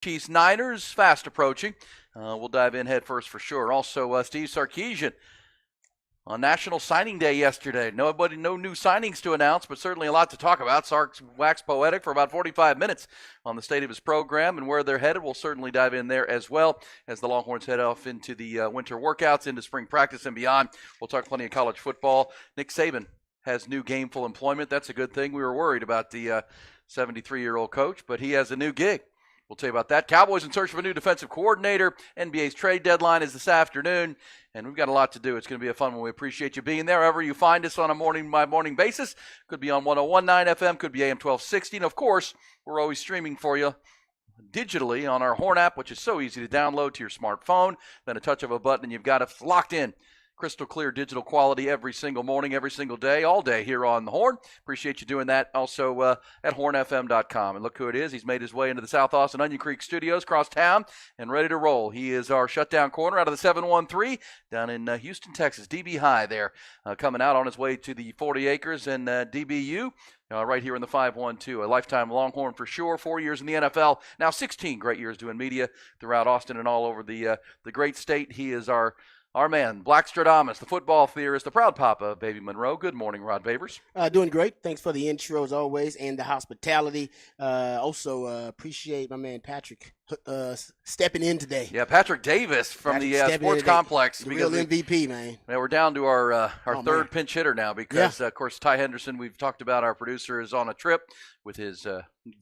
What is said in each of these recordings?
Chiefs Niners fast approaching. We'll dive in head first for sure. Also, Steve Sarkisian on National Signing Day yesterday. No new signings to announce, but certainly a lot to talk about. Sark's waxed poetic for about 45 minutes on the state of his program and where they're headed. We'll certainly dive in there as well as the Longhorns head off into the winter workouts, into spring practice and beyond. We'll talk plenty of college football. Nick Saban has new gainful employment. That's a good thing. We were worried about the 73-year-old coach, but he has a new gig. We'll tell you about that. Cowboys in search of a new defensive coordinator. NBA's trade deadline is this afternoon, and we've got a lot to do. It's going to be a fun one. We appreciate you being there. Wherever you find us on a morning-by-morning basis. Could be on 101.9 FM, could be AM 1260. And, of course, we're always streaming for you digitally on our Horn app, which is so easy to download to your smartphone. Then a touch of a button, and you've got it locked in. Crystal clear digital quality every single morning, every single day, all day here on the Horn. Appreciate you doing that. Also at hornfm.com. And look who it is. He's made his way into the South Austin Onion Creek studios across town and ready to roll. He is our shutdown corner out of the 713 down in Houston, Texas. DB High there coming out on his way to the 40 acres and DBU. Right here in the 512, a lifetime Longhorn for sure. 4 years in the NFL, now 16 great years doing media throughout Austin and all over the great state. He is our man, Black Stradamus, the football theorist, the proud papa of Baby Monroe. Good morning, Rod Babers. Doing great. Thanks for the intro, as always, and the hospitality. Also, appreciate my man Patrick stepping in today. Yeah, Patrick Davis from the sports complex. The real MVP, man. Yeah, we're down to our third pinch hitter now because, of course, Ty Henderson, we've talked about, our producer, is on a trip with his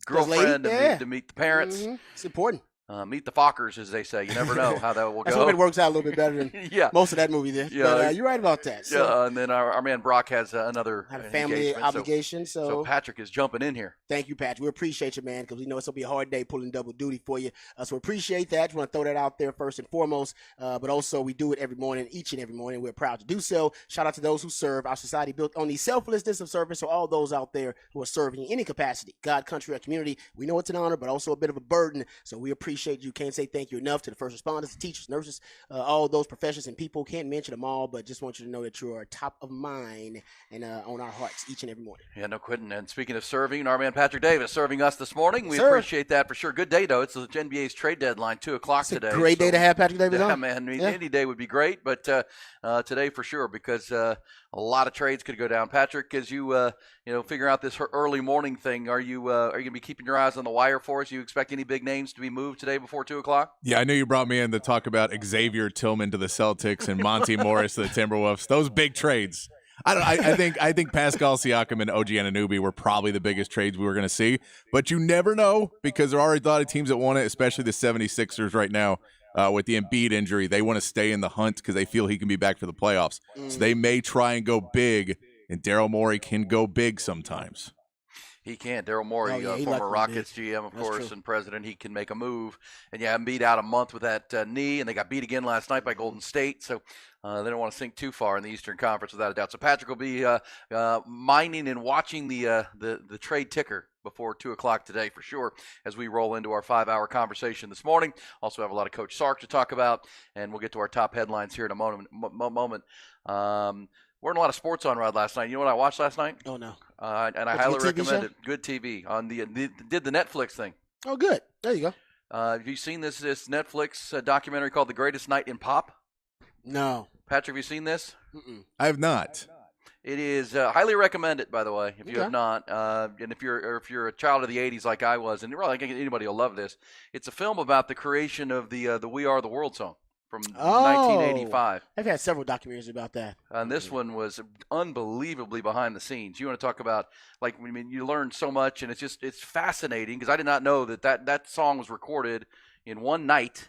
girlfriend to meet the parents. Mm-hmm. It's important. Meet the Fockers, as they say. You never know how that will go. That's hope it works out a little bit better than most of that movie there. Yeah, but, you're right about that. So. Yeah, and then our man Brock has another family obligation. So Patrick is jumping in here. Thank you, Patrick. We appreciate you, man, because we know it's going to be a hard day pulling double duty for you. So we appreciate that. Just want to throw that out there first and foremost. But also, we do it every morning, each and every morning. We're proud to do so. Shout out to those who serve. Our society built on the selflessness of service. So all those out there who are serving in any capacity, God, country, or community, we know it's an honor, but also a bit of a burden. So we appreciate you. Can't say thank you enough to the first responders, the teachers, nurses, all those professions and people. Can't mention them all, but just want you to know that you are top of mind and on our hearts each and every morning. Yeah, no kidding. And speaking of serving, our man Patrick Davis serving us this morning. We appreciate that for sure. Good day, though. It's the NBA's trade deadline, 2 o'clock today. Great day to have Patrick Davis on. Yeah, man. Any day would be great, but today for sure, because a lot of trades could go down. Patrick, as you figure out this early morning thing, are you going to be keeping your eyes on the wire for us? You expect any big names to be moved today before 2 o'clock? Yeah, I know you brought me in to talk about Xavier Tillman to the Celtics and Monty Morris to the Timberwolves. Those big trades. I think Pascal Siakam and OG Anunoby were probably the biggest trades we were going to see. But you never know, because there are already a lot of teams that want it, especially the 76ers right now. With the Embiid injury, they want to stay in the hunt because they feel he can be back for the playoffs. So they may try and go big, and Daryl Morey can go big sometimes. He can. Daryl Morey, former Rockets GM, of course, and president, he can make a move. And, Embiid out a month with that knee, and they got beat again last night by Golden State. So they don't want to sink too far in the Eastern Conference without a doubt. So Patrick will be mining and watching the trade ticker before 2 o'clock today for sure as we roll into our 5-hour conversation this morning. Also have a lot of Coach Sark to talk about, and we'll get to our top headlines here in a moment. Weren't a lot of sports on, Rod, last night. You know what I watched last night? Oh, no. And I highly recommend it. Good TV. On did the Netflix thing. Oh, good. There you go. Have you seen this Netflix documentary called The Greatest Night in Pop? No. Patrick, have you seen this? Mm-mm. I have not. It is highly recommended, by the way, if you have not. And if you're a child of the 80s like I was, and really, I think anybody will love this. It's a film about the creation of the We Are the World song from 1985. I've had several documentaries about that. And this one was unbelievably behind the scenes. You want to talk about, you learn so much, and it's fascinating because I did not know that song was recorded in one night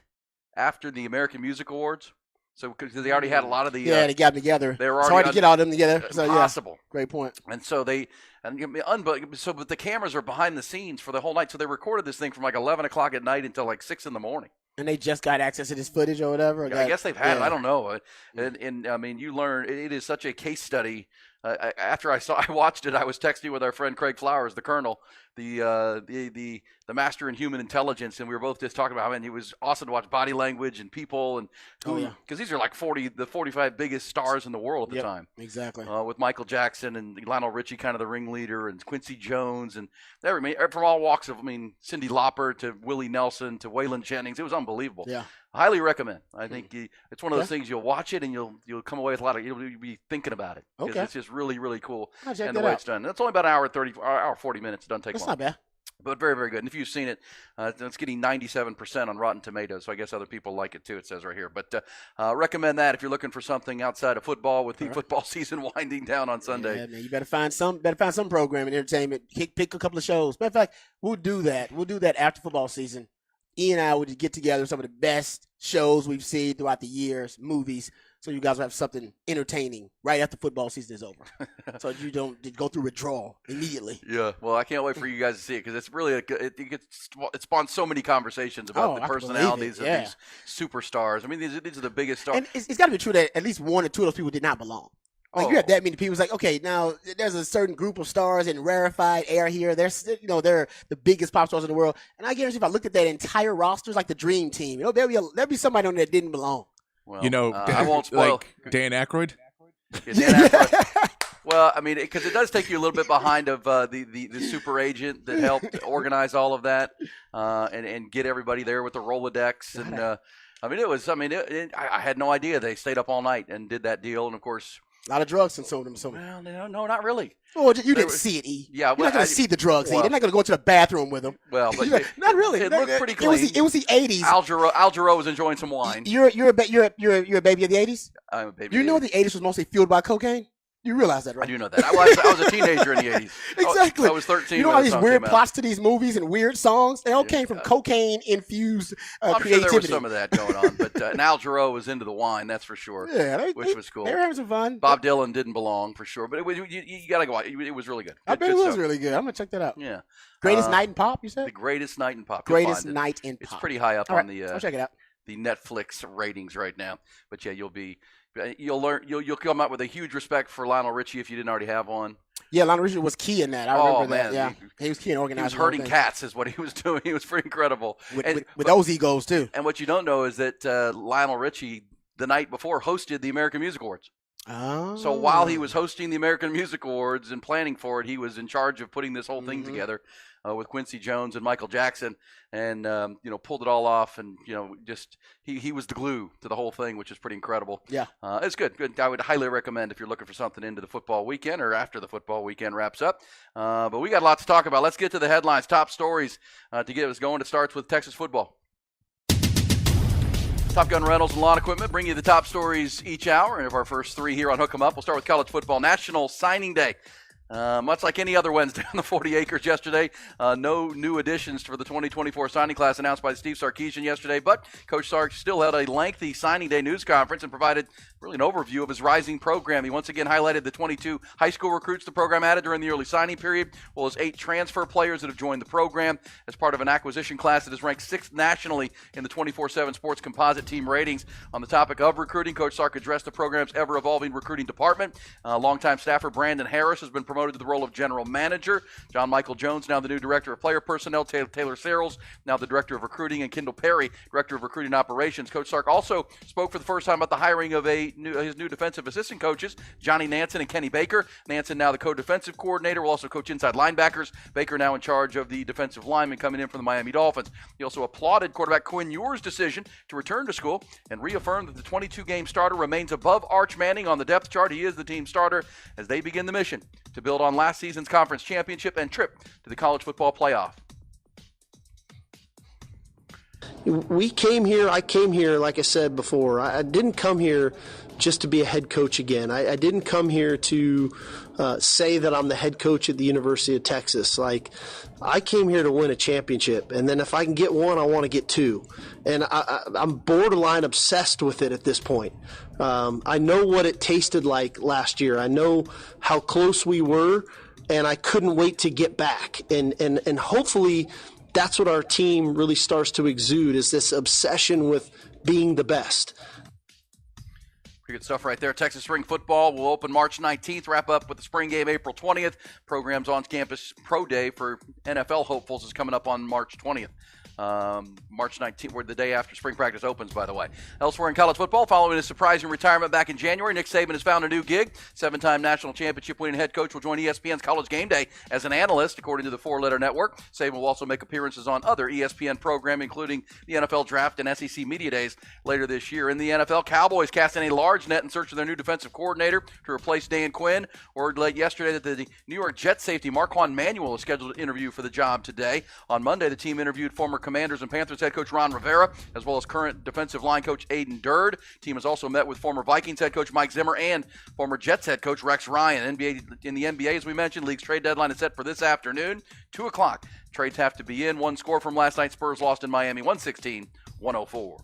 after the American Music Awards. So because they already had a lot of the they got them together. They were it's hard to get all of them together. So, impossible. Yeah, great point. And so but the cameras are behind the scenes for the whole night. So they recorded this thing from 11 o'clock at night until 6 in the morning. And they just got access to this footage or whatever? I guess they've had it. I don't know. And you learn, it is such a case study. After I watched it, I was texting with our friend Craig Flowers, the Colonel, the master in human intelligence, and we were both just talking about him. And it was awesome to watch body language and people, and because these are like 45 biggest stars in the world at the time. Exactly. With Michael Jackson and Lionel Richie, kind of the ringleader, and Quincy Jones, and from all walks of, Cyndi Lauper to Willie Nelson to Waylon Jennings. It was unbelievable. Yeah. Highly recommend. I think it's one of those things you'll watch it and you'll come away with you'll be thinking about it. Okay. It's just really, really cool. I'll check and the that way out. it's done. It's only about hour 40 minutes. It doesn't take That's long. not bad. But very, very good. And if you've seen it, it's getting 97% on Rotten Tomatoes. So I guess other people like it too, it says right here. But recommend that if you're looking for something outside of football with the football season winding down on Sunday. Yeah, man, you better find some programming, entertainment. Pick a couple of shows. Matter of fact, we'll do that. We'll do that after football season. Ian and I would get together some of the best shows we've seen throughout the years, movies, so you guys will have something entertaining right after football season is over. So you don't go through withdrawal immediately. Yeah, well, I can't wait for you guys to see it because it's really it spawns so many conversations about the personalities of these superstars. These are the biggest stars. And it's got to be true that at least one or two of those people did not belong. You have that many people. It's like, okay, now there's a certain group of stars in rarefied air here. They're the biggest pop stars in the world. And I guarantee if I looked at that entire roster, it's like the dream team. There'll be somebody on there that didn't belong. Well, I won't spoil. Like Dan Aykroyd? Yeah, Dan Aykroyd. Well, because it does take you a little bit behind of the super agent that helped organize all of that and get everybody there with the Rolodex. And I had no idea they stayed up all night and did that deal. And of course, a lot of drugs consumed them. So. Well, no, not really. Well, you didn't see it, E. Yeah, you're not going to see the drugs, E. They're not going to go into the bathroom with them. Well, but not really. It looked pretty clean. It was the 80s. Al Jarreau was enjoying some wine. You're a baby of the 80s? I'm a baby. You know the 80s was mostly fueled by cocaine? You realize that, right? I do know that. I was a teenager in the 80s. Exactly. I was 13. You know all these weird plots to these movies and weird songs? They all came from cocaine-infused I'm creativity. sure there was some of that going on. But and Al Jarreau was into the wine, that's for sure. Yeah, which was cool. They were having some fun. Bob Dylan didn't belong, for sure. But you got to go out. It was really good. I bet it was really good. I'm going to check that out. Yeah. Greatest Night in Pop, you said? The Greatest Night in Pop. Greatest Night in Pop. It's pretty high up on the I'll check it out. The Netflix ratings right now. But yeah, you'll learn. You'll come out with a huge respect for Lionel Richie if you didn't already have one. Yeah, Lionel Richie was key in that. I remember that. Yeah, he was key in organizing. He was herding cats, is what he was doing. He was pretty incredible with those egos too. And what you don't know is that Lionel Richie, the night before, hosted the American Music Awards. Oh. So while he was hosting the American Music Awards and planning for it, he was in charge of putting this whole thing together with Quincy Jones and Michael Jackson, and pulled it all off, and just he was the glue to the whole thing, which is pretty incredible. Yeah, it's good. I would highly recommend if you're looking for something into the football weekend or after the football weekend wraps up. But we got a lot to talk about. Let's get to the headlines, top stories to get us going. It starts with Texas football. Top Gun Rentals and Lawn Equipment bring you the top stories each hour. And of our first three here on Hook 'em Up, we'll start with college football. National Signing Day. Much like any other Wednesday on the 40 Acres yesterday, no new additions for the 2024 signing class announced by Steve Sarkisian yesterday, but Coach Sark still held a lengthy signing day news conference and provided really an overview of his rising program. He once again highlighted the 22 high school recruits the program added during the early signing period, as well as 8 transfer players that have joined the program as part of an acquisition class that is ranked 6th nationally in the 24/7 Sports Composite Team ratings. On the topic of recruiting, Coach Sark addressed the program's ever-evolving recruiting department. Longtime staffer Brandon Harris has been promoted to the role of general manager. John Michael Jones, now the new director of player personnel. Taylor Searles, now the director of recruiting, and Kendall Perry, director of recruiting operations. Coach Sark also spoke for the first time about the hiring of his new defensive assistant coaches, Johnny Nansen and Kenny Baker. Nansen, now the co-defensive coordinator, will also coach inside linebackers. Baker now in charge of the defensive lineman coming in from the Miami Dolphins. He also applauded quarterback Quinn Ewers' decision to return to school and reaffirmed that the 22-game starter remains above Arch Manning on the depth chart. He is the team starter as they begin the mission to build on last season's conference championship and trip to the college football playoff. I came here, like I said before, I didn't come here just to be a head coach again. I didn't come here to say that I'm the head coach at the University of Texas. I came here to win a championship, and then if I can get one, I want to get 2. And I'm borderline obsessed with it at this point. I know what it tasted like last year. I know how close we were, and I couldn't wait to get back. And hopefully that's what our team really starts to exude, is this obsession with being the best. Pretty good stuff right there. Texas Spring Football will open March 19th, wrap up with the spring game April 20th. Program's on-campus pro day for NFL hopefuls is coming up on March 20th. March 19th, or the day after spring practice opens, by the way. Elsewhere in college football, following his surprising retirement back in January, Nick Saban has found a new gig. 7-time national championship winning head coach will join ESPN's College Game Day as an analyst, according to the Four Letter Network. Saban will also make appearances on other ESPN programming, including the NFL Draft and SEC Media Days later this year. In the NFL, Cowboys casting a large net in search of their new defensive coordinator to replace Dan Quinn. Word late yesterday that the New York Jets safety Marquand Manuel is scheduled to interview for the job today. On Monday, the team interviewed former Commanders and Panthers head coach Ron Rivera, as well as current defensive line coach Aiden Durd. The team has also met with former Vikings head coach Mike Zimmer and former Jets head coach Rex Ryan. In the NBA, as we mentioned, league's trade deadline is set for this afternoon, 2 o'clock. Trades have to be in. One score from last night, Spurs lost in Miami, 116-104.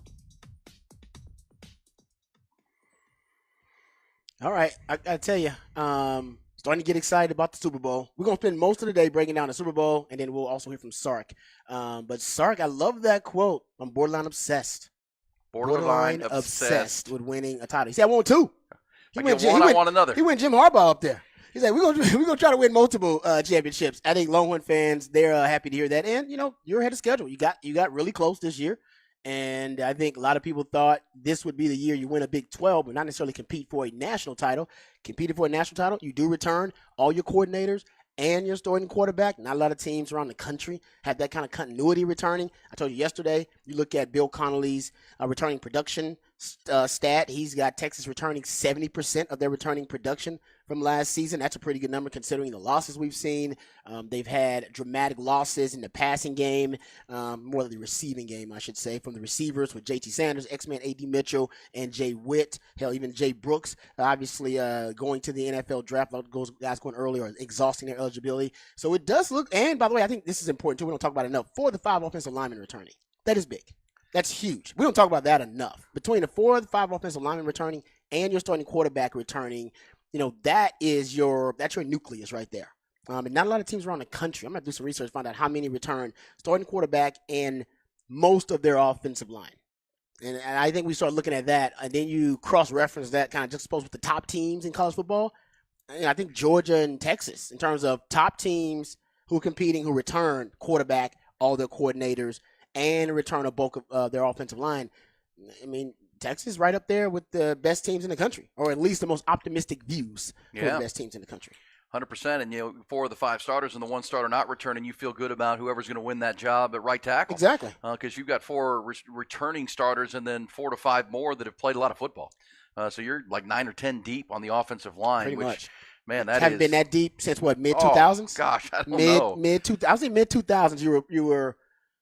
All right, I tell you, starting to get excited about the Super Bowl. We're going to spend most of the day breaking down the Super Bowl, and then we'll also hear from Sark. But Sark, I love that quote. I'm borderline obsessed. Borderline obsessed with winning a title. He said, I want two. I want another. He went Jim Harbaugh up there. He said, we're gonna try to win multiple championships. I think Longhorn fans, they're happy to hear that. And, you're ahead of schedule. You got really close this year. And I think a lot of people thought this would be the year you win a Big 12, but not necessarily compete for a national title. Competing for a national title, you do return all your coordinators and your starting quarterback. Not a lot of teams around the country have that kind of continuity returning. I told you yesterday, you look at Bill Connolly's returning production stat. He's got Texas returning 70% of their returning production from last season. That's a pretty good number considering the losses we've seen. They've had dramatic losses in the passing game, more of the receiving game, I should say, from the receivers with JT Sanders, X-Man A.D. Mitchell, and Jay Witt. Hell, even Jay Brooks, obviously going to the NFL draft. Guys going early or exhausting their eligibility. So it does look, and by the way, I think this is important too. We don't talk about it enough. 4 of the 5 offensive linemen returning. That is big. That's huge. We don't talk about that enough. Between the 4 of the 5 offensive linemen returning and your starting quarterback returning, that's your nucleus right there. And not a lot of teams around the country. I'm going to do some research, find out how many return starting quarterback and most of their offensive line. And I think we start looking at that, and then you cross-reference that kind of juxtaposed with the top teams in college football. And I think Georgia and Texas, in terms of top teams who are competing, who return quarterback, all their coordinators, and return a bulk of their offensive line. I mean, Texas right up there with the best teams in the country, or at least the most optimistic views for the best teams in the country. 100%, and 4 of the 5 starters and the 1 starter not returning, you feel good about whoever's going to win that job at right tackle. Exactly. Because you've got 4 returning starters and then 4 to 5 more that have played a lot of football. So you're like 9 or 10 deep on the offensive line. Pretty much. Man, that haven't been that deep since what, mid-2000s? Oh, gosh, I don't know. I was in mid-2000s.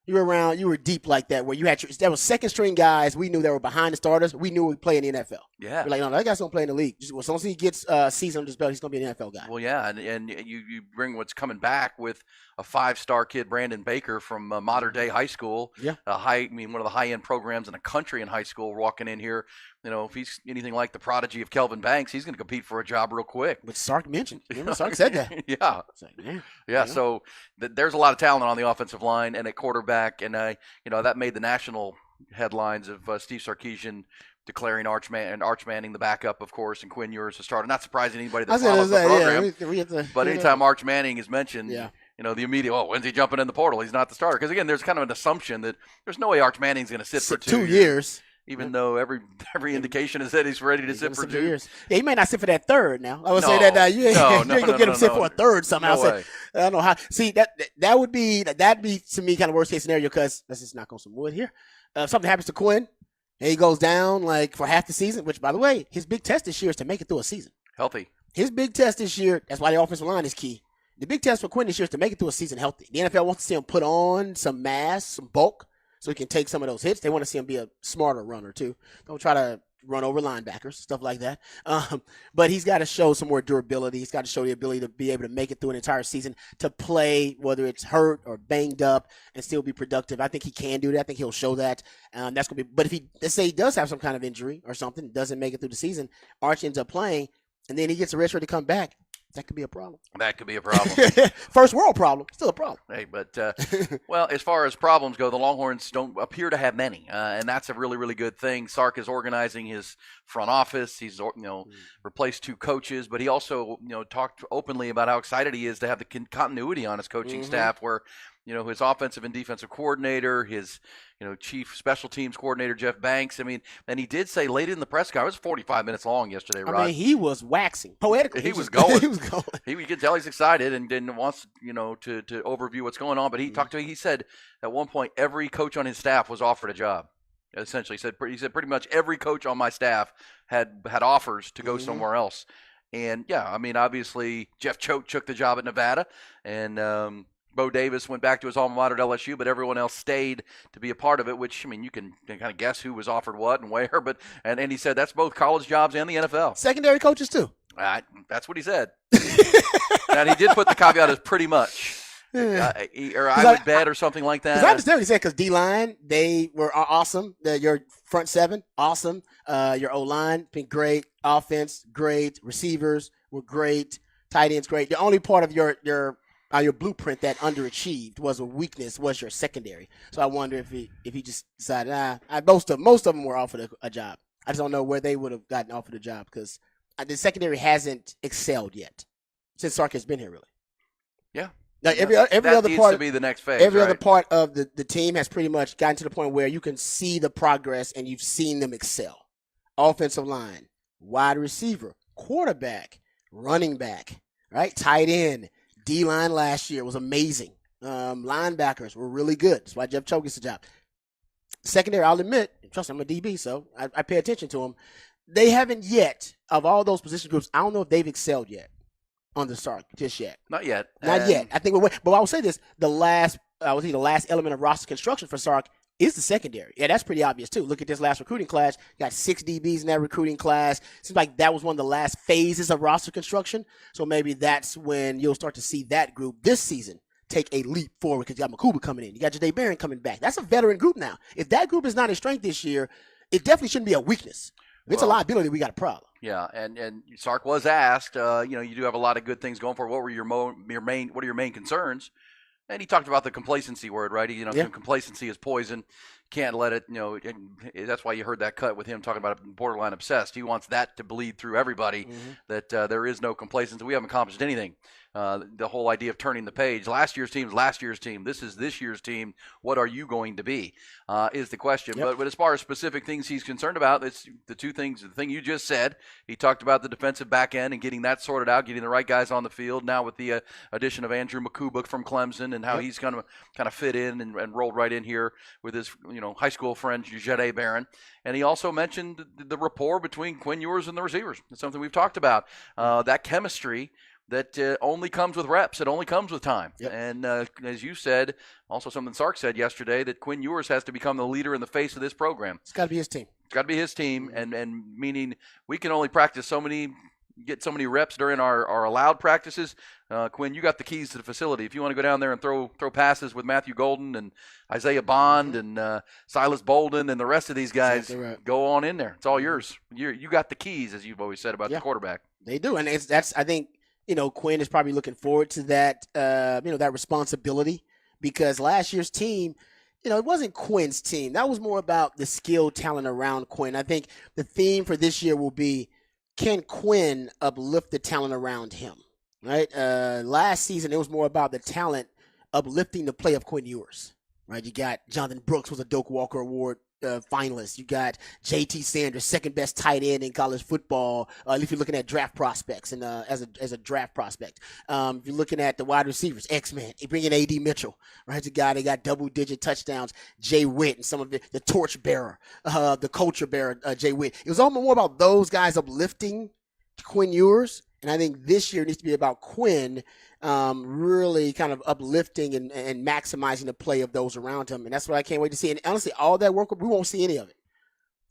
You were deep like that, where you had there was second string guys we knew that were behind the starters. We knew we'd play in the NFL. Yeah, we're like, no, that guy's gonna play in the league. As long as he gets season under his belt, he's gonna be an NFL guy. Well, yeah, and you bring what's coming back with a 5-star kid, Brandon Baker from Mater Dei High School. Yeah, one of the high-end programs in the country in high school, walking in here. If he's anything like the prodigy of Kelvin Banks, he's going to compete for a job real quick. Which Sark mentioned. Remember, Sark said that. Yeah. Like, yeah. So there's a lot of talent on the offensive line and at quarterback, and that made the national headlines of Steve Sarkisian declaring Arch Manning the backup, of course, and Quinn Ewers the starter. Not surprising anybody that follows the program. But anytime Arch Manning is mentioned, the immediate, when's he jumping in the portal? He's not the starter. Because, again, there's kind of an assumption that there's no way Arch Manning's going to sit for 2 years. Even though every indication is that he's ready to sit for 2 years. Yeah, he may not sit for that third now. I would say that you ain't going to get him sit for a third somehow. No way. I don't know how. See, that'd be to me kind of worst case scenario, because let's just knock on some wood here. If something happens to Quinn and he goes down like for half the season, which, by the way, his big test this year is to make it through a season. Healthy. His big test this year, that's why the offensive line is key. The big test for Quinn this year is to make it through a season healthy. The NFL wants to see him put on some mass, some bulk, so he can take some of those hits. They want to see him be a smarter runner, too. Don't try to run over linebackers, stuff like that. But he's got to show some more durability. He's got to show the ability to be able to make it through an entire season, to play, whether it's hurt or banged up, and still be productive. I think he can do that. I think he'll show that. That's going to be. But if let's say he does have some kind of injury or something, doesn't make it through the season, Arch ends up playing, and then he gets a rest to come back. That could be a problem. That could be a problem. First world problem, still a problem. Hey, but well, as far as problems go, the Longhorns don't appear to have many, and that's a really, really good thing. Sark is organizing his front office. He's replaced 2 coaches, but he also talked openly about how excited he is to have the continuity on his coaching staff, where his offensive and defensive coordinator, his chief special teams coordinator Jeff Banks. I mean, and he did say late in the press conference, it was 45 minutes long yesterday, Rod. I mean, he was waxing poetically. He was going. He was going. You could tell he's excited and wants to overview what's going on. But he talked to me. He said at one point every coach on his staff was offered a job. Essentially, he said pretty much every coach on my staff had offers to go somewhere else. And yeah, I mean, obviously Jeff Choate took the job at Nevada, and Bo Davis went back to his alma mater at LSU, but everyone else stayed to be a part of it, which, I mean, you can kind of guess who was offered what and where. But and he said that's both college jobs and the NFL. Secondary coaches, too. That's what he said. And he did put the caveat as pretty much. Or I would bet or something like that. Because I understand what he said, because D-line, they were awesome. Your front 7, awesome. Your O-line, been great. Offense, great. Receivers were great. Tight ends, great. The only part of your blueprint that underachieved was a weakness, was your secondary. So I wonder if he just decided, most of them were offered a job. I just don't know where they would have gotten offered a job, because the secondary hasn't excelled yet since Sark has been here, really. Yeah. Now, every that other needs part to be the next phase. Every right? other part of the team has pretty much gotten to the point where you can see the progress and you've seen them excel. Offensive line, wide receiver, quarterback, running back, right? Tight end, D-line last year was amazing. Linebackers were really good. That's why Jeff Choate gets the job. Secondary, I'll admit, trust me, I'm a DB, so I pay attention to them. They haven't yet, of all those position groups, I don't know if they've excelled yet on the Sark just yet. Not yet. Not yet. I think but I will say this: the last element of roster construction for Sark is the secondary. Yeah, that's pretty obvious too. Look at this last recruiting class. Got 6 DBs in that recruiting class. Seems like that was one of the last phases of roster construction. So maybe that's when you'll start to see that group this season take a leap forward, because you got Makuba coming in. You got Jahdae Barron coming back. That's a veteran group now. If that group is not a strength this year, it definitely shouldn't be a weakness. If it's a liability, we got a problem. Yeah, and Sark was asked, you do have a lot of good things going for. What were your main concerns? And he talked about the complacency word, right? Complacency is poison. Can't let it, and that's why you heard that cut with him talking about borderline obsessed. He wants that to bleed through everybody, that there is no complacency. We haven't accomplished anything. The whole idea of turning the page. Last year's team is last year's team. This is this year's team. What are you going to be is the question. Yep. But as far as specific things he's concerned about, it's the 2 things. The thing you just said, he talked about the defensive back end and getting that sorted out, getting the right guys on the field. Now with the addition of Andrew Makuba from Clemson, and how he's going to kind of fit in and rolled right in here with his high school friend Jahdae Barron. And he also mentioned the rapport between Quinn Ewers and the receivers. It's something we've talked about. That chemistry that only comes with reps. It only comes with time. Yep. And as you said, also something Sark said yesterday, that Quinn Ewers has to become the leader in the face of this program. It's got to be his team. It's got to be his team, and meaning we can only practice get so many reps during our allowed practices. Quinn, you got the keys to the facility. If you want to go down there and throw passes with Matthew Golden and Isaiah Bond and Silas Bolden and the rest of these guys, Exactly right. Go on in there. It's all yours. You got the keys, as you've always said about the quarterback. They do, and that's I think Quinn is probably looking forward to that that responsibility, because last year's team, it wasn't Quinn's team. That was more about the skill talent around Quinn. I think the theme for this year will be, can Quinn uplift the talent around him, right? Last season, it was more about the talent uplifting the play of Quinn Ewers, right? You got Jonathan Brooks was a Doak Walker Award finalist. You got J.T. Sanders, second best tight end in college football. If you're looking at draft prospects and as a draft prospect, if you're looking at the wide receivers, X-Man, you bring in A.D. Mitchell, right? The guy that got double-digit touchdowns, Jay Witt, and some of the torch bearer, the culture bearer, Jay Witt. It was almost more about those guys uplifting Quinn Ewers. And I think this year needs to be about Quinn really kind of uplifting and maximizing the play of those around him. And that's what I can't wait to see. And honestly, all that work, we won't see any of it.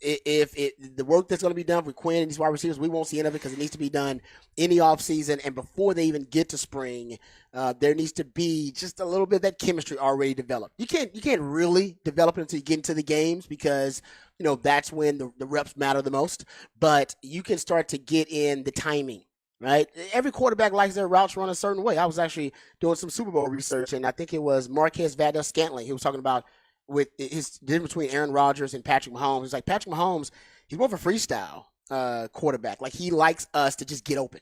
If the work that's going to be done for Quinn and these wide receivers, we won't see any of it, because it needs to be done in the offseason. And before they even get to spring, there needs to be just a little bit of that chemistry already developed. You can't really develop it until you get into the games, because that's when the reps matter the most. But you can start to get in the timing, right? Every quarterback likes their routes run a certain way. I was actually doing some Super Bowl research, and I think it was Marquez Valdes-Scantling. He was talking about with his difference between Aaron Rodgers and Patrick Mahomes. It's like Patrick Mahomes, he's more of a freestyle quarterback. Like, he likes us to just get open.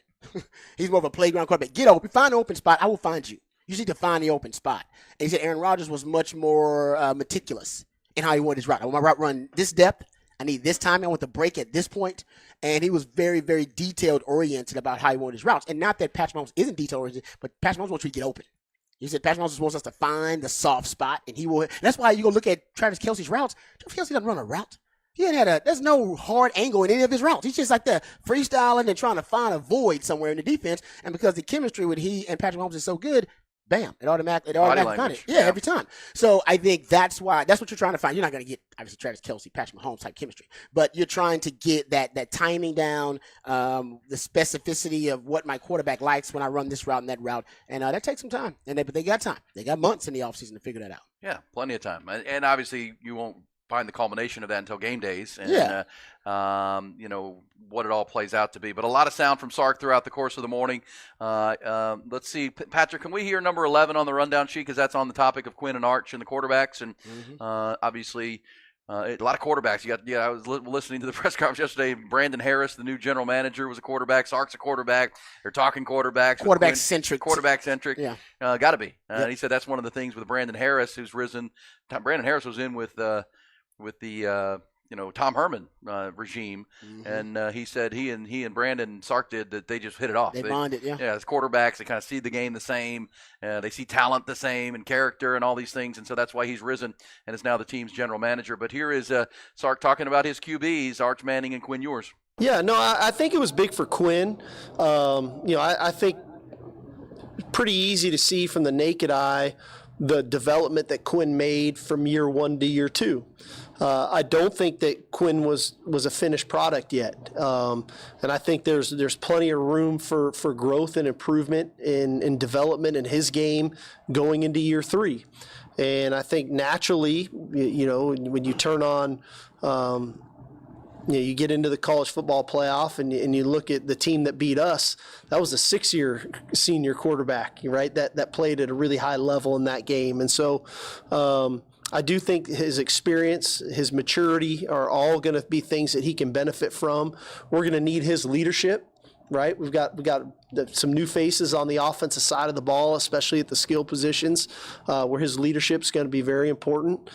He's more of a playground quarterback. Get open. Find an open spot. I will find you. You just need to find the open spot. And he said Aaron Rodgers was much more meticulous in how he wanted his route. I want my route run this depth. I need this timing. I want the break at this point. And he was very, very detailed oriented about how he wanted his routes. And not that Patrick Mahomes isn't detail oriented, but Patrick Mahomes wants you to get open. He said Patrick Mahomes wants us to find the soft spot, and he will. And that's why you go look at Travis Kelce's routes. Travis Kelce doesn't run a route. There's no hard angle in any of his routes. He's just like the freestyling and trying to find a void somewhere in the defense. And because the chemistry with he and Patrick Mahomes is so good, bam, it automatically found it. Yeah, every time. So I think that's what you're trying to find. You're not going to get, obviously, Travis Kelce, Patrick Mahomes type chemistry, but you're trying to get that timing down, the specificity of what my quarterback likes when I run this route and that route. And that takes some time. But they got time. They got months in the offseason to figure that out. Yeah, plenty of time. And obviously you won't find the culmination of that until game days and what it all plays out to be. But a lot of sound from Sark throughout the course of the morning. Let's see, Patrick, can we hear number 11 on the rundown sheet, because that's on the topic of Quinn and Arch and the quarterbacks, and obviously a lot of quarterbacks. I was listening to the press conference yesterday. Brandon Harris, the new general manager, was a quarterback. Sark's a quarterback. They're talking quarterbacks. Quarterback-centric. Quarterback-centric. Yeah. Got to be. Yep. He said that's one of the things with Brandon Harris, who's risen. Brandon Harris was in with the Tom Herman regime, and he said he and Brandon Sark did that. They just hit it off. They bonded, yeah. Yeah, as quarterbacks, they kind of see the game the same. They see talent the same and character and all these things, and so that's why he's risen and is now the team's general manager. But here is Sark talking about his QBs, Arch Manning and Quinn Ewers. Yeah, no, I think it was big for Quinn. I think pretty easy to see from the naked eye the development that Quinn made from year one to year two. I don't think that Quinn was a finished product yet, and I think there's plenty of room for growth and improvement in development in his game going into year three. And I think naturally, when you turn on, you get into the college football playoff and you look at the team that beat us. That was a 6-year senior quarterback, right? That played at a really high level in that game, and so. I do think his experience, his maturity are all going to be things that he can benefit from. We're going to need his leadership, right? We've got some new faces on the offensive side of the ball, especially at the skill positions, where his leadership is going to be very important.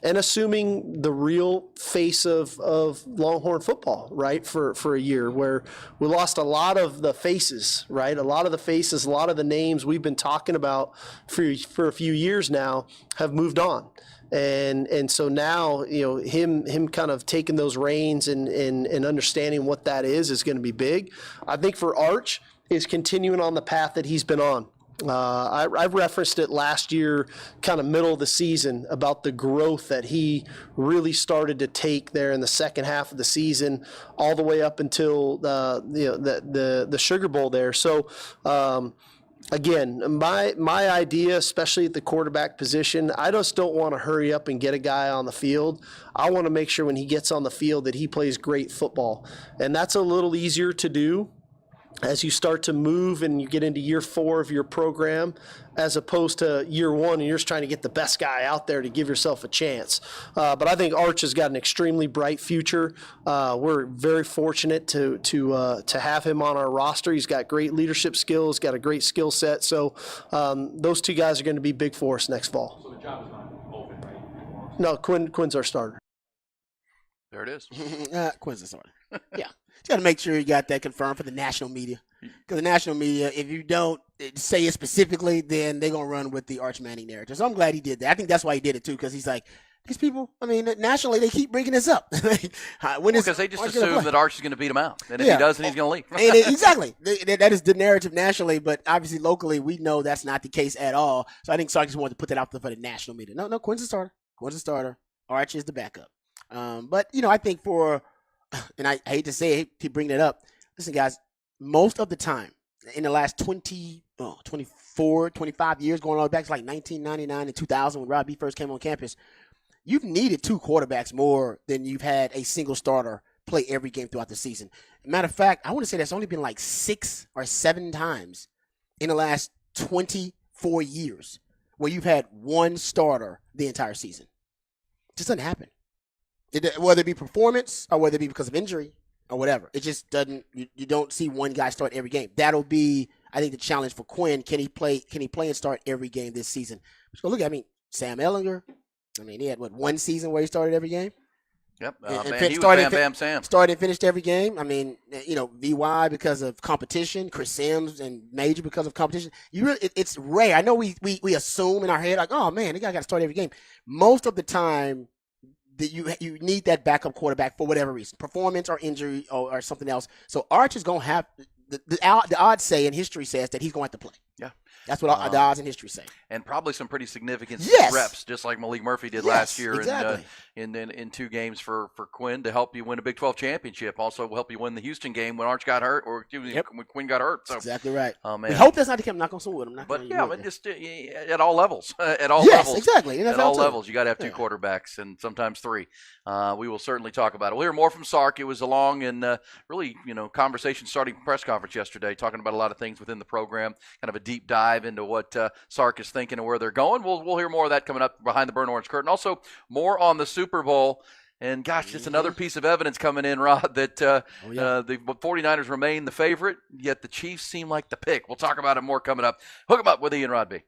And assuming the real face of Longhorn football, right, for a year where we lost a lot of the faces, right, a lot of the faces, a lot of the names we've been talking about for a few years now have moved on. And so now, him kind of taking those reins and understanding what that is going to be big. I think for Arch is continuing on the path that he's been on. I referenced it last year, kind of middle of the season, about the growth that he really started to take there in the second half of the season, all the way up until the Sugar Bowl there. So, again, my idea, especially at the quarterback position, I just don't want to hurry up and get a guy on the field. I want to make sure when he gets on the field that he plays great football, and that's a little easier to do as you start to move and you get into year 4 of your program, as opposed to year 1 and you're just trying to get the best guy out there to give yourself a chance. But I think Arch has got an extremely bright future. We're very fortunate to have him on our roster. He's got great leadership skills, got a great skill set. So those two guys are going to be big for us next fall. So the job is not open, right? No, Quinn's our starter. There it is. Quinn's the starter. Yeah. You got to make sure you got that confirmed for the national media. Because the national media, if you don't say it specifically, then they're going to run with the Arch Manning narrative. So I'm glad he did that. I think that's why he did it, too, because he's like, these people, nationally, they keep bringing this up. Because they just assume that Arch is going to beat him out. And if he doesn't, he's going to leave. Exactly. That is the narrative nationally, but obviously locally, we know that's not the case at all. So I think Sark just wanted to put that out there for the national media. No, Quinn's the starter. Arch is the backup. But, I think and I hate to say it, keep bringing it up. Listen, guys, most of the time in the last 24, 25 years, going all the way back to like 1999 and 2000 when Rob B first came on campus, you've needed 2 quarterbacks more than you've had a single starter play every game throughout the season. Matter of fact, I want to say that's only been like 6 or 7 times in the last 24 years where you've had one starter the entire season. It just doesn't happen. Whether it be performance or whether it be because of injury or whatever. It just doesn't. You don't see one guy start every game. That'll be, I think, the challenge for Quinn. Can he play and start every game this season? So look, Sam Ehlinger. He had one season where he started every game. Yep. And Man, he was Bam Bam Sam. Started and finished every game. VY because of competition, Chris Sims and Major because of competition. It's rare. I know we assume in our head like, oh man, the guy got to start every game. Most of the time, that you need that backup quarterback for whatever reason, performance or injury or something else. So Arch is going to have the odds say, and history says that he's going to have to play. Yeah. That's what the odds in history say. And probably some pretty significant Yes. reps, just like Malik Murphy did Yes, last year exactly. in 2 games for Quinn to help you win a Big 12 championship. Also help you win the Houston game when Arch got hurt or when Quinn got hurt. So, That's exactly right. oh, man. We hope that's not the case. I'm not going to with him. But just at all levels. At all yes, levels. exactly. At NFL all too. levels. You got to have 2 quarterbacks and sometimes 3. We will certainly talk about it. We'll hear more from Sark. It was a long and really, conversation starting press conference yesterday, talking about a lot of things within the program, kind of a deep dive into what Sark is thinking and where they're going. We'll hear more of that coming up behind the burnt orange curtain. Also, more on the Super Bowl. And, gosh, just another piece of evidence coming in, Rod, that the 49ers remain the favorite, yet the Chiefs seem like the pick. We'll talk about it more coming up. Hook 'em up with Ian Rodby.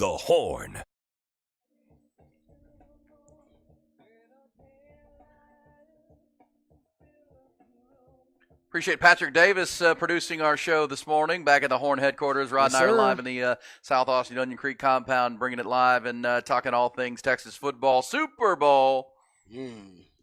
The Horn. Appreciate Patrick Davis producing our show this morning back at the Horn headquarters. Rod Yes, and I are sir. live in the South Austin Onion Creek compound, bringing it live and talking all things Texas football, Super Bowl.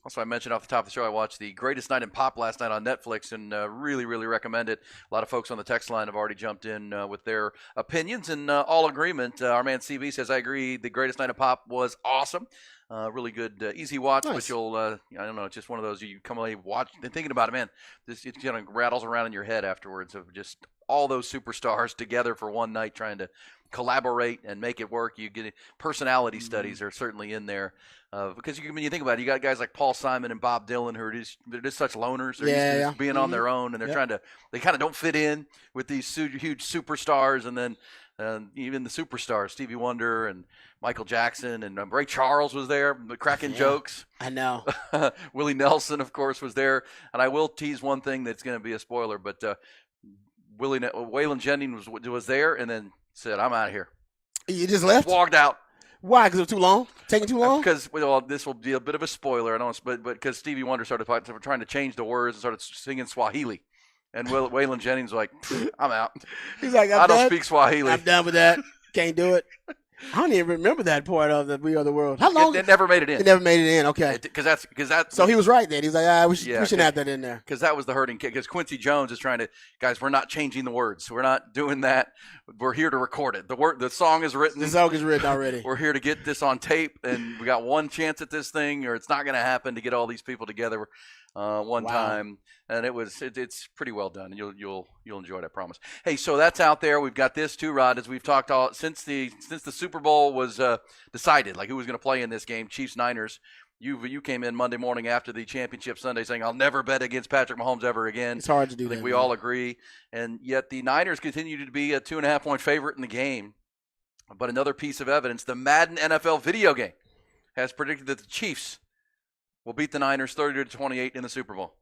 Also, I mentioned off the top of the show, I watched The Greatest Night in Pop last night on Netflix and really, really recommend it. A lot of folks on the text line have already jumped in with their opinions and all agreement. Our man CB says, I agree, The Greatest Night in Pop was awesome. Really good, easy watch, Nice. but you'll, I don't know, it's just one of those you come away watch and thinking about it, man. This it kind of rattles around in your head afterwards of just all those superstars together for one night trying to collaborate and make it work. You get personality studies are certainly in there because when you think about it, you got guys like Paul Simon and Bob Dylan who are they're just such loners. They're used to just being on their own, and they're they kind of don't fit in with these huge superstars, and then. Even the superstars, Stevie Wonder and Michael Jackson and Ray Charles was there, cracking jokes. I know. Willie Nelson, of course, was there. And I will tease one thing that's going to be a spoiler, but Waylon Jennings was there and then said, I'm out of here. You just left? Walked out. Why? Because it was too long? Taking too long? Because this will be a bit of a spoiler. I don't, but because Stevie Wonder started trying to change the words and started singing Swahili. And Waylon Jennings was like, I'm out. He's like, I don't speak Swahili. I'm done with that. Can't do it. I don't even remember that part of the We Are the World. How long? It never made it in. It never made it in. Okay. Because that's So he was right then. He was like, we shouldn't have that in there. Because that was the hurting kick. Because Quincy Jones is trying to, guys, we're not changing the words. We're not doing that. We're here to record it. The song is written. The song is written already. We're here to get this on tape, and we got one chance at this thing, or it's not going to happen to get all these people together one time. And it's pretty well done. You'll enjoy it, I promise. Hey, so that's out there. We've got this too, Rod, as we've talked all since the Super Bowl was decided, like who was going to play in this game, Chiefs Niners. You came in Monday morning after the championship Sunday saying, I'll never bet against Patrick Mahomes ever again. It's hard to do I think that, we man. all agree. And yet the Niners continue to be a 2.5-point favorite in the game. But another piece of evidence, the Madden NFL video game has predicted that the Chiefs will beat the Niners 30-28 in the Super Bowl.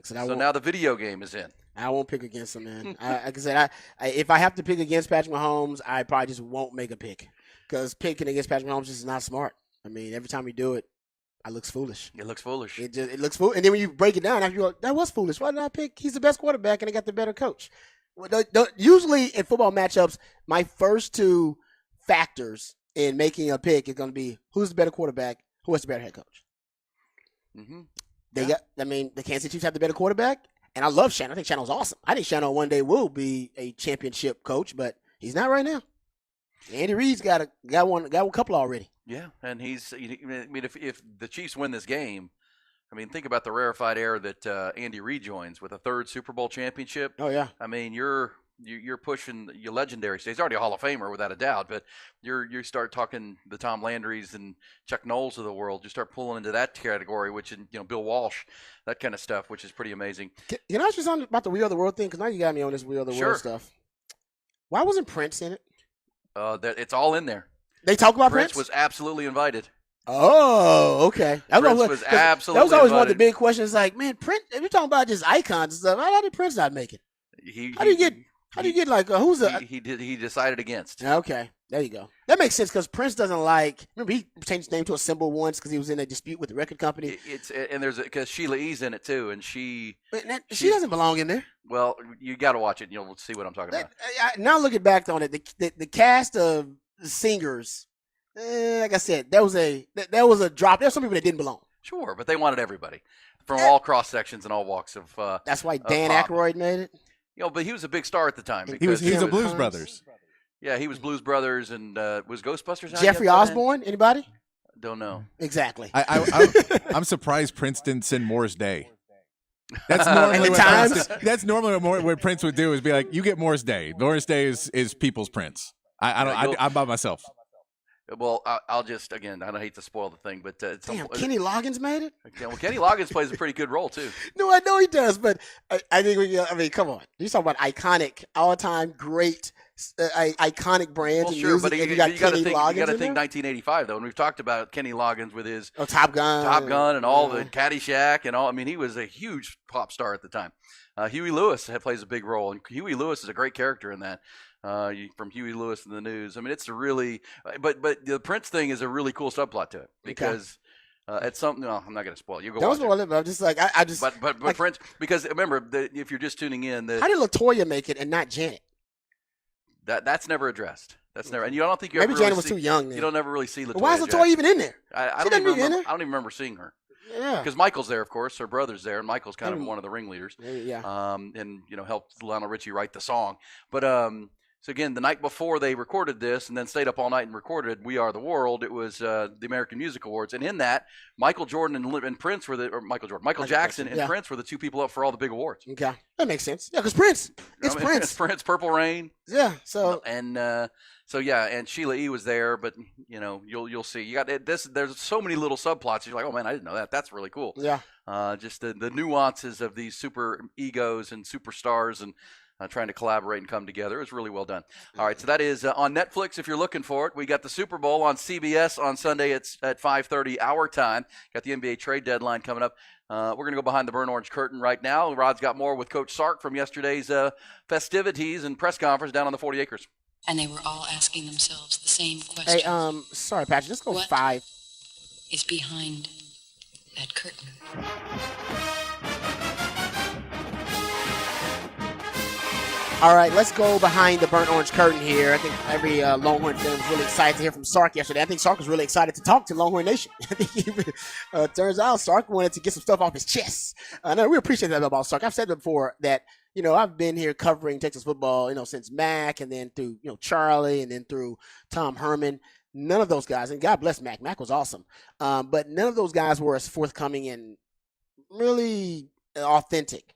So now the video game is in. I won't pick against him, man. Like I said, if I have to pick against Patrick Mahomes, I probably just won't make a pick because picking against Patrick Mahomes is not smart. I mean, every time you do it, it looks foolish. It looks foolish. It looks foolish. And then when you break it down, after you go, that was foolish. Why did I pick? He's the best quarterback, and they got the better coach. Well, usually in football matchups, my first two factors in making a pick is going to be who's the better quarterback, who has the better head coach. Mm-hmm. The Kansas City Chiefs have the better quarterback, and I love Shannon. I think Shannon's awesome. I think Shannon one day will be a championship coach, but he's not right now. Andy Reid's got a couple already. Yeah, and if the Chiefs win this game, I mean, think about the rarefied air that Andy Reid joins with a third Super Bowl championship. Oh yeah. I mean, you're pushing your legendary stage. He's already a Hall of Famer without a doubt, but you start talking the Tom Landrys and Chuck Knowles of the world. You start pulling into that category, which is Bill Walsh, that kind of stuff, which is pretty amazing. Can I ask you something about the We Are the World thing? Because now you got me on this We Are the Sure. World stuff. Why wasn't Prince in it? It's all in there. They talk about Prince Prince? was absolutely invited. Oh, okay. Prince was absolutely That was always one of the invited. big questions. Like, man, Prince. If you're talking about just icons and stuff, how did Prince not make it? How do you get like who's the? He decided against. Okay, there you go. That makes sense because Prince doesn't like. Remember, he changed his name to a symbol once because he was in a dispute with the record company. Because Sheila E's in it too, and she She doesn't belong in there. well, you got to watch it, and you'll see what I'm talking about. Now looking back on it, the cast of singers, like I said, there was a drop. There's some people that didn't belong. Sure, but they wanted everybody from all cross sections and all walks of. That's why Dan pop. Aykroyd made it. But he was a big star at the time. He was because a Blues Brothers. Yeah, he was Blues Brothers, and was Ghostbusters out Jeffrey yet by then? Osborne. Anybody? Don't know. Exactly. I'm surprised Prince didn't send Morris Day. That's normally that's normally what Prince would do is be like, you get Morris Day. Morris Day is people's Prince. I'm by myself. Well, I'll just again, I don't hate to spoil the thing, but Damn, Kenny Loggins made it. Well, Kenny Loggins plays a pretty good role too. No, I know he does, but I think come on. You talk about iconic, all-time great iconic brands Well, and sure, music, but and you got got to Kenny think. Loggins You got to in think there? 1985 though, and we've talked about Kenny Loggins with his Oh, Top Gun. and all the Caddyshack and all. I mean, he was a huge pop star at the time. Huey Lewis plays a big role, and Huey Lewis is a great character in that. From Huey Lewis in the News. I mean, it's a really, but the Prince thing is a really cool subplot to it because it's something. No, I'm not going to spoil it. You go Don't watch spoil it, but I'm just like I just. But like, Prince, because remember, if you're just tuning in, how did LaToya make it and not Janet? that's never addressed. That's never, and you don't think you Maybe ever Janet really was see, too young. Then. You don't ever really see LaToya. Why is LaToya Jackson. even in there? I She don't doesn't even need in remember. there. I don't even remember seeing her. Yeah. Because Michael's there, of course. Her brother's there, and Michael's kind of Maybe- one of the ringleaders. Yeah. And helped Lionel Richie write the song. But so again, the night before they recorded this, and then stayed up all night and recorded "We Are the World." It was the American Music Awards, and in that, Michael Jordan and Prince were Michael Jackson and yeah. Prince were the two people up for all the big awards. Okay, that makes sense. Yeah, because Prince, it's Prince. It's Prince, Purple Rain. Yeah. So And and Sheila E. was there, but you'll see. You got this. There's so many little subplots. You're like, oh man, I didn't know that. That's really cool. yeah. Just the nuances of these super egos and superstars and trying to collaborate and come together. It was really well done. All right, so that is on Netflix if you're looking for it. We got the Super Bowl on CBS on Sunday at 5:30 our time. Got the NBA trade deadline coming up. We're going to go behind the burnt orange curtain right now. Rod's got more with Coach Sark from yesterday's festivities and press conference down on the 40 acres. And they were all asking themselves the same question. Hey, sorry, Patrick. Let's go What? 5. Is behind that curtain. All right, let's go behind the burnt orange curtain here. I think every Longhorn fan was really excited to hear from Sark yesterday. I think Sark was really excited to talk to Longhorn Nation. I think turns out Sark wanted to get some stuff off his chest. No, we appreciate that about Sark. I've said before that, I've been here covering Texas football, since Mac and then through, Charlie and then through Tom Herman. None of those guys, and God bless Mac. Mac was awesome. But none of those guys were as forthcoming and really authentic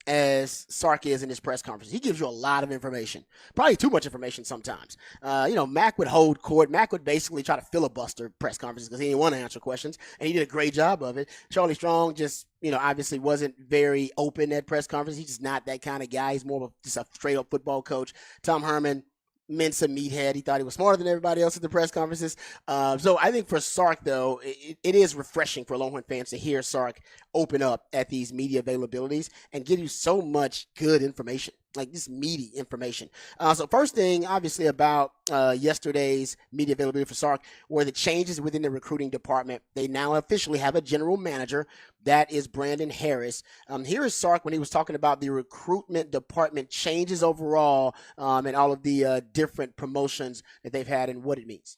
as Sark is in his press conference. He gives you a lot of information, probably too much information sometimes. Mac would hold court. Mac would basically try to filibuster press conferences because he didn't want to answer questions, and he did a great job of it. Charlie Strong just, obviously wasn't very open at press conferences. He's just not that kind of guy. He's more of just a straight-up football coach. Tom Herman, Mensa meathead. He thought he was smarter than everybody else at the press conferences. So I think for Sark, though, it is refreshing for Longhorn fans to hear Sark open up at these media availabilities and give you so much good information, like this meaty information. So first thing, obviously, about yesterday's media availability for Sark were the changes within the recruiting department. They now officially have a general manager. That is Brandon Harris. Here is Sark when he was talking about the recruitment department changes overall and all of the different promotions that they've had and what it means.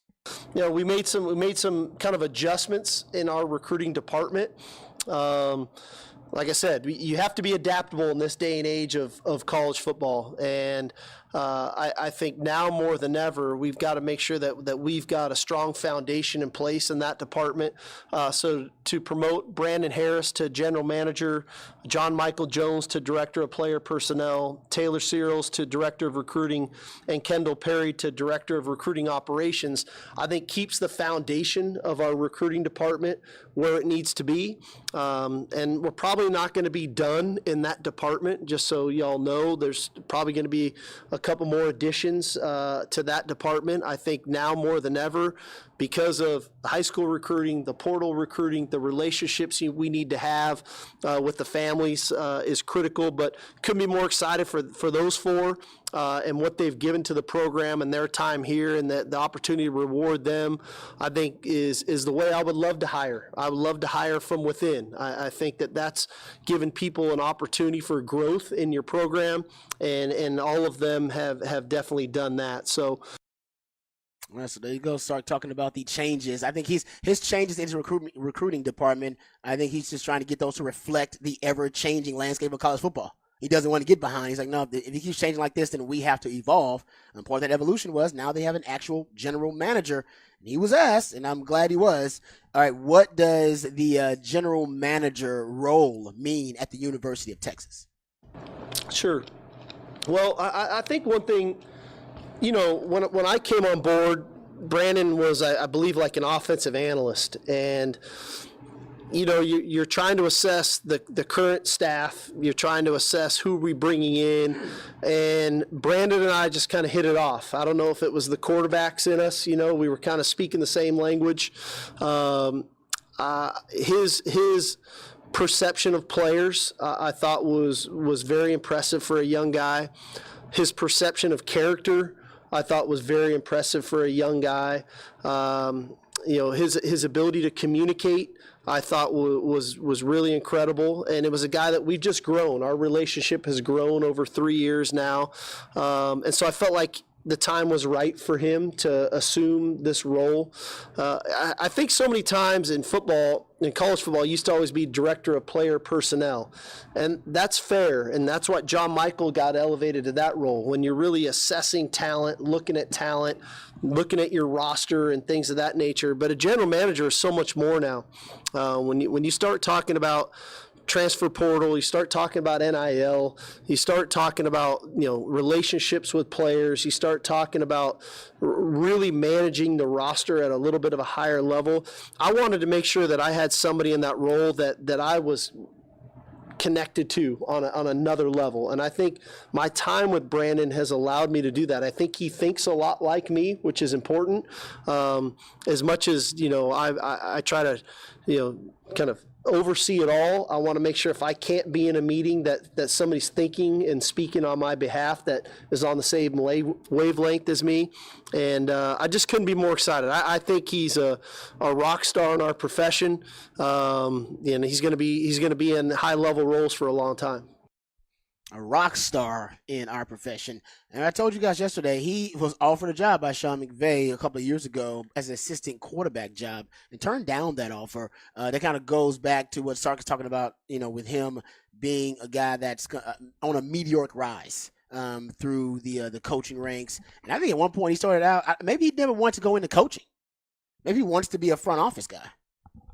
We made some kind of adjustments in our recruiting department. Like I said, you have to be adaptable in this day and age of college football. And I think now more than ever, we've got to make sure that we've got a strong foundation in place in that department. So to promote Brandon Harris to general manager, John Michael Jones to director of player personnel, Taylor Searles to director of recruiting, and Kendall Perry to director of recruiting operations, I think keeps the foundation of our recruiting department where it needs to be. And we're probably not going to be done in that department. Just so y'all know, there's probably going to be a couple more additions to that department. I think now more than ever, because of high school recruiting, the portal recruiting, the relationships we need to have with the families is critical. But couldn't be more excited for those four and what they've given to the program and their time here, and the opportunity to reward them, I think is the way I would love to hire. I would love to hire from within. I think that's giving people an opportunity for growth in your program, and all of them have definitely done that. So there you go. Start talking about the changes. I think his changes in his recruiting department, I think he's just trying to get those to reflect the ever-changing landscape of college football. He doesn't want to get behind. He's like, no, if he keeps changing like this, then we have to evolve. And part of that evolution was now they have an actual general manager. And he was asked, and I'm glad he was, all right, what does the general manager role mean at the University of Texas? Sure. Well, I think one thing, when I came on board, Brandon was, I believe, like an offensive analyst. And you're trying to assess the current staff. You're trying to assess who we're bringing in. And Brandon and I just kind of hit it off. I don't know if it was the quarterbacks in us. We were kind of speaking the same language. His perception of players, I thought was very impressive for a young guy. His perception of character, I thought was very impressive for a young guy. His ability to communicate, I thought was really incredible, and it was a guy that we've just grown. Our relationship has grown over 3 years now, and so I felt like the time was right for him to assume this role. I think so many times in football, in college football, used to always be director of player personnel. And that's fair. And that's what John Michael got elevated to that role. When you're really assessing talent, looking at your roster and things of that nature. But a general manager is so much more now. When you start talking about transfer portal, you start talking about NIL, you start talking about relationships with players, you start talking about really managing the roster at a little bit of a higher level. I wanted to make sure that I had somebody in that role that I was connected to on another level, and I think my time with Brandon has allowed me to do that. I think he thinks a lot like me, which is important. As much as I try to kind of oversee it all, I want to make sure if I can't be in a meeting that somebody's thinking and speaking on my behalf that is on the same wavelength as me. And I just couldn't be more excited. I think he's a rock star in our profession, and he's going to be in high level roles for a long time. A rock star in our profession. And I told you guys yesterday, he was offered a job by Sean McVay a couple of years ago as an assistant quarterback job and turned down that offer. That kind of goes back to what Sark is talking about, with him being a guy that's on a meteoric rise through the coaching ranks. And I think at one point he started out, maybe he never wanted to go into coaching. Maybe he wants to be a front office guy.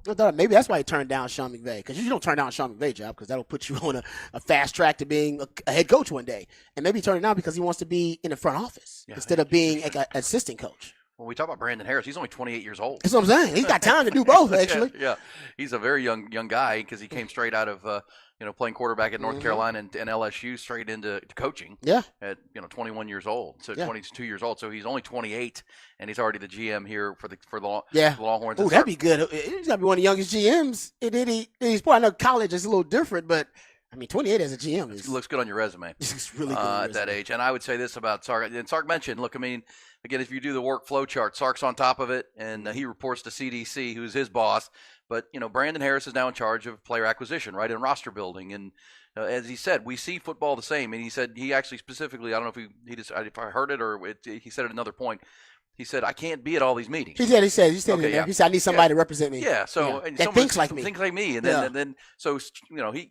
I thought maybe that's why he turned down Sean McVay, because you don't turn down a Sean McVay job because that'll put you on a fast track to being a head coach one day. And maybe he turned it down because he wants to be in the front office instead of being like an assistant coach. When we talk about Brandon Harris, he's only 28 years old. That's what I'm saying. He's got time to do both, actually. Yeah. He's a very young guy because he came straight out of playing quarterback at North Carolina and LSU straight into coaching. Yeah. At 21 years old, so 22 years old. So he's only 28, and he's already the GM here for the Longhorns. Oh, that'd be good. He's got to be one of the youngest GMs. He's probably, I know college is a little different, but 28 as a GM it looks good on your resume. It's really good at that age. And I would say this about Sark. And Sark mentioned, look, again, if you do the workflow chart, Sark's on top of it, and he reports to CDC, who's his boss. But, Brandon Harris is now in charge of player acquisition, right, and roster building. And as he said, we see football the same. And he said he actually specifically, I don't know if I heard it or he said at another point, he said, I can't be at all these meetings. He said, he said, I need somebody to represent me. Yeah, so and that thinks like me. Thinks like me. And then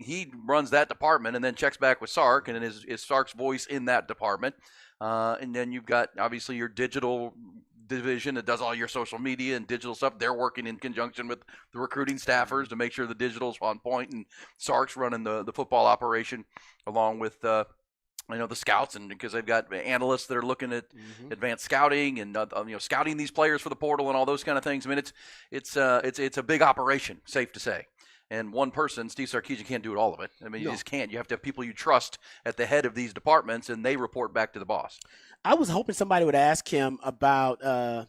he runs that department and then checks back with Sark, and then is Sark's voice in that department. And then you've got, obviously, your digital division that does all your social media and digital stuff. They're working in conjunction with the recruiting staffers to make sure the digital's on point, and Sark's running the football operation along with the scouts, and because they've got analysts that are looking at advanced scouting and scouting these players for the portal and all those kind of things. It's a big operation, safe to say. And one person, Steve Sarkisian, can't do all of it. You just can't. You have to have people you trust at the head of these departments, and they report back to the boss. I was hoping somebody would ask him about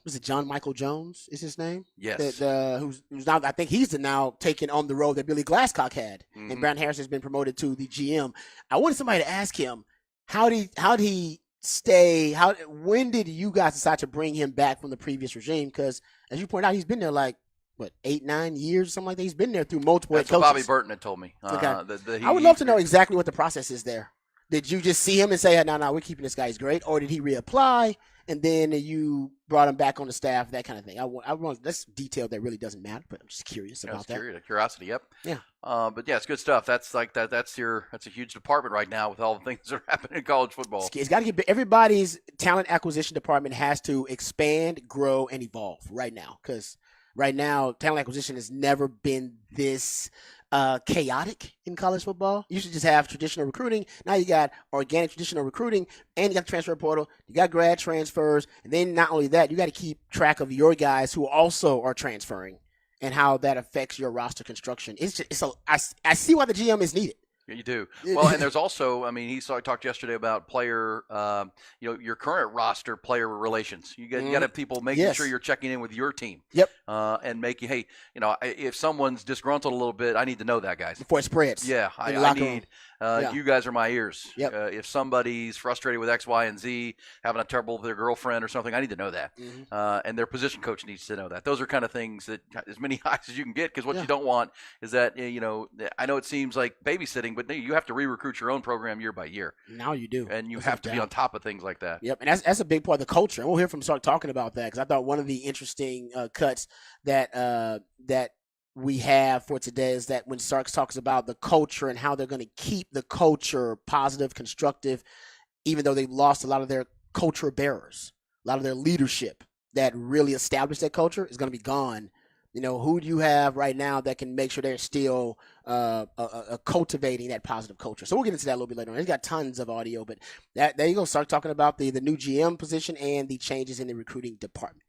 was it John Michael Jones is his name? Yes. Who's now, I think he's now taking on the role that Billy Glasscock had, and Brandon Harris has been promoted to the GM. I wanted somebody to ask him how did he stay? When did you guys decide to bring him back from the previous regime? Because as you point out, he's been there 8-9 years, something like that. He's been there through multiple That's coaches. what Bobby Burton had told me. Okay. I would love to know exactly what the process is there. Did you just see him and say, no, we're keeping this guy, he's great? Or did he reapply, and then you brought him back on the staff, that kind of thing? I want that's detail that really doesn't matter, but I'm just curious about that. Curiosity, yep. Yeah. But yeah, it's good stuff. That's that's a huge department right now with all the things that are happening in college football. It's got to get everybody's talent acquisition department has to expand, grow, and evolve right now, because right now talent acquisition has never been this chaotic in college football. You should just have traditional recruiting. Now you got organic traditional recruiting, and you got the transfer portal. You got grad transfers, and then not only that, you got to keep track of your guys who also are transferring and how that affects your roster construction. I see why the GM is needed. You do. Well, and there's also, I mean, talked yesterday about player, your current roster player relations. You got to have people making sure you're checking in with your team. Yep. And making, hey, if someone's disgruntled a little bit, I need to know that, guys. Before it spreads. Yeah, I need. You guys are my ears. Yep. If somebody's frustrated with X, Y, and Z, having a trouble with their girlfriend or something, I need to know that. And their position coach needs to know that. Those are kind of things that as many eyes as you can get, because what you don't want is that, I know it seems like babysitting, but you have to re-recruit your own program year by year. Now you do. And you have to be on top of things like that. Yep, and that's a big part of the culture. And we'll hear from Sark talking about that, because I thought one of the interesting cuts that we have for today is that when Sark talks about the culture and how they're going to keep the culture positive, constructive, even though they've lost a lot of their culture bearers, a lot of their leadership that really established that culture is going to be gone. Who do you have right now that can make sure they're still cultivating that positive culture? So we'll get into that a little bit later on. He's got tons of audio, but there you go. Start talking about the new GM position and the changes in the recruiting department.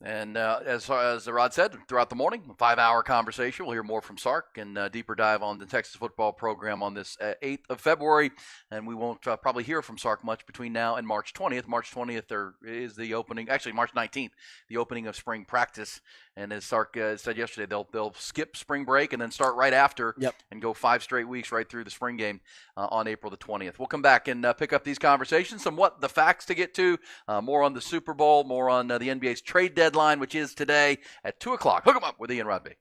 And as Rod said, throughout the morning, a 5-hour conversation. We'll hear more from Sark and deeper dive on the Texas football program on this 8th of February. And we won't probably hear from Sark much between now and March 20th. March 20th is the opening, actually March 19th, the opening of spring practice. And as Sark said yesterday, they'll skip spring break and then start right after and go 5 straight weeks right through the spring game on April the 20th. We'll come back and pick up these conversations, somewhat the facts to get to, more on the Super Bowl, more on the NBA's trade deadline, which is today at 2 o'clock. Hook 'em up with Ian Rodby.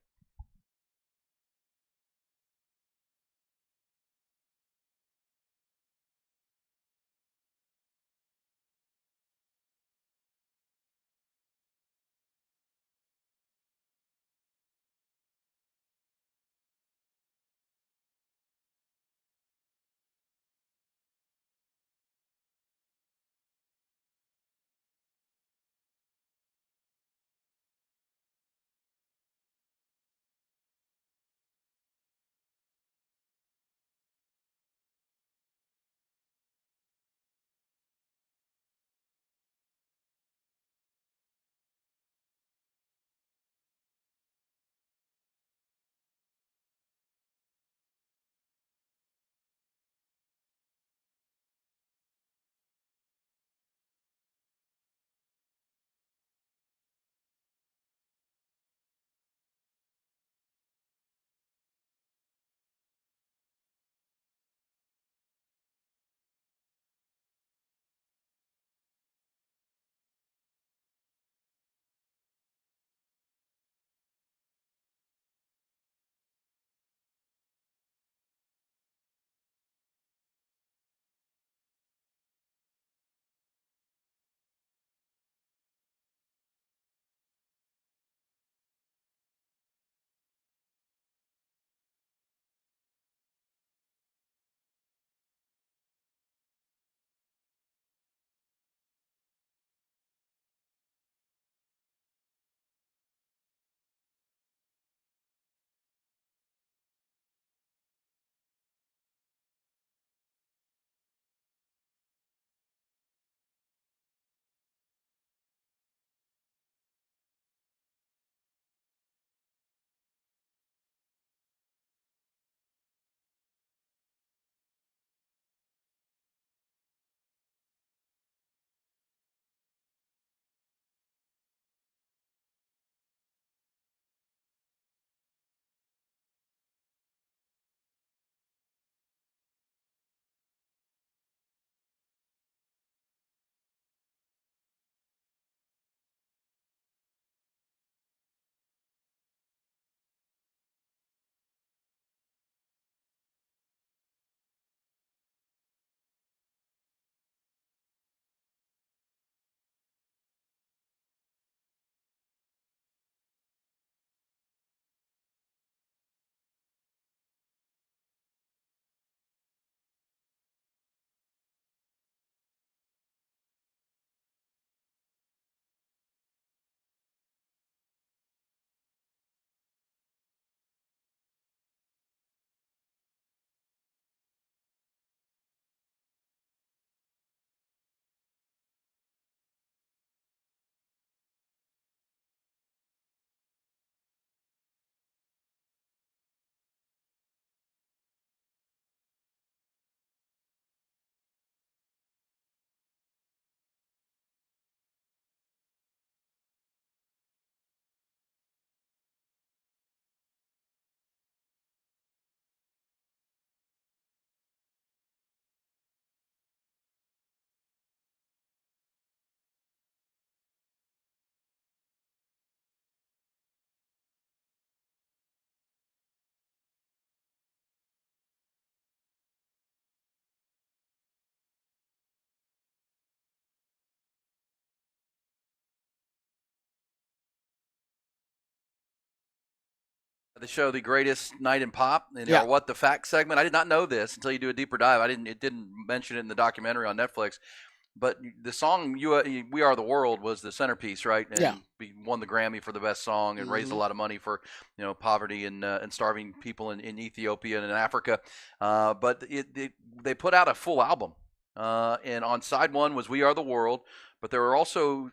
the show, The Greatest Night in Pop, and Yeah. our What the Fact segment. I did not know this until you do a deeper dive. It didn't mention it in the documentary on Netflix. But the song "We Are the World" was the centerpiece, right? And Yeah. we won the Grammy for the best song and raised a lot of money for poverty and starving people in Ethiopia and in Africa. But they put out a full album, and on side one was "We Are the World," but there were also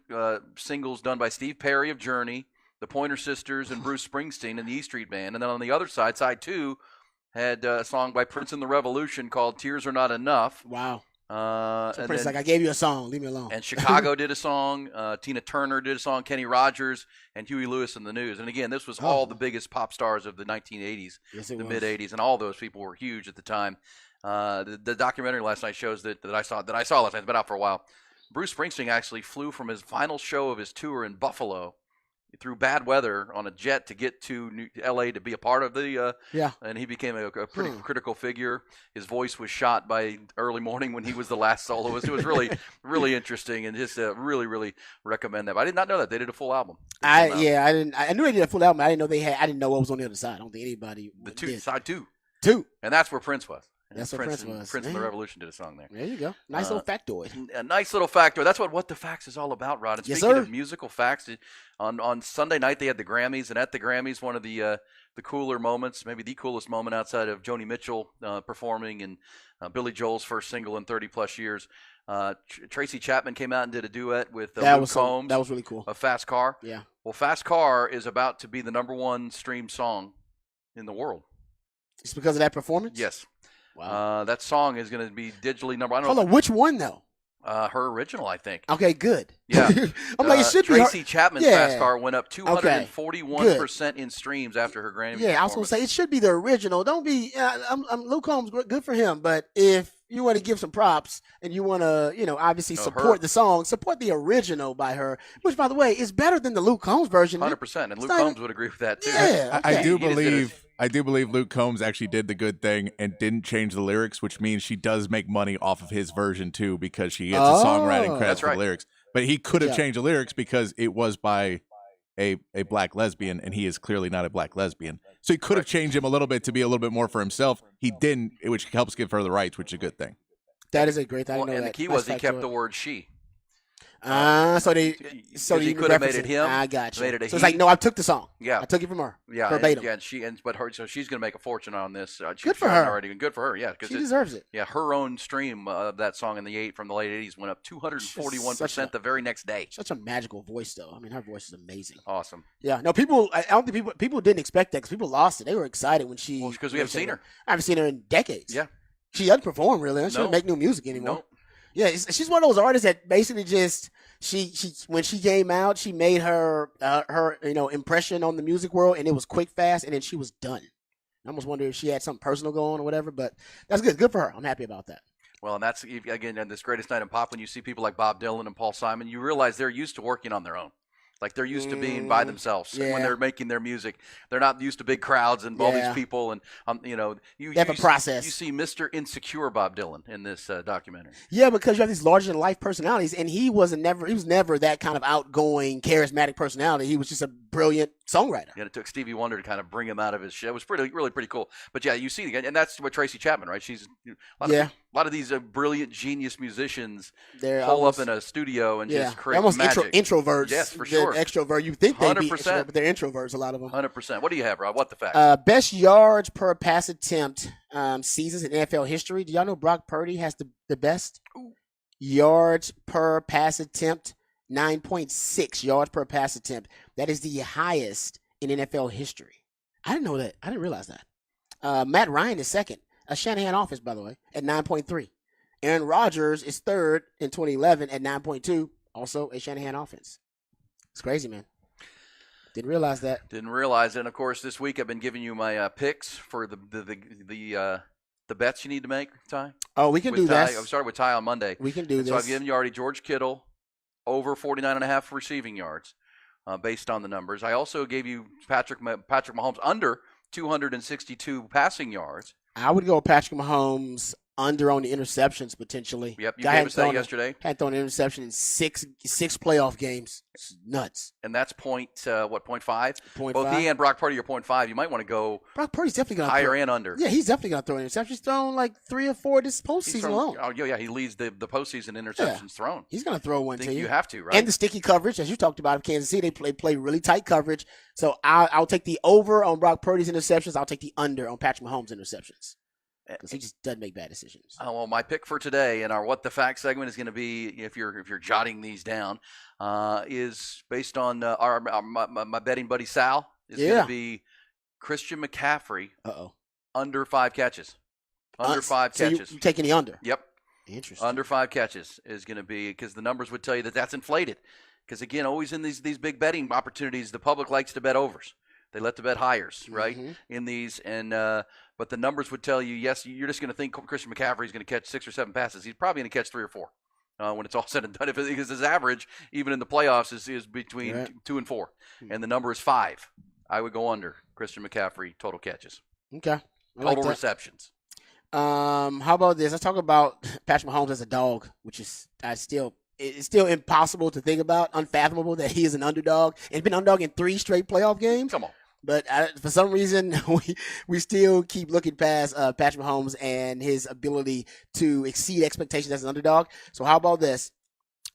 singles done by Steve Perry of Journey, the Pointer Sisters, and Bruce Springsteen and the E Street Band. And then on the other side, side two, had a song by Prince and the Revolution called "Tears Are Not Enough." Wow. So So Prince, like, I gave you a song. Leave me alone. and Chicago did a song. Tina Turner did a song. Kenny Rogers and Huey Lewis and the News. And again, this was all the biggest pop stars of the 1980s, Yes, it the was. mid 80s, and all those people were huge at the time. The documentary last night shows that I saw last night. It's been out for a while. Bruce Springsteen actually flew from his final show of his tour in Buffalo through bad weather on a jet to get to L.A. to be a part of the Yeah. and he became a pretty critical figure. His voice was shot by early morning when he was the last soloist. It was really, really interesting, and just really recommend that. But I did not know that they did a full album. I knew they did a full album. I didn't know what was on the other side. I don't think anybody did. Side two, And that's where Prince was. That's where Prince was. Prince and the Man. Revolution did a song there. There you go. Nice little factoid. A nice little factor. That's what the Facts is all about, Rod. And Yes, speaking sir. of musical facts, on Sunday night they had the Grammys, and at the Grammys, one of the cooler moments, maybe the coolest moment outside of Joni Mitchell performing and Billy Joel's first single in 30-plus years. Tracy Chapman came out and did a duet with Luke Combs. That was really cool. Of Fast Car. Yeah. Well, Fast Car is about to be the #1 streamed song in the world. It's because of that performance? Yes. Wow. That song is going to be digitally number. I don't Hold know. on, which one though? Her original, I think. Okay, good. Yeah. I'm like, it should be her. Tracy Chapman's Yeah. Fast Car went up 241% in streams after her Grammy. Yeah, I was gonna say it should be the original. Don't be. I'm Luke Combs, good for him. But if you want to give some props and you want to, obviously support the song, support the original by her, which, by the way, is better than the Luke Combs version. 100%, and Luke not Combs even- would agree with that too. Yeah, I okay. do He just did his- believe Luke Combs actually did the good thing and didn't change the lyrics, which means she does make money off of his version too, because she gets a songwriting credit That's for right. the lyrics. But he could have Yeah. changed the lyrics because it was by a black lesbian, and he is clearly not a black lesbian. So he could have changed him a little bit to be a little bit more for himself. He didn't, which helps give her the rights, which is a good thing. That is a great. I Well, didn't know and that. the key Nice was he fact kept to the it. word "she." So they, Because he could have made it him. I got you. Made it a so it's he. like, no, I took the song. Yeah. I took it from her. Yeah, verbatim. and so she's going to make a fortune on this. Good for her. Already, good for her. Yeah, She deserves it. Yeah, her own stream of that song from the late '80s went up 241% the very next day. Such a magical voice, though. I mean, her voice is amazing. Awesome. Yeah, no, people. I don't think people didn't expect that because people lost it. They were excited when she. Well, because we haven't seen her. I haven't seen her in decades. Yeah. She doesn't perform really. She No. doesn't make new music anymore. Nope. Yeah, she's one of those artists that basically just she when she came out, she made her impression on the music world, and it was quick, fast, and then she was done. I almost wonder if she had something personal going or whatever, but that's good. Good for her. I'm happy about that. Well, and that's, again, on this Greatest Night in Pop, when you see people like Bob Dylan and Paul Simon, you realize they're used to working on their own. Like, they're used to being by themselves when yeah. they're making their music. They're not used to big crowds and all Yeah. these people. And, you They have a process. You see Mr. Insecure Bob Dylan in this documentary. Yeah, because you have these larger than life personalities, and he was never that kind of outgoing, charismatic personality. He was just a brilliant songwriter. Yeah, it took Stevie Wonder to kind of bring him out of his shell. It was really pretty cool. But yeah, you see, and that's what Tracy Chapman, right? She's a lot of these brilliant genius musicians They're hole almost- up in a studio and Yeah, just they're create almost magic. introverts. Yes, for They're sure. extrovert. You think they'd be 100%. extrovert, but they're introverts. A lot of them. 100%. What do you have, Rob? What the facts? Best yards per pass attempt seasons in NFL history. Do y'all know Brock Purdy has the best yards per pass attempt? 9.6 yards per pass attempt. That is the highest in NFL history. I didn't know that. I didn't realize that. Matt Ryan is second. A Shanahan offense, by the way, at 9.3. Aaron Rodgers is third in 2011 at 9.2. Also a Shanahan offense. It's crazy, man. Didn't realize that. Didn't realize it. And of course, this week I've been giving you my picks for the bets you need to make, Ty. Oh, we can do Ty. that. I started with Ty on Monday. We can do And this. so I've given you already George Kittle over 49.5 receiving yards based on the numbers. I also gave you Patrick Mahomes under 262 passing yards. I would go Patrick Mahomes under on the interceptions potentially. Yep, you Guy gave hadn't us that thrown yesterday. Hadn't thrown an interception in six playoff games. It's nuts. And that's point 0.5? Point Both five. he and Brock Purdy are 0.5. You might want to go Brock Purdy's definitely going to higher and under. Yeah, he's definitely going to throw an interception. He's thrown like 3 or 4 this He's postseason thrown- alone. Oh, yeah, he leads the postseason interceptions thrown. He's going to throw one I to think you. you have to, right? And the sticky coverage, as you talked about, of Kansas City, they play really tight coverage. So I'll take the over on Brock Purdy's interceptions. I'll take the under on Patrick Mahomes' interceptions because he just doesn't make bad decisions. Well, my pick for today in our What the Fact segment is going to be, if you're jotting these down, is based on my betting buddy Sal. Is going to be Christian McCaffrey under 5 catches. Under 5 catches. You taking the under? Yep. Interesting. Under 5 catches is going to be, because the numbers would tell you that that's inflated. Because again, always in these big betting opportunities, the public likes to bet overs. They let the bet highers, right? In these, and but the numbers would tell you, yes, you're just going to think Christian McCaffrey is going to catch 6 or 7 passes. He's probably going to catch 3 or 4 when it's all said and done. Because his average, even in the playoffs, is between 2 and 4, and the number is 5. I would go under Christian McCaffrey total catches, Okay. total receptions. How about this? Let's talk about Patrick Mahomes as a dog, which is it's still impossible to think about, unfathomable that he is an underdog and been underdog in 3 straight playoff games. Come on. But for some reason, we still keep looking past Patrick Mahomes and his ability to exceed expectations as an underdog. So how about this?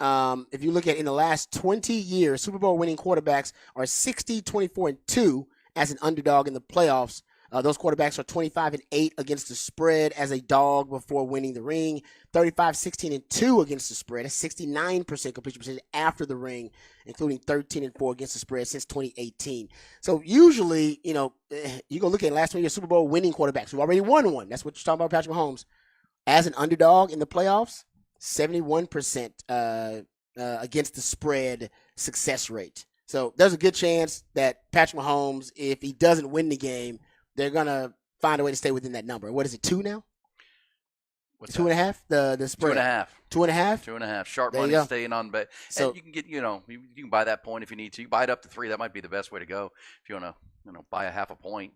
If you look at in the last 20 years, Super Bowl winning quarterbacks are 60, 24, and 2 as an underdog in the playoffs. Those quarterbacks are 25-8 against the spread as a dog before winning the ring, 35, 16, and 2 against the spread. That's 69% completion percentage after the ring, including 13 and 4 against the spread since 2018. So usually, you go look at last 20 years Super Bowl winning quarterbacks who already won one. That's what you're talking about, Patrick Mahomes. As an underdog in the playoffs, 71% against the spread success rate. So there's a good chance that Patrick Mahomes, if he doesn't win the game, they're going to find a way to stay within that number. What is it, 2 now? What's 2.5? The spread. 2.5. 2.5? 2.5. Sharp There you money go. staying on bet. So And you can get, you can buy that point if you need to. You buy it up to 3. That might be the best way to go if you want to, buy a half a point.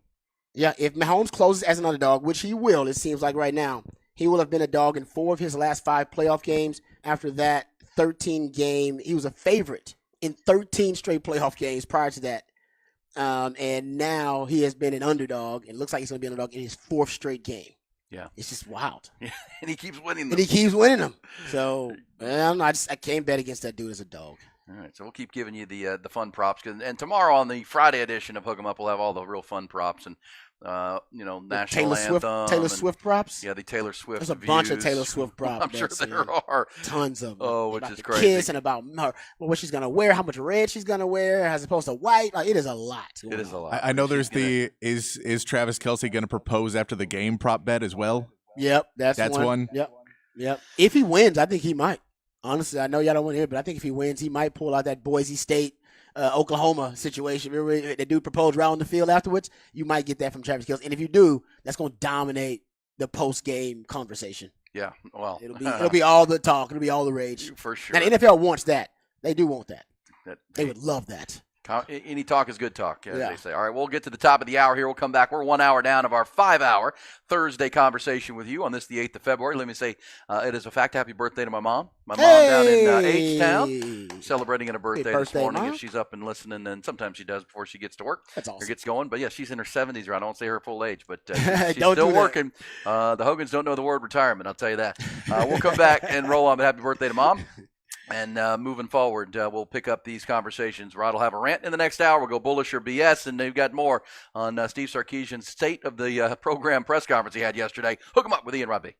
yeah, if Mahomes closes as an underdog, which he will, it seems like right now, he will have been a dog in 4 of his last 5 playoff games. After that 13 game, he was a favorite in 13 straight playoff games prior to that. And now he has been an underdog, and looks like he's going to be an underdog in his 4th straight game. Yeah. It's just wild. And he keeps winning them. And he keeps winning them. So, I can't bet against that dude as a dog. All right, so we'll keep giving you the fun props. And tomorrow on the Friday edition of Hook 'em Up, we'll have all the real fun props and, national Taylor anthem. Taylor Swift props? Yeah, the Taylor Swift There's a bunch of views. Taylor Swift props. I'm sure there are. Tons of them. Oh, which about is the crazy. Kiss and about her, what she's going to wear, how much red she's going to wear, as opposed to white. Like, it is a lot. It is a lot. I know She's there's gonna- is Travis Kelce going to propose after the game prop bet as well? Yep, that's one. Yep. If he wins, I think he might. Honestly, I know y'all don't want to hear it, but I think if he wins, he might pull out that Boise State, Oklahoma situation. Remember the dude proposed right on the field afterwards? You might get that from Travis Kelce. And if you do, that's going to dominate the post-game conversation. Yeah, well. It'll be all the talk. It'll be all the rage. For sure. Now, the NFL wants that. They do want that. That- They would love that. Any talk is good talk, as Yeah. they say. All right, we'll get to the top of the hour here. We'll come back. We're 1 hour down of our 5-hour Thursday conversation with you on this, the 8th of February. Let me say it is a fact. Happy birthday to my mom. My mom down in H-Town, celebrating a birthday this birthday, morning. Mom. If she's up and listening, and sometimes she does before she gets to work. That's Or awesome. gets going. But, yeah, she's in her 70s, right? I don't say her full age, but she's Don't still do that. working. The Hogans don't know the word retirement, I'll tell you that. We'll come back and roll on. But happy birthday to Mom. And moving forward, we'll pick up these conversations. Rod will have a rant in the next hour. We'll go bullish or BS, and they've got more on Steve Sarkisian's state of the program press conference he had yesterday. Hook 'em up with Ian Robbie.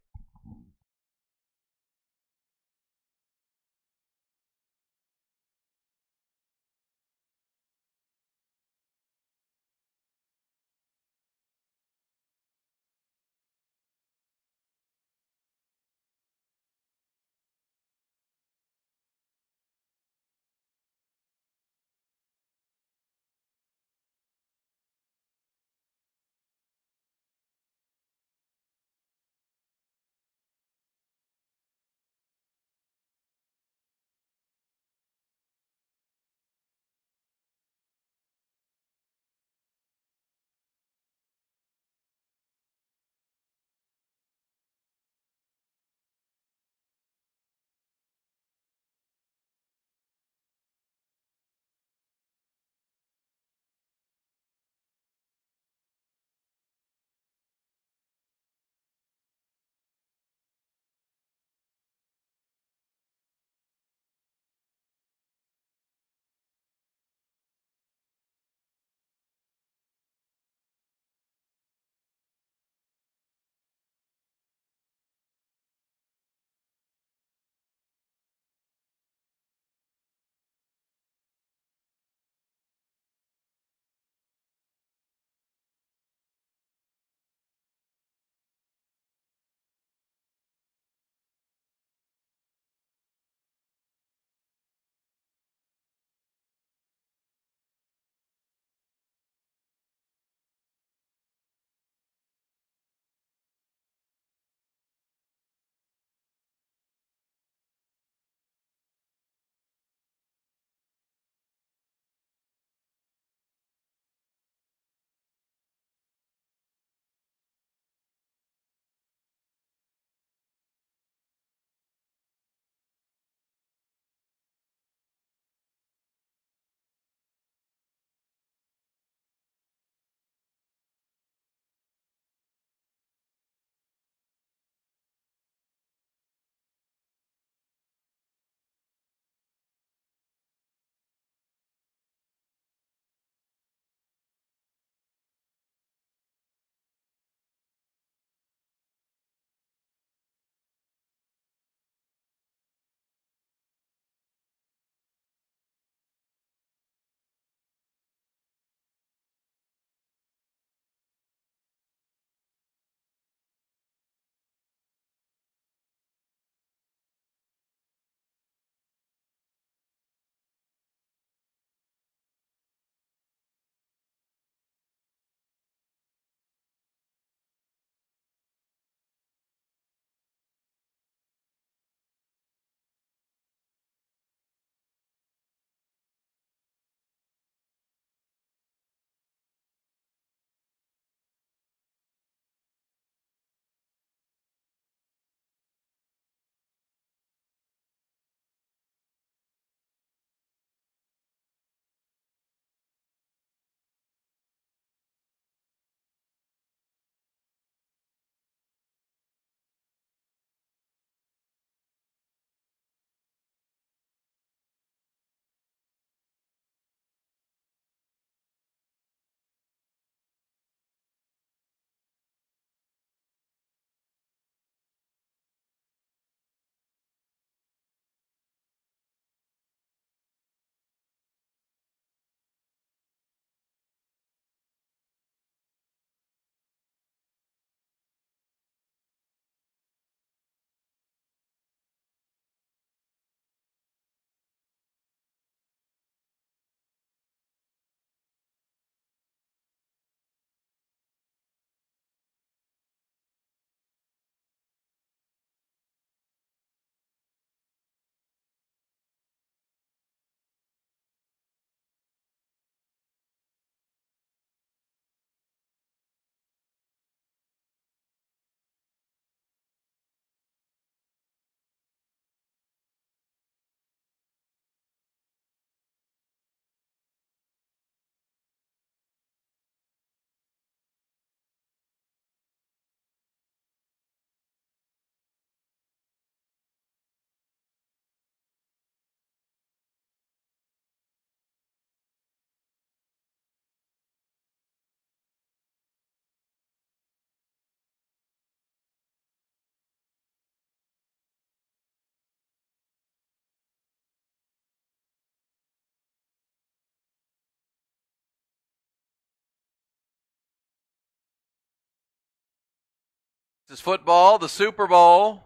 This is football, the Super Bowl.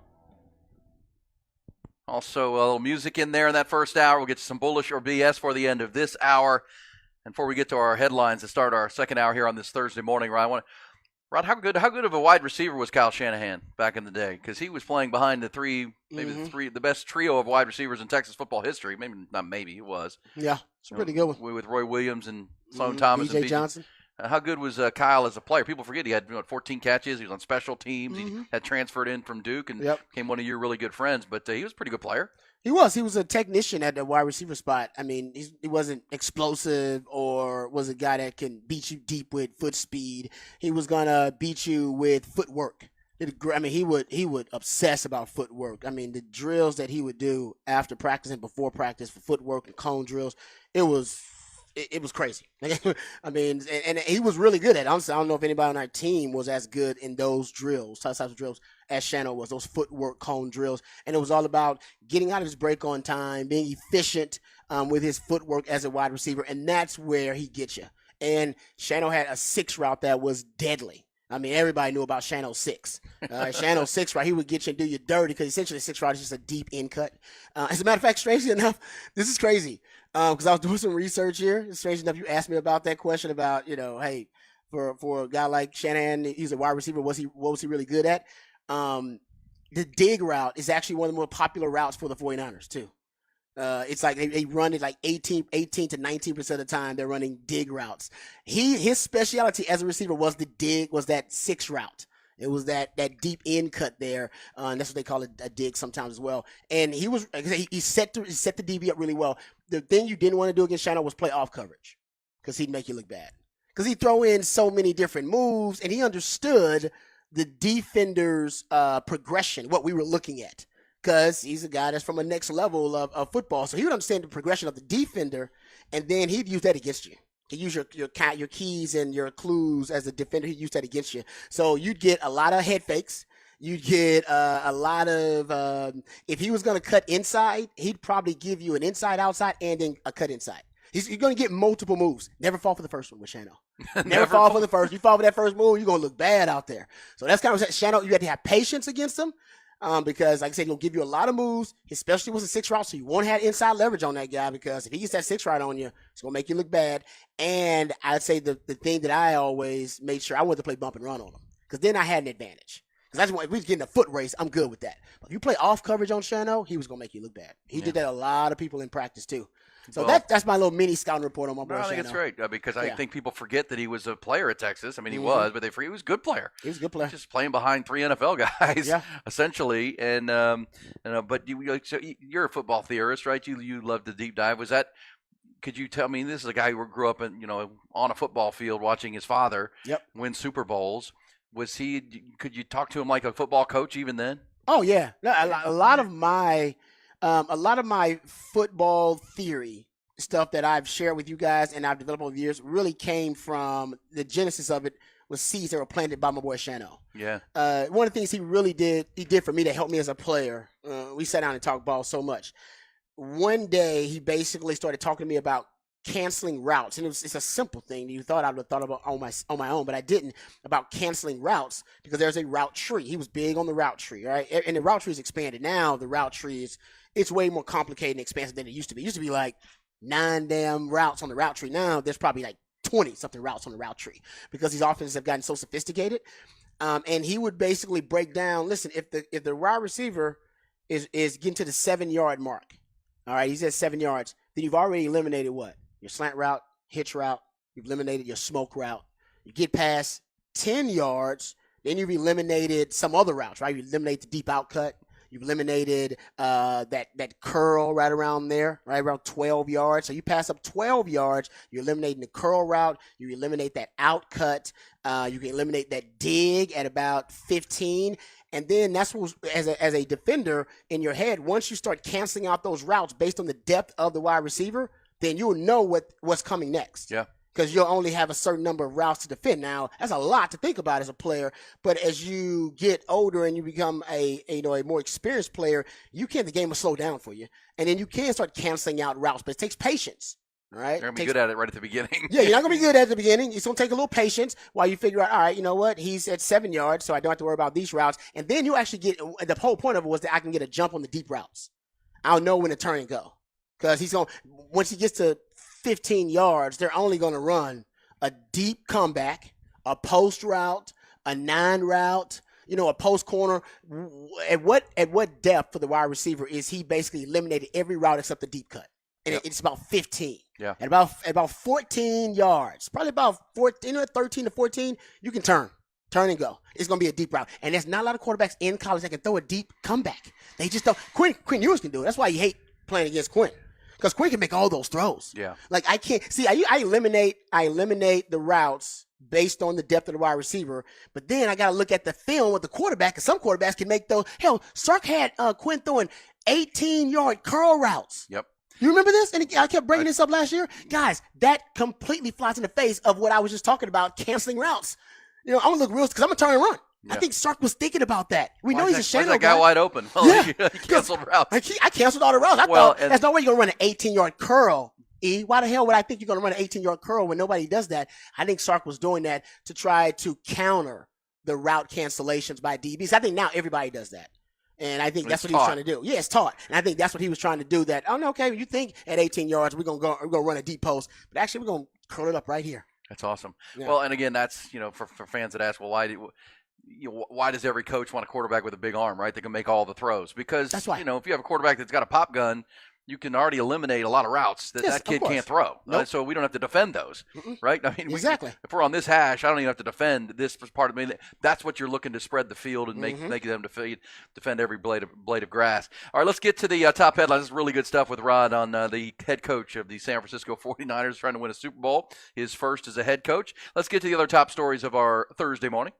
Also, a little music in there in that first hour. We'll get to some bullish or BS for the end of this hour. And before we get to our headlines to start our second hour here on this Thursday morning, Rod, how good of a wide receiver was Kyle Shanahan back in the day? Because he was playing behind the best trio of wide receivers in Texas football history. Maybe he was. Yeah, it's a pretty good one. With Roy Williams and Sloan Thomas B.J. and Johnson. How good was Kyle as a player? People forget he had 14 catches. He was on special teams. He had transferred in from Duke and became one of your really good friends. But he was a pretty good player. He was a technician at the wide receiver spot. I mean, he wasn't explosive or was a guy that can beat you deep with foot speed. He was gonna beat you with footwork. I mean, he would obsess about footwork. I mean, the drills that he would do after practice and before practice for footwork and cone drills, it was crazy. I mean, and he was really good at it. Honestly, I don't know if anybody on our team was as good in those types of drills, as Shano was, those footwork cone drills. And it was all about getting out of his break on time, being efficient with his footwork as a wide receiver, and that's where he gets you. And Shano had a 6 route that was deadly. I mean, everybody knew about Shano 6. Shano 6 route, he would get you and do you dirty because essentially 6 route is just a deep in cut. As a matter of fact, strangely enough, this is crazy. Because I was doing some research here. It's strange enough you asked me about that question about, hey, for a guy like Shanahan, he's a wide receiver. What was he really good at? The dig route is actually one of the more popular routes for the 49ers too. It's like they run it like 18 to 19% of the time they're running dig routes. His specialty as a receiver was that 6 route. It was that deep in cut there, and that's what they call it, a dig sometimes as well. And he set the DB up really well. The thing you didn't want to do against Shano was play off coverage because he'd make you look bad. Because he'd throw in so many different moves, and he understood the defender's progression, what we were looking at. Because he's a guy that's from a next level of football. So he would understand the progression of the defender, and then he'd use that against you. He'd use your keys and your clues as a defender. He'd use that against you. So you'd get a lot of head fakes. You'd get a lot of if he was going to cut inside, he'd probably give you an inside, outside, and then a cut inside. You're going to get multiple moves. Never fall for the first one with Shano. Never fall for the first. You fall for that first move, you're going to look bad out there. So that's kind of Shano. You have to have patience against him. Because, like I said, he'll give you a lot of moves. His specialty was a 6 route, so you won't have inside leverage on that guy because if he gets that 6 route on you, it's going to make you look bad. And I'd say the thing that I always made sure I wanted to play bump and run on him because then I had an advantage. Because if we was getting a foot race, I'm good with that. But if you play off coverage on Shano, he was going to make you look bad. He did that a lot of people in practice, too. So that's my little mini scouting report on my boy. I think Shano. it's great because I think people forget that he was a player at Texas. I mean, he was, but they forget he was a good player. He was a good player. Just playing behind 3 NFL guys, essentially. And but you're a football theorist, right? You love the deep dive. Could you tell me? This is a guy who grew up on a football field watching his father win Super Bowls. Was he? Could you talk to him like a football coach even then? Oh yeah, a lot of my football theory stuff that I've shared with you guys and I've developed over the years really came from the genesis of it was seeds that were planted by my boy Shano. Yeah. One of the things he did for me to help me as a player. We sat down and talked ball so much. One day he basically started talking to me about canceling routes, and it's a simple thing you thought I would have thought about on my own, but I didn't, about canceling routes because there's a route tree. He was big on the route tree, right? And the route tree is expanded now. The route tree it's way more complicated and expansive than it used to be. It used to be like 9 damn routes on the route tree. Now there's probably like 20 something routes on the route tree because these offenses have gotten so sophisticated. And he would basically break down. Listen, if the wide receiver is getting to the 7-yard mark, all right, he's at 7 yards, then you've already eliminated what? Your slant route, hitch route, you've eliminated your smoke route. You get past 10 yards, then you've eliminated some other routes, right? You eliminate the deep out cut. You've eliminated that curl right around there, right around 12 yards. So you pass up 12 yards, you're eliminating the curl route. You eliminate that out cut. You can eliminate that dig at about 15. And then that's what, as a defender in your head, once you start canceling out those routes based on the depth of the wide receiver, then you'll know what's coming next. Yeah. Because you'll only have a certain number of routes to defend. Now, that's a lot to think about as a player. But as you get older and you become a more experienced player, the game will slow down for you. And then you can start canceling out routes. But it takes patience. All right. They're going to be good at it right at the beginning. Yeah, you're not going to be good at the beginning. It's going to take a little patience while you figure out, all right, you know what? He's at 7 yards, so I don't have to worry about these routes. And then you actually get – the whole point of it was that I can get a jump on the deep routes. I'll know when to turn and go. Because he's going – once he gets to 15 yards, they're only going to run a deep comeback, a post route, a 9 route, a post corner. At what depth for the wide receiver is he basically eliminated every route except the deep cut? And it's about 15. Yeah. At about 14 yards, probably about 14, 13 to 14, you can turn and go. It's going to be a deep route. And there's not a lot of quarterbacks in college that can throw a deep comeback. They just don't. Quinn Ewers can do it. That's why you hate playing against Quinn. Because Quinn can make all those throws. Yeah. Like I can't see. I eliminate the routes based on the depth of the wide receiver, but then I got to look at the film with the quarterback. Because some quarterbacks can make those. Hell, Sark had Quinn throwing 18-yard curl routes. Yep. You remember this? And I kept bringing this up last year. Guys, that completely flies in the face of what I was just talking about, canceling routes. I'm going to look real because I'm going to turn and run. Yeah. I think Sark was thinking about that. We know he's a Shane. That guy wide open. Well, yeah. He canceled routes. I canceled all the routes. I thought, there's no way you're going to run an 18-yard curl, E. Why the hell would I think you're going to run an 18-yard curl when nobody does that? I think Sark was doing that to try to counter the route cancellations by DBs. I think now everybody does that. And I think that's what he was trying to do. Yeah, it's taught. And I think that's what he was trying to do. That, okay, you think at 18 yards we're gonna run a deep post, but actually we're gonna curl it up right here. That's awesome. Yeah. Well, and again, that's for fans that ask, well, why does every coach want a quarterback with a big arm, right? They can make all the throws because that's why. If you have a quarterback that's got a pop gun, you can already eliminate a lot of routes that kid can't throw. Nope. So we don't have to defend those, right? I mean, exactly. If we're on this hash, I don't even have to defend this part of me. That's what you're looking to spread the field and make them defend every blade of grass. All right, let's get to the top headlines. This is really good stuff with Rod on the head coach of the San Francisco 49ers trying to win a Super Bowl, his first as a head coach. Let's get to the other top stories of our Thursday morning.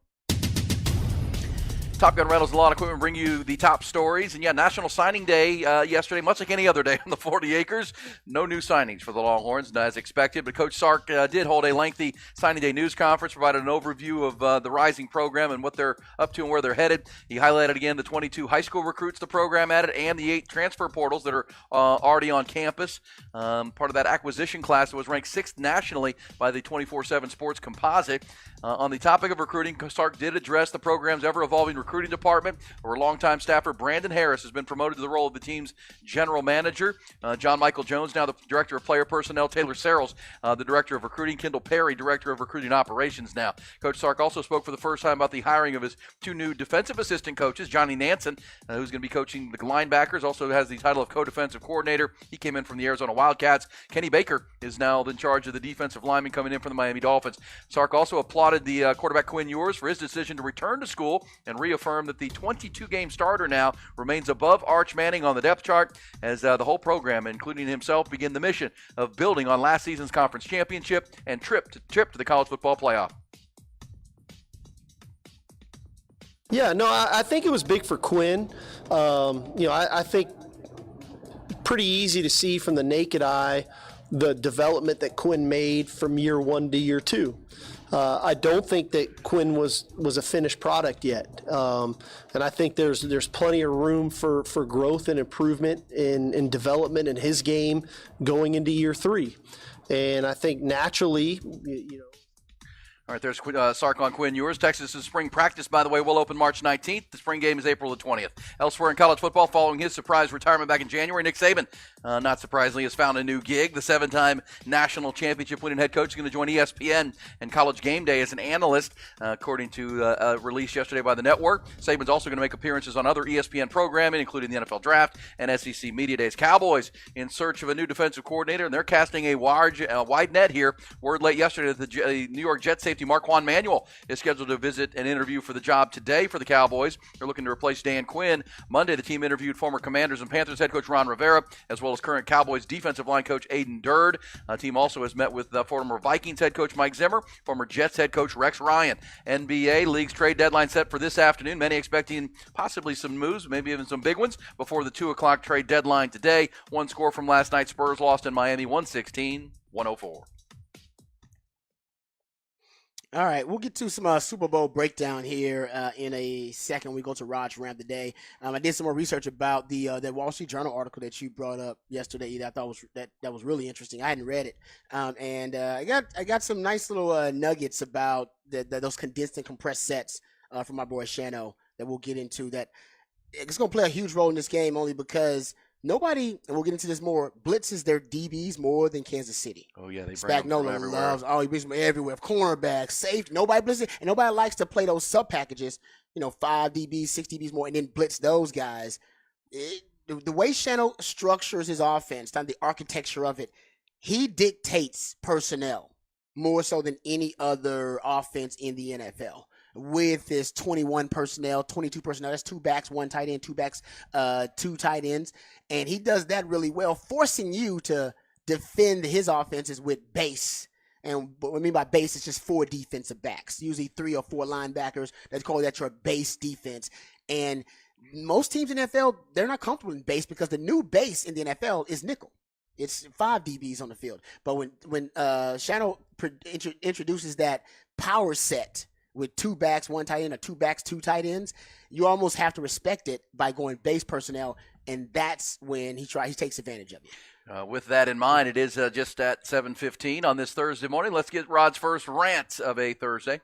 Top Gun Rentals and Lawn Equipment bring you the top stories. And, National Signing Day yesterday, much like any other day on the 40 acres. No new signings for the Longhorns, as expected. But Coach Sark did hold a lengthy Signing Day news conference, provided an overview of the Rising program and what they're up to and where they're headed. He highlighted, again, the 22 high school recruits the program added and the 8 transfer portals that are already on campus. Part of that acquisition class that was ranked 6th nationally by the 24/7 Sports Composite. On the topic of recruiting, Sark did address the program's ever-evolving recruiting department, where longtime staffer Brandon Harris has been promoted to the role of the team's general manager. John Michael Jones, now the director of player personnel. Taylor Searles, the director of recruiting. Kendall Perry, director of recruiting operations now. Coach Sark also spoke for the first time about the hiring of his 2 new defensive assistant coaches, Johnny Nansen, who's going to be coaching the linebackers, also has the title of co-defensive coordinator. He came in from the Arizona Wildcats. Kenny Baker is now in charge of the defensive lineman coming in from the Miami Dolphins. Sark also applauded the quarterback Quinn Ewers for his decision to return to school and reaffirmed that the 22-game starter now remains above Arch Manning on the depth chart as the whole program, including himself, begin the mission of building on last season's conference championship and trip to the college football playoff. Yeah, no, I think it was big for Quinn. I think pretty easy to see from the naked eye the development that Quinn made from year 1 to year 2. I don't think that Quinn was a finished product yet, and I think there's plenty of room for growth and improvement in development in his game going into year 3, and I think naturally, All right, there's Sark on Quinn Ewers. Texas's spring practice, by the way, will open March 19th. The spring game is April the 20th. Elsewhere in college football, following his surprise retirement back in January, Nick Saban, not surprisingly, has found a new gig. The 7-time national championship-winning head coach is going to join ESPN and College Game Day as an analyst, according to a release yesterday by the network. Saban's also going to make appearances on other ESPN programming, including the NFL Draft and SEC Media Days. Cowboys in search of a new defensive coordinator, and they're casting a wide net here. Word late yesterday that the New York Jets safety Marquand Manuel is scheduled to visit and interview for the job today for the Cowboys. They're looking to replace Dan Quinn. Monday, the team interviewed former Commanders and Panthers head coach Ron Rivera, as well as current Cowboys defensive line coach Aiden Durd. The team also has met with former Vikings head coach Mike Zimmer, former Jets head coach Rex Ryan. NBA League's trade deadline set for this afternoon. Many expecting possibly some moves, maybe even some big ones, before the 2 o'clock trade deadline today. One score from last night, Spurs lost in Miami 116-104. All right, we'll get to some Super Bowl breakdown here in a second. We go to Raj Ram today. I did some more research about the that Wall Street Journal article that you brought up yesterday. That I thought was that was really interesting. I hadn't read it, and I got some nice little nuggets about those condensed and compressed sets from my boy Shano that we'll get into. That it's going to play a huge role in this game only because nobody, and we'll get into this more, blitzes their DBs more than Kansas City. Oh, yeah, they bring them from Spagnuolo everywhere. loves, he brings them everywhere. Cornerbacks, safety, nobody blitzes, and nobody likes to play those sub packages, 5 DBs, 6 DBs more, and then blitz those guys. The way Shano structures his offense, the architecture of it, he dictates personnel more so than any other offense in the NFL. With his 21 personnel, 22 personnel, that's 2 backs, 1 tight end, 2 backs, 2 tight ends. And he does that really well, forcing you to defend his offenses with base. And what I mean by base is just 4 defensive backs, usually 3 or 4 linebackers. Let's call that your base defense. And most teams in the NFL, they're not comfortable in base because the new base in the NFL is nickel. It's 5 DBs on the field. But when Shano introduces that power set with 2 backs, 1 tight end, or 2 backs, 2 tight ends, you almost have to respect it by going base personnel, and that's when he takes advantage of you. With that in mind, it is just at 7:15 on this Thursday morning. Let's get Rod's first rant of a Thursday.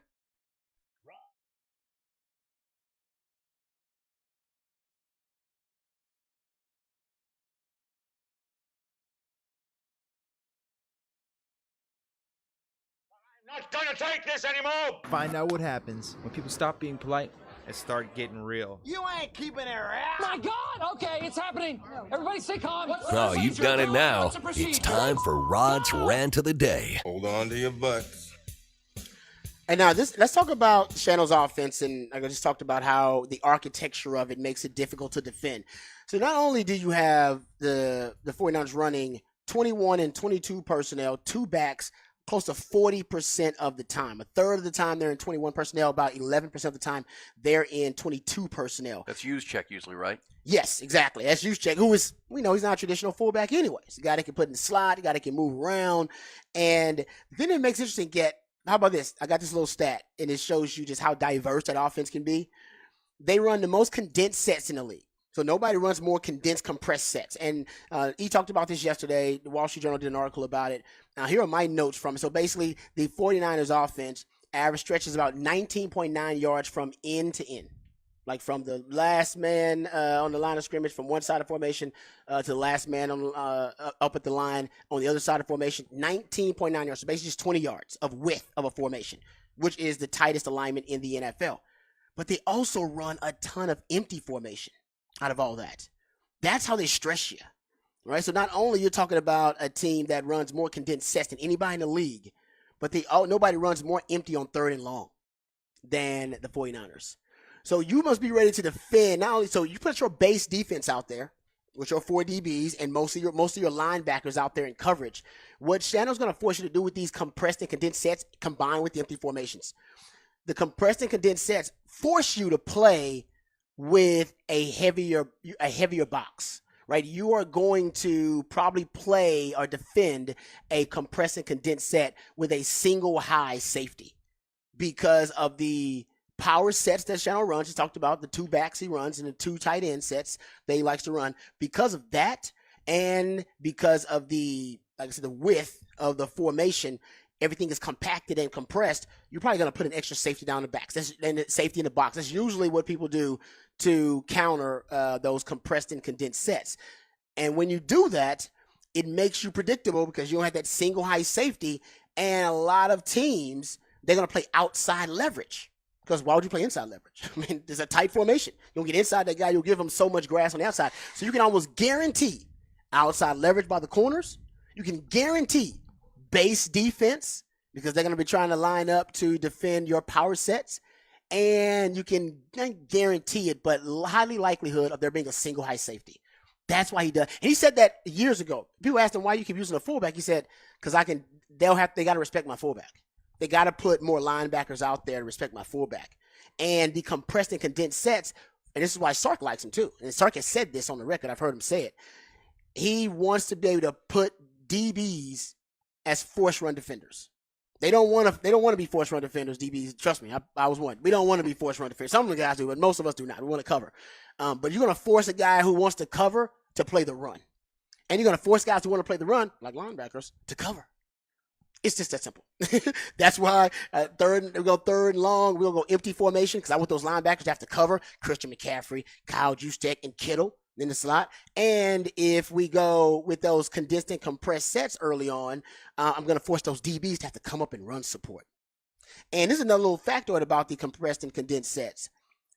Not gonna take this anymore! Find out what happens when people stop being polite and start getting real. You ain't keeping it around! My God! Okay, it's happening. Everybody stay calm. Oh, you've done it now. It's time for Rod's Rant of the Day. Hold on to your butts. And now let's talk about Shano's offense, and I just talked about how the architecture of it makes it difficult to defend. So not only do you have the 49ers running 21 and 22 personnel, 2 backs, close to 40% of the time. A third of the time they're in 21 personnel, about 11% of the time they're in 22 personnel. That's Juszczyk usually, right? Yes, exactly. That's Juszczyk, who is, he's not a traditional fullback anyways. A guy that can put in the slot, a guy that can move around. And then it makes it interesting, how about this? I got this little stat, and it shows you just how diverse that offense can be. They run the most condensed sets in the league. So nobody runs more condensed, compressed sets. And he talked about this yesterday. The Wall Street Journal did an article about it. Now, here are my notes from it. So basically, the 49ers offense average stretches about 19.9 yards from end to end. Like from the last man on the line of scrimmage from one side of formation to the last man on up at the line on the other side of formation, 19.9 yards. So basically just 20 yards of width of a formation, which is the tightest alignment in the NFL. But they also run a ton of empty formation out of all that. That's how they stress you, right? So not only you're talking about a team that runs more condensed sets than anybody in the league, but nobody runs more empty on 3rd and long than the 49ers. So you must be ready to defend. Not only so you put your base defense out there with your 4 DBs and most of your linebackers out there in coverage. What Shano's going to force you to do with these compressed and condensed sets combined with the empty formations, the compressed and condensed sets force you to play with a heavier box, right? You are going to probably play or defend a compressed and condensed set with a single high safety because of the power sets that Shano runs. He talked about the 2 backs he runs and the 2 tight end sets that he likes to run. Because of that and because of the width of the formation, everything is compacted and compressed. You're probably going to put an extra safety down the backs. And safety in the box. That's usually what people do to counter those compressed and condensed sets. And when you do that, it makes you predictable because you don't have that single high safety. And a lot of teams, they're going to play outside leverage. Because why would you play inside leverage? I mean, there's a tight formation. You'll get inside that guy, you'll give him so much grass on the outside. So you can almost guarantee outside leverage by the corners. You can guarantee base defense because they're going to be trying to line up to defend your power sets. And you can not guarantee it, but highly likelihood of there being a single high safety. That's why he does. And he said that years ago. People asked him why you keep using a fullback. He said, because they got to respect my fullback. They got to put more linebackers out there to respect my fullback. And the compressed and condensed sets, and this is why Sark likes him too. And Sark has said this on the record. I've heard him say it. He wants to be able to put DBs as force run defenders. They don't want to be force run defenders, DBs. Trust me, I was one. We don't want to be force run defenders. Some of the guys do, but most of us do not. We want to cover. But you're going to force a guy who wants to cover to play the run. And you're going to force guys who want to play the run, like linebackers, to cover. It's just that simple. That's why we go third and long. We'll go empty formation because I want those linebackers to have to cover Christian McCaffrey, Kyle Juszczyk, and Kittle in the slot. And if we go with those condensed and compressed sets early on, I'm going to force those DBs to have to come up and run support. And this is another little factoid about the compressed and condensed sets.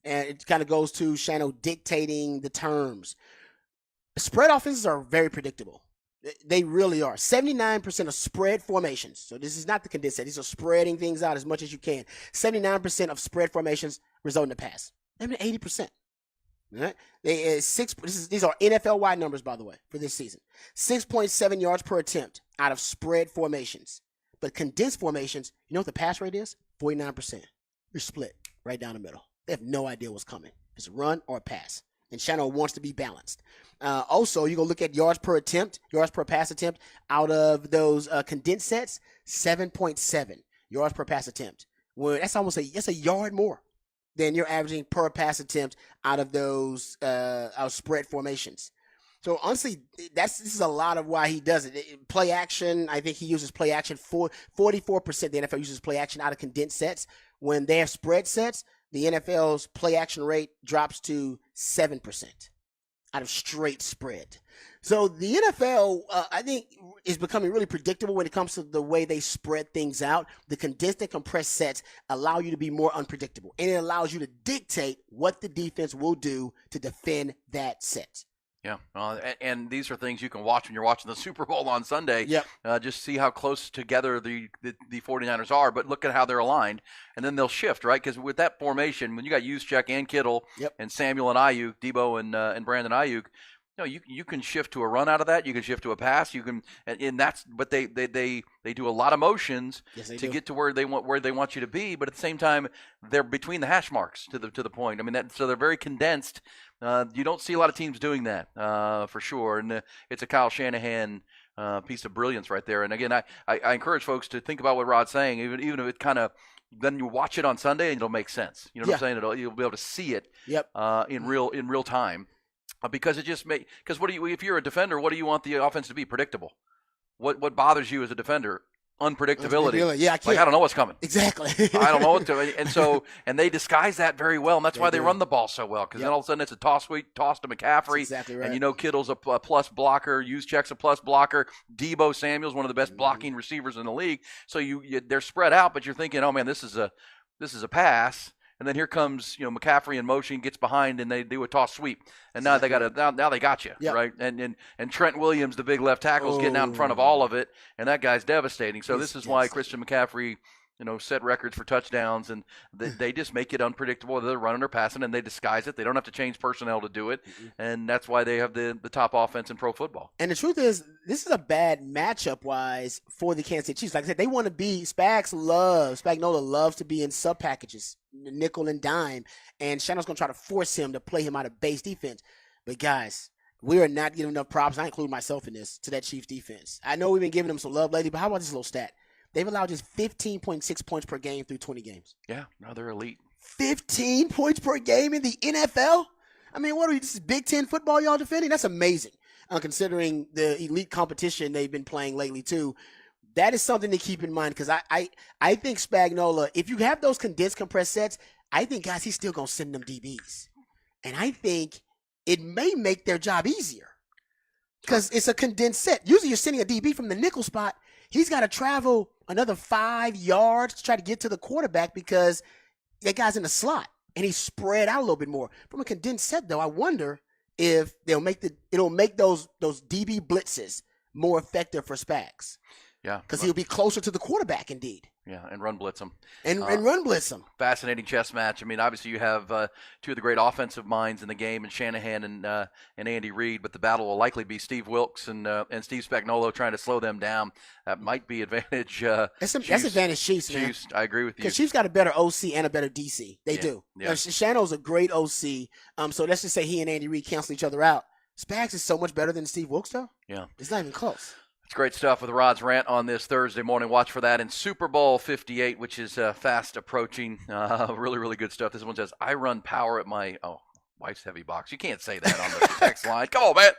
And it kind of goes to Shano dictating the terms. Spread offenses are very predictable. They really are. 79% of spread formations. So this is not the condensed set. These are spreading things out as much as you can. 79% of spread formations result in a pass. I mean 80%. All right? These are NFL-wide numbers, by the way, for this season. 6.7 yards per attempt out of spread formations. But condensed formations, you know what the pass rate is? 49%. You're split right down the middle. They have no idea what's coming. It's a run or a pass. And Shano wants to be balanced. Also, you go look at yards per pass attempt out of those condensed sets, 7.7 yards per pass attempt. Well, that's almost a yard more than you're averaging per pass attempt out of those spread formations. So honestly, this is a lot of why he does it. Play action, I think he uses play action 44%. The NFL uses play action out of condensed sets. When they have spread sets, the NFL's play action rate drops to 7% out of straight spread. So the NFL, I think, is becoming really predictable when it comes to the way they spread things out. The condensed and compressed sets allow you to be more unpredictable, and it allows you to dictate what the defense will do to defend that set. Yeah, and these are things you can watch when you're watching the Super Bowl on Sunday. Yep. Just see how close together the 49ers are, but look at how they're aligned, and then they'll shift, right? Because with that formation, when you got Juszczyk and Kittle and Samuel and Ayuk, Debo and Brandon Ayuk, you can shift to a run out of that. You can shift to a pass. You can, and that's. But they do a lot of motions to get to where they want you to be. But at the same time, they're between the hash marks to the point. I mean, so they're very condensed. You don't see a lot of teams doing that for sure. And it's a Kyle Shanahan piece of brilliance right there. And again, I encourage folks to think about what Rod's saying, even if it kind of. Then you watch it on Sunday and it'll make sense. You know what I'm saying? You'll be able to see it in real time. Because it just because if you're a defender, what do you want the offense to be? Predictable. What bothers you as a defender? Unpredictability. Yeah, I don't know what's coming. Exactly. I don't know what to. And they disguise that very well, and that's why they run the ball so well. Because then all of a sudden it's a toss to McCaffrey, that's exactly right. And Kittle's a plus blocker, Juszczyk's a plus blocker, Debo Samuel's one of the best blocking receivers in the league. So they're spread out, but you're thinking, oh man, this is a pass. And then here comes McCaffrey in motion, gets behind, and they do a toss sweep. And now they got you, right? And Trent Williams, the big left tackle, is getting out in front of all of it, and that guy's devastating. So this is why Christian McCaffrey, set records for touchdowns, and they just make it unpredictable. They're running or passing, and they disguise it. They don't have to change personnel to do it, and that's why they have the top offense in pro football. And the truth is, this is a bad matchup-wise for the Kansas City Chiefs. Like I said, they want to be – Spagnuolo loves to be in sub-packages, nickel and dime, and Shannon's going to try to force him to play him out of base defense. But, guys, we are not giving enough props. I include myself in this, to that Chiefs defense. I know we've been giving them some love lately, but how about this little stat? They've allowed just 15.6 points per game through 20 games. Yeah, no, they're elite. 15 points per game in the NFL? I mean, this is Big Ten football y'all defending? That's amazing, considering the elite competition they've been playing lately, too. That is something to keep in mind because I think Spagnuolo, if you have those condensed, compressed sets, I think, guys, he's still going to send them DBs. And I think it may make their job easier because it's a condensed set. Usually you're sending a DB from the nickel spot. He's got to travel another 5 yards to try to get to the quarterback because that guy's in the slot and he's spread out a little bit more. From a condensed set, though, I wonder if it'll make those DB blitzes more effective for Spags. Yeah, because he'll be closer to the quarterback, indeed. Yeah, and run blitz him. And run blitz him. Fascinating chess match. I mean, obviously you have two of the great offensive minds in the game, and Shanahan and Andy Reid, but the battle will likely be Steve Wilks and Steve Spagnuolo trying to slow them down. That might be advantage. That's advantage Chiefs, man. Chiefs, I agree with you. Because Chiefs got a better OC and a better DC. They do. Yeah. Shannon's a great OC. So let's just say he and Andy Reid cancel each other out. Spags is so much better than Steve Wilks, though. Yeah. It's not even close. It's great stuff with Rod's rant on this Thursday morning. Watch for that in Super Bowl 58, which is fast approaching. Really, really good stuff. This one says, I run power at my wife's heavy box. You can't say that on the text line. Come on, man.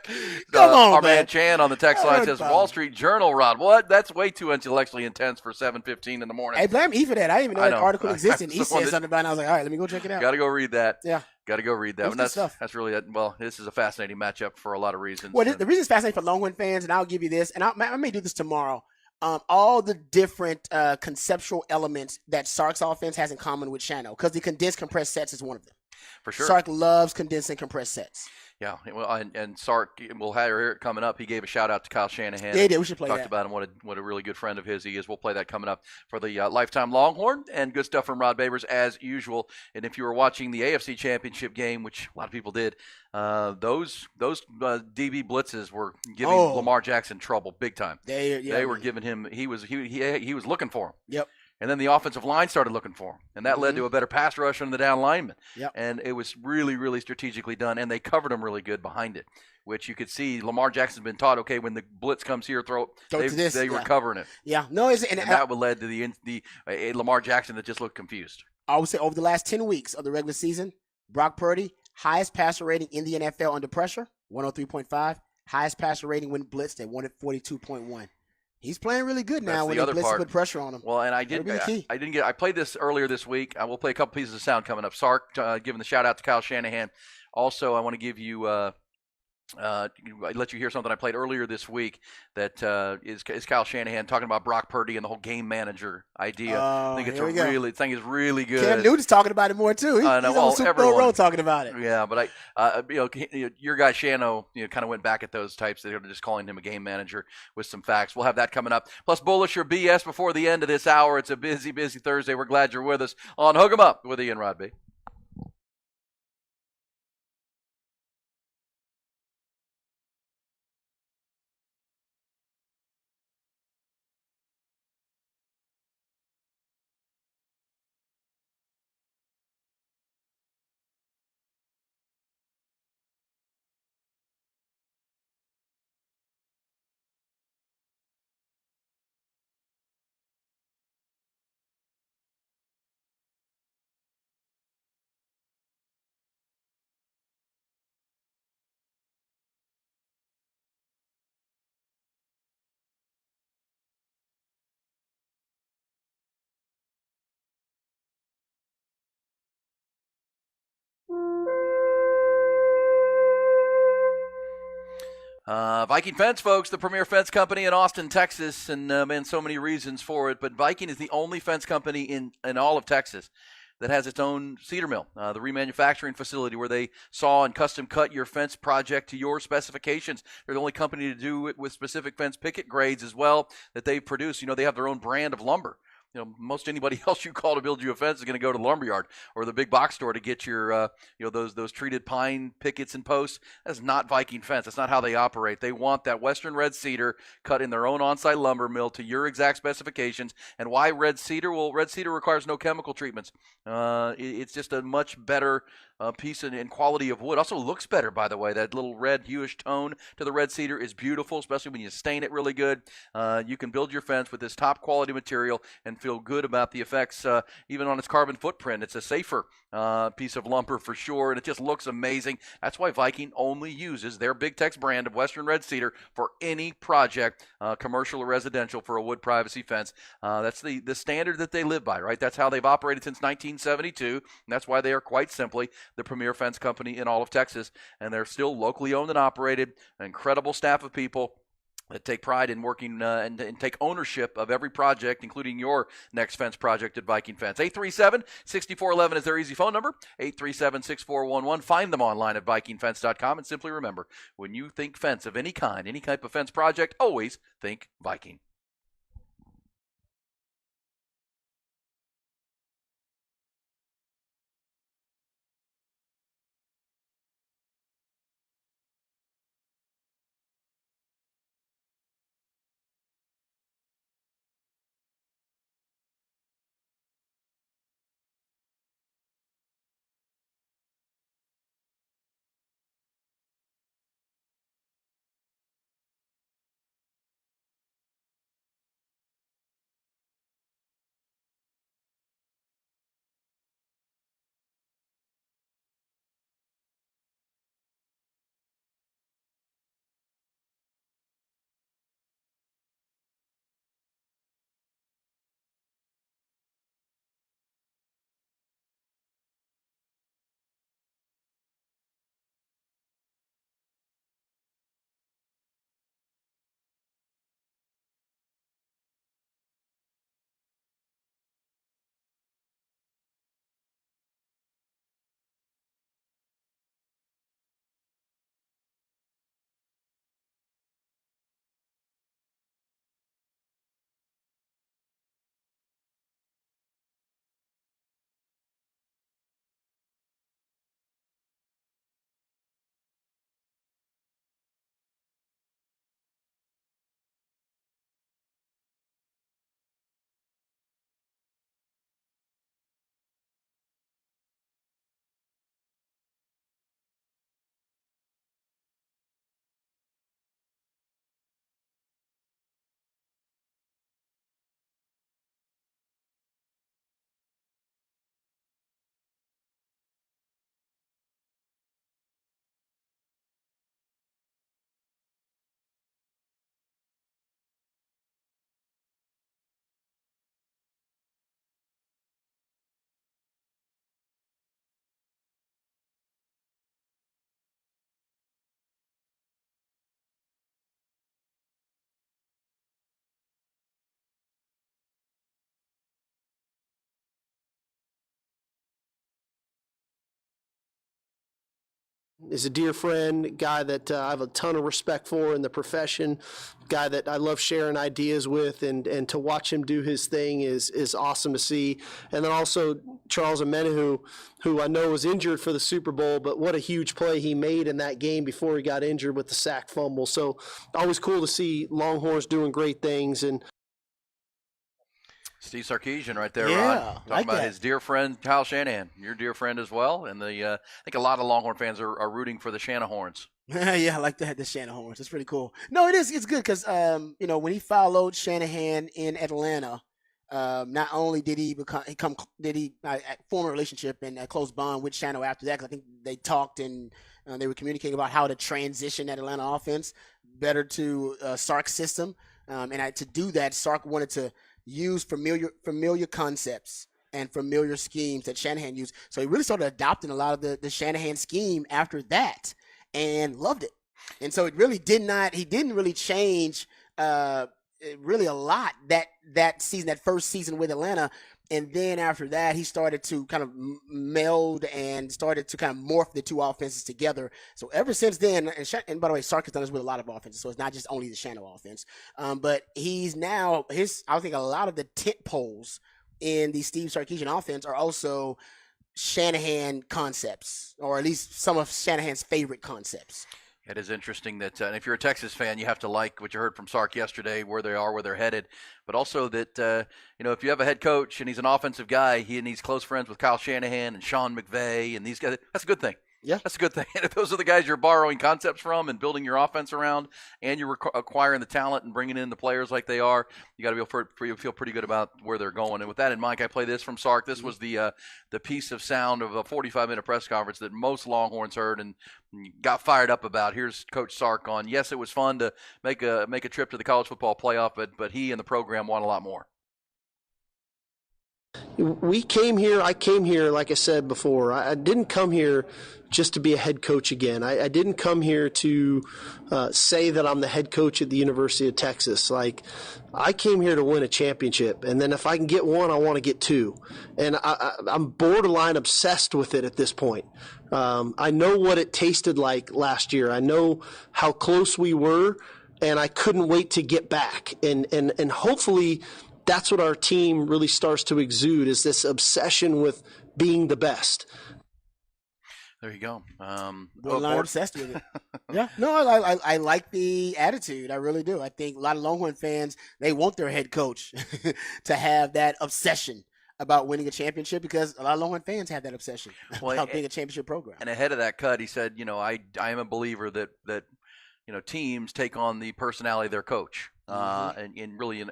Our man Chan on the text line says, Wall Street Journal, Rod. What? That's way too intellectually intense for 7:15 in the morning. Hey, blame E for that. I didn't even know that article existed. He said something about it. I was like, all right, let me go check it out. Got to go read that. Yeah. Got to go read that. And that's really, well, this is a fascinating matchup for a lot of reasons. Well, the reason it's fascinating for Longhorn fans, and I'll give you this, and I may do this tomorrow, all the different conceptual elements that Sark's offense has in common with Shano, because the condensed compressed sets is one of them. For sure. Sark loves condensed and compressed sets. Yeah, well, and Sark, we'll hear it coming up. He gave a shout out to Kyle Shanahan. Yeah, he did. We should play that. Talked about him, what a really good friend of his he is. We'll play that coming up for the Lifetime Longhorn, and good stuff from Rod Babers as usual. And if you were watching the AFC Championship game, which a lot of people did, those DB blitzes were giving Lamar Jackson trouble big time. They were giving him. He was looking for him. Yep. And then the offensive line started looking for him, and that led to a better pass rush on the down lineman. Yep. And it was really, really strategically done, and they covered him really good behind it, which you could see Lamar Jackson's been taught, okay, when the blitz comes here, they were covering it. Yeah. No, and that would led to the Lamar Jackson that just looked confused. I would say over the last 10 weeks of the regular season, Brock Purdy, highest passer rating in the NFL under pressure, 103.5. Highest passer rating when blitzed at 142.1. He's playing really good now when they blitz put pressure on him. Well, and I played this earlier this week. I will play a couple pieces of sound coming up. Sark giving the shout out to Kyle Shanahan. Also, I want to give you let you hear something I played earlier this week that is Kyle Shanahan talking about Brock Purdy and the whole game manager idea. I think it's really good. Cam Newton's talking about it more too. He's on Super Bowl road talking about it. Yeah, but your guy Shano, kind of went back at those types. They're just calling him a game manager with some facts. We'll have that coming up. Plus, bullish or BS before the end of this hour. It's a busy, busy Thursday. We're glad you're with us on Hook 'em Up with Ian Rodby. Viking Fence, folks, the premier fence company in Austin, Texas, and man, so many reasons for it. But Viking is the only fence company in all of Texas that has its own cedar mill, the remanufacturing facility where they saw and custom cut your fence project to your specifications. They're the only company to do it with specific fence picket grades as well that they produce. They have their own brand of lumber. Most anybody else you call to build you a fence is going to go to the lumberyard or the big box store to get your, those treated pine pickets and posts. That's not Viking Fence. That's not how they operate. They want that Western red cedar cut in their own on-site lumber mill to your exact specifications. And why red cedar? Well, red cedar requires no chemical treatments. It's just a much better piece and quality of wood. Also looks better, by the way. That little red hueish tone to the red cedar is beautiful, especially when you stain it really good. You can build your fence with this top quality material and feel good about the effects, even on its carbon footprint. It's a safer piece of lumber for sure, and it just looks amazing. That's why Viking only uses their Big Tex brand of Western red cedar for any project, commercial or residential, for a wood privacy fence. That's the standard that they live by, right? That's how they've operated since 1972, and that's why they are quite simply the premier fence company in all of Texas, and they're still locally owned and operated. An incredible staff of people that take pride in working and take ownership of every project, including your next fence project at Viking Fence. 837-6411 is their easy phone number, 837-6411. Find them online at vikingfence.com, and simply remember, when you think fence of any kind, any type of fence project, always think Viking. is a dear friend, guy that I have a ton of respect for in the profession, guy that I love sharing ideas with, and to watch him do his thing is awesome to see. And then also Charles Omenihu, who I know was injured for the Super Bowl, but what a huge play he made in that game before he got injured with the sack fumble. So always cool to see Longhorns doing great things. And Steve Sarkisian right there, Yeah, Ron. Talking like about that. his dear friend, Kyle Shanahan, your dear friend as well. And I think a lot of Longhorn fans are rooting for the Shanahorns. Yeah, I like the Shanahorns. It's pretty cool. No, it is. It's good because when he followed Shanahan in Atlanta, not only did he form a relationship and a close bond with Shano after that, 'cause I think they talked and they were communicating about how to transition that Atlanta offense better to Sark's system. To do that, Sark wanted to use familiar concepts and familiar schemes that Shanahan used. So he really started adopting a lot of the Shanahan scheme after that and loved it. And so he didn't really change really a lot that season, that first season with Atlanta. And then after that, he started to kind of meld and started to kind of morph the two offenses together. So ever since then, and by the way, Sark has done this with a lot of offenses, so it's not just only the Shano offense. But he's now, I think a lot of the tent poles in the Steve Sarkisian offense are also Shanahan concepts, or at least some of Shanahan's favorite concepts. It is interesting that and if you're a Texas fan, you have to like what you heard from Sark yesterday, where they are, where they're headed. But also that, if you have a head coach and he's an offensive guy, and he's close friends with Kyle Shanahan and Sean McVay and these guys, that's a good thing. Yeah. That's a good thing. And if those are the guys you're borrowing concepts from and building your offense around, and you're acquiring the talent and bringing in the players like they are, you got to feel pretty good about where they're going. And with that in mind, I play this from Sark. This was the piece of sound of a 45-minute press conference that most Longhorns heard and got fired up about. Here's Coach Sark on, yes, it was fun to make a trip to the college football playoff, but he and the program want a lot more. I came here, like I said before, I didn't come here just to be a head coach again. I didn't come here to say that I'm the head coach at the University of Texas. I came here to win a championship, and then if I can get one, I want to get two. And I'm borderline obsessed with it at this point. I know what it tasted like last year. I know how close we were, and I couldn't wait to get back. And hopefully that's what our team really starts to exude, is this obsession with being the best. There you go. Borderline obsessed with it. Yeah. No, I like the attitude. I really do. I think a lot of Longhorn fans, they want their head coach to have that obsession about winning a championship, because a lot of Longhorn fans have that obsession about being a championship program. And ahead of that cut, he said, I am a believer that teams take on the personality of their coach, and really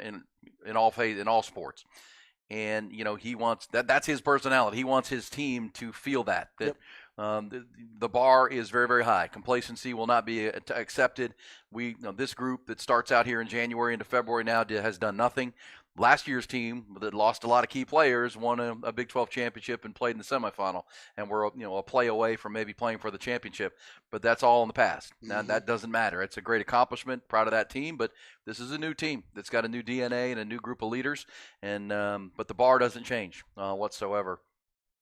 in all sports. And he wants that's his personality. He wants his team to feel that. Yep. The bar is very, very high. Complacency will not be accepted. This group that starts out here in January into February now has done nothing. Last year's team that lost a lot of key players won a Big 12 championship and played in the semifinal, and we're a play away from maybe playing for the championship. But that's all in the past. Now that doesn't matter. It's a great accomplishment. Proud of that team, but this is a new team that's got a new DNA and a new group of leaders, and but the bar doesn't change whatsoever.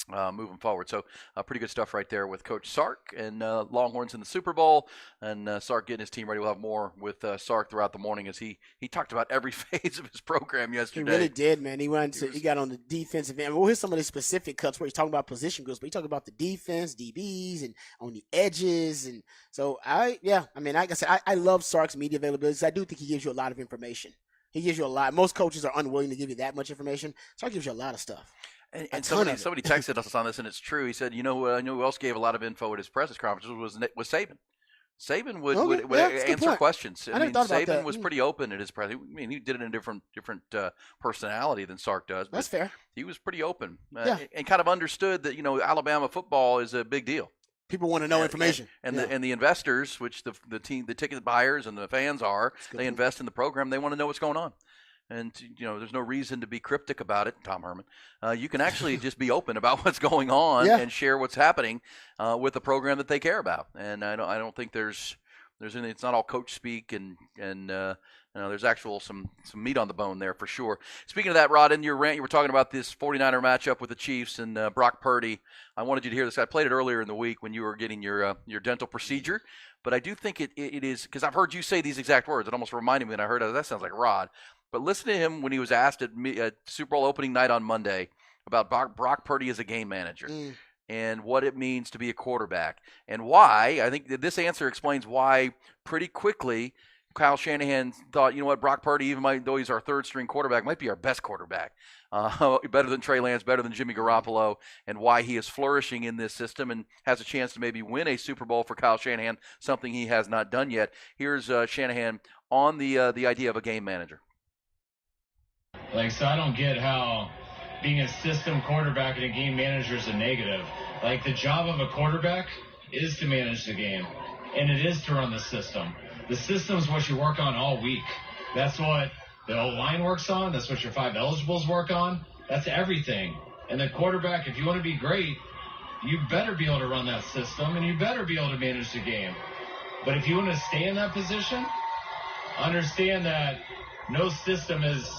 Moving forward. So pretty good stuff right there with Coach Sark and Longhorns in the Super Bowl, and Sark getting his team ready. We'll have more with Sark throughout the morning as he talked about every phase of his program yesterday. He really did, man. He got on the defensive end. We'll hear some of the specific cuts where he's talking about position groups, but he talked about the defense, DBs, and on the edges. And so like I said, I love Sark's media availability, because I do think he gives you a lot of information. He gives you a lot. Most coaches are unwilling to give you that much information. Sark gives you a lot of stuff. And somebody texted us on this, and it's true. He said, I know who else gave a lot of info at his press conferences was Saban. Saban would answer questions. Saban was pretty open at his press. He did it in a different personality than Sark does. But that's fair. He was pretty open and kind of understood that Alabama football is a big deal. People want to know information, and the investors, which the team, the ticket buyers, and the fans are, they invest in the program. They want to know what's going on. And, there's no reason to be cryptic about it, Tom Herman. You can actually just be open about what's going on and share what's happening with the program that they care about. And I don't think there's anything. It's not all coach speak and There's actual some meat on the bone there for sure. Speaking of that, Rod, in your rant, you were talking about this 49er matchup with the Chiefs and Brock Purdy. I wanted you to hear this. I played it earlier in the week when you were getting your dental procedure, but I do think it is, because I've heard you say these exact words. It almost reminded me when I heard it. That sounds like Rod. But listen to him when he was asked at Super Bowl opening night on Monday about Brock Purdy as a game manager. And what it means to be a quarterback, and why. I think that this answer explains why pretty quickly Kyle Shanahan thought, you know what, Brock Purdy, even though he's our third-string quarterback, might be our best quarterback. Better than Trey Lance, better than Jimmy Garoppolo, and why he is flourishing in this system and has a chance to maybe win a Super Bowl for Kyle Shanahan, something he has not done yet. Here's Shanahan on the idea of a game manager. So I don't get how being a system quarterback and a game manager is a negative. The job of a quarterback is to manage the game, and it is to run the system. The system's what you work on all week. That's what the O-line works on. That's what your 5 eligibles work on. That's everything. And the quarterback, if you want to be great, you better be able to run that system, and you better be able to manage the game. But if you want to stay in that position, understand that no system is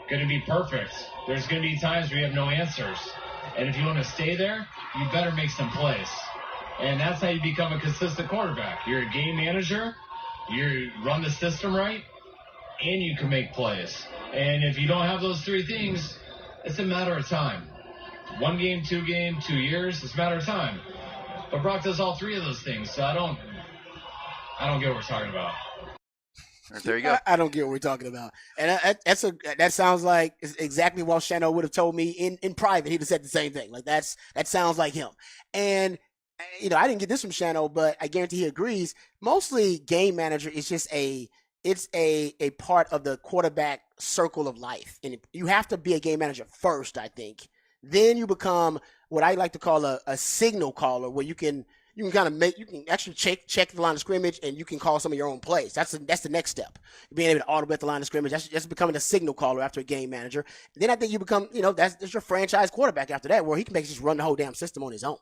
going to be perfect. There's going to be times where you have no answers. And if you want to stay there, you better make some plays. And that's how you become a consistent quarterback. You're a game manager, you run the system right, and you can make plays. And if you don't have those 3 things, it's a matter of time. 1 game, 2 game, 2 years, it's a matter of time. But Brock does all 3 of those things, so I don't get what we're talking about. There you go. I don't get what we're talking about. And that sounds like exactly what Shano would have told me in private. He'd have said the same thing. That sounds like him. And, I didn't get this from Shano, but I guarantee he agrees. Mostly game manager is just a part of the quarterback circle of life. And you have to be a game manager first, I think. Then you become what I like to call a signal caller, where you can kind of you can actually check the line of scrimmage, and you can call some of your own plays. That's the next step. Being able to audible the line of scrimmage. That's becoming a signal caller after a game manager. Then I think you become, that's your franchise quarterback after that, where he can basically just run the whole damn system on his own.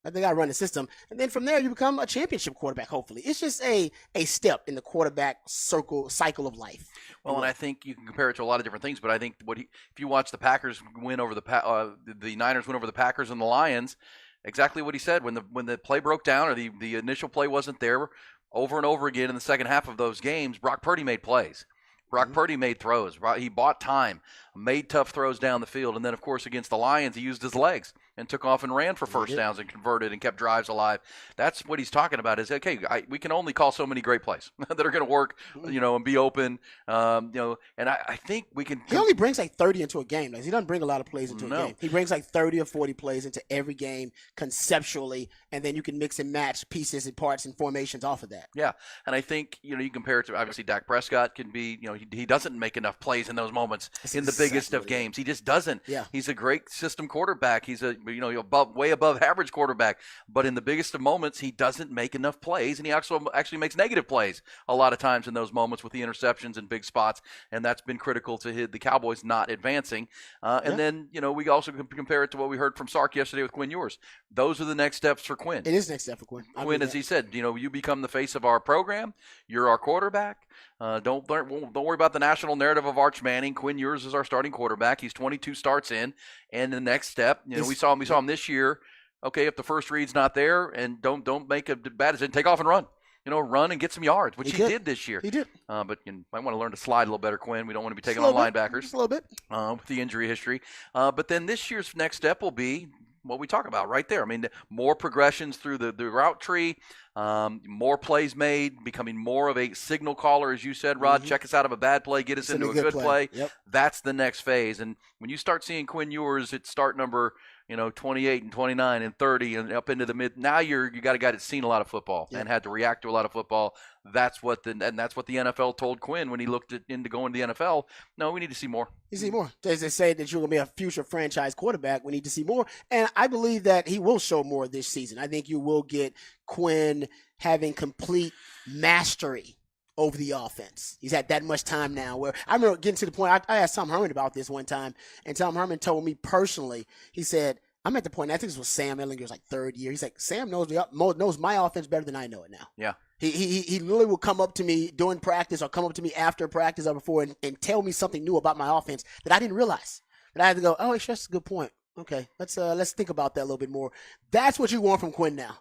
I think I run the system. And then from there, you become a championship quarterback, hopefully. It's just a step in the quarterback cycle of life. Well, and I think you can compare it to a lot of different things, but I think if you watch the Packers win over the Niners win over the Packers and the Lions, exactly what he said. When the play broke down, or the initial play wasn't there, over and over again in the second half of those games, Brock Purdy made plays. Brock Purdy made throws. He bought time, made tough throws down the field. And then, of course, against the Lions, he used his legs and took off and ran for first downs and converted and kept drives alive. That's what he's talking about is, okay, we can only call so many great plays that are going to work, and be open, and I think we can. He only brings 30 into a game. He doesn't bring a lot of plays into a game. He brings 30 or 40 plays into every game conceptually, and then you can mix and match pieces and parts and formations off of that. Yeah, and I think, you compare it to, obviously, Dak Prescott can be, he doesn't make enough plays in those moments in the biggest of games. He just doesn't. Yeah. He's a great system quarterback. He's way above average quarterback. But in the biggest of moments, he doesn't make enough plays, and he actually makes negative plays a lot of times in those moments with the interceptions and big spots, and that's been critical to the Cowboys not advancing. And then, we also compare it to what we heard from Sark yesterday with Quinn Ewers. Those are the next steps for Quinn. It is next step for Quinn. Quinn, as he said, you become the face of our program. You're our quarterback. Don't worry about the national narrative of Arch Manning. Quinn Ewers is our starting quarterback. He's 22 starts in, and the next step, we saw him this year. Okay, if the first read's not there, and don't make a bad decision, take off and run. Run and get some yards, which he did this year. He did. But you might want to learn to slide a little better, Quinn. We don't want to be taking on linebackers. Just a little bit. With the injury history. But then this year's next step will be what we talk about right there. I mean, more progressions through the route tree, more plays made, becoming more of a signal caller, as you said, Rod. Check us out of a bad play, get us into a good play. Yep. That's the next phase. And when you start seeing Quinn Ewers at start number 28 and 29 and 30 and up into the mid. Now you got a guy that's seen a lot of football and had to react to a lot of football. That's what the NFL told Quinn when he looked into going to the NFL. No, we need to see more. You see more. As they say that you're going to be a future franchise quarterback, we need to see more. And I believe that he will show more this season. I think you will get Quinn having complete mastery over the offense. He's had that much time now where I remember getting to the point, I asked Tom Herman about this one time, and Tom Herman told me personally, he said, I'm at the point, I think this was Sam Ehlinger's third year. He's like, Sam knows my offense better than I know it now. Yeah. He literally will come up to me during practice or come up to me after practice or before and tell me something new about my offense that I didn't realize. That I had to go, oh, that's a good point. Okay, let's think about that a little bit more. That's what you want from Quinn now.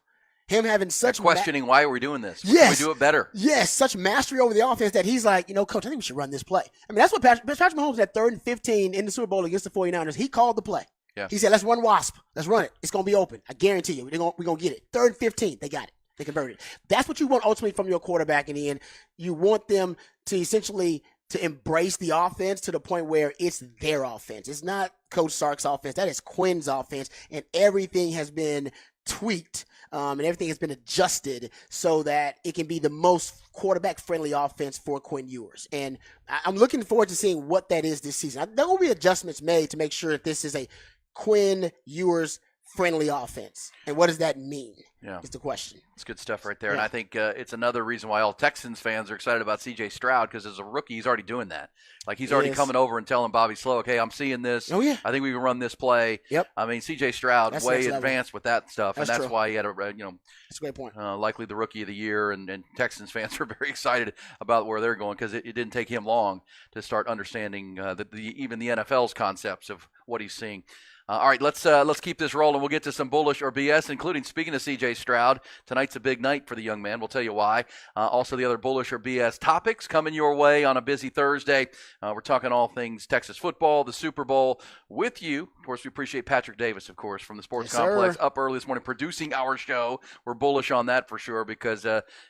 Him having such questioning why are we doing this? Yes, can we do it better? Yes, such mastery over the offense that he's like, Coach, I think we should run this play. I mean, that's what Patrick Mahomes at 3rd and 15 in the Super Bowl against the 49ers. He called the play. Yeah. He said, let's run WASP. Let's run it. It's going to be open. I guarantee you. We're going to get it. 3rd and 15. They got it. They converted. That's what you want ultimately from your quarterback in the end. You want them to essentially to embrace the offense to the point where it's their offense. It's not Coach Sark's offense. That is Quinn's offense, and everything has been tweaked and everything has been adjusted so that it can be the most quarterback-friendly offense for Quinn Ewers. And I'm looking forward to seeing what that is this season. There will be adjustments made to make sure that this is a Quinn Ewers friendly offense. And what does that mean? Yeah. Is the question. It's good stuff right there. Yeah. And I think it's another reason why all Texans fans are excited about C.J. Stroud, because as a rookie, he's already doing that. Like, he's already coming over and telling Bobby Slowick, hey, I'm seeing this. Oh, yeah. I think we can run this play. Yep. I mean, C.J. Stroud, That's way next level. advanced with that stuff. That's and that's true. why he had That's a great point. likely the rookie of the year. And Texans fans are very excited about where they're going, because it didn't take him long to start understanding even the NFL's concepts of what he's seeing. All right, let's keep this rolling. We'll get to some bullish or BS, including, speaking of C.J. Stroud, tonight's a big night for the young man. We'll tell you why. Also, the other bullish or BS topics coming your way on a busy Thursday. We're talking all things Texas football, the Super Bowl with you. Of course, we appreciate Patrick Davis, of course, from the Sports Complex, up early this morning producing our show. We're bullish on that for sure because,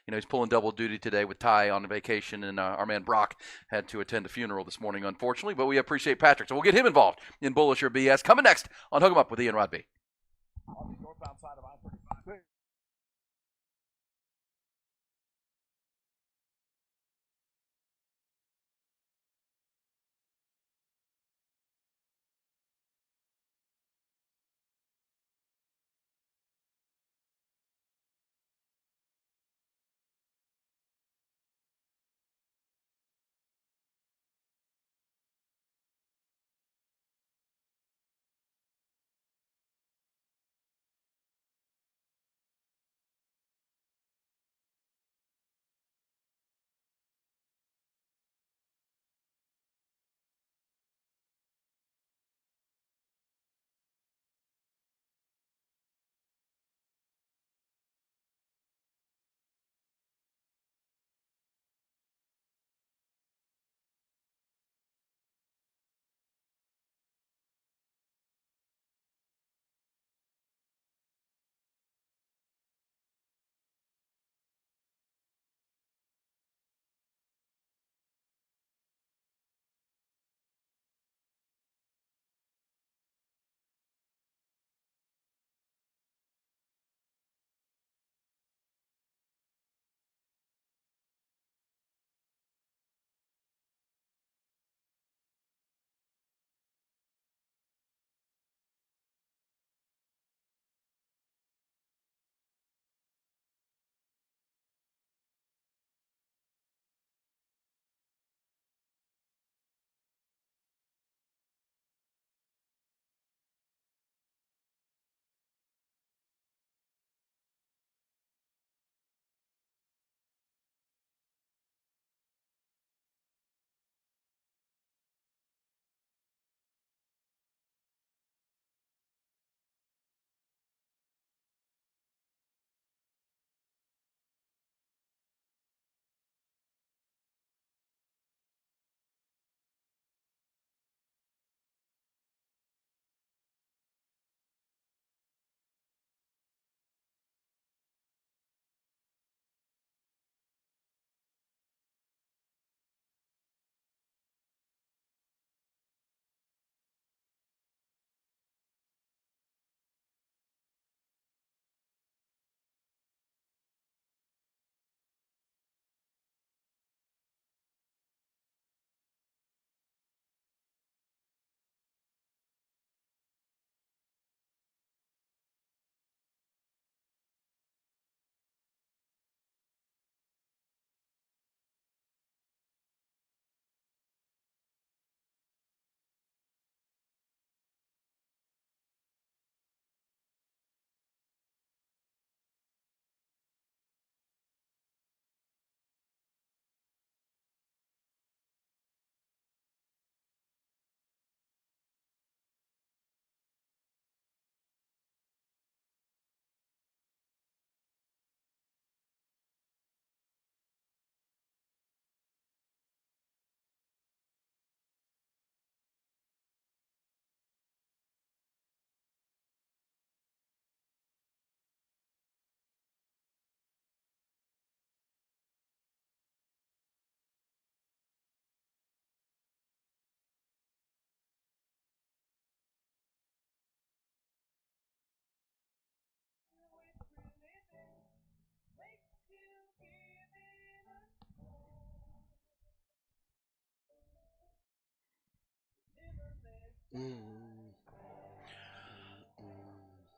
he's pulling double duty today with Ty on vacation, and our man Brock had to attend a funeral this morning, unfortunately. But we appreciate Patrick, so we'll get him involved in bullish or BS. Coming next on Hook 'em Up with Ian Rodby.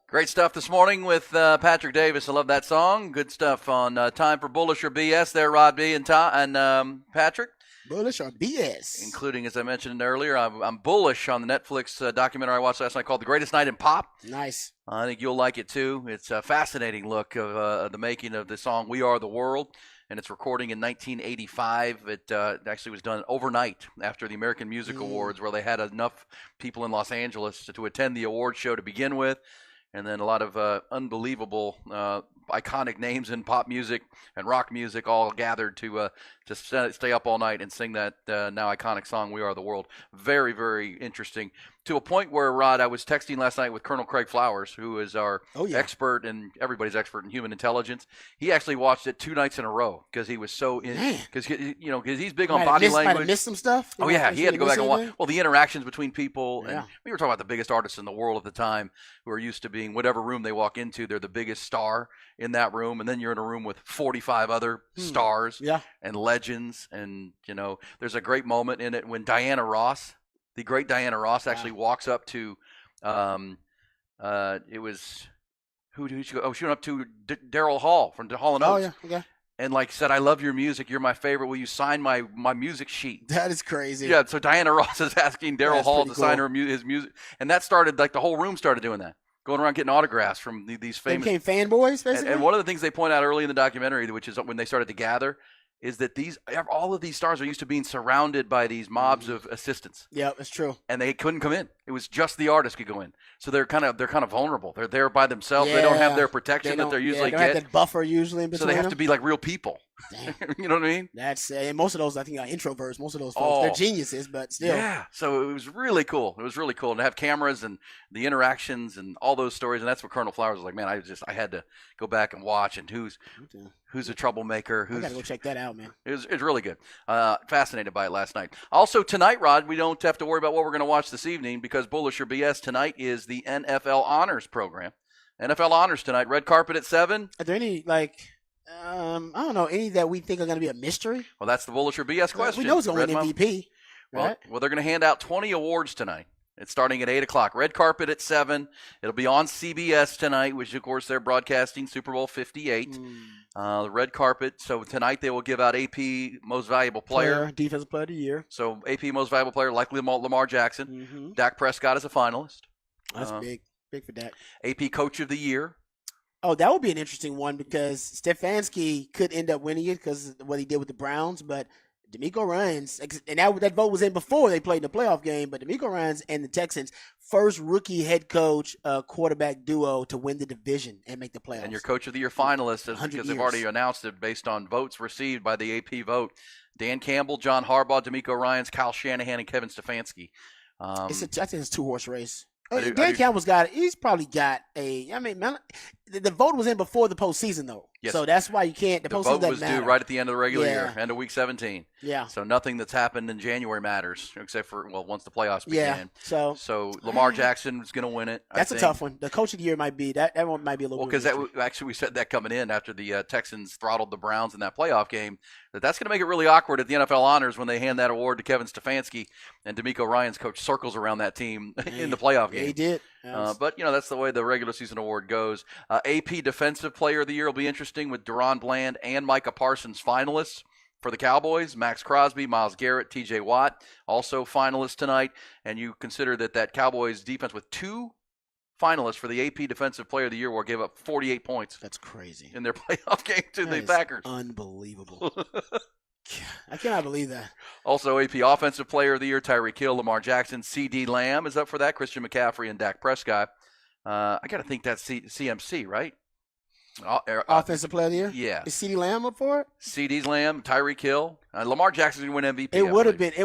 Great stuff this morning with Patrick Davis. I love that song. Good stuff on Time for Bullish or BS there, Rod B. and Patrick. Bullish or BS. Including, as I mentioned earlier, I'm bullish on the Netflix documentary I watched last night called The Greatest Night in Pop. Nice. I think you'll like it, too. It's a fascinating look of the making of the song We Are the World, and it's recording in 1985. It actually was done overnight after the American Music Awards, where they had enough people in Los Angeles to attend the award show to begin with. And then a lot of unbelievable, iconic names in pop music and rock music all gathered to stay up all night and sing that now iconic song, We Are the World. Very, very interesting. To a point where, Rod, I was texting last night with Colonel Craig Flowers, who is our expert and everybody's expert in human intelligence. He actually watched it 2 nights in a row because he was so in, because he's big on body language. Might have missed some stuff. Oh yeah, he had to go back and watch. Well, the interactions between people, and we were talking about the biggest artists in the world at the time, who are used to being whatever room they walk into, they're the biggest star in that room, and then you're in a room with 45 other stars and legends, and there's a great moment in it when Diana Ross. The great Diana Ross actually walks up to, it was, who did she go? Oh, she went up to Daryl Hall from Hall & Oates. Oh, yeah. And said, I love your music. You're my favorite. Will you sign my music sheet? That is crazy. Yeah, so Diana Ross is asking Daryl Hall to sign his music. And that started, the whole room started doing that. Going around getting autographs from these famous. They became fanboys, basically? And one of the things they point out early in the documentary, which is when they started to gather, is that all of these stars are used to being surrounded by these mobs of assistants. Yeah, that's true. And they couldn't come in. It was just the artist could go in. So they're kind of vulnerable. They're there by themselves. They don't have their protection that they're usually get. They don't have that buffer usually in between. So they have to be like real people. You know what I mean? That's and most of those I think are introverts. Most of those folks, they're geniuses, but still. Yeah. So it was really cool. It was really cool to have cameras and the interactions and all those stories. And that's what Colonel Flowers was like. Man, I had to go back and watch and who's a troublemaker. I gotta go check that out, man. It was really good. Fascinated by it last night. Also tonight, Rod, we don't have to worry about what we're going to watch this evening because Bullish or BS tonight is the NFL Honors program. NFL Honors tonight. Red carpet at 7. Are there any I don't know, any that we think are going to be a mystery? Well, that's the Bullish or BS question. We know it's going to win MVP. Right? Well, they're going to hand out 20 awards tonight. It's starting at 8 o'clock. Red carpet at 7. It'll be on CBS tonight, which, of course, they're broadcasting Super Bowl 58. The red carpet. So tonight they will give out AP Most Valuable Player. Defensive Player of the Year. So AP Most Valuable Player, likely Lamar Jackson. Dak Prescott is a finalist. That's big. Big for Dak. AP Coach of the Year. Oh, that would be an interesting one because Stefanski could end up winning it because of what he did with the Browns, but DeMeco Ryans, and that vote was in before they played in the playoff game, but DeMeco Ryans and the Texans, first rookie head coach quarterback duo to win the division and make the playoffs. And your Coach of the Year finalists, because they've already announced it based on votes received by the AP vote, Dan Campbell, John Harbaugh, DeMeco Ryans, Kyle Shanahan, and Kevin Stefanski. I think it's a 2-horse race. Dan Campbell's he's probably got the vote was in before the postseason, though. Yes. So that's why you can't. The postseason vote was doesn't matter. due right at the end of the regular year, end of week 17. Yeah. So nothing that's happened in January matters, except for, once the playoffs begin. Yeah. So Lamar Jackson is going to win it. That's a tough one. The Coach of the Year might be that one might be a little. Well, because actually we said that coming in after the Texans throttled the Browns in that playoff game, that's going to make it really awkward at the NFL Honors when they hand that award to Kevin Stefanski and DeMeco Ryans coach circles around that team in the playoff game. He did. But that's the way the regular season award goes. AP Defensive Player of the Year will be interesting with Deron Bland and Micah Parsons finalists for the Cowboys. Max Crosby, Myles Garrett, TJ Watt also finalists tonight. And you consider that Cowboys defense with 2 finalists for the AP Defensive Player of the Year will give up 48 points. That's crazy. In their playoff game to the Packers. Unbelievable. I cannot believe that. Also, AP Offensive Player of the Year, Tyreek Hill, Lamar Jackson, C.D. Lamb is up for that, Christian McCaffrey, and Dak Prescott. I got to think that's CMC, right? Offensive Player of the Year? Yeah. Is CeeDee Lamb up for it? CeeDee Lamb, Tyreek Hill. Lamar Jackson's going to win MVP. It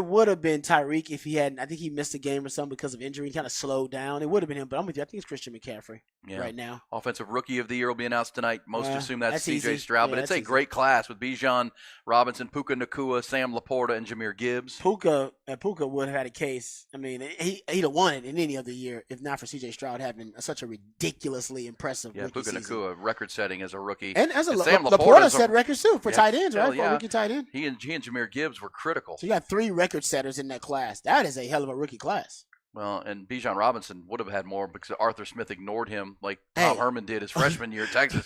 would have been Tyreek if he hadn't. I think he missed a game or something because of injury. He kind of slowed down. It would have been him, but I'm with you. I think it's Christian McCaffrey right now. Offensive Rookie of the Year will be announced tonight. Most assume that's C.J. easy. Stroud, but it's a great class with Bijan Robinson, Puka Nacua, Sam Laporta, and Jahmyr Gibbs. Puka would have had a case. I mean, he'd have won it in any other year if not for C.J. Stroud having such a ridiculously impressive rookie Puka season. Nacua record-setting as a rookie. And as Sam Laporta set records too for tight ends, right? For a rookie tight end. He and Jahmyr Gibbs were critical. So you got 3 record setters in that class. That is a hell of a rookie class. Well, and Bijan Robinson would have had more because Arthur Smith ignored him like Tom Herman did his freshman year at Texas.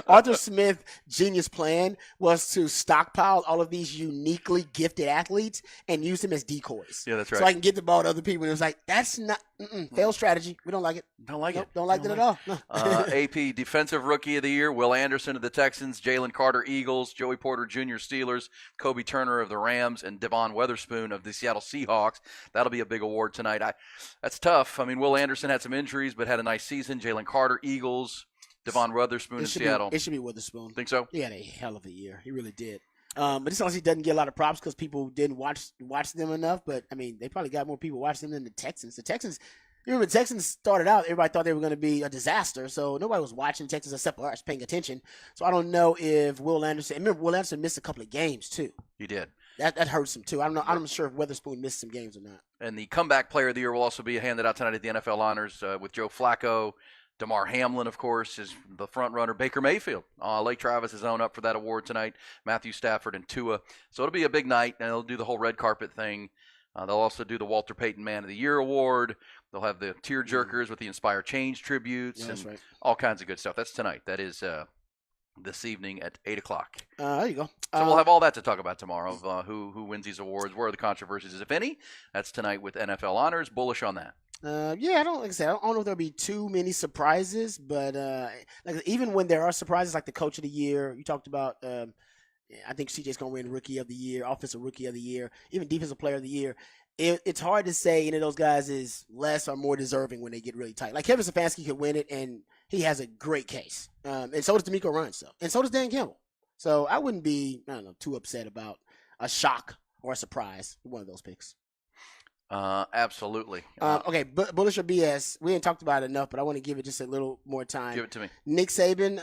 Arthur Smith's genius plan was to stockpile all of these uniquely gifted athletes and use them as decoys. Yeah, that's right. So I can get the ball to other people. And it was like, that's not failed strategy. We don't like it. Don't like it. Don't like it at all. No. AP Defensive Rookie of the Year, Will Anderson of the Texans, Jalen Carter Eagles, Joey Porter Jr. Steelers, Kobe Turner of the Rams, and Devon Weatherspoon of the Seattle Seahawks. That'll be a big award tonight. That's tough. I mean, Will Anderson had some injuries, but had a nice season. Jalen Carter Eagles, Devon Weatherspoon in Seattle. It should be Witherspoon. Think so? He had a hell of a year. He really did. But this honestly doesn't get a lot of props because people didn't watch them enough. But, I mean, they probably got more people watching them than the Texans. The Texans started out, everybody thought they were going to be a disaster. So nobody was watching Texans except us paying attention. So I don't know if Will Anderson – remember, Will Anderson missed a couple of games too. He did. That hurts him too. I'm not sure if Weatherspoon missed some games or not. And the Comeback Player of the Year will also be handed out tonight at the NFL Honors with Joe Flacco. DeMar Hamlin, of course, is the front runner. Baker Mayfield, Lake Travis is own up for that award tonight. Matthew Stafford and Tua. So it'll be a big night, and they'll do the whole red carpet thing. They'll also do the Walter Payton Man of the Year award. They'll have the tear jerkers with the Inspire Change tributes and all kinds of good stuff. That's tonight. That is this evening at 8 o'clock. There you go. So we'll have all that to talk about tomorrow of who wins these awards, where are the controversies, if any. That's tonight with NFL Honors. Bullish on that. Yeah, I don't know if there'll be too many surprises, but even when there are surprises, like the Coach of the Year, you talked about. I think CJ's going to win Rookie of the Year, Offensive Rookie of the Year, even Defensive Player of the Year. It's hard to say any of those guys is less or more deserving when they get really tight. Like Kevin Stefanski could win it, and he has a great case. And so does D'Amico Ryans, and so does Dan Campbell. So I wouldn't be, too upset about a shock or a surprise with one of those picks. Absolutely. Okay, bullish or BS? We ain't talked about it enough, but I want to give it just a little more time. Give it to me. Nick Saban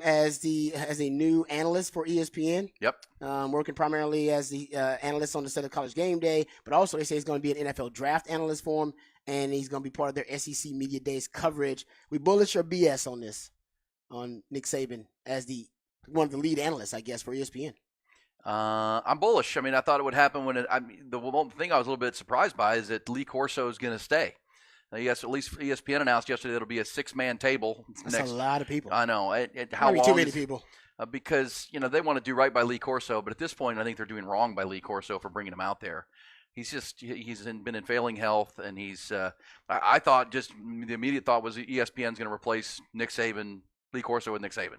as a new analyst for ESPN. Yep. Working primarily as the analyst on the set of College Game Day, but also they say he's going to be an NFL draft analyst for him, and he's going to be part of their SEC Media Days coverage. We bullish or BS on this? On Nick Saban as one of the lead analysts, I guess, for ESPN. I'm bullish. I mean, I thought it would happen the one thing I was a little bit surprised by is that Lee Corso is going to stay. Yes, at least ESPN announced yesterday it'll be a 6-man table. That's a lot of people. I know. How long? Too many people. Because they want to do right by Lee Corso, but at this point, I think they're doing wrong by Lee Corso for bringing him out there. He's been in failing health, and he's. I thought the immediate thought was ESPN's going to replace Nick Saban, Lee Corso with Nick Saban.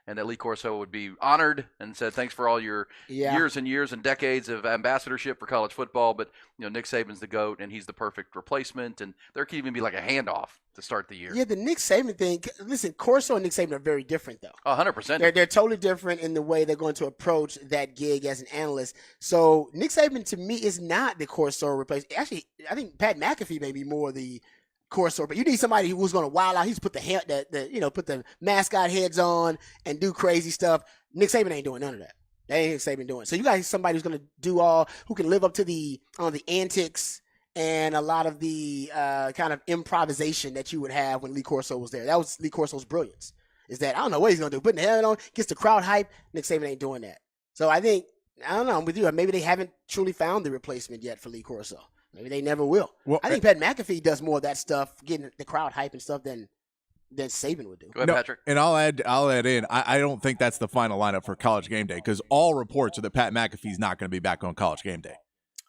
And that Lee Corso would be honored and said, thanks for all your years and years and decades of ambassadorship for college football. But, Nick Saban's the GOAT, and he's the perfect replacement. And there could even be like a handoff to start the year. Yeah, the Nick Saban thing. Listen, Corso and Nick Saban are very different, though. 100%. They're totally different in the way they're going to approach that gig as an analyst. So Nick Saban, to me, is not the Corso replacement. Actually, I think Pat McAfee may be more the Corso, but you need somebody who's going to wild out. He's put put the mascot heads on and do crazy stuff. Nick Saban ain't doing none of that. That ain't Nick Saban doing. So you got somebody who's going to do who can live up to the antics and a lot of the kind of improvisation that you would have when Lee Corso was there. That was Lee Corso's brilliance. Is that I don't know what he's going to do, putting the head on, gets the crowd hype. Nick Saban ain't doing that. So I don't know. I'm with you. Maybe they haven't truly found the replacement yet for Lee Corso. Maybe they never will. Well, I think Pat McAfee does more of that stuff, getting the crowd hype and stuff than Saban would do. Go ahead, Patrick. And I'll add in. I don't think that's the final lineup for College Game Day because all reports are that Pat McAfee's not going to be back on College Game Day.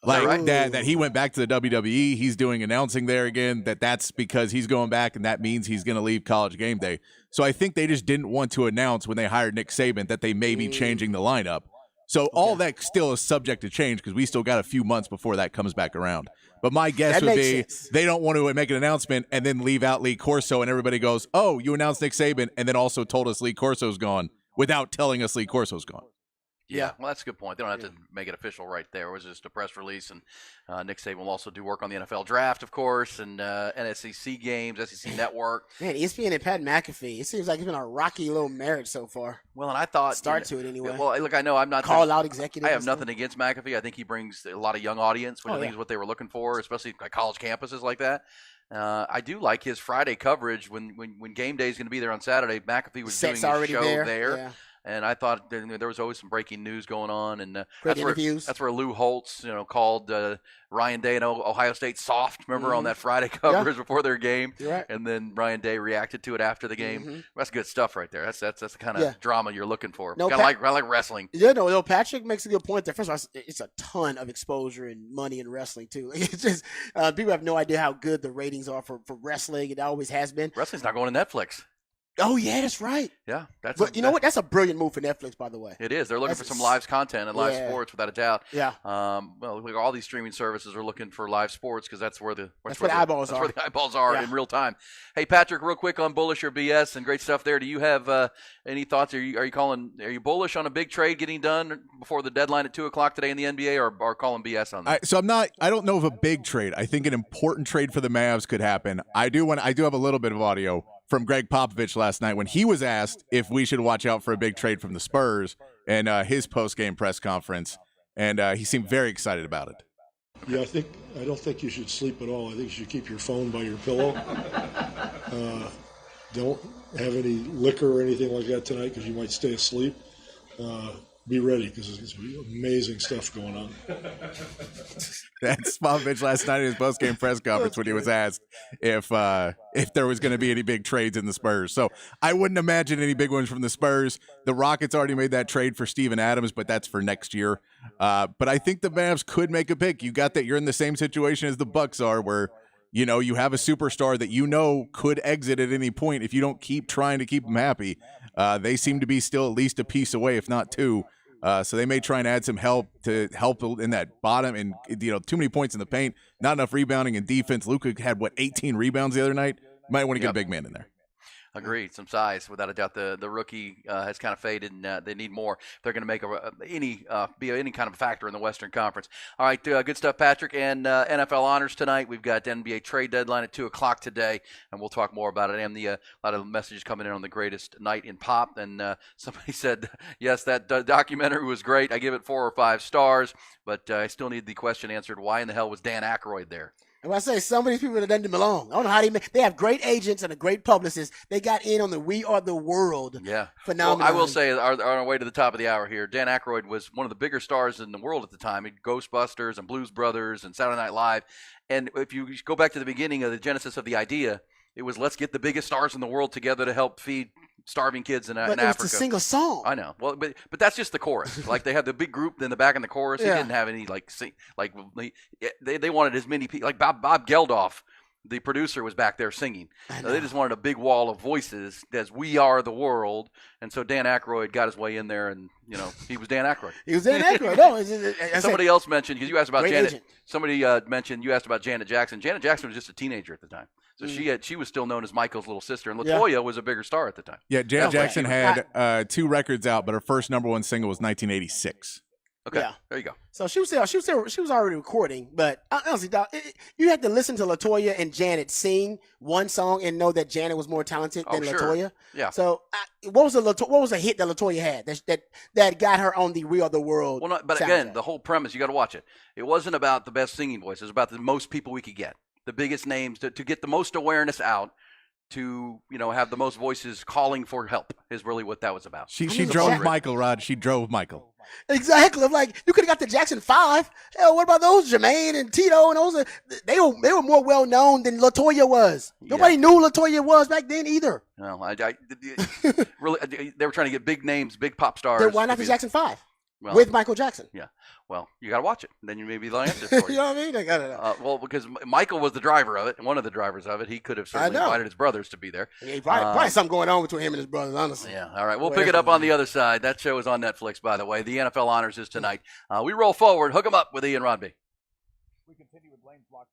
Like that he went back to the WWE. He's doing announcing there again. That's because he's going back, and that means he's going to leave College Game Day. So I think they just didn't want to announce when they hired Nick Saban that they may be changing the lineup. So all that still is subject to change because we still got a few months before that comes back around. But my guess would be they don't want to make an announcement and then leave out Lee Corso and everybody goes, oh, you announced Nick Saban and then also told us Lee Corso's gone without telling us Lee Corso's gone. Yeah, well, that's a good point. They don't have to make it official right there. It was just a press release, and Nick Saban will also do work on the NFL draft, of course, and SEC games, SEC Network. Man, ESPN and Pat McAfee. It seems like it's been a rocky little marriage so far. Well, and I thought to it anyway. Well, look, I know I'm not out executives. I have nothing against McAfee. I think he brings a lot of young audience, which I think is what they were looking for, especially like college campuses like that. I do like his Friday coverage when game day is going to be there on Saturday. McAfee was doing his show there. Yeah. and I thought there was always some breaking news going on, and Great interviews. that's where Lou Holtz, called Ryan Day and Ohio State soft. Remember on that Friday coverage before their game, You're right. and then Ryan Day reacted to it after the game. That's good stuff right there. That's the kind of drama you're looking for. No, I like wrestling. Yeah, no, Patrick makes a good point there. First of all, it's a ton of exposure and money in wrestling too. It's just people have no idea how good the ratings are for wrestling. It always has been. Wrestling's not going to Netflix. Oh yeah, that's right. Yeah, But you know what? That's a brilliant move for Netflix, by the way. It is. They're looking for some live content and live sports, without a doubt. Yeah. Well, all these streaming services are looking for live sports because that's where the eyeballs where the eyeballs are in real time. Hey, Patrick, real quick on bullish or BS and great stuff there. Do you have any thoughts? Are you bullish on a big trade getting done before the deadline at 2:00 today in the NBA, or calling BS on that? I don't know of a big trade. I think an important trade for the Mavs could happen. I do have a little bit of audio from Greg Popovich last night when he was asked if we should watch out for a big trade from the Spurs and his post-game press conference, and he seemed very excited about it. Yeah, I don't think you should sleep at all. I think you should keep your phone by your pillow. Don't have any liquor or anything like that tonight because you might stay asleep. Be ready because there's amazing stuff going on. That's Popovich last night in his post-game press conference when he was asked if there was going to be any big trades in the Spurs. So I wouldn't imagine any big ones from the Spurs. The Rockets already made that trade for Steven Adams, but that's for next year. But I think the Mavs could make a pick. You got that. You're in the same situation as the Bucks are, where you have a superstar that could exit at any point if you don't keep trying to keep them happy. They seem to be still at least a piece away, if not two. So they may try and add some help in that bottom, and too many points in the paint, not enough rebounding and defense. Luka had 18 rebounds the other night. Might want to get a big man in there. Agreed. Some size, without a doubt. The rookie has kind of faded, and they need more. They're going to make be any kind of factor in the Western Conference. All right, good stuff, Patrick. And NFL honors tonight. We've got the NBA trade deadline at 2:00 today, and we'll talk more about it. And a lot of messages coming in on the greatest night in pop. And somebody said, yes, that documentary was great. I give it 4 or 5 stars, but I still need the question answered. Why in the hell was Dan Aykroyd there? And I say some of these people that doesn't belong. I don't know how they have great agents and a great publicist. They got in on the We Are the World phenomenon. Well, I will say, on our way to the top of the hour here, Dan Aykroyd was one of the bigger stars in the world at the time. He Ghostbusters and Blues Brothers and Saturday Night Live. And if you go back to the beginning of the genesis of the idea, it was let's get the biggest stars in the world together to help feed starving kids in Africa. But it's a single song. I know. Well, but that's just the chorus. Like they had the big group in the back in the chorus. He didn't have any they wanted as many people. Like Bob Geldof, the producer, was back there singing. They just wanted a big wall of voices as We Are the World. And so Dan Aykroyd got his way in there, and he was Dan Aykroyd. He was Dan Aykroyd. No, somebody else mentioned, because you asked about Janet. Agent. Somebody mentioned you asked about Janet Jackson. Janet Jackson was just a teenager at the time. So she was still known as Michael's little sister, and LaToya was a bigger star at the time. Yeah, Janet Jackson had 2 records out, but her first #1 single was 1986. Okay, there you go. So she was already recording, but honestly, Doc, you had to listen to LaToya and Janet sing one song and know that Janet was more talented than LaToya. Yeah. So what was a hit that LaToya had that got her on the We Are the World? Well, but again, the whole premise, you got to watch it. It wasn't about the best singing voice. It was about the most people we could get. The biggest names to get the most awareness out, to have the most voices calling for help is really what that was about. She drove Michael, Rod. She drove Michael. Exactly. I'm like, you could have got the Jackson 5. Hell, what about those Jermaine and Tito and those? They were more well known than LaToya was. Nobody knew LaToya was back then either. No, really, they were trying to get big names, big pop stars. Then why not the Jackson 5? With Michael Jackson. Yeah. Well, you got to watch it. Then you maybe the answer for you. You know what I mean? I got it. Well, because Michael was the driver of it, and one of the drivers of it. He could have certainly invited his brothers to be there. Yeah, probably something going on between him and his brothers, honestly. Yeah. All right. We'll pick it up on the other side. That show is on Netflix, by the way. The NFL Honors is tonight. We roll forward. Hook 'em up with Ian Rodby. We continue with Lane's block.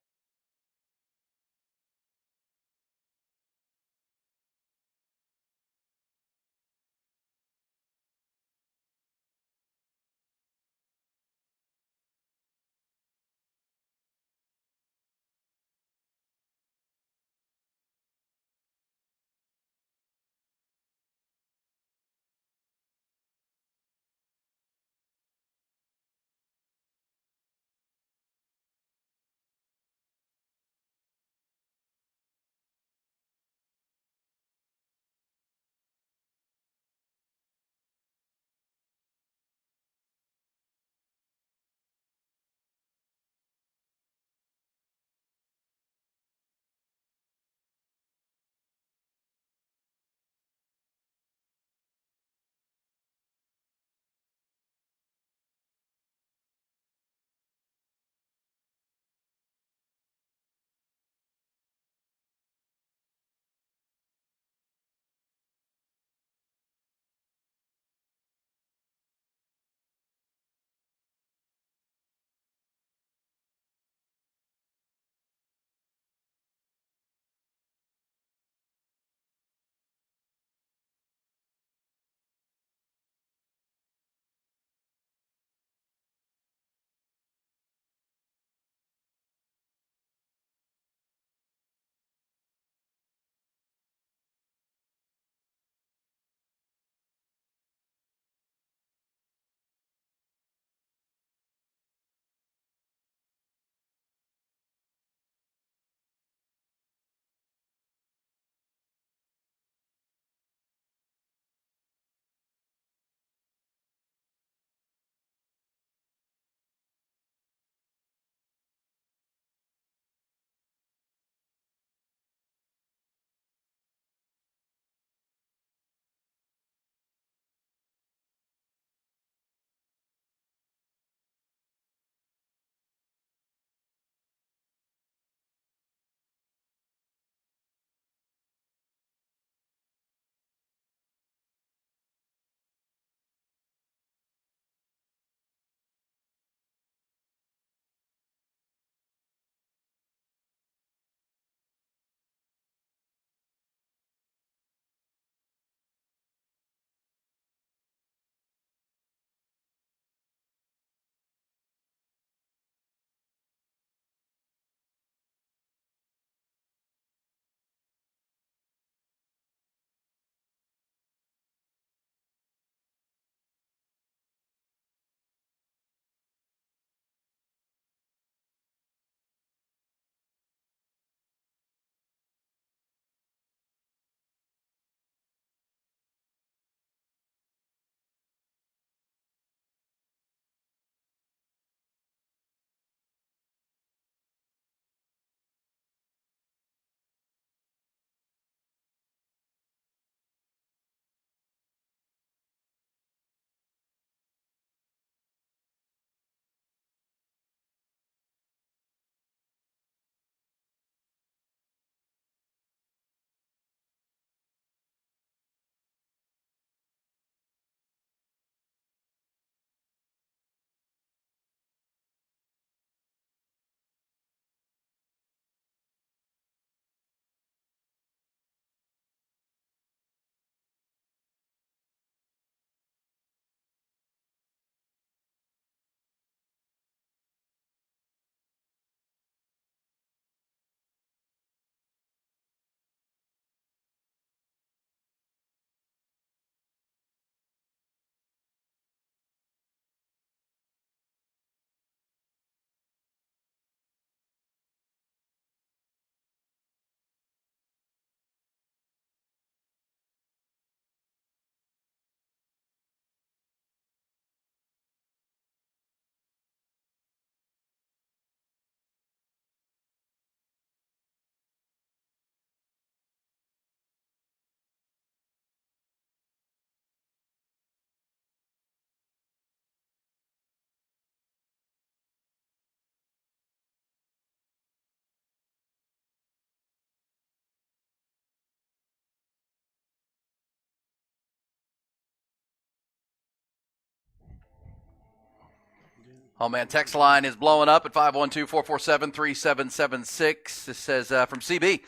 Oh, man, text line is blowing up at 512-447-3776. This says from CB,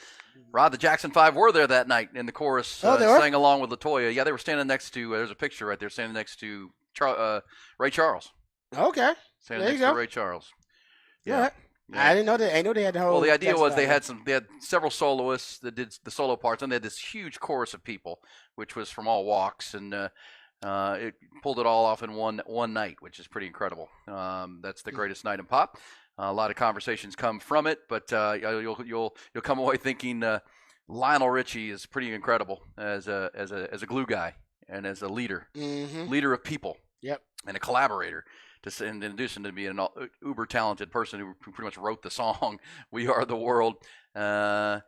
Rod, the Jackson 5 were there that night in the chorus, sang along with LaToya. Yeah, they were standing next to, there's a picture right there, standing next to Ray Charles. Okay. Standing next to Ray Charles. Yeah. I didn't know that. I know they had the whole. Well, the idea was they had several soloists that did the solo parts, and they had this huge chorus of people, which was from all walks, and it pulled it all off in one night, which is pretty incredible. That's the greatest night in pop. A lot of conversations come from it, but you'll come away thinking Lionel Richie is pretty incredible as a glue guy and as a leader of people. Yep. And a collaborator. In addition to being an uber talented person who pretty much wrote the song "We Are the World," you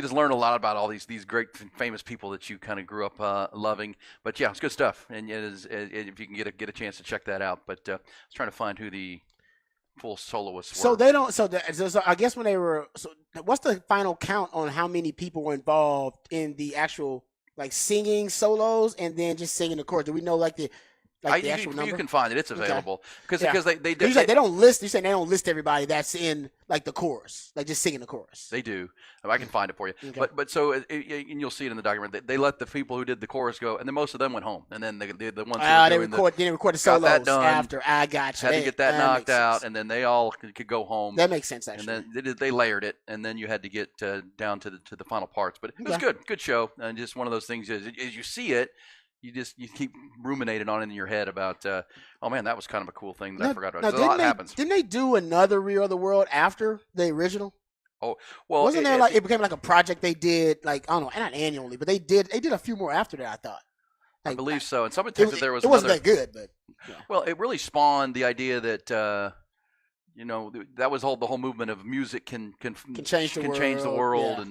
just learn a lot about all these great famous people that you kind of grew up loving. But yeah, it's good stuff, and if you can get a chance to check that out. But I was trying to find who the full soloists were. So they don't. So I guess when they were. So what's the final count on how many people were involved in the actual like singing solos and then just singing the chorus? Do we know like the actual number? You can find it. It's available because they don't list. You're saying they don't list everybody that's in like the chorus, like just singing the chorus. They do. I can find it for you. Okay. But so and you'll see it in the document. They let the people who did the chorus go, and then most of them went home. And then the ones who they record the solos got that done, after. I got you. Had to get that knocked out, and then they all could go home. That makes sense actually. And then they layered it, and then you had to get down to the final parts. But it was good show, and just one of those things as you see it. You keep ruminating on it in your head about, oh man, that was kind of a cool thing that I forgot about. A lot happens. Didn't they do another We Are the World after the original? Oh, well, wasn't there like it became like a project they did like I don't know, not annually, but they did a few more after that. I thought. I believe so, and somebody texted there was. It wasn't that good, but. Yeah. Well, it really spawned the idea that. That was the whole movement of music can change the world, yeah.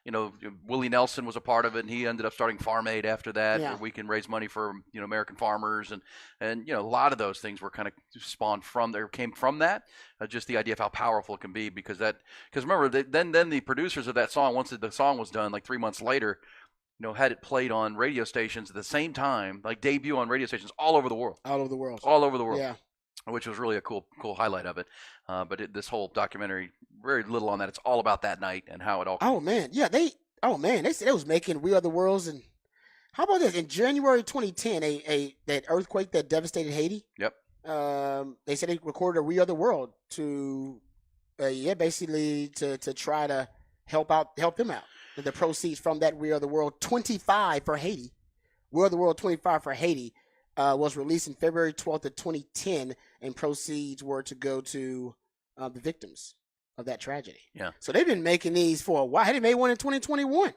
And Willie Nelson was a part of it, and he ended up starting Farm Aid after that, where we can raise money for American farmers, and a lot of those things were kind of spawned came from that, just the idea of how powerful it can be, because remember then the producers of that song, once the song was done, like 3 months later, had it played on radio stations at the same time, like debut on radio stations all over the world. Yeah. Which was really a cool highlight of it. But this whole documentary, very little on that. It's all about that night and how it all. Oh man, yeah, they said they was making We Are the Worlds, and how about this? In January 2010, that earthquake that devastated Haiti. Yep. They said they recorded a We Are the World to, basically to try to help them out. And the proceeds from that We Are the World 25 for Haiti, We Are the World 25 for Haiti. Was released in February 12th of 2010, and proceeds were to go to the victims of that tragedy. Yeah. So they've been making these for a while. They made one in 2021.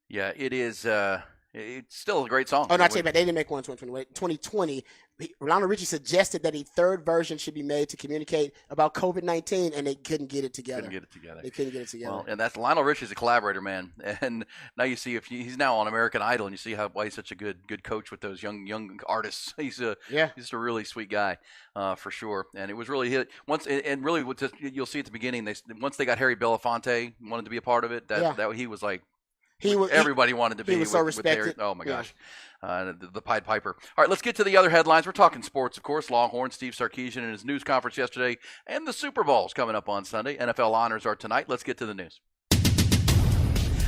Yeah, it is. It's still a great song. Oh, not say that they didn't make one in 2020. 2020, Lionel Richie suggested that a third version should be made to communicate about COVID-19, and they couldn't get it together. They couldn't get it together. Well, and that's Lionel Richie's a collaborator, man. And now you see he's now on American Idol, and you see why he's such a good coach with those young artists. He's just a really sweet guy, for sure. And it was really hit once, and really you'll see at the beginning. Once they got Harry Belafonte wanted to be a part of it. That he was like. Everybody wanted to be. He was so respected. Oh my gosh, the Pied Piper. All right, let's get to the other headlines. We're talking sports, of course. Longhorn Steve Sarkisian in his news conference yesterday, and the Super Bowl's coming up on Sunday. NFL honors are tonight. Let's get to the news.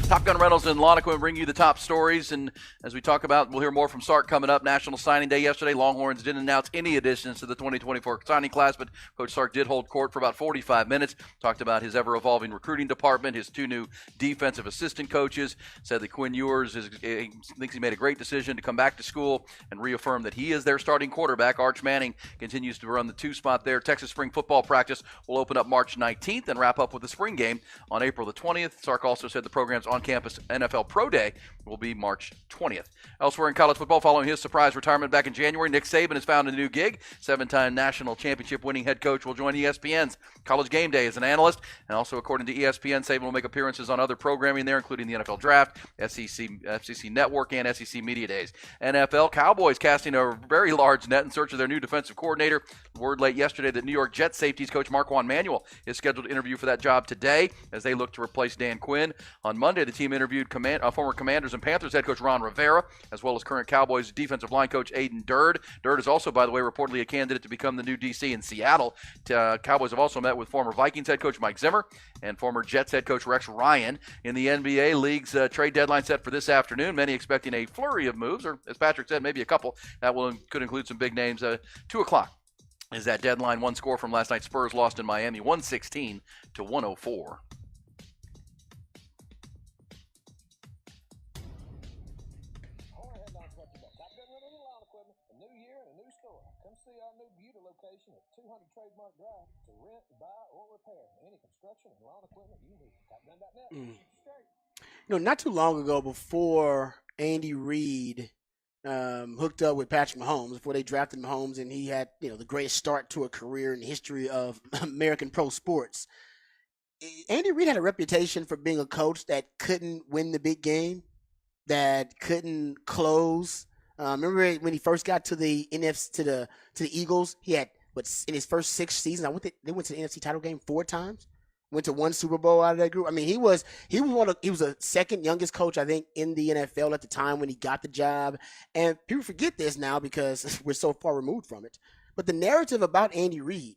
Top Gun Rentals in Lanaquin bring you the top stories, and as we talk about, we'll hear more from Sark coming up. National Signing Day yesterday. Longhorns didn't announce any additions to the 2024 signing class, but Coach Sark did hold court for about 45 minutes. Talked about his ever-evolving recruiting department, his 2 new defensive assistant coaches. Said that Quinn Ewers thinks he made a great decision to come back to school, and reaffirmed that he is their starting quarterback. Arch Manning continues to run the 2 spot there. Texas spring football practice will open up March 19th and wrap up with the spring game on April the 20th. Sark also said the program's on-campus NFL Pro Day will be March 20th. Elsewhere in college football, following his surprise retirement back in January, Nick Saban has found a new gig. 7-time national championship winning head coach will join ESPN's College Game Day as an analyst. And also, according to ESPN, Saban will make appearances on other programming there, including the NFL Draft, FCC Network, and SEC Media Days. NFL Cowboys casting a very large net in search of their new defensive coordinator. Word late yesterday that New York Jets safeties coach Marquand Manuel is scheduled to interview for that job today as they look to replace Dan Quinn. On Monday, the team interviewed former Commanders and Panthers head coach Ron Rivera, as well as current Cowboys defensive line coach Aiden Durd. Durd is also, by the way, reportedly a candidate to become the new DC in Seattle. Cowboys have also met with former Vikings head coach Mike Zimmer and former Jets head coach Rex Ryan. In the NBA, league's trade deadline set for this afternoon. Many expecting a flurry of moves, or as Patrick said, maybe a couple. That could include some big names. 2 o'clock is that deadline. One score from last night. Spurs lost in Miami, 116-104. Not too long ago, before Andy Reid hooked up with Patrick Mahomes, before they drafted Mahomes, and he had the greatest start to a career in the history of American pro sports. Andy Reid had a reputation for being a coach that couldn't win the big game, that couldn't close. Remember when he first got to the NFC to the Eagles? He had in his first 6 seasons. They went to the NFC title game 4 times. Went to 1 Super Bowl out of that group. I mean, he was the second youngest coach, I think, in the NFL at the time when he got the job. And people forget this now because we're so far removed from it. But the narrative about Andy Reid,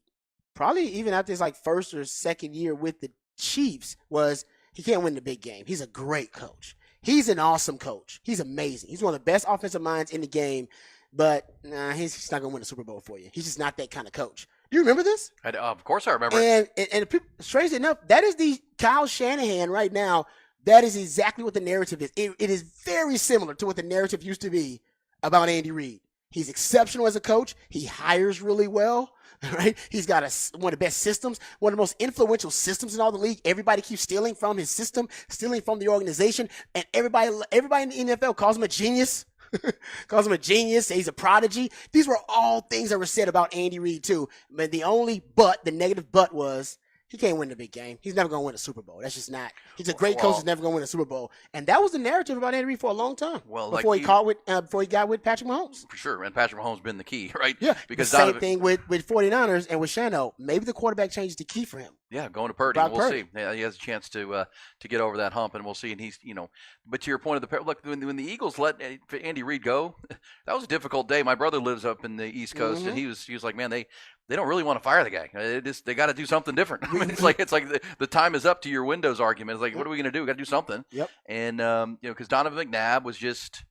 probably even after his first or second year with the Chiefs, was he can't win the big game. He's a great coach. He's an awesome coach. He's amazing. He's one of the best offensive minds in the game. But he's not going to win a Super Bowl for you. He's just not that kind of coach. You remember this? Of course I remember. And strangely enough, that is the Kyle Shanahan right now. That is exactly what the narrative is. It is very similar to what the narrative used to be about Andy Reid. He's exceptional as a coach. He hires really well, right? He's got one of the best systems, one of the most influential systems in all the league. Everybody keeps stealing from his system, stealing from the organization, and everybody in the NFL calls him a genius. Calls him a genius. He's a prodigy. These were all things that were said about Andy Reid too. But the negative but was he can't win the big game. He's never going to win a Super Bowl. That's just not. He's a great coach. He's never going to win a Super Bowl. And that was the narrative about Andy Reid for a long time. Before he got with Patrick Mahomes. For sure. And Patrick Mahomes been the key, right? Yeah. Because the same thing with 49ers and with Shano. Maybe the quarterback change is the key for him. Yeah, going to Purdy. We'll see. Yeah, he has a chance to get over that hump, and we'll see. And he's, but to your point of look, when the Eagles let Andy Reid go, that was a difficult day. My brother lives up in the East Coast, and he was like, man, they don't really want to fire the guy. They got to do something different. I mean, it's like the time is up to your Windows argument. It's like, what are we going to do? We got to do something. Yep. And because Donovan McNabb was just.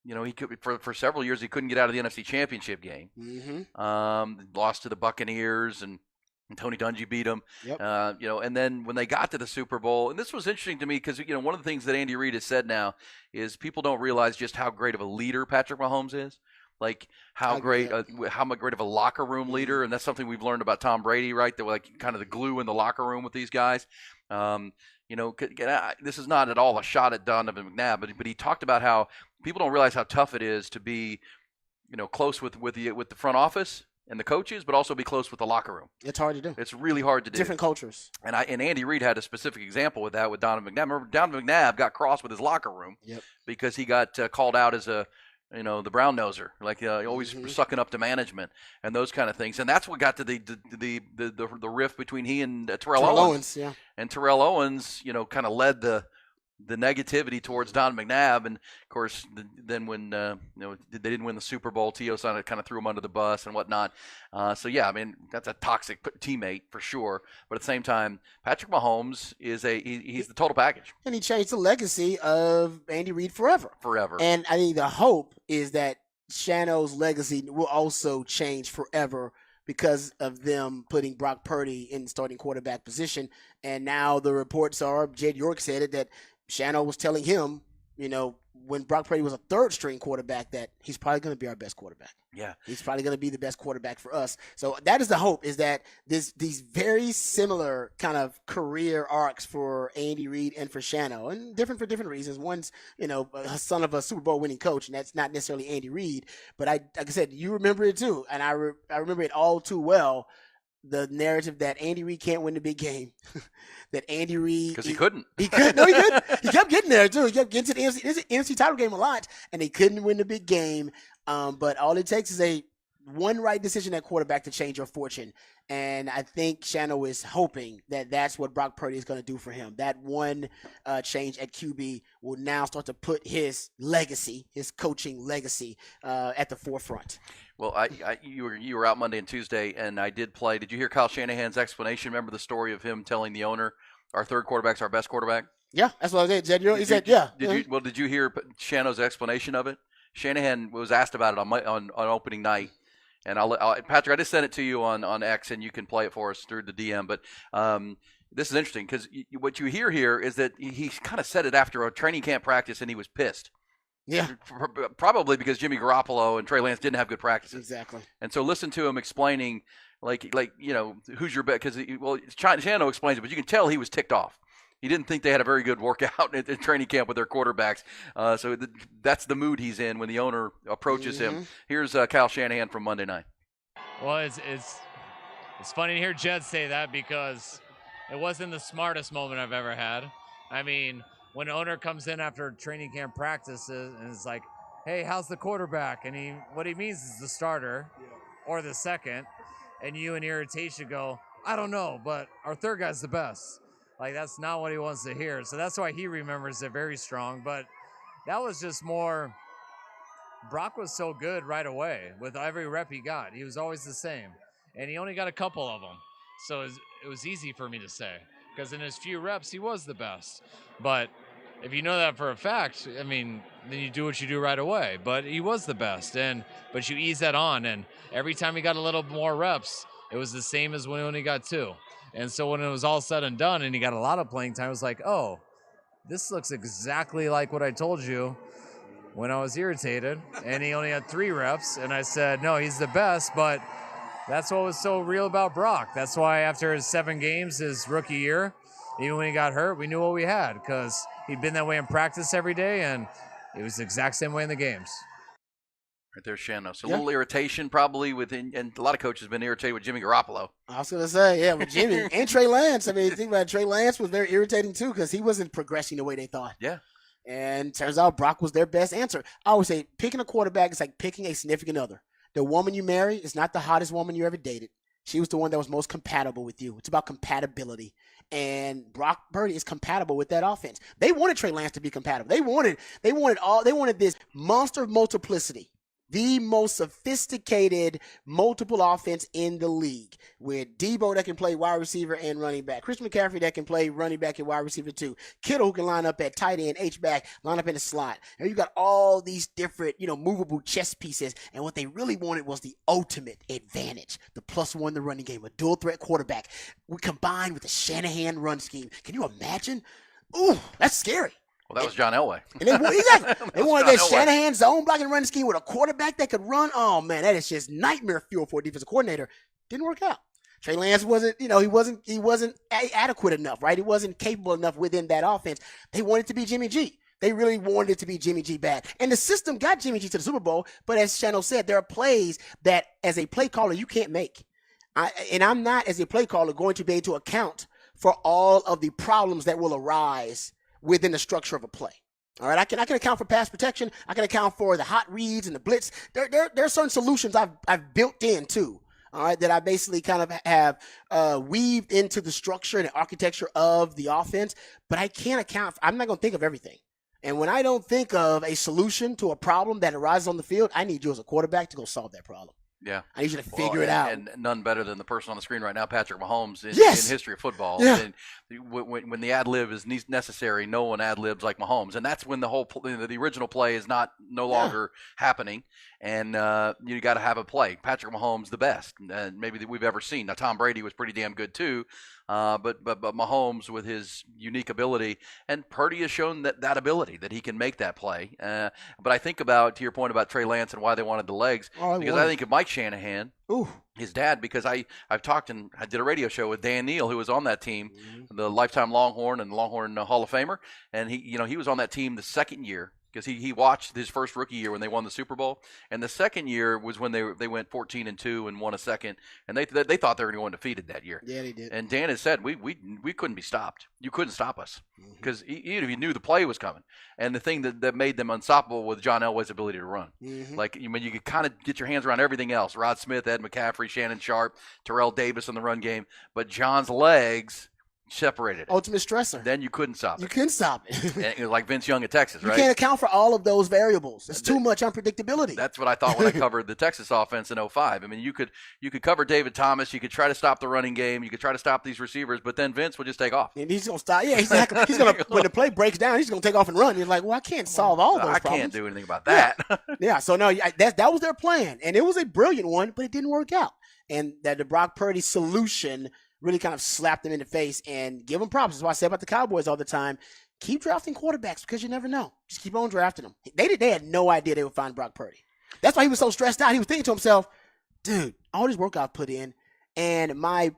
He could for several years he couldn't get out of the NFC Championship game. Mm-hmm. Lost to the Buccaneers and Tony Dungy beat him. Yep. And then when they got to the Super Bowl, and this was interesting to me because one of the things that Andy Reid has said now is people don't realize just how great of a leader Patrick Mahomes is. Like how great of a locker room leader, and that's something we've learned about Tom Brady, right? They're like kind of the glue in the locker room with these guys. This is not at all a shot at Donovan McNabb, but he talked about how people don't realize how tough it is to be, close with the front office and the coaches, but also be close with the locker room. It's hard to do. It's really hard to do. Different cultures. And Andy Reid had a specific example with that with Donovan McNabb. Remember, Donovan McNabb got cross with his locker room because he got called out as the brown noser, like always sucking up to management and those kind of things. And that's what got to the rift between he and Terrell Owens. Yeah. And Terrell Owens, kind of led the negativity towards Don McNabb, and of course, then when they didn't win the Super Bowl, T.O. kind of threw him under the bus and whatnot. So yeah, I mean that's a toxic teammate for sure. But at the same time, Patrick Mahomes is he's the total package, and he changed the legacy of Andy Reid forever. And I think the hope is that Shano's legacy will also change forever because of them putting Brock Purdy in the starting quarterback position. And now the reports are, Jed York said it, that Shano was telling him, when Brock Purdy was a third-string quarterback, that he's probably going to be our best quarterback. Yeah. He's probably going to be the best quarterback for us. So that is the hope, is that these very similar kind of career arcs for Andy Reid and for Shano, and different for different reasons. One's, a son of a Super Bowl winning coach, and that's not necessarily Andy Reid. But like I said, you remember it too, and I remember it all too well. The narrative that Andy Reid can't win the big game, that Andy Reid because he couldn't. He couldn't. No, he couldn't. He kept getting there too. He kept getting to the NFC title game a lot, and they couldn't win the big game. But all it takes is a one right decision at quarterback to change your fortune. And I think Shano is hoping that that's what Brock Purdy is going to do for him. That one change at QB will now start to put his legacy, his coaching legacy, at the forefront. Well, you were out Monday and Tuesday, and I did play. Did you hear Kyle Shanahan's explanation? Remember the story of him telling the owner, our third quarterback's our best quarterback? Yeah, that's what I said. He said, yeah. Did you hear Shano's explanation of it? Shanahan was asked about it on opening night. And Patrick, I just sent it to you on X, and you can play it for us through the DM. But this is interesting because what you hear here is that he kind of said it after a training camp practice, and he was pissed. Yeah, probably because Jimmy Garoppolo and Trey Lance didn't have good practices. Exactly. And so listen to him explaining, like who's your bet? Because Shano explains it, but you can tell he was ticked off. He didn't think they had a very good workout in training camp with their quarterbacks. So that's the mood he's in when the owner approaches him. Here's Kyle Shanahan from Monday night. Well, it's funny to hear Jed say that because it wasn't the smartest moment I've ever had. I mean, when an owner comes in after training camp practices and is like, hey, how's the quarterback? And what he means is the starter or the second. And you in irritation go, I don't know, but our third guy's the best. Like, that's not what he wants to hear. So that's why he remembers it very strong. But that was just more, Brock was so good right away with every rep he got. He was always the same. And he only got a couple of them. So it was easy for me to say. Because in his few reps, he was the best. But if you know that for a fact, I mean, then you do what you do right away. But he was the best. But you ease that on. And every time he got a little more reps, it was the same as when he only got 2. And so when it was all said and done and he got a lot of playing time, it was like, oh, this looks exactly like what I told you when I was irritated. And he only had 3 reps. And I said, no, he's the best. But that's what was so real about Brock. That's why after his 7 games, his rookie year, even when he got hurt, we knew what we had because he'd been that way in practice every day. And it was the exact same way in the games. Right there, Shano. So a little irritation probably and a lot of coaches have been irritated with Jimmy Garoppolo. I was going to say, with Jimmy and Trey Lance. I mean, think about it, Trey Lance was very irritating too because he wasn't progressing the way they thought. Yeah. And turns out Brock was their best answer. I always say picking a quarterback is like picking a significant other. The woman you marry is not the hottest woman you ever dated. She was the one that was most compatible with you. It's about compatibility. And Brock Purdy is compatible with that offense. They wanted Trey Lance to be compatible. They wanted this monster of multiplicity. The most sophisticated multiple offense in the league with Debo that can play wide receiver and running back. Christian McCaffrey that can play running back and wide receiver too. Kittle who can line up at tight end, H-back, line up in the slot. And you got all these different, movable chess pieces. And what they really wanted was the ultimate advantage. The +1 in the running game, a dual threat quarterback. We combined with the Shanahan run scheme. Can you imagine? Ooh, that's scary. Well, that was John Elway. And they wanted that Shanahan zone blocking running scheme with a quarterback that could run. Oh, man, that is just nightmare fuel for a defensive coordinator. Didn't work out. Trey Lance wasn't, he wasn't adequate enough, right? He wasn't capable enough within that offense. They wanted to be Jimmy G. They really wanted it to be Jimmy G bad. And the system got Jimmy G to the Super Bowl, but as Shano said, there are plays that as a play caller you can't make. I'm not, as a play caller, going to be able to account for all of the problems that will arise within the structure of a play. All right, I can account for pass protection. I can account for the hot reads and the blitz. There are certain solutions I've built in too. All right, that I basically kind of have weaved into the structure and the architecture of the offense. But I can't account. I'm not going to think of everything. And when I don't think of a solution to a problem that arises on the field, I need you as a quarterback to go solve that problem. Yeah. I need you to figure it out. And none better than the person on the screen right now, Patrick Mahomes, in history of football. Yeah. And when the ad-lib is necessary, no one ad-libs like Mahomes. And that's when the original play is no longer happening. And you got to have a play. Patrick Mahomes, the best maybe that we've ever seen. Now, Tom Brady was pretty damn good too. But Mahomes with his unique ability, and Purdy has shown that ability that he can make that play. But I think to your point about Trey Lance and why they wanted the legs, because I think of Mike Shanahan, his dad, because I've talked and I did a radio show with Dan Neal, who was on that team, the lifetime Longhorn and Longhorn Hall of Famer, and he was on that team the second year. because he watched his first rookie year when they won the Super Bowl, and the second year was when they went 14-2 and won a second, and they thought they were going to go undefeated that year. Yeah, they did. And Dan has said we couldn't be stopped. You couldn't stop us because even if you knew the play was coming, and the thing that made them unstoppable was John Elway's ability to run. Like you could kind of get your hands around everything else: Rod Smith, Ed McCaffrey, Shannon Sharp, Terrell Davis in the run game, but John's legs separated. Ultimate stressor. Then you couldn't stop it. You couldn't stop it. And, like Vince Young at Texas, You right? can't account for all of those variables. It's too much unpredictability. That's what I thought when I covered the Texas offense in 2005. I mean, you could cover David Thomas. You could try to stop the running game. You could try to stop these receivers, but then Vince would just take off. And he's going to stop. Yeah, exactly. He's going to when the play breaks down, he's going to take off and run. You're like, well, I can't solve all those I problems. can't do anything about that. Yeah. So no, that was their plan, and it was a brilliant one, but it didn't work out. And that the Brock Purdy solution really kind of slapped them in the face, and give them props. That's what I say about the Cowboys all the time. Keep drafting quarterbacks because you never know. Just keep on drafting them. They had no idea they would find Brock Purdy. That's why he was so stressed out. He was thinking to himself, dude, all this work I've put in, and my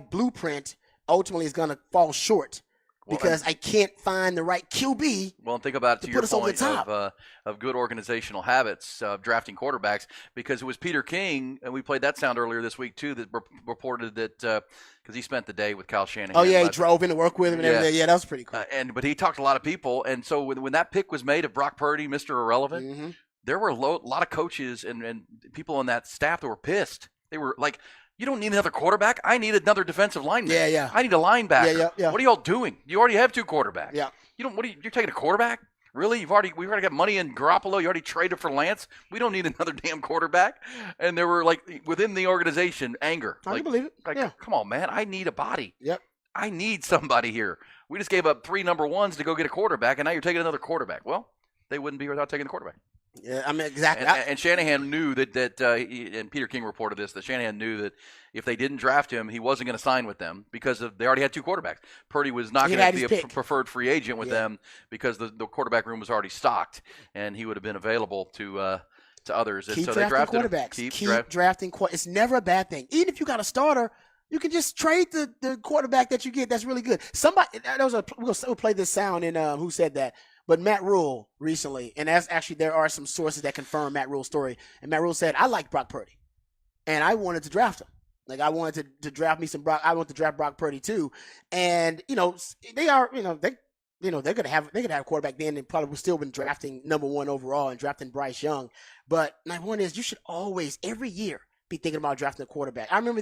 blueprint ultimately is going to fall short because I can't find the right QB. Well, and think about it to your put us over the point top. of good organizational habits of drafting quarterbacks, because it was Peter King, and we played that sound earlier this week too, that reported that because he spent the day with Kyle Shanahan. Oh, yeah, he drove in to work with him and everything. Yeah, that was pretty cool. But he talked to a lot of people, and so when that pick was made of Brock Purdy, Mr. Irrelevant, there were a lot of coaches and people on that staff that were pissed. They were like, you don't need another quarterback. I need another defensive lineman. Yeah. I need a linebacker. Yeah. What are y'all doing? You already have two quarterbacks. Yeah. You're taking a quarterback? Really? We've already got money in Garoppolo. You already traded for Lance. We don't need another damn quarterback. And there were within the organization anger. I can believe it. Come on, man. I need a body. Yep. I need somebody here. We just gave up 3 number ones to go get a quarterback, and now you're taking another quarterback. Well, they wouldn't be without taking the quarterback. Yeah, I mean, exactly. And Shanahan knew that and Peter King reported this, that Shanahan knew that if they didn't draft him, he wasn't going to sign with them because they already had 2 quarterbacks. Purdy was not going to be a preferred free agent with them because the quarterback room was already stocked, and he would have been available to others. Keep and so drafting they drafted quarterbacks. him. Keep drafting quarterbacks. It's never a bad thing. Even if you got a starter, you can just trade the quarterback that you get that's really good. We'll play this sound in Who Said That? But Matt Rule recently, and there are some sources that confirm Matt Rule's story. And Matt Rule said, I like Brock Purdy, and I wanted to draft him. Like, I wanted to draft me some Brock. I want to draft Brock Purdy too. And they are, they're gonna have a quarterback then. They probably would still been drafting number 1 overall and drafting Bryce Young. But my point is, you should always every year be thinking about drafting a quarterback. I remember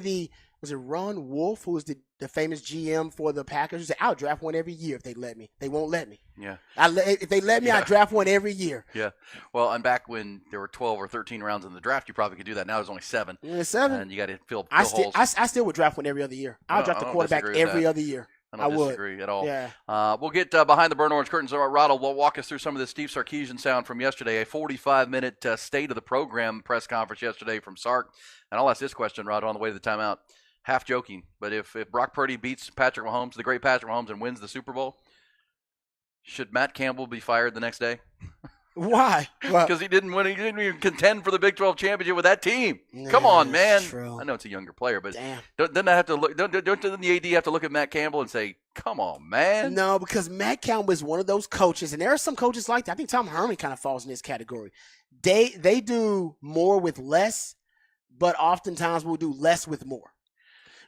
was it Ron Wolf, who was the famous GM for the Packers, who said, I'll draft one every year if they let me. They won't let me. Yeah. If they let me, I draft one every year. Yeah. Well, and back when there were 12 or 13 rounds in the draft, you probably could do that. Now there's only 7. Yeah, 7. And you got to fill holes. I still would draft one every other year. I'll draft a quarterback every other year. I don't disagree at all. Yeah. We'll get behind the burnt orange curtains. Rod will walk us through some of the Steve Sarkisian sound from yesterday, a 45-minute state of the program press conference yesterday from Sark. And I'll ask this question, Rod, on the way to the timeout. Half joking, but if Brock Purdy beats Patrick Mahomes, the great Patrick Mahomes, and wins the Super Bowl, should Matt Campbell be fired the next day? Why? Because he didn't win. He didn't even contend for the Big 12 championship with that team. Come on, man. True. I know it's a younger player, but damn. Doesn't the AD have to look at Matt Campbell and say, "Come on, man"? No, because Matt Campbell is one of those coaches, and there are some coaches like that. I think Tom Herman kind of falls in this category. They do more with less, but oftentimes will do less with more.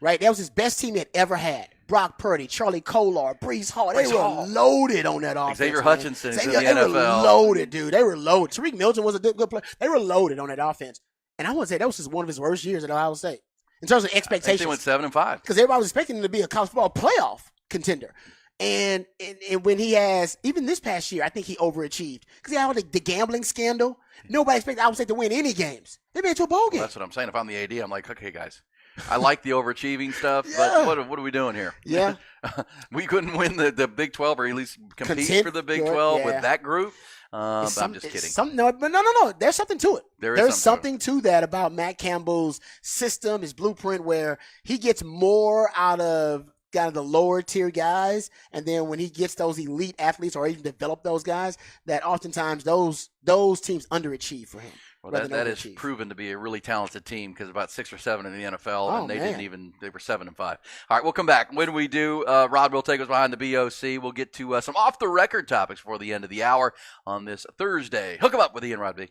Right? That was his best team he had ever had. Brock Purdy, Charlie Kolar, Breece Hall. They were loaded on that offense. Xavier Hutchinson in the NFL. They were loaded, dude. They were loaded. Tariq Milton was a good player. They were loaded on that offense. And I want to say that was just one of his worst years at Ohio State in terms of expectations. They went 7-5 because everybody was expecting him to be a college football playoff contender. And when he has, even this past year, I think he overachieved because he had all the gambling scandal. Nobody expected Ohio State to win any games. They made it to a bowl game. Well, that's what I'm saying. If I'm the AD, I'm like, okay, guys. I like the overachieving stuff, but what are we doing here? Yeah. We couldn't win the Big 12 or at least compete for the Big 12 with that group. I'm just kidding. No. There's something to it. There's something to that about Matt Campbell's system, his blueprint, where he gets more out of kind of the lower tier guys, and then when he gets those elite athletes or even develop those guys, that oftentimes those teams underachieve for him. Well, rather than that is overachieve. proven to be a really talented team because about 6 or 7 in the NFL, Oh, and they man. they were 7-5. All right, we'll come back. When we do, Rod will take us behind the BOC. We'll get to some off-the-record topics before the end of the hour on this Thursday. Hook 'em up with Ian Rod B.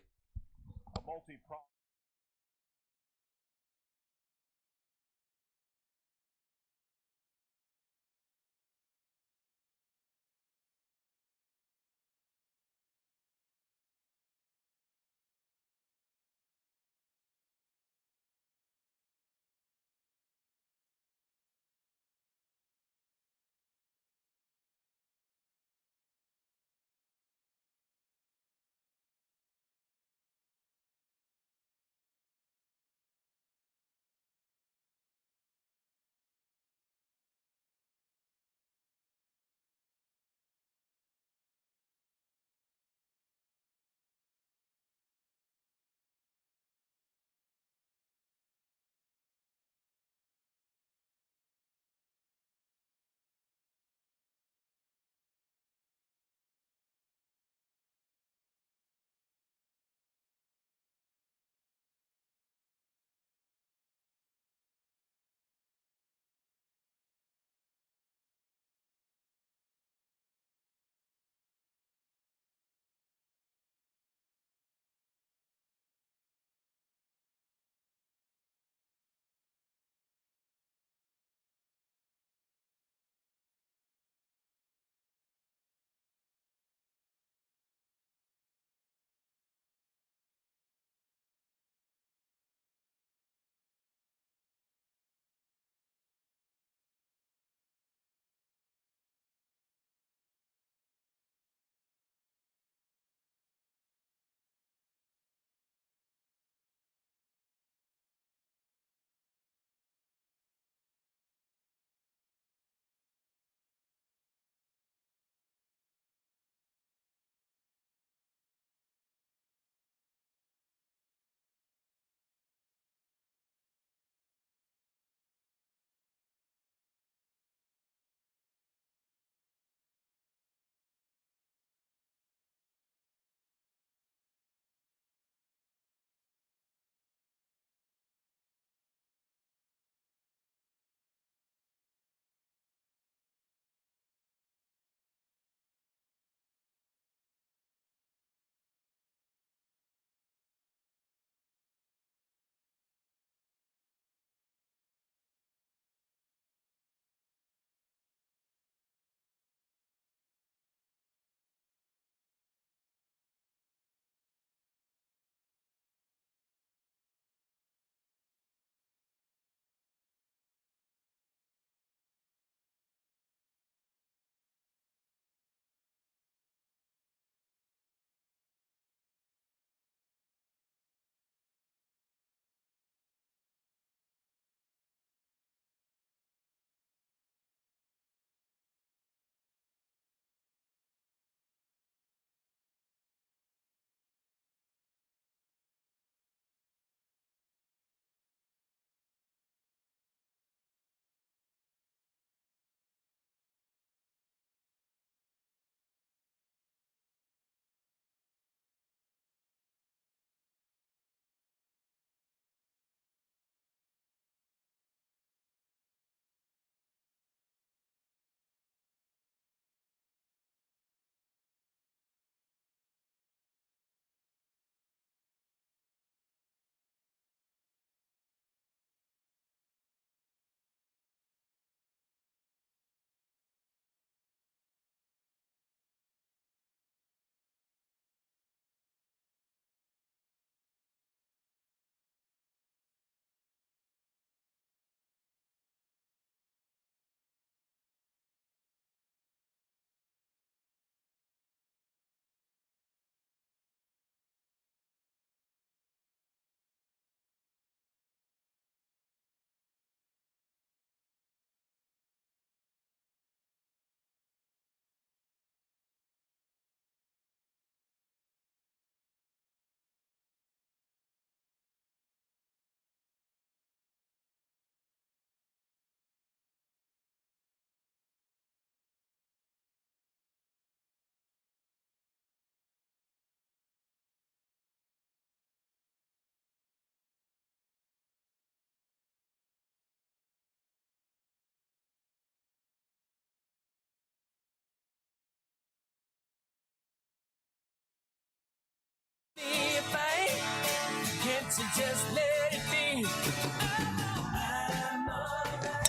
so just let it be.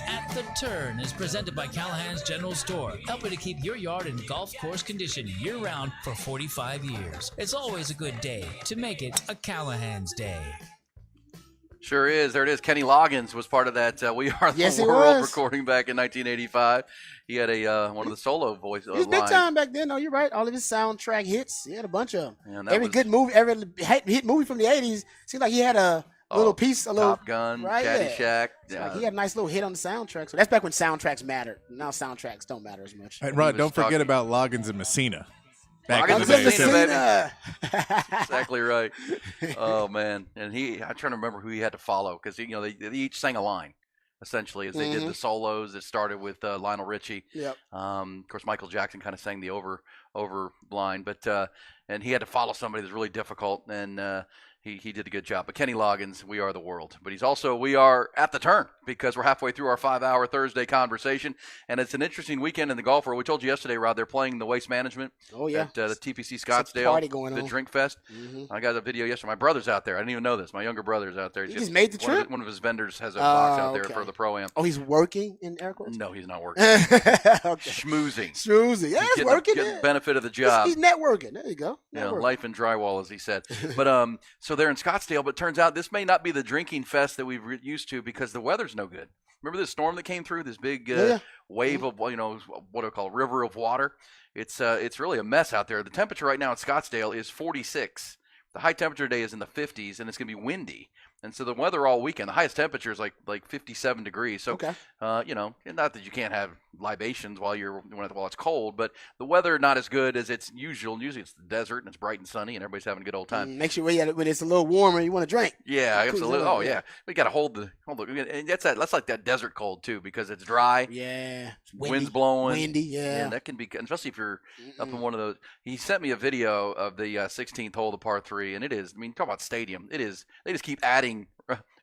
At the Turn is presented by Callahan's General Store, helping to keep your yard in golf course condition year-round for 45 years. It's always a good day to make it a Callahan's Day. Sure is. There it is. Kenny Loggins was part of that We Are the Yes, he World was. recording back in 1985. He had a one of the solo voice He was big time back then. No, you're right. All of his soundtrack hits. He had a bunch of them. Every good movie, every hit movie from the 80s, seemed like he had a little piece, a little Top Gun, right, Caddyshack. Yeah. Like he had a nice little hit on the soundtrack. So that's back when soundtracks mattered. Now soundtracks don't matter as much. Hey, Rod, don't forget about Loggins and Messina. Back in the Loggins and day. Messina, baby. Exactly right. Oh man, and I'm trying to remember who he had to follow because they each sang a line. Essentially, as they did the solos, it started with Lionel Richie. Yep. Of course, Michael Jackson kind of sang the over line, but and he had to follow somebody that's really difficult, and he did a good job. But Kenny Loggins, We Are the World. But he's also We Are at the Turn because we're halfway through our 5-hour Thursday conversation, and it's an interesting weekend in the golf world. We told you yesterday, Rod, they're playing the Waste Management. Oh yeah. At the TPC It's a Scottsdale. party going the on. Drink Fest. Mm-hmm. I got a video yesterday. My brother's out there. I didn't even know this. My younger brother's out there. He just made the trip? One of his vendors has a box out there okay. for the Pro-Am. Oh, he's working in air quotes? No, he's not working. Okay. Schmoozing. Schmoozing. Yeah, he's working. Getting the benefit of the job. He's networking. There you go. Life in drywall, as he said. But so they're in Scottsdale, but it turns out this may not be the drinking fest that we've used to because the weather's no good. Remember this storm that came through, this big wave of, what do I call it, river of water? It's really a mess out there. The temperature right now in Scottsdale is 46. The high temperature today is in the 50s, and it's going to be windy. And so the weather all weekend, the highest temperature is like 57 degrees. So, not that you can't have libations while it's cold, but the weather not as good as it's usual. Usually it's the desert and it's bright and sunny and everybody's having a good old time. Make sure when it's a little warmer, you want to drink. Yeah, absolutely. Oh yeah, we got to hold the. And that's like that desert cold too because it's dry. Yeah, wind's blowing. Windy. Yeah, and that can be, especially if you're up in one of those. He sent me a video of the 16th hole, the par 3, and it is. I mean, talk about stadium. It is. They just keep adding.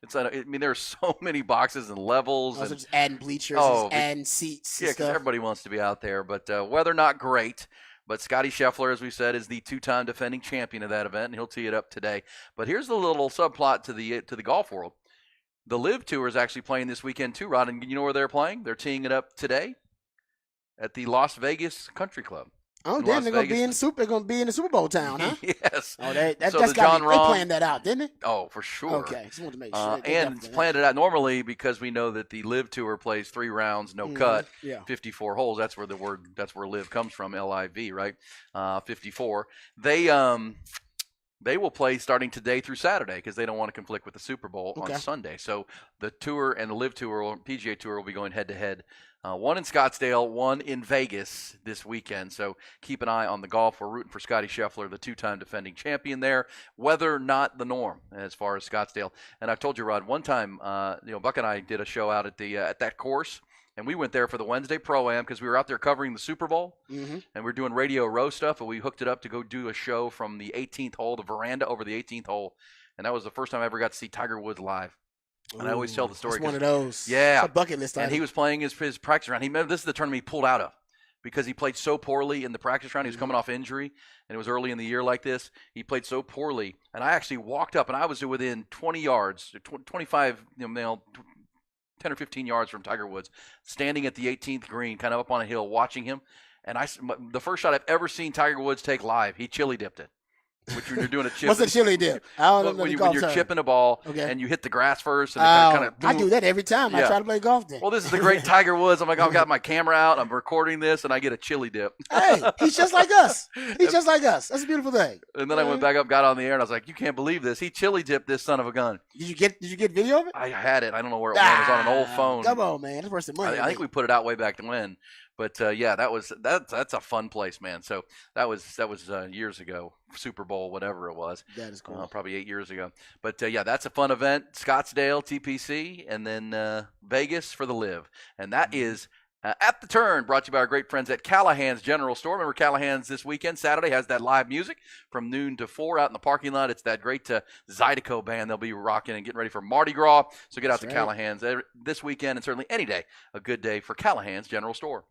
There's so many boxes and levels. Also and just adding bleachers, adding seats. Yeah, because everybody wants to be out there, but weather not great. But Scotty Scheffler, as we said, is the 2-time defending champion of that event, and he'll tee it up today. But here's the little subplot to the golf world. The LIV Tour is actually playing this weekend too, Rod. And you know where they're playing? They're teeing it up today at the Las Vegas Country Club. Oh, damn! They're gonna be in the Super Bowl town, huh? Yes. Oh, they planned that out, didn't they? Oh, for sure. Okay, just wanted to make sure. And planned it out normally because we know that the LIV Tour plays 3 rounds, no cut, 54 holes. That's where LIV comes from, LIV, right? 54. They will play starting today through Saturday because they don't want to conflict with the Super Bowl on Sunday. So the Tour and the LIV Tour, or PGA Tour, will be going head to head. One in Scottsdale, one in Vegas this weekend. So keep an eye on the golf. We're rooting for Scotty Scheffler, the 2-time defending champion there. Weather not the norm as far as Scottsdale. And I've told you, Rod, one time, Buck and I did a show out at that course. And we went there for the Wednesday Pro-Am because we were out there covering the Super Bowl. Mm-hmm. And we were doing Radio Row stuff. And we hooked it up to go do a show from the 18th hole, the veranda over the 18th hole. And that was the first time I ever got to see Tiger Woods live. And I always tell the story. It's one of those. Yeah. It's a bucket list item. And he was playing his practice round. This is the tournament he pulled out of because he played so poorly in the practice round. He was coming off injury, and it was early in the year like this. He played so poorly. And I actually walked up, and I was within 20 yards, 25, 10 or 15 yards from Tiger Woods, standing at the 18th green, kind of up on a hill, watching him. And the first shot I've ever seen Tiger Woods take live, he chili dipped it. Which when you're doing a chip. What's a chili dip? I don't know. When you're chipping a ball and you hit the grass first. And I do that every time I try to play golf then. Well, this is the great Tiger Woods. I've got my camera out. I'm recording this, and I get a chili dip. Hey, he's just like us. He's just like us. That's a beautiful thing. And then I went back up, got on the air, and I was like, you can't believe this. He chili dipped this son of a gun. Did you get video of it? I had it. I don't know where it went. It was on an old phone. Come on, man. That's worth some money. I think we put it out way back when. But that's a fun place, man. So that was years ago, Super Bowl, whatever it was. That is cool. Probably 8 years ago. But that's a fun event. Scottsdale, TPC, and then Vegas for the LIV, and that is At the Turn, brought to you by our great friends at Callahan's General Store. Remember, Callahan's this weekend, Saturday, has that live music from noon to 4 out in the parking lot. It's that great Zydeco band. They'll be rocking and getting ready for Mardi Gras. So get out to Callahan's this weekend, and certainly any day, a good day for Callahan's General Store.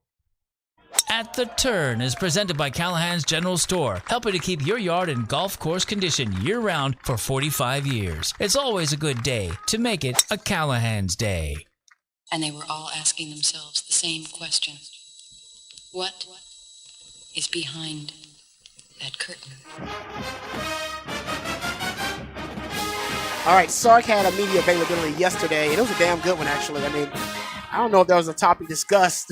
At the Turn is presented by Callahan's General Store, helping to keep your yard in golf course condition year-round for 45 years. It's always a good day to make it a Callahan's Day. And they were all asking themselves the same question. What is behind that curtain? All right, Sark had a media availability yesterday, and it was a damn good one, actually. I mean, I don't know if there was a topic discussed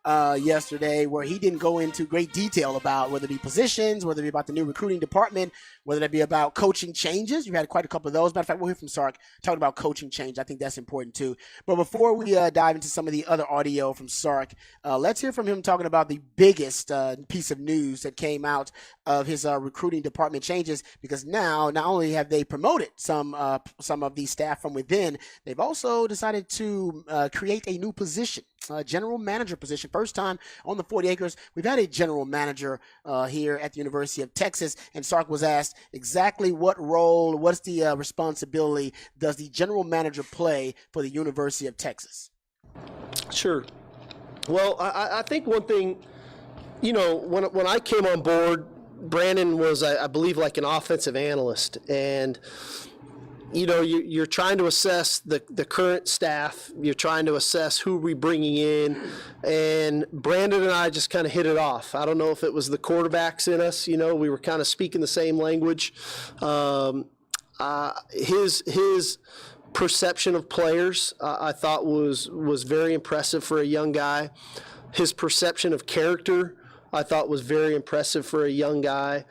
yesterday where he didn't go into great detail about whether it be positions, whether it be about the new recruiting department, whether it be about coaching changes. You've had quite a couple of those. Matter of fact, we'll hear from Sark talking about coaching change. I think that's important too. But before we dive into some of the other audio from Sark, let's hear from him talking about the biggest piece of news that came out of his recruiting department changes, because now not only have they promoted some of the staff from within, they've also decided to create a new position, a general manager position. First time on the 40 acres, we've had a general manager here at the University of Texas, and Sark was asked exactly what role, what's the responsibility does the general manager play for the University of Texas? Sure. Well, I think one thing, when I came on board, Brandon was, I believe, like an offensive analyst, and you're trying to assess the current staff. You're trying to assess who we're bringing in, and Brandon and I just kind of hit it off. I don't know if it was the quarterbacks in us. We were kind of speaking the same language. His perception of players, I thought was very impressive for a young guy. His perception of character, I thought, was very impressive for a young guy.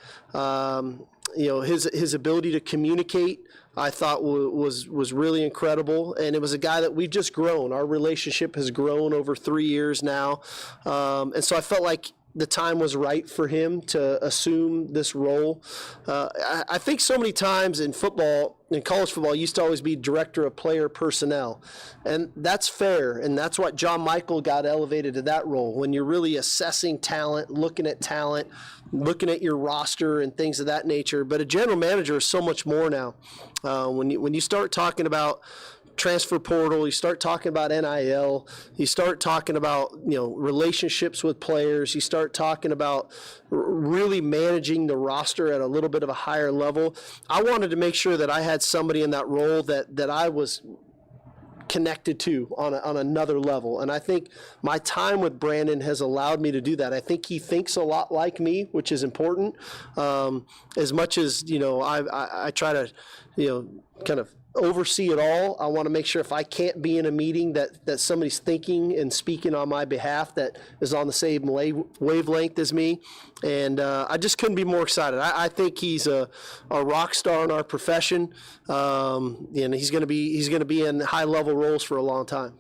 His ability to communicate, I thought was really incredible, and it was a guy that we've just grown. Our relationship has grown over 3 years now, and so I felt like the time was right for him to assume this role. I think so many times in football, in college football, used to always be director of player personnel, and that's fair, and that's what John Michael got elevated to that role, when you're really assessing talent, looking at your roster and things of that nature. But a general manager is so much more now. When you start talking about transfer portal, you start talking about NIL, you start talking about relationships with players, you start talking about really managing the roster at a little bit of a higher level. I wanted to make sure that I had somebody in that role that I was connected to on another level, and I think my time with Brandon has allowed me to do that. I think he thinks a lot like me, which is important. As much as I try to kind of oversee it all, I want to make sure if I can't be in a meeting that somebody's thinking and speaking on my behalf that is on the same wavelength as me, and I just couldn't be more excited. I think he's a rock star in our profession, and he's going to be in high level roles for a long time.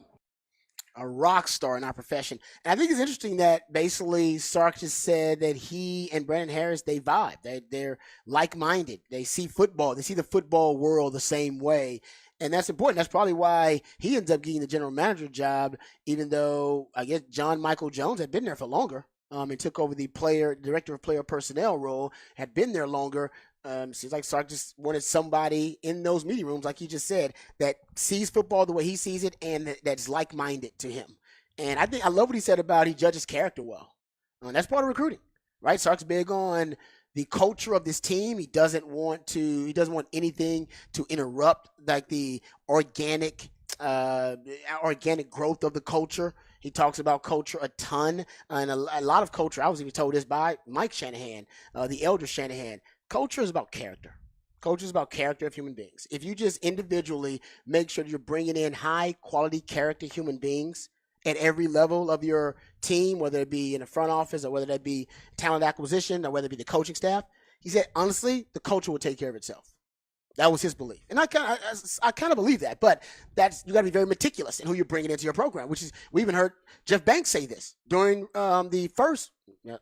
A rock star in our profession. And I think it's interesting that basically Sark just said that he and Brandon Harris, they vibe. They're like-minded. They see football. They see the football world the same way. And that's important. That's probably why he ends up getting the general manager job, even though I guess John Michael Jones had been there for longer and took over the director of player personnel role, had been there longer. Seems like Sark just wanted somebody in those meeting rooms, like you just said, that sees football the way he sees it and that's like-minded to him. And I love what he said about he judges character well. That's part of recruiting, right? Sark's big on the culture of this team. He doesn't want anything to interrupt like the organic growth of the culture. He talks about culture a ton, and a lot of culture. I was even told this by Mike Shanahan, the elder Shanahan. Culture is about character. Culture is about character of human beings. If you just individually make sure you're bringing in high quality character human beings at every level of your team, whether it be in the front office or whether that be talent acquisition or whether it be the coaching staff, he said, honestly, the culture will take care of itself. That was his belief. And I kind of believe that, but you got to be very meticulous in who you're bringing into your program, which is, we even heard Jeff Banks say this during the first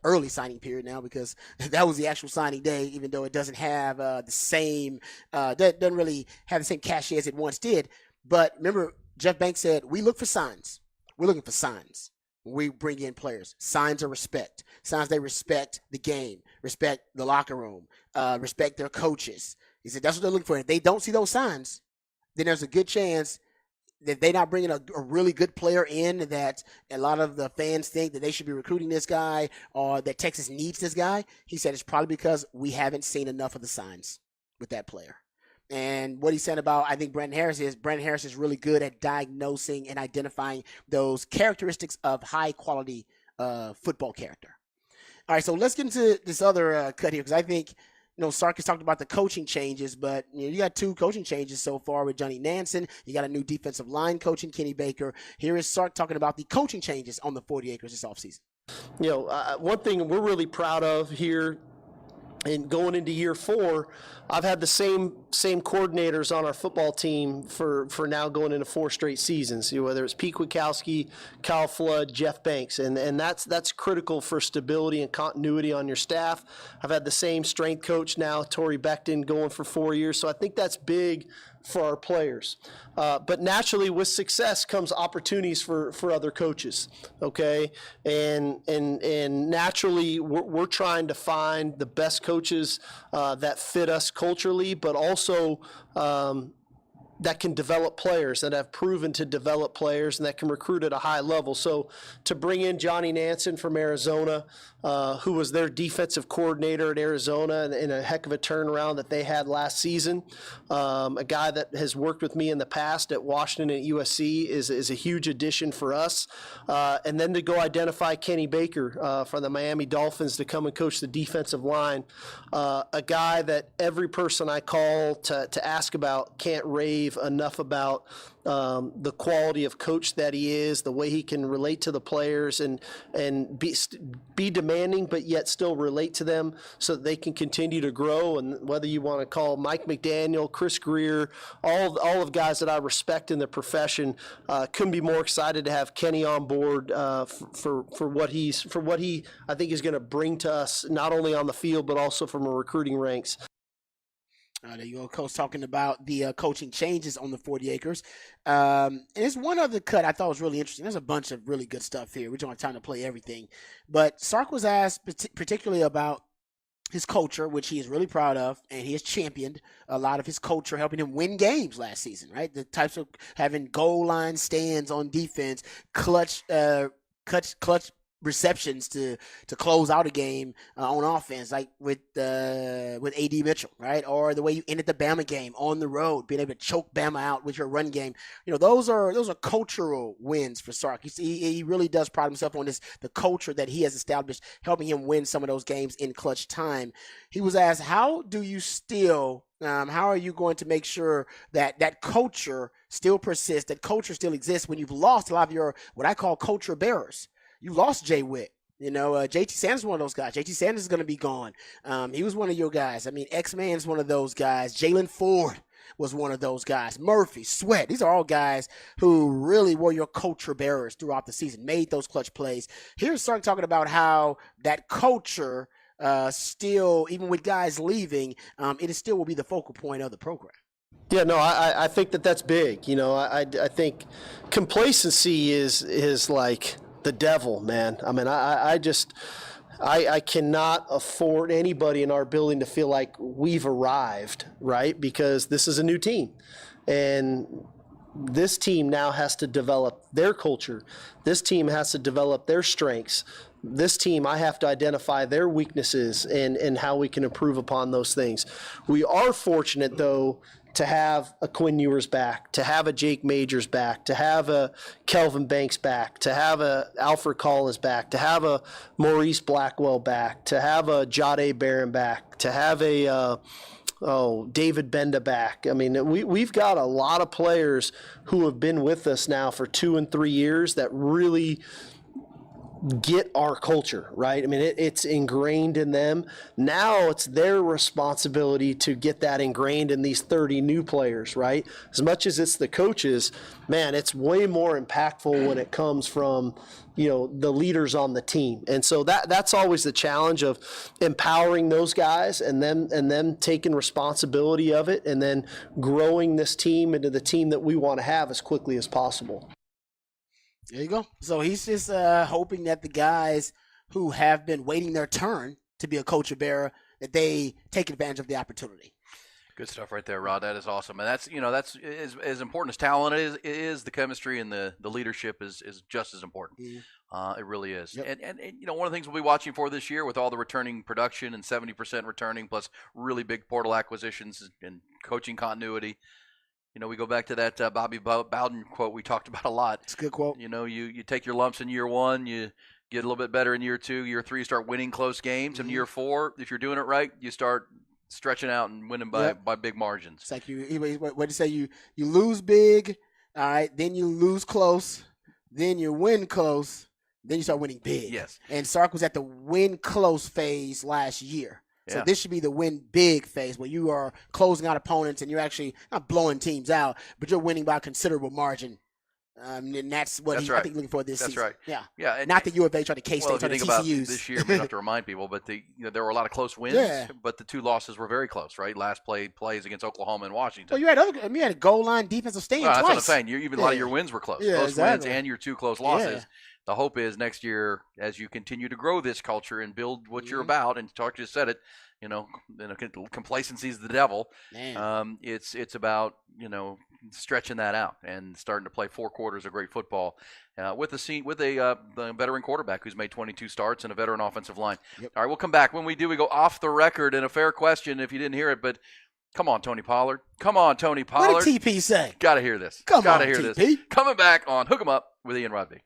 early signing period now, because that was the actual signing day, even though it doesn't have the same, doesn't really have the same cachet as it once did. But remember, Jeff Banks said, we look for signs. We're looking for signs when we bring in players. Signs of respect. Signs they respect the game, respect the locker room, respect their coaches. He said that's what they're looking for. If they don't see those signs, then there's a good chance that they're not bringing a really good player in, that a lot of the fans think that they should be recruiting this guy or that Texas needs this guy. He said it's probably because we haven't seen enough of the signs with that player. And what he said about, I think, Brandon Harris is really good at diagnosing and identifying those characteristics of high-quality football character. All right, so let's get into this other cut here, because I think, Sark has talked about the coaching changes, but you got 2 coaching changes so far with Johnny Nansen. You got a new defensive line coach in Kenny Baker. Here is Sark talking about the coaching changes on the 40 acres this offseason. One thing we're really proud of here, and going into year 4, I've had the same coordinators on our football team for now going into 4 straight seasons. Whether it's Pete Kwiatkowski, Kyle Flood, Jeff Banks, and that's critical for stability and continuity on your staff. I've had the same strength coach now, Torrey Becton, going for 4 years. So I think that's big for our players. But naturally, with success comes opportunities for other coaches, okay? And naturally, we're trying to find the best coaches that fit us culturally, but also that can develop players, that have proven to develop players, and that can recruit at a high level. So to bring in Johnny Nansen from Arizona, who was their defensive coordinator at Arizona, and a heck of a turnaround that they had last season, a guy that has worked with me in the past at Washington and USC is a huge addition for us. And then to go identify Kenny Baker from the Miami Dolphins to come and coach the defensive line, a guy that every person I call to ask about can't rave enough about the quality of coach that he is, the way he can relate to the players and be demanding, but yet still relate to them so that they can continue to grow. And whether you want to call Mike McDaniel, Chris Greer, all of guys that I respect in the profession, couldn't be more excited to have Kenny on board for what he I think is going to bring to us, not only on the field but also from a recruiting ranks. There you go, Coach, talking about the coaching changes on the 40 acres. And there's one other cut I thought was really interesting. There's a bunch of really good stuff here. We don't have time to play everything. But Sark was asked particularly about his culture, which he is really proud of, and he has championed a lot of his culture, helping him win games last season, right? The types of having goal line stands on defense, clutch receptions to close out a game on offense, like with A.D. Mitchell, right? Or the way you ended the Bama game on the road, being able to choke Bama out with your run game. Those are cultural wins for Sark. He really does pride himself on the culture that he has established, helping him win some of those games in clutch time. He was asked, how are you going to make sure that culture still persists, that culture still exists when you've lost a lot of your, what I call, culture bearers? You lost Jay Witt. JT Sanders is one of those guys. JT Sanders is going to be gone. He was one of your guys. X-Man's one of those guys. Jalen Ford was one of those guys. Murphy, Sweat. These are all guys who really were your culture bearers throughout the season, made those clutch plays. Here's Sark talking about how that culture still, even with guys leaving, it still will be the focal point of the program. Yeah, no, I think that's big. I think complacency is like the devil, man. I cannot afford anybody in our building to feel like we've arrived, right? Because this is a new team, and this team now has to develop their culture. This team has to develop their strengths. This team, I have to identify their weaknesses and how we can improve upon those things. We are fortunate, though, to have a Quinn Ewers back, to have a Jake Majors back, to have a Kelvin Banks back, to have a Alfred Collins back, to have a Maurice Blackwell back, to have a Jahdae Barron back, to have a David Benda back. We've got a lot of players who have been with us now for 2 and 3 years that really get our culture, right? It's ingrained in them. Now it's their responsibility to get that ingrained in these 30 new players, right? As much as it's the coaches, man, it's way more impactful when it comes from, the leaders on the team. And so that's always the challenge of empowering those guys and them taking responsibility of it and then growing this team into the team that we want to have as quickly as possible. There you go. So he's just hoping that the guys who have been waiting their turn to be a culture bearer, that they take advantage of the opportunity. Good stuff right there, Rod. That is awesome, and that's that's as important as talent is the chemistry and the leadership is just as important. It really is. Yep. And one of the things we'll be watching for this year with all the returning production and 70% returning plus really big portal acquisitions and coaching continuity. We go back to that Bobby Bowden quote we talked about a lot. It's a good quote. You take your lumps in year one, you get a little bit better in year two, year three, you start winning close games. In year four, if you're doing it right, you start stretching out and winning by big margins. It's like what did you say? You lose big, all right, then you lose close, then you win close, then you start winning big. Yes. And Sark was at the win close phase last year. So Yeah. this should be the win big phase where you are closing out opponents and you're actually not blowing teams out, but you're winning by a considerable margin. And that's what That's I right. think looking for this That's season. right. Yeah. Yeah. And, Not the U of A trying to K-State, well, if you trying think to about TCUs. this year, we don't have to remind people, but there were a lot of close wins, Yeah. but the two losses were very close, right? Last plays against Oklahoma and Washington. Well, you had a goal line defensive stand Well, that's twice. what I'm saying. Even a lot of your wins were close. Yeah, Close exactly. wins and your two close losses. Yeah. The hope is next year, as you continue to grow this culture and build what you're Mm-hmm. about, and Tark just said it, complacency is the devil. Man. It's about stretching that out and starting to play 4 quarters of great football with a veteran quarterback who's made 22 starts and a veteran offensive line. Yep. All right, we'll come back. When we do, we go off the record, and a fair question if you didn't hear it, but come on, Tony Pollard. Come on, Tony Pollard. What did TP say? Got to hear this. Come Gotta on, hear TP. this. Coming back on Hook 'em Up with Ian Rodby.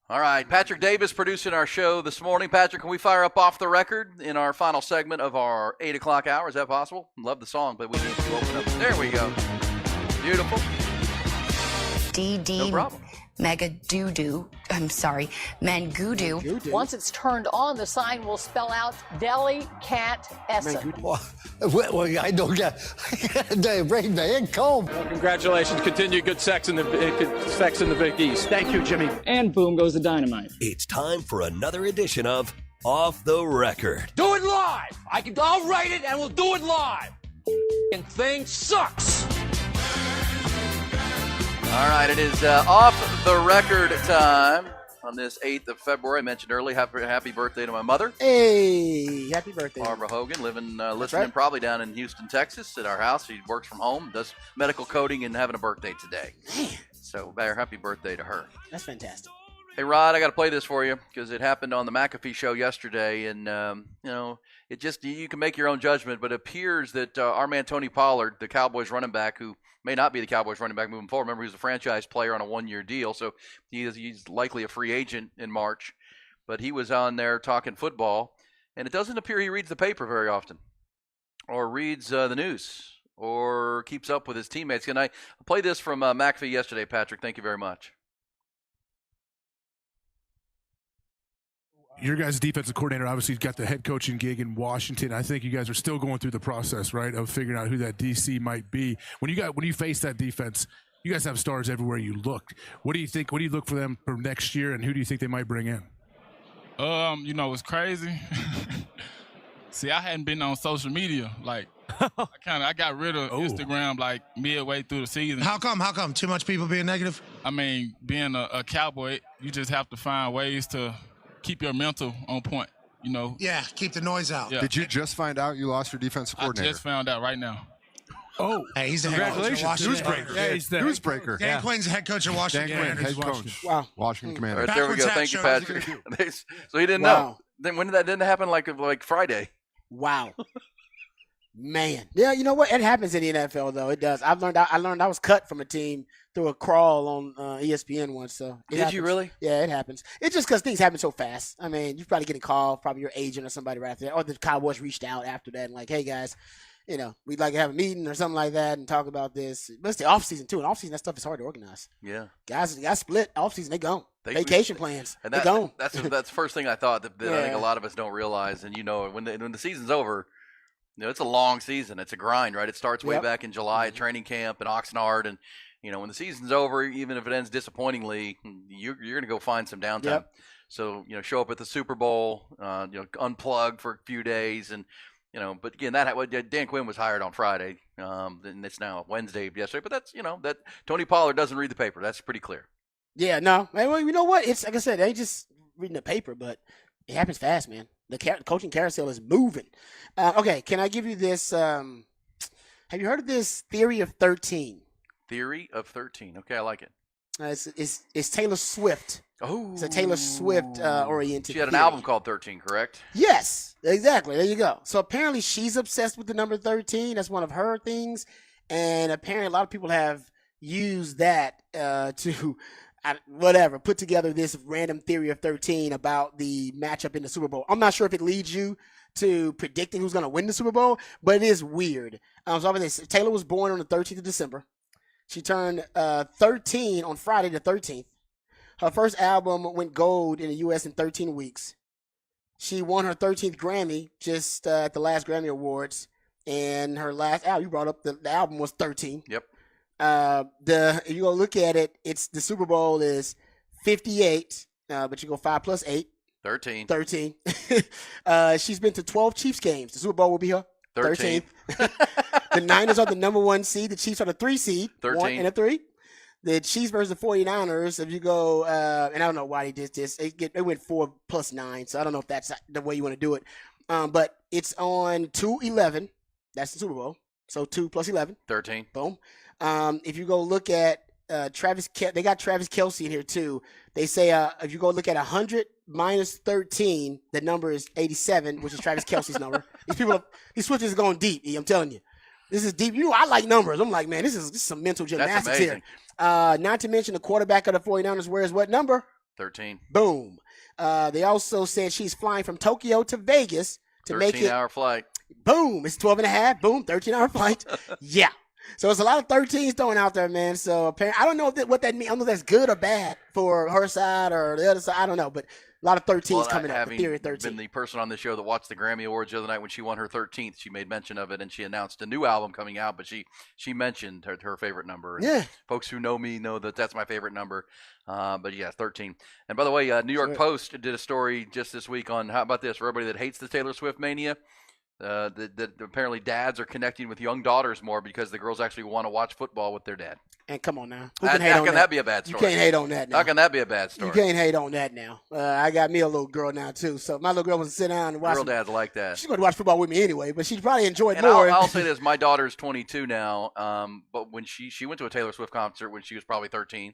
All right, Patrick Davis producing our show this morning. Patrick, can we fire up Off the Record in our final segment of our 8 o'clock hour? Is that possible? Love the song, but we need to open up. There we go. Beautiful. DD. No problem. Mangudu. Once it's turned on, the sign will spell out Deli Cat Essen. Well, I don't get break my head cold. Well, congratulations. Continue good sex in the Big East. Thank you, Jimmy. And boom goes the dynamite. It's time for another edition of Off the Record. Do it live. I'll write it and we'll do it live. And thing sucks. All right, it is Off the Record time on this 8th of February. I mentioned earlier, happy birthday to my mother. Hey, happy birthday. Barbara Hogan, listening right. probably down in Houston, Texas at our house. She works from home, does medical coding, and having a birthday today. Man. So happy birthday to her. That's fantastic. Hey, Rod, I got to play this for you because it happened on the McAfee show yesterday. And, it just, you can make your own judgment, but it appears that our man Tony Pollard, the Cowboys running back, who may not be the Cowboys running back moving forward. Remember, he was a franchise player on a 1-year deal, so he's likely a free agent in March. But he was on there talking football, and it doesn't appear he reads the paper very often or reads the news or keeps up with his teammates. Can I play this from McAfee yesterday, Patrick? Thank you very much. Your guys' defensive coordinator obviously got the head coaching gig in Washington. I think you guys are still going through the process, right, of figuring out who that DC might be. When you face that defense, you guys have stars everywhere you look. What do you think? What do you look for them for next year, and who do you think they might bring in? It's crazy. See, I hadn't been on social media. Like, I got rid of Instagram like midway through the season. How come? Too much people being negative? I mean, being a Cowboy, you just have to find ways to keep your mental on point, Yeah, keep the noise out. Yeah. Did you just find out you lost your defensive coordinator? I just found out right now. Oh, hey, he's the head coach of Washington. Newsbreaker. Yeah, he's the newsbreaker. Dan Quinn's the head coach of Washington. Dan Quinn, head coach. Wow. Washington Commanders. All right, there we go. Thank you, Patrick. So he didn't know. Then when did that didn't happen? Like Friday. Wow. Man. Yeah, you know what? It happens in the NFL, though. It does. I learned I was cut from a team through a crawl on ESPN once. So Did you really? Yeah, it happens. It's just because things happen so fast. I mean, you're probably getting a call, probably your agent or somebody right after that. Or the Cowboys reached out after that and like, hey, guys, we'd like to have a meeting or something like that and talk about this. But it's the offseason, too. And offseason, that stuff is hard to organize. Yeah. Guys split. Offseason, they gone. Vacation plans. And they gone. That's the first thing I thought that I think a lot of us don't realize. And, when the season's over, it's a long season. It's a grind, right? It starts way back in July at training camp in Oxnard. And, when the season's over, even if it ends disappointingly, you're going to go find some downtime. Yep. So, show up at the Super Bowl, unplug for a few days. And, but again, Dan Quinn was hired on Friday. And it's now Wednesday yesterday. But that's, that Tony Pollard doesn't read the paper. That's pretty clear. Yeah, no. Well, you know what? It's like I said, they ain't just reading the paper, but it happens fast, man. The coaching carousel is moving. Okay, can I give you this? Have you heard of this Theory of 13? Theory of 13. Okay, I like it. It's Taylor Swift. Oh, it's a Taylor Swift oriented. She had an theory. album called 13, correct? Yes, exactly. There you go. So apparently she's obsessed with the number 13. That's one of her things, and apparently a lot of people have used that to. Put together this random theory of 13 about the matchup in the Super Bowl. I'm not sure if it leads you to predicting who's going to win the Super Bowl, but it is weird. Taylor was born on the 13th of December. She turned 13 on Friday the 13th. Her first album went gold in the U.S. in 13 weeks. She won her 13th Grammy just at the last Grammy Awards, and her last album, you brought up the album was 13. Yep. If you go look at it, it's the Super Bowl is 58, but you go 5 plus 8. 13. She's been to 12 Chiefs games. The Super Bowl will be her 13th. The Niners are the number 1 seed. The Chiefs are the 3 seed. 13. 1 and a 3. The Chiefs versus the 49ers, if you go, and I don't know why they did this. They went 4 plus 9, so I don't know if that's the way you want to do it. But it's on 2/11. That's the Super Bowl. So 2 plus 11. 13. Boom. If you go look at they got Travis Kelce in here too. They say if you go look at 100 minus 13, the number is 87, which is Travis Kelce's number. These switches are going deep. I'm telling you, this is deep. I like numbers. I'm like, man, this is some mental gymnastics here. Not to mention the quarterback of the 49ers wears what number? 13. Boom. They also said she's flying from Tokyo to Vegas to make it. 13-hour flight. Boom. It's 12 and a half. Boom. 13-hour flight. Yeah. So it's a lot of 13s thrown out there, man. So apparently, I don't know what that means. I don't know if that's good or bad for her side or the other side. I don't know. But a lot of 13s coming up. The theory of 13. Been the person on the show that watched the Grammy Awards the other night when she won her 13th. She made mention of it, and she announced a new album coming out, but she mentioned her favorite number. And yeah. Folks who know me know that that's my favorite number. But yeah, 13. And by the way, New York Post did a story just this week on, how about this, for everybody that hates the Taylor Swift mania, that apparently dads are connecting with young daughters more because the girls actually want to watch football with their dad. And come on now. How can that be a bad story? You can't hate on that now. How can that be a bad story? You can't hate on that now. I got me a little girl now, too. So my little girl wants to sit down and watch. Girl dads like that. She's going to watch football with me anyway, but she'd probably enjoy it and more. I'll say this. My daughter's 22 now, but when she went to a Taylor Swift concert when she was probably 13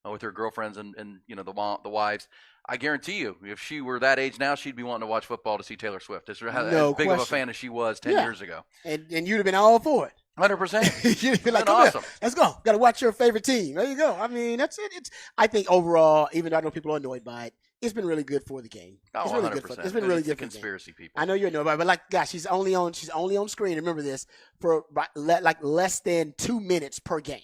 with her girlfriends and the wives. I guarantee you, if she were that age now, she'd be wanting to watch football to see Taylor Swift. As big of a fan as she was 10 years ago. And you'd have been all for it. 100%. You'd be like, come awesome. here, let's go. Got to watch your favorite team. There you go. I mean, that's it. I think overall, even though I know people are annoyed by it, it's been really good for the game. Oh, it's really 100%. good for. It's been really good for conspiracy people. I know you're annoyed by it, but like, gosh, she's only on screen. Remember this for like less than 2 minutes per game.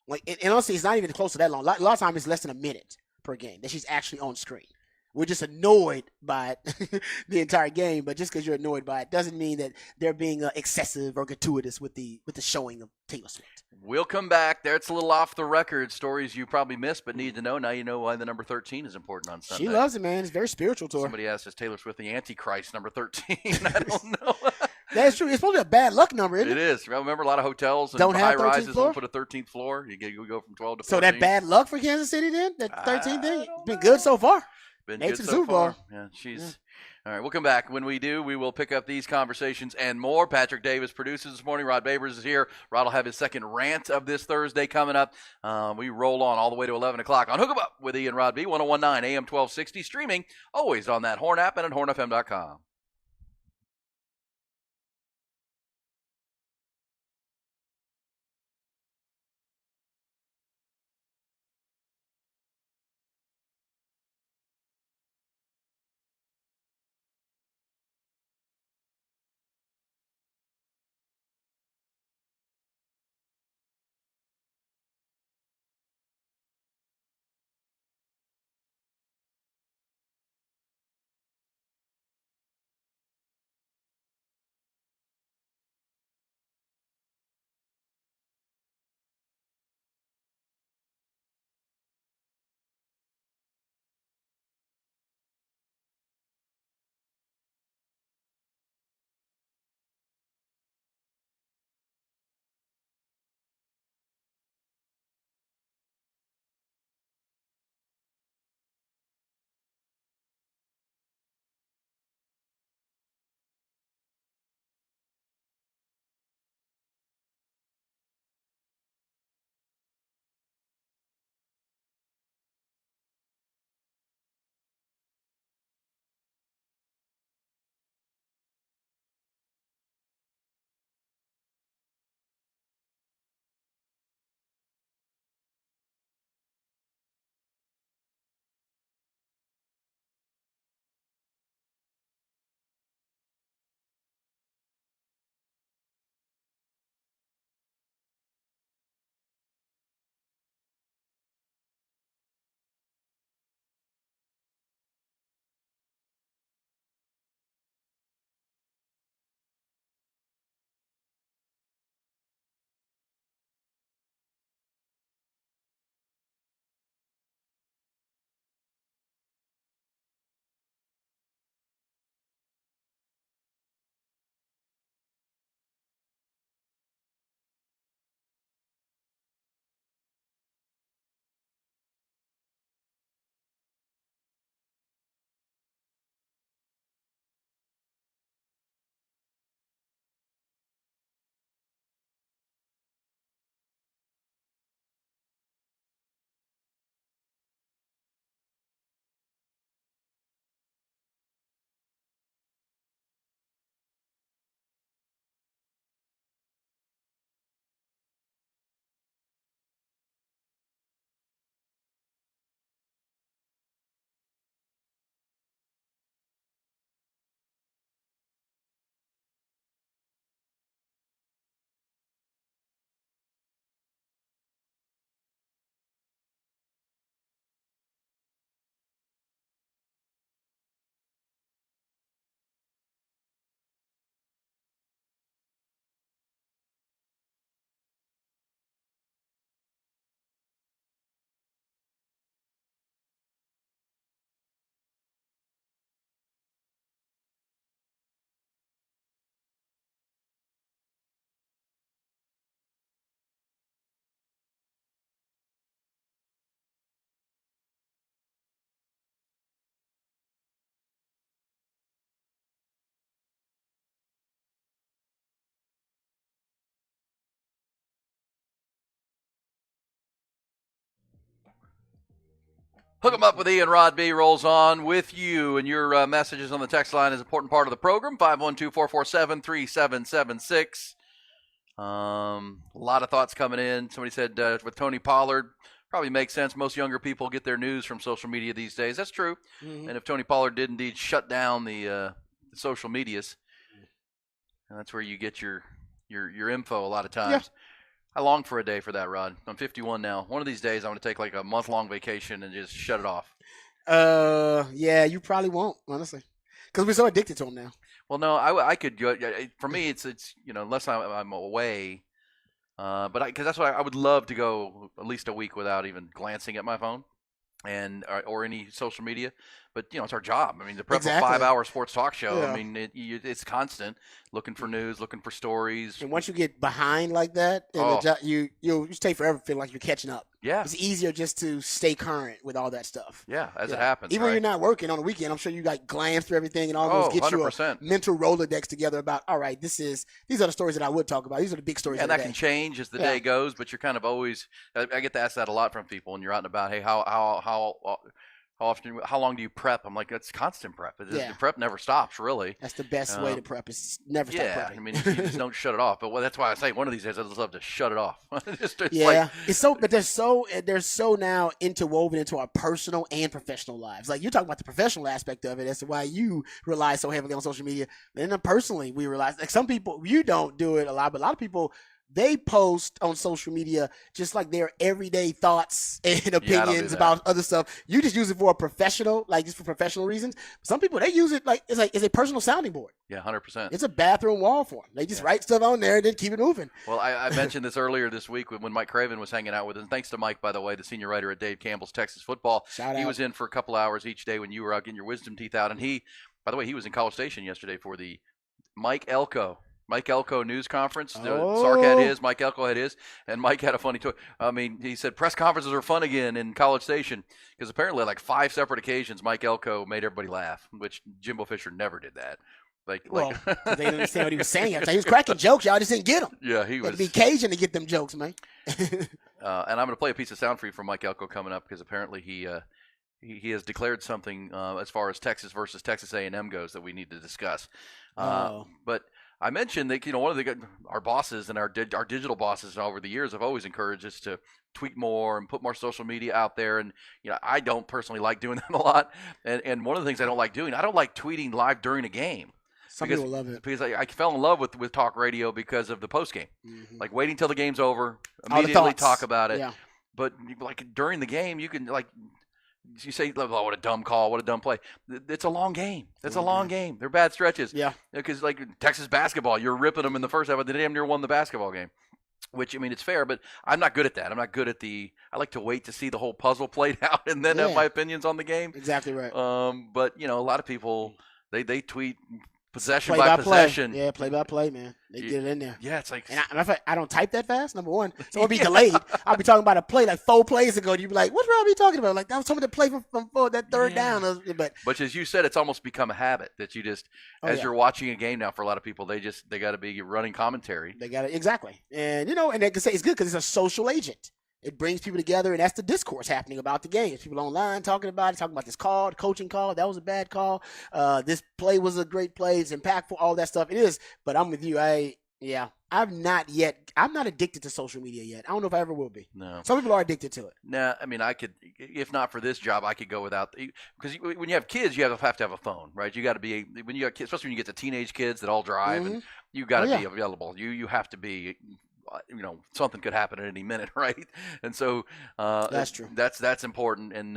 Like, and honestly, it's not even close to that long. A lot of times, it's less than a minute per game that she's actually on screen. We're just annoyed by it the entire game, but just because you're annoyed by it doesn't mean that they're being excessive or gratuitous with the showing of Taylor Swift. We'll come back. That's a little off the record stories you probably missed but need to know. Now you know why the number 13 is important on Sunday. She loves it, man. It's very spiritual to her. Somebody asked, is Taylor Swift the Antichrist, number 13? I don't know. That's true. It's supposed to be a bad luck number, isn't it? It is. Remember, a lot of hotels and don't high have rises floor? don't put a 13th floor. You go from 12 to 14. So that bad luck for Kansas City then? That 13th thing? Been good so far. Been Made good to the so Super far. Bowl. Yeah, she's all right. We'll come back. When we do, we will pick up these conversations and more. Patrick Davis produces this morning. Rod Babers is here. Rod will have his second rant of this Thursday coming up. We roll on all the way to 11 o'clock on Hook 'em Up with Ian Rod B. 101.9 AM 1260 streaming always on that Horn app and at hornfm.com. Hook 'em up with Ian. Rod B rolls on with you, and your messages on the text line is an important part of the program. 512-447-3776. A lot of thoughts coming in. Somebody said with Tony Pollard, probably makes sense. Most younger people get their news from social media these days. That's true. Mm-hmm. And if Tony Pollard did indeed shut down the social medias, and that's where you get your info a lot of times. Yeah. I long for a day for that, Rod. I'm 51 now. One of these days, I'm going to take like a month-long vacation and just shut it off. Yeah, you probably won't, honestly, because we're so addicted to them now. Well, no, I could go. For me, it's unless I'm away, because that's why I would love to go at least a week without even glancing at my phone and or any social media. But it's our job. I mean, to prep a 5-hour sports talk show. Yeah. I mean, it's constant, looking for news, looking for stories. And once you get behind like that, and you take forever feeling like you're catching up. Yeah, it's easier just to stay current with all that stuff. Yeah, as it happens. Even when you're not working on the weekend, I'm sure you glance through everything and almost get 100%. you a mental Rolodex together about. All right, these are the stories that I would talk about. These are the big stories. And of the that day. can change as the day goes, but you're kind of always. I get to ask that a lot from people when you're out and about. Hey, how long do you prep? I'm like, that's constant prep. The prep never stops, really. That's the best way to prep. Is never stop prepping. I mean, you just don't shut it off. But that's why I say one of these days I'd love to shut it off. But they're so now interwoven into our personal and professional lives. Like you're talking about the professional aspect of it as to why you rely so heavily on social media. And then personally, we realize like some people you don't do it a lot, but a lot of people. They post on social media just like their everyday thoughts and opinions about other stuff. You just use it for just for professional reasons. Some people, they use it like it's a personal sounding board. Yeah, 100%. It's a bathroom wall for them. They just write stuff on there and then keep it moving. Well, I mentioned this earlier this week when Mike Craven was hanging out with us. And thanks to Mike, by the way, the senior writer at Dave Campbell's Texas Football. Shout out. He was in for a couple hours each day when you were out getting your wisdom teeth out. And by the way, he was in College Station yesterday for the Mike Elko news conference. Sark had his, Mike Elko had his, and Mike had a funny talk. I mean, he said press conferences are fun again in College Station because apparently like 5 separate occasions Mike Elko made everybody laugh, which Jimbo Fisher never did that. They didn't understand what he was saying. He was cracking jokes. Y'all just didn't get them. Yeah, he was. Be Cajun to get them jokes, man. And I'm going to play a piece of sound for you from Mike Elko coming up because apparently he has declared something as far as Texas versus Texas A&M goes that we need to discuss. But I mentioned that one of our bosses and our digital bosses over the years have always encouraged us to tweet more and put more social media out there. And I don't personally like doing that a lot. And one of the things I don't like doing, I don't like tweeting live during a game. Some people love it because I fell in love with talk radio because of the post game, like waiting till the game's over, All immediately talk about it. Yeah. But like during the game, you can you say, oh, what a dumb call, what a dumb play. It's a long game. It's a long game. They're bad stretches. Yeah. Because like Texas basketball, you're ripping them in the first half, but they damn near won the basketball game. Which, I mean, it's fair, but I'm not good at that. I'm not good at I like to wait to see the whole puzzle played out and then have my opinions on the game. Exactly right. But, a lot of people, they tweet possession by possession. Yeah, play by play, man. They get it in there. Yeah, it's like. And I don't type that fast, number one. So it'll be delayed. I'll be talking about a play like 4 plays ago. You'd be like, what's Robbie talking about? Like, that was some of the play from that third down. But as you said, it's almost become a habit that you just, you're watching a game now for a lot of people, they got to be running commentary. They got it. Exactly. And, and they can say it's good because it's a social agent. It brings people together, and that's the discourse happening about the game. People online talking about it, talking about this call, the coaching call. That was a bad call. This play was a great play. It's impactful, all that stuff. It is, but I'm with you. I'm not addicted to social media yet. I don't know if I ever will be. No. Some people are addicted to it. Nah, I mean, I could, if not for this job, I could go without, because when you have kids, you have to have a phone, right? You got to be, when you got kids, especially when you get to teenage kids that all drive, and you got to be available. You have to be, something could happen at any minute, right? And so that's true. That's important. And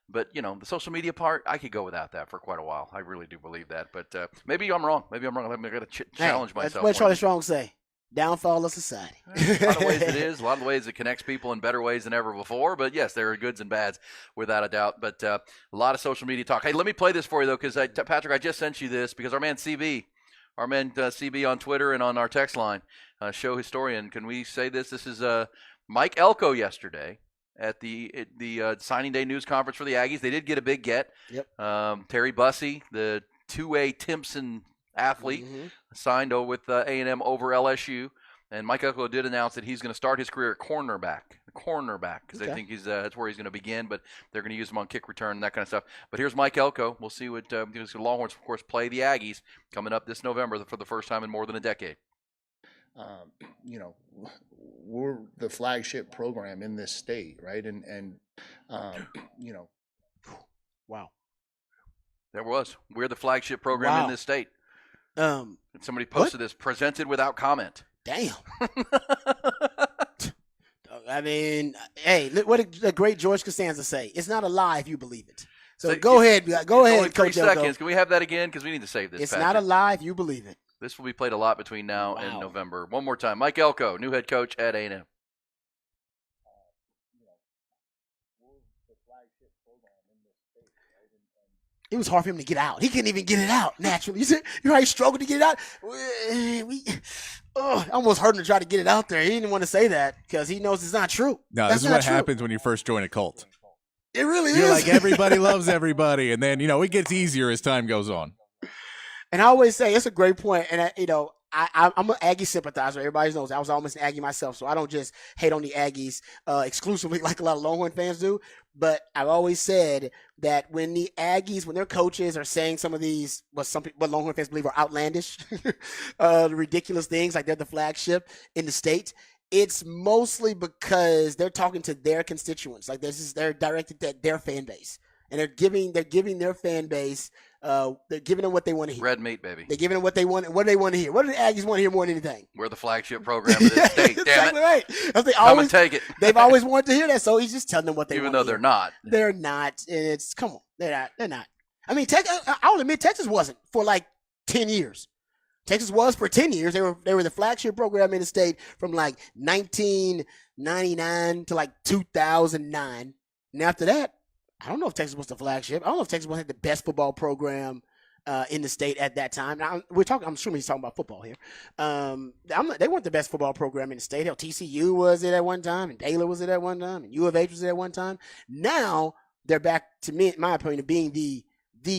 but the social media part, I could go without that for quite a while. I really do believe that. But maybe I'm wrong. I'm going to challenge myself. That's what Charlie Strong say. Downfall of society. A lot of ways it is. A lot of ways it connects people in better ways than ever before. But yes, there are goods and bads without a doubt. But a lot of social media talk. Hey, let me play this for you though, because Patrick, I just sent you this because our man CB on Twitter and on our text line, show historian. Can we say this? This is Mike Elko yesterday at the signing day news conference for the Aggies. They did get a big get. Yep. Terry Bussey, the two-way Timpson athlete, signed with A&M over LSU. And Mike Elko did announce that he's going to start his career at cornerback. cornerback, because they Okay. think that's where he's going to begin, but they're going to use him on kick return and that kind of stuff. But here's Mike Elko. We'll see what the Longhorns, of course, play the Aggies coming up this November for the first time in more than a decade. You know, we're the flagship program in this state, right? And you know, wow, we're the flagship program in this state. And somebody posted this, presented without comment. Damn. I mean, hey, what did the great George Costanza say? It's not a lie if you believe it. So go ahead, Only Coach 3 Elko. seconds. Can we have that again? Because we need to save this. It's Patrick. not a lie if you believe it. This will be played a lot between now and November. One more time. Mike Elko, new head coach at A&M. It was hard for him to get out. He couldn't even get it out naturally. You see how he struggled to get it out? I almost heard him to try to get it out there. He didn't want to say that because he knows it's not true. No, That's this is not what true. happens when you first join a cult. It really You're is. like, everybody loves everybody. And then, it gets easier as time goes on. And I always say it's a great point. And, I'm an Aggie sympathizer. Everybody knows I was almost an Aggie myself, so I don't just hate on the Aggies exclusively like a lot of Longhorn fans do. But I've always said that when the Aggies, when their coaches are saying some of these, what Longhorn fans believe are outlandish, ridiculous things, like they're the flagship in the state, it's mostly because they're talking to their constituents. Like they're directed at their fan base, and they're giving their fan base. They're giving them what they want to hear. Red meat, baby. They're giving them what they want. What do they want to hear? What do the Aggies want to hear more than anything? We're the flagship program of this state. Damn Exactly it. right. Come and take it. They've always wanted to hear that, so he's just telling them what they Even want though to they're hear. not. They're not. And it's come on. They're not. I mean, I'll admit Texas wasn't for like 10 years. Texas was for 10 years. They were the flagship program in the state from like 1999 to like 2009. And after that, I don't know if Texas was the flagship. I don't know if Texas was the best football program in the state at that time. Now I'm assuming he's talking about football here. They weren't the best football program in the state. Hell, TCU was it at one time, and Baylor was it at one time, and U of H was it at one time. Now they're back to me, in my opinion, being the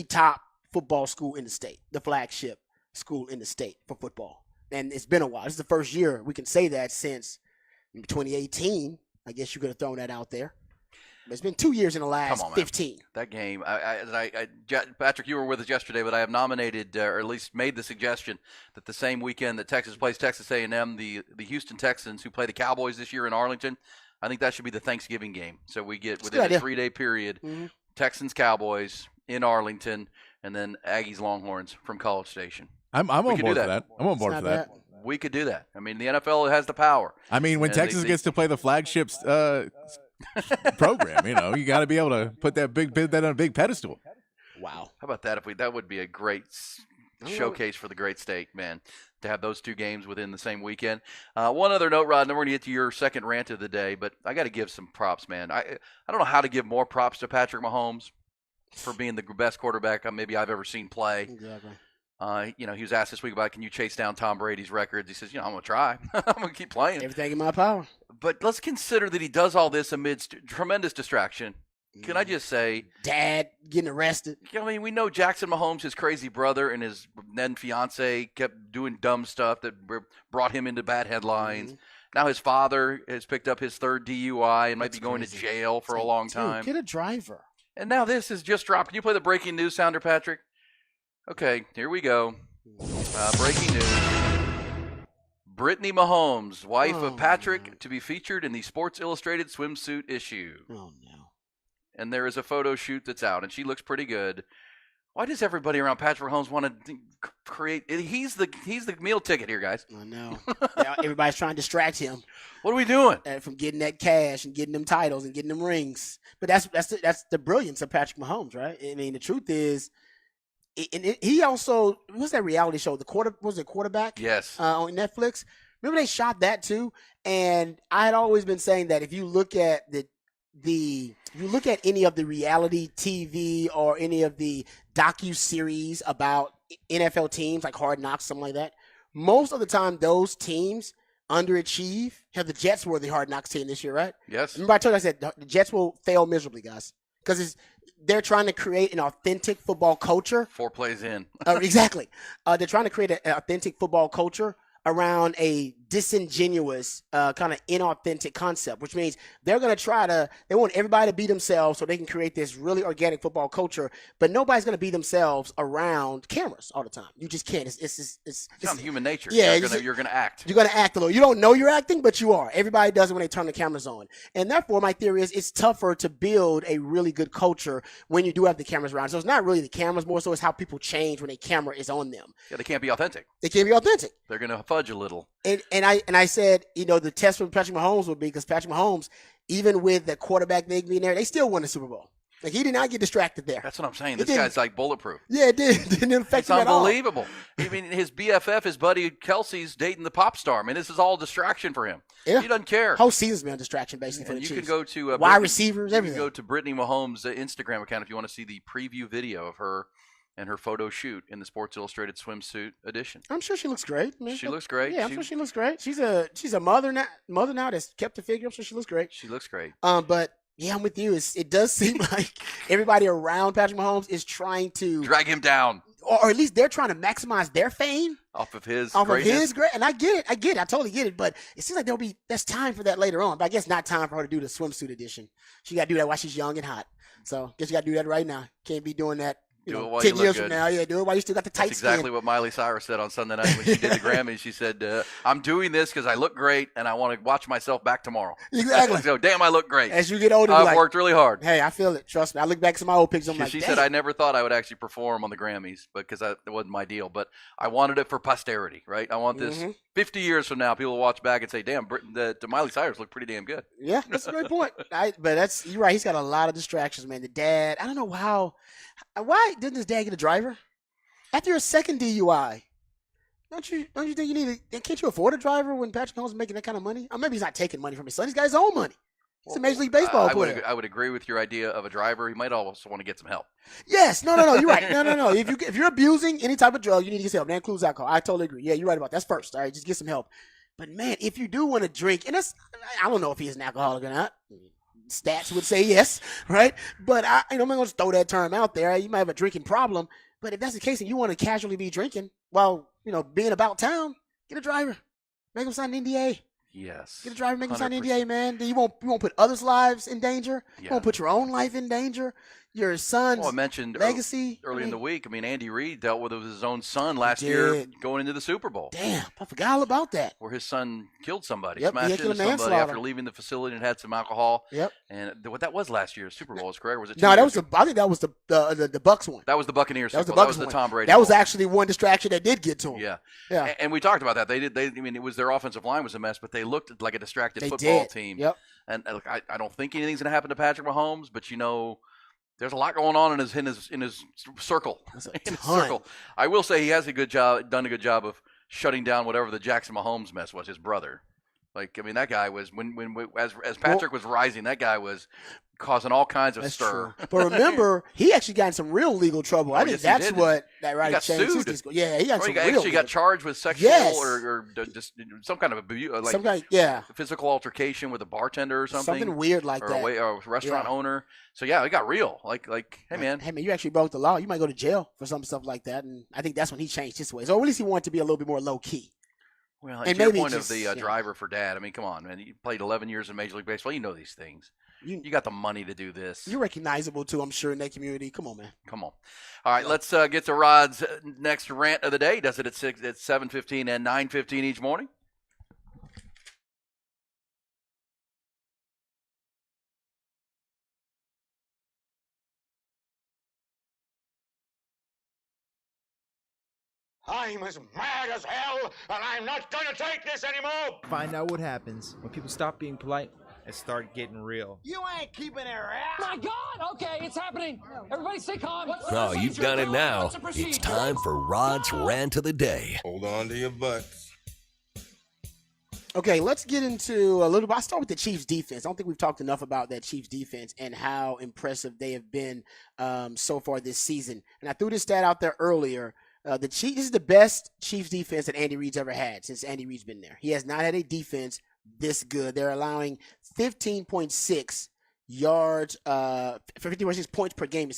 top football school in the state, the flagship school in the state for football. And it's been a while. This is the first year we can say that since 2018. I guess you could have thrown that out there. But it's been 2 years in the last Come on, 15. That game, Patrick, you were with us yesterday, but I have nominated, or at least made the suggestion, that the same weekend that Texas plays Texas A&M, the Houston Texans, who play the Cowboys this year in Arlington, I think that should be the Thanksgiving game. So we get, within a 3-day period, Texans Cowboys in Arlington, and then Aggies Longhorns from College Station. I'm on board for that. I'm on board for that. We could do that. I mean, the NFL has the power. I mean, when Texas gets to play the flagship program, you got to be able to put that on a big pedestal. Wow. How about that? That would be a great showcase for the great state, man, to have those two games within the same weekend. One other note, Rod, and then we're going to get to your second rant of the day, but I got to give some props, man. I don't know how to give more props to Patrick Mahomes for being the best quarterback maybe I've ever seen play. Exactly. He was asked this week about, can you chase down Tom Brady's records? He says, I'm going to try. I'm going to keep playing. Everything in my power. But let's consider that he does all this amidst tremendous distraction. Can I just say, Dad getting arrested. I mean, we know Jackson Mahomes, his crazy brother, and his then fiance kept doing dumb stuff that brought him into bad headlines. Now his father has picked up his third DUI and might be going to jail for a long time. Get a driver. And now this is just dropped. Can you play the breaking news sounder, Patrick? Okay, here we go. Breaking news. Brittany Mahomes, wife of Patrick, to be featured in the Sports Illustrated swimsuit issue. Oh, no. And there is a photo shoot that's out, and she looks pretty good. Why does everybody around Patrick Mahomes want to create – he's the meal ticket here, guys. I know. Everybody's trying to distract him. What are we doing? From getting that cash and getting them titles and getting them rings. But that's the brilliance of Patrick Mahomes, right? I mean, the truth is – he also, what's that reality show? Quarterback? Yes. On Netflix. Remember they shot that too? And I had always been saying that if you look at if you look at any of the reality TV or any of the docu-series about NFL teams like Hard Knocks, something like that, most of the time those teams underachieve. The Jets were the Hard Knocks team this year, right? Yes. Remember I told you, I said the Jets will fail miserably, guys, because they're trying to create an authentic football culture. 4 plays in. Exactly. They're trying to create an authentic football culture around a disingenuous, kind of inauthentic concept, which means they want everybody to be themselves so they can create this really organic football culture, but nobody's going to be themselves around cameras all the time. You just can't. It's not human nature. Yeah, you're going to act. You're going to act a little. You don't know you're acting, but you are. Everybody does it when they turn the cameras on. And therefore, my theory is it's tougher to build a really good culture when you do have the cameras around. So it's not really the cameras, more so it's how people change when a camera is on them. Yeah, they can't be authentic. They can't be authentic. They're going to fudge a little. And I said, the test for Patrick Mahomes would be, because Patrick Mahomes, even with the quarterback thing being there, they still won the Super Bowl. Like, he did not get distracted there. That's what I'm saying. This guy's like bulletproof. Yeah, it didn't affect him at all. It's unbelievable. I mean, his BFF, his buddy Kelsey's dating the pop star. I mean, this is all distraction for him. Yeah. He doesn't care. Whole season's been a distraction, basically, for the you Chiefs. can go to wide receivers, everything. You can go to Brittany Mahomes' Instagram account if you want to see the preview video of her and her photo shoot in the Sports Illustrated swimsuit edition. I'm sure she looks great. She looks great. Yeah, I'm sure she looks great. She's a mother now that's kept the figure. I'm sure she looks great. She looks great. But yeah, I'm with you. It does seem like everybody around Patrick Mahomes is trying to drag him down, or at least they're trying to maximize their fame off of his greatness. And I get it. I totally get it. But it seems like there's time for that later on. But I guess not time for her to do the swimsuit edition. She got to do that while she's young and hot. So I guess you got to do that right now. Can't be doing that. Do it while 10 you look years good. from now, yeah, do it while you still got the tight That's exactly skin. what Miley Cyrus said on Sunday night when she did the Grammys. She said, I'm doing this because I look great and I want to watch myself back tomorrow. Exactly. So, damn, I look great. As you get older, I've worked really hard. Hey, I feel it. Trust me. I look back at some of my old pictures. I'm like, she damn. said, I never thought I would actually perform on the Grammys because it wasn't my deal, but I wanted it for posterity, right? I want this 50 years from now, people will watch back and say, damn, the Miley Cyrus looked pretty damn good. Yeah, that's a great point. But you're right. He's got a lot of distractions, man. The dad, I don't know why didn't his dad get a driver? After your second DUI, don't you think you need can't you afford a driver when Patrick Mahomes is making that kind of money? Or maybe he's not taking money from his son. He's got his own money. He's a Major League Baseball player. I would agree with your idea of a driver. He might also want to get some help. Yes. No. You're right. No. If you're abusing any type of drug, you need to get some help. That includes alcohol. I totally agree. Yeah, you're right about that. That's first. All right, just get some help. But, man, if you do want to drink, and I don't know if he's an alcoholic or not. Stats would say yes, right? But I'm not going to throw that term out there. You might have a drinking problem. But if that's the case and you want to casually be drinking while, being about town, get a driver. Make him sign an NDA. Yes. Get a driver, make him sign an 100%. NDA, man. You won't put others' lives in danger. You won't put your own life in danger. Your son's I mentioned legacy. early in the week. I mean, Andy Reid dealt with his own son last year going into the Super Bowl. Damn, I forgot all about that. Where his son killed somebody, Yep, smashed into somebody manslaughter. after leaving the facility and had some alcohol. Yep. And what that was last year's Super Bowl is correct? Or was it? No, I think that was the Bucks one. That was the Buccaneers. That was the Super Bowl. Bucks That was the one. Tom Brady. That was Bowl. actually one distraction that did get to him. Yeah. Yeah. And we talked about that. I mean, it was their offensive line was a mess, but they looked like a distracted They football did. team. Yep. And look, I don't think anything's going to happen to Patrick Mahomes, but there's a lot going on in his circle. In his circle. I will say he has done a good job of shutting down whatever the Jackson Mahomes mess was. His brother, that guy was as Patrick was rising, that guy was causing all kinds of That's stir. true. But remember, he actually got in some real legal trouble. I think yes, he that's did. what that He got changed. sued. He got Or some he real actually got legal- charged with sexual Yes. or just some kind of abuse, physical altercation with a bartender or something. Something weird like or that. Or a restaurant Yeah. owner. So yeah, it got real. Hey man, you actually broke the law. You might go to jail for some stuff like that. And I think that's when he changed his ways. Or at least he wanted to be a little bit more low key. Well, And and your maybe point just, of the driver for dad. I mean, come on, man. You played 11 years in Major League Baseball. You know these things. You got the money to do this. You're recognizable too, I'm sure, in that community. Come on, man. Come on. All right, let's get to Rod's next rant of the day. He does it at 7:15 and 9:15 each morning. I'm as mad as hell, and I'm not gonna take this anymore! Find out what happens when people stop being polite and start getting real. You ain't keeping it right! My God! Okay, it's happening. Everybody stay calm. Oh, you've done it now. It's time for Rod's Rant of the Day. Hold on to your butts. Okay, let's get into a little bit. I'll start with the Chiefs defense. I don't think we've talked enough about that Chiefs defense and how impressive they have been so far this season. And I threw this stat out there earlier. The Chiefs, this is the best Chiefs defense that Andy Reid's ever had since Andy Reid's been there. He has not had a defense this good. They're allowing 15.6 yards, 15.6 points per game,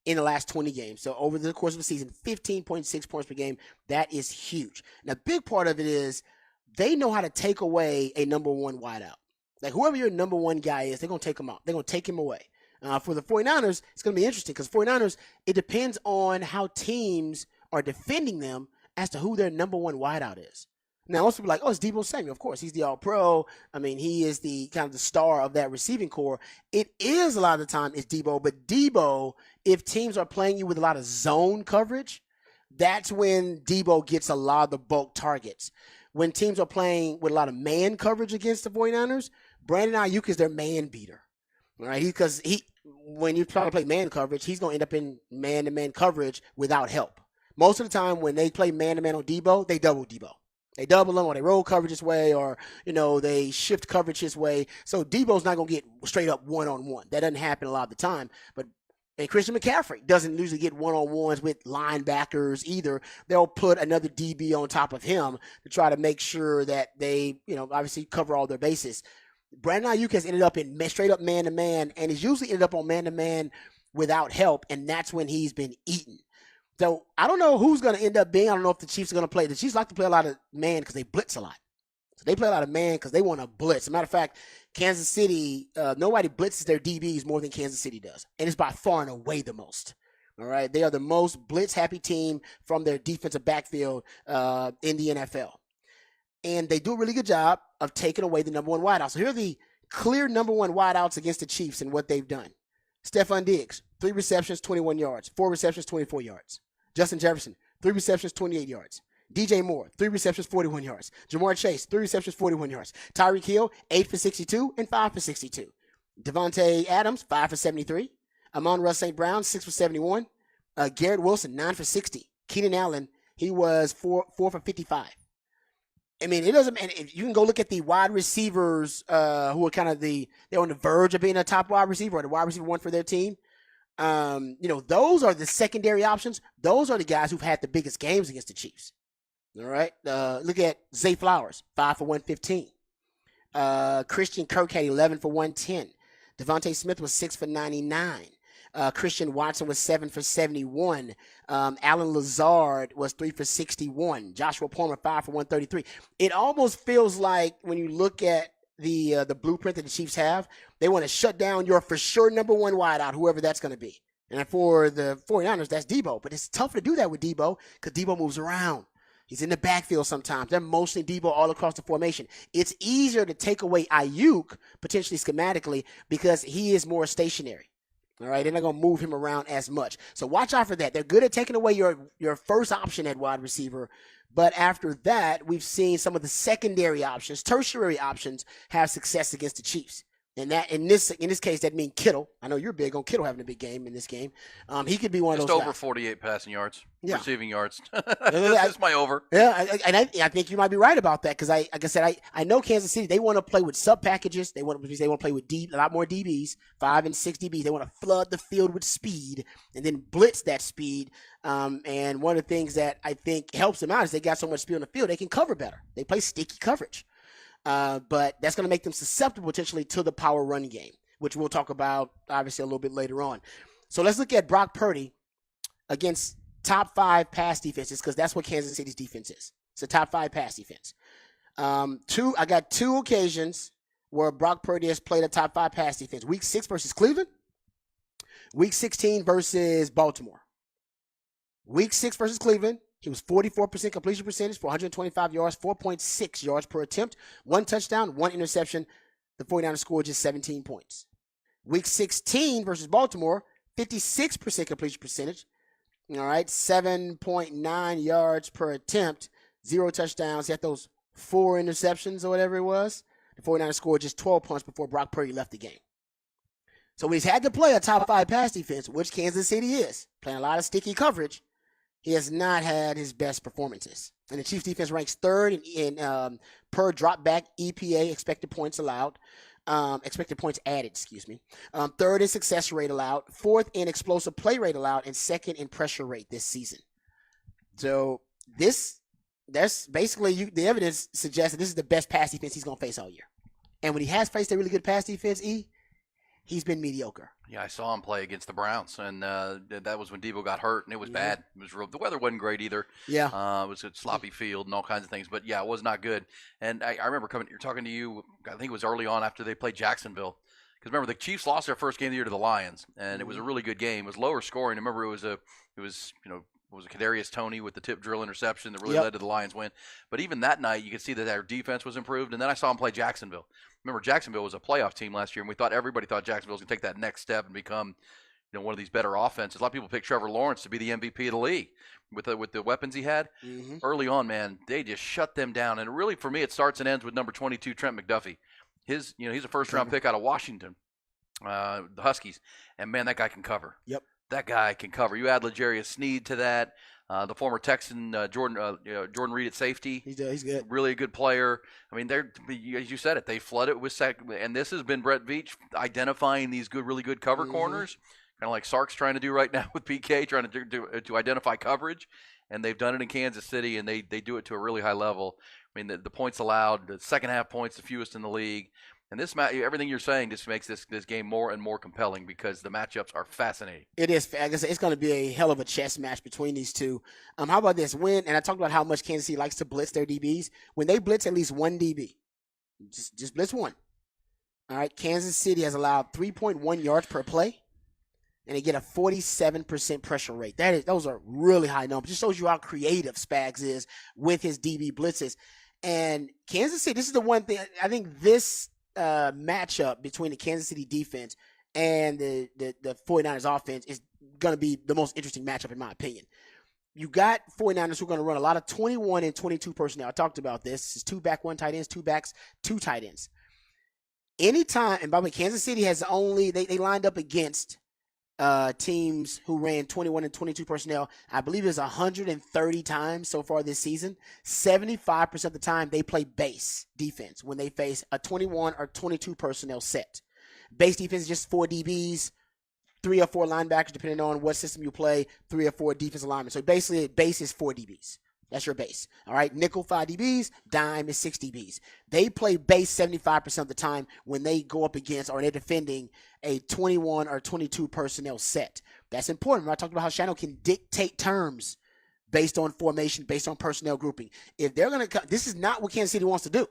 in the last 20 games. So over the course of the season, 15.6 points per game. That is huge. Now, a big part of it is they know how to take away a number one wideout. Like whoever your number one guy is, they're going to take him out. They're going to take him away. For the 49ers, it's going to be interesting because 49ers, it depends on how teams are defending them as to who their number one wideout is. Now, most people are like, oh, it's Deebo Samuel. Of course, he's the all-pro. I mean, he is the kind of the star of that receiving core. It is a lot of the time it's Deebo, but Deebo, if teams are playing you with a lot of zone coverage, that's when Deebo gets a lot of the bulk targets. When teams are playing with a lot of man coverage against the 49ers, Brandon Ayuk is their man beater. All right, because when you try to play man coverage, he's going to end up in man-to-man coverage without help. Most of the time when they play man-to-man on Deebo, they double Deebo. They double him or they roll coverage his way or, they shift coverage his way. So Deebo's not going to get straight up one-on-one. That doesn't happen a lot of the time. And Christian McCaffrey doesn't usually get one-on-ones with linebackers either. They'll put another DB on top of him to try to make sure that they, obviously cover all their bases. Brandon Ayuk has ended up in straight-up man-to-man, and he's usually ended up on man-to-man without help, and that's when he's been eaten. So I don't know who's going to end up being. I don't know if the Chiefs are going to play. The Chiefs like to play a lot of man because they blitz a lot. So they play a lot of man because they want to blitz. As a matter of fact, Kansas City, nobody blitzes their DBs more than Kansas City does. And it's by far and away the most. All right. They are the most blitz-happy team from their defensive backfield in the NFL. And they do a really good job of taking away the number one wideout. So here are the clear number one wideouts against the Chiefs and what they've done. Stephon Diggs, 3 receptions, 21 yards. 4 receptions, 24 yards. Justin Jefferson, 3 receptions, 28 yards. DJ Moore, 3 receptions, 41 yards. Jamar Chase, 3 receptions, 41 yards. Tyreek Hill, 8 for 62 and 5 for 62. Devontae Adams, 5 for 73. Amon-Ra St. Brown, 6 for 71. Garrett Wilson, 9 for 60. Keenan Allen, he was 4 for 55. I mean, it doesn't. And if you can go look at the wide receivers who are kind of they're on the verge of being a top wide receiver or the wide receiver one for their team. Those are the secondary options. Those are the guys who've had the biggest games against the Chiefs. All right. Look at Zay Flowers, 5 for 115. Christian Kirk had 11 for 110. Devontae Smith was 6 for 99. Christian Watson was 7 for 71. Alan Lazard was 3 for 61. Joshua Palmer, 5 for 133. It almost feels like when you look at the blueprint that the Chiefs have, they want to shut down your for sure number one wideout, whoever that's going to be. And for the 49ers, that's Deebo. But it's tough to do that with Deebo because Deebo moves around. He's in the backfield sometimes. They're mostly Deebo all across the formation. It's easier to take away Ayuk, potentially schematically, because he is more stationary. All right, they're not going to move him around as much. So watch out for that. They're good at taking away your first option at wide receiver. But after that, we've seen some of the secondary options, tertiary options, have success against the Chiefs. And that in this case, that means Kittle. I know you're big on Kittle having a big game in this game. He could be one of those Just over guys. 48 passing yards, Yeah. receiving yards. That's my over. Yeah, I think you might be right about that because like I said, I know Kansas City, they want to play with sub packages. They want to play with a lot more DBs, 5 and 6 DBs. They want to flood the field with speed and then blitz that speed. And one of the things that I think helps them out is they got so much speed on the field, they can cover better. They play sticky coverage. But that's going to make them susceptible potentially to the power run game, which we'll talk about obviously a little bit later on. So let's look at Brock Purdy against top 5 pass defenses because that's what Kansas City's defense is. It's a top 5 pass defense. I got 2 occasions where Brock Purdy has played a top 5 pass defense. Week 6 versus Cleveland. Week 16 versus Baltimore. Week 6 versus Cleveland. He was 44% completion percentage for 125 yards, 4.6 yards per attempt, 1 touchdown, 1 interception. The 49ers scored just 17 points. Week 16 versus Baltimore, 56% completion percentage. All right, 7.9 yards per attempt, 0 touchdowns. He had those 4 interceptions or whatever it was. The 49ers scored just 12 points before Brock Purdy left the game. So he's had to play a top 5 pass defense, which Kansas City is, playing a lot of sticky coverage. He has not had his best performances. And the Chiefs defense ranks 3rd in per drop back EPA, expected points allowed. Expected points added, 3rd in success rate allowed, 4th in explosive play rate allowed, and 2nd in pressure rate this season. So that's basically the evidence suggests that this is the best pass defense he's going to face all year. And when he has faced a really good pass defense, he's been mediocre. Yeah, I saw him play against the Browns, and that was when Debo got hurt, and it was bad. It was real. The weather wasn't great either. Yeah. It was a sloppy field and all kinds of things. But yeah, it was not good. And I remember talking to you. I think it was early on after they played Jacksonville, because remember the Chiefs lost their first game of the year to the Lions, and it was a really good game. It was lower scoring. I remember it was Kadarius Toney with the tip drill interception that really led to the Lions win. But even that night, you could see that their defense was improved. And then I saw them play Jacksonville. Remember, Jacksonville was a playoff team last year, and everybody thought Jacksonville was going to take that next step and become, one of these better offenses. A lot of people picked Trevor Lawrence to be the MVP of the league with the weapons he had. Early on, man, they just shut them down. And really, for me, it starts and ends with number 22, Trent McDuffie. He's a first-round pick out of Washington, the Huskies, and man, that guy can cover. Yep. That guy can cover. You add L'Jarius Sneed to that. The former Texan Jordan Reed at safety. He's good. Really a good player. I mean, as you said it, they flooded with and this has been Brett Veach identifying these really good cover corners, kind of like Sark's trying to do right now with PK, trying to identify coverage, and they've done it in Kansas City, and they do it to a really high level. I mean, the points allowed, the second half points, the fewest in the league. And this everything you're saying just makes this game more and more compelling because the matchups are fascinating. It is. Like I said, it's going to be a hell of a chess match between these two. How about this? And I talked about how much Kansas City likes to blitz their DBs. When they blitz at least one DB, just blitz one. All right, Kansas City has allowed 3.1 yards per play, and they get a 47% pressure rate. Those are really high numbers. Just shows you how creative Spags is with his DB blitzes. And Kansas City, this is the one thing I think this matchup between the Kansas City defense and the 49ers offense is going to be the most interesting matchup in my opinion. You got 49ers who are going to run a lot of 21 and 22 personnel. I talked about this. This is 2 back, 1 tight ends, 2 backs, 2 tight ends. Anytime, and by the way, Kansas City has only, they lined up against teams who ran 21 and 22 personnel, I believe it's 130 times so far this season. 75% of the time they play base defense when they face a 21 or 22 personnel set. Base defense is just 4 DBs, 3 or 4 linebackers, depending on what system you play, 3 or 4 defensive linemen. So basically, base is 4 DBs. That's your base. All right, nickel 5 DBs, dime is 6 DBs. They play base 75% of the time when they go up against or they're defending a 21 or 22 personnel set. That's important. I talked about how Shano can dictate terms based on formation, based on personnel grouping. If they're going to, this is not what Kansas City wants to do.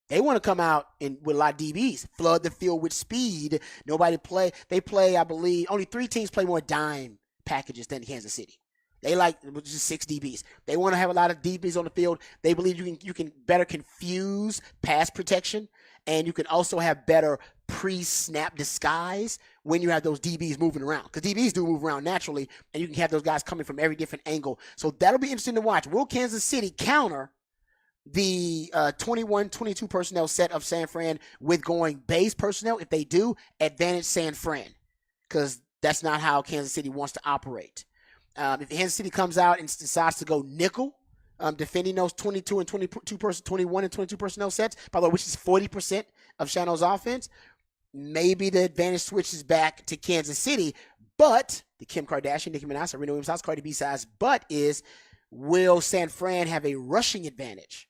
They want to come out with a lot of DBs, flood the field with speed. They play, I believe, only 3 teams play more dime packages than Kansas City. They like just 6 DBs. They want to have a lot of DBs on the field. They believe you can better confuse pass protection, and you can also have better pre-snap disguise when you have those DBs moving around. Because DBs do move around naturally, and you can have those guys coming from every different angle. So that'll be interesting to watch. Will Kansas City counter the 21-22 personnel set of San Fran with going base personnel? If they do, advantage San Fran, because that's not how Kansas City wants to operate. If Kansas City comes out and decides to go nickel, defending those 21 and 22 personnel sets, by the way, which is 40% of Shano's offense, maybe the advantage switches back to Kansas City. But the Kim Kardashian, Nicki Minaj, Serena Williams house, Cardi B size, but will San Fran have a rushing advantage,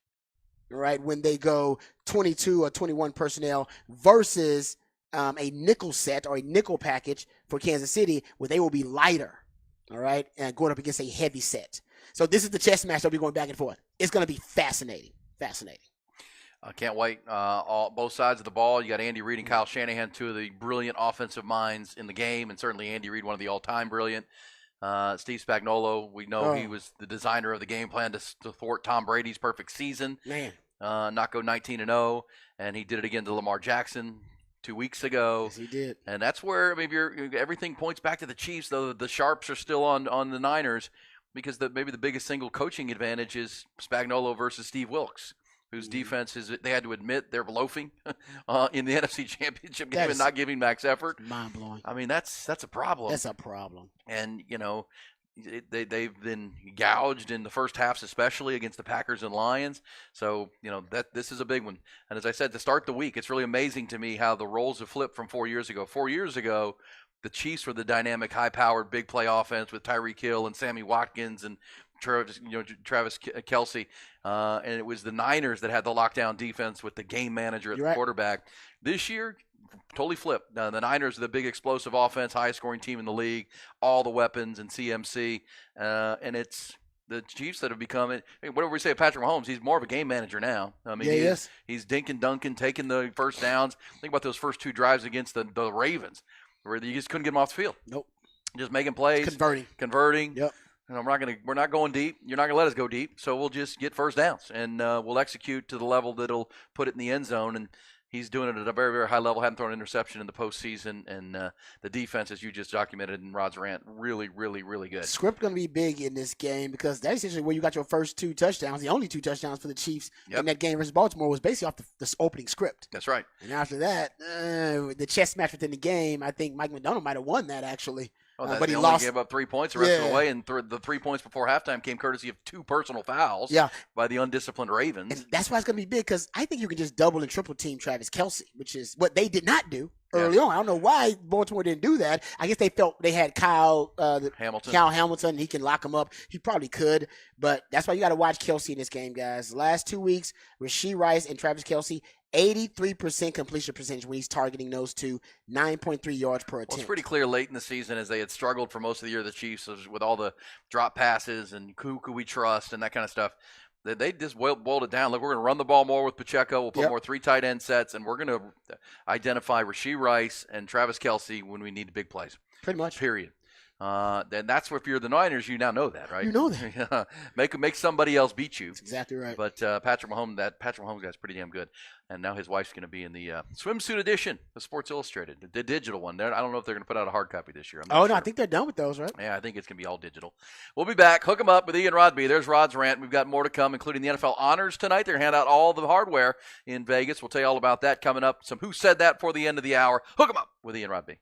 right, when they go 22 or 21 personnel versus a nickel set or a nickel package for Kansas City where they will be lighter? All right, and going up against a heavy set. So this is the chess match that'll be going back and forth. It's going to be fascinating. Fascinating. I can't wait. Both sides of the ball. You got Andy Reid and Kyle Shanahan, 2 of the brilliant offensive minds in the game, and certainly Andy Reid, one of the all-time brilliant. Steve Spagnuolo, we know he was the designer of the game plan to thwart Tom Brady's perfect season. Man. Not go 19-0, and he did it again to Lamar Jackson 2 weeks ago. Yes, he did. And that's where maybe everything points back to the Chiefs, though the Sharps are still on the Niners, because maybe the biggest single coaching advantage is Spagnuolo versus Steve Wilkes, whose defense they had to admit they're loafing in the NFC Championship game and not giving max effort. Mind-blowing. I mean, that's a problem. That's a problem. And, they've been gouged in the first halves, especially against the Packers and Lions. So, this is a big one. And as I said, to start the week, it's really amazing to me how the roles have flipped from 4 years ago. 4 years ago, the Chiefs were the dynamic, high-powered, big play offense with Tyreek Hill and Sammy Watkins and Travis Kelce. And it was the Niners that had the lockdown defense with the game manager at the quarterback. This year, totally flipped. The Niners are the big explosive offense, highest scoring team in the league, all the weapons and CMC, and it's the Chiefs that have become it. Whatever we say of Patrick Mahomes, he's more of a game manager now. I mean, Yeah, he's dinking dunking, taking the first downs. Think about those first 2 drives against the Ravens, where you just couldn't get them off the field. Nope. Just making plays, converting. Yep. We're not going deep. You're not gonna let us go deep. So we'll just get first downs, and we'll execute to the level that'll put it in the end zone. And he's doing it at a very, very high level. Hadn't thrown an interception in the postseason, and the defense, as you just documented in Rod's rant, really, really, really good. Script going to be big in this game because that's essentially where you got your first 2 touchdowns. The only 2 touchdowns for the Chiefs in that game versus Baltimore was basically off the opening script. That's right. And after that, the chess match within the game, I think Mike McDonald might have won that actually. But he only gave up 3 points the rest of the way, and the 3 points before halftime came courtesy of 2 personal fouls by the undisciplined Ravens. And that's why it's going to be big because I think you can just double and triple team Travis Kelce, which is what they did not do early on. I don't know why Baltimore didn't do that. I guess they felt they had Kyle Hamilton. He can lock him up. He probably could, but that's why you got to watch Kelce in this game, guys. The last 2 weeks, Rashee Rice and Travis Kelce, 83% completion percentage when he's targeting those 2, 9.3 yards per attempt. Well, it's pretty clear late in the season, as they had struggled for most of the year, the Chiefs, with all the drop passes and who could we trust and that kind of stuff. They just boiled it down. Look, we're going to run the ball more with Pacheco. We'll put more 3 tight end sets, and we're going to identify Rashee Rice and Travis Kelce when we need big plays. Pretty much. Period. Then that's where, if you're the Niners, you now know that, right? You know that. make somebody else beat you. That's exactly right. But Patrick Mahomes guy's pretty damn good. And now his wife's going to be in the swimsuit edition of Sports Illustrated, the digital one. I don't know if they're going to put out a hard copy this year. No, I think they're done with those, right? Yeah, I think it's going to be all digital. We'll be back. Hook 'em up with Ian Rodby. There's Rod's rant. We've got more to come, including the NFL honors tonight. They're going to hand out all the hardware in Vegas. We'll tell you all about that coming up. Some Who Said That for the end of the hour. Hook 'em up with Ian Rodby.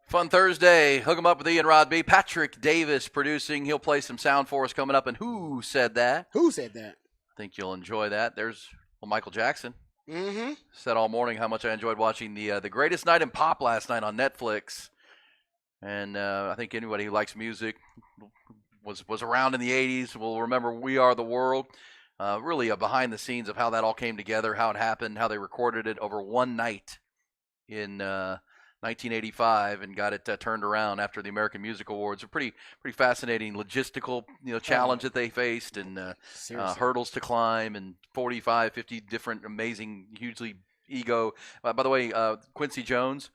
Fun Thursday. Hook 'em up with Ian Rod B. Patrick Davis producing. He'll play some sound for us coming up. And who said that? Who said that? I think you'll enjoy that. There's Michael Jackson. Mm-hmm. Said all morning how much I enjoyed watching the Greatest Night in Pop last night on Netflix. And I think anybody who likes music was around in the 80s will remember We Are the World. Really a behind the scenes of how that all came together, how it happened, how they recorded it over one night in 1985 and got it turned around after the American Music Awards. A pretty fascinating logistical challenge that they faced, and hurdles to climb, and 45, 50 different amazing, hugely ego. By the way, Quincy Jones,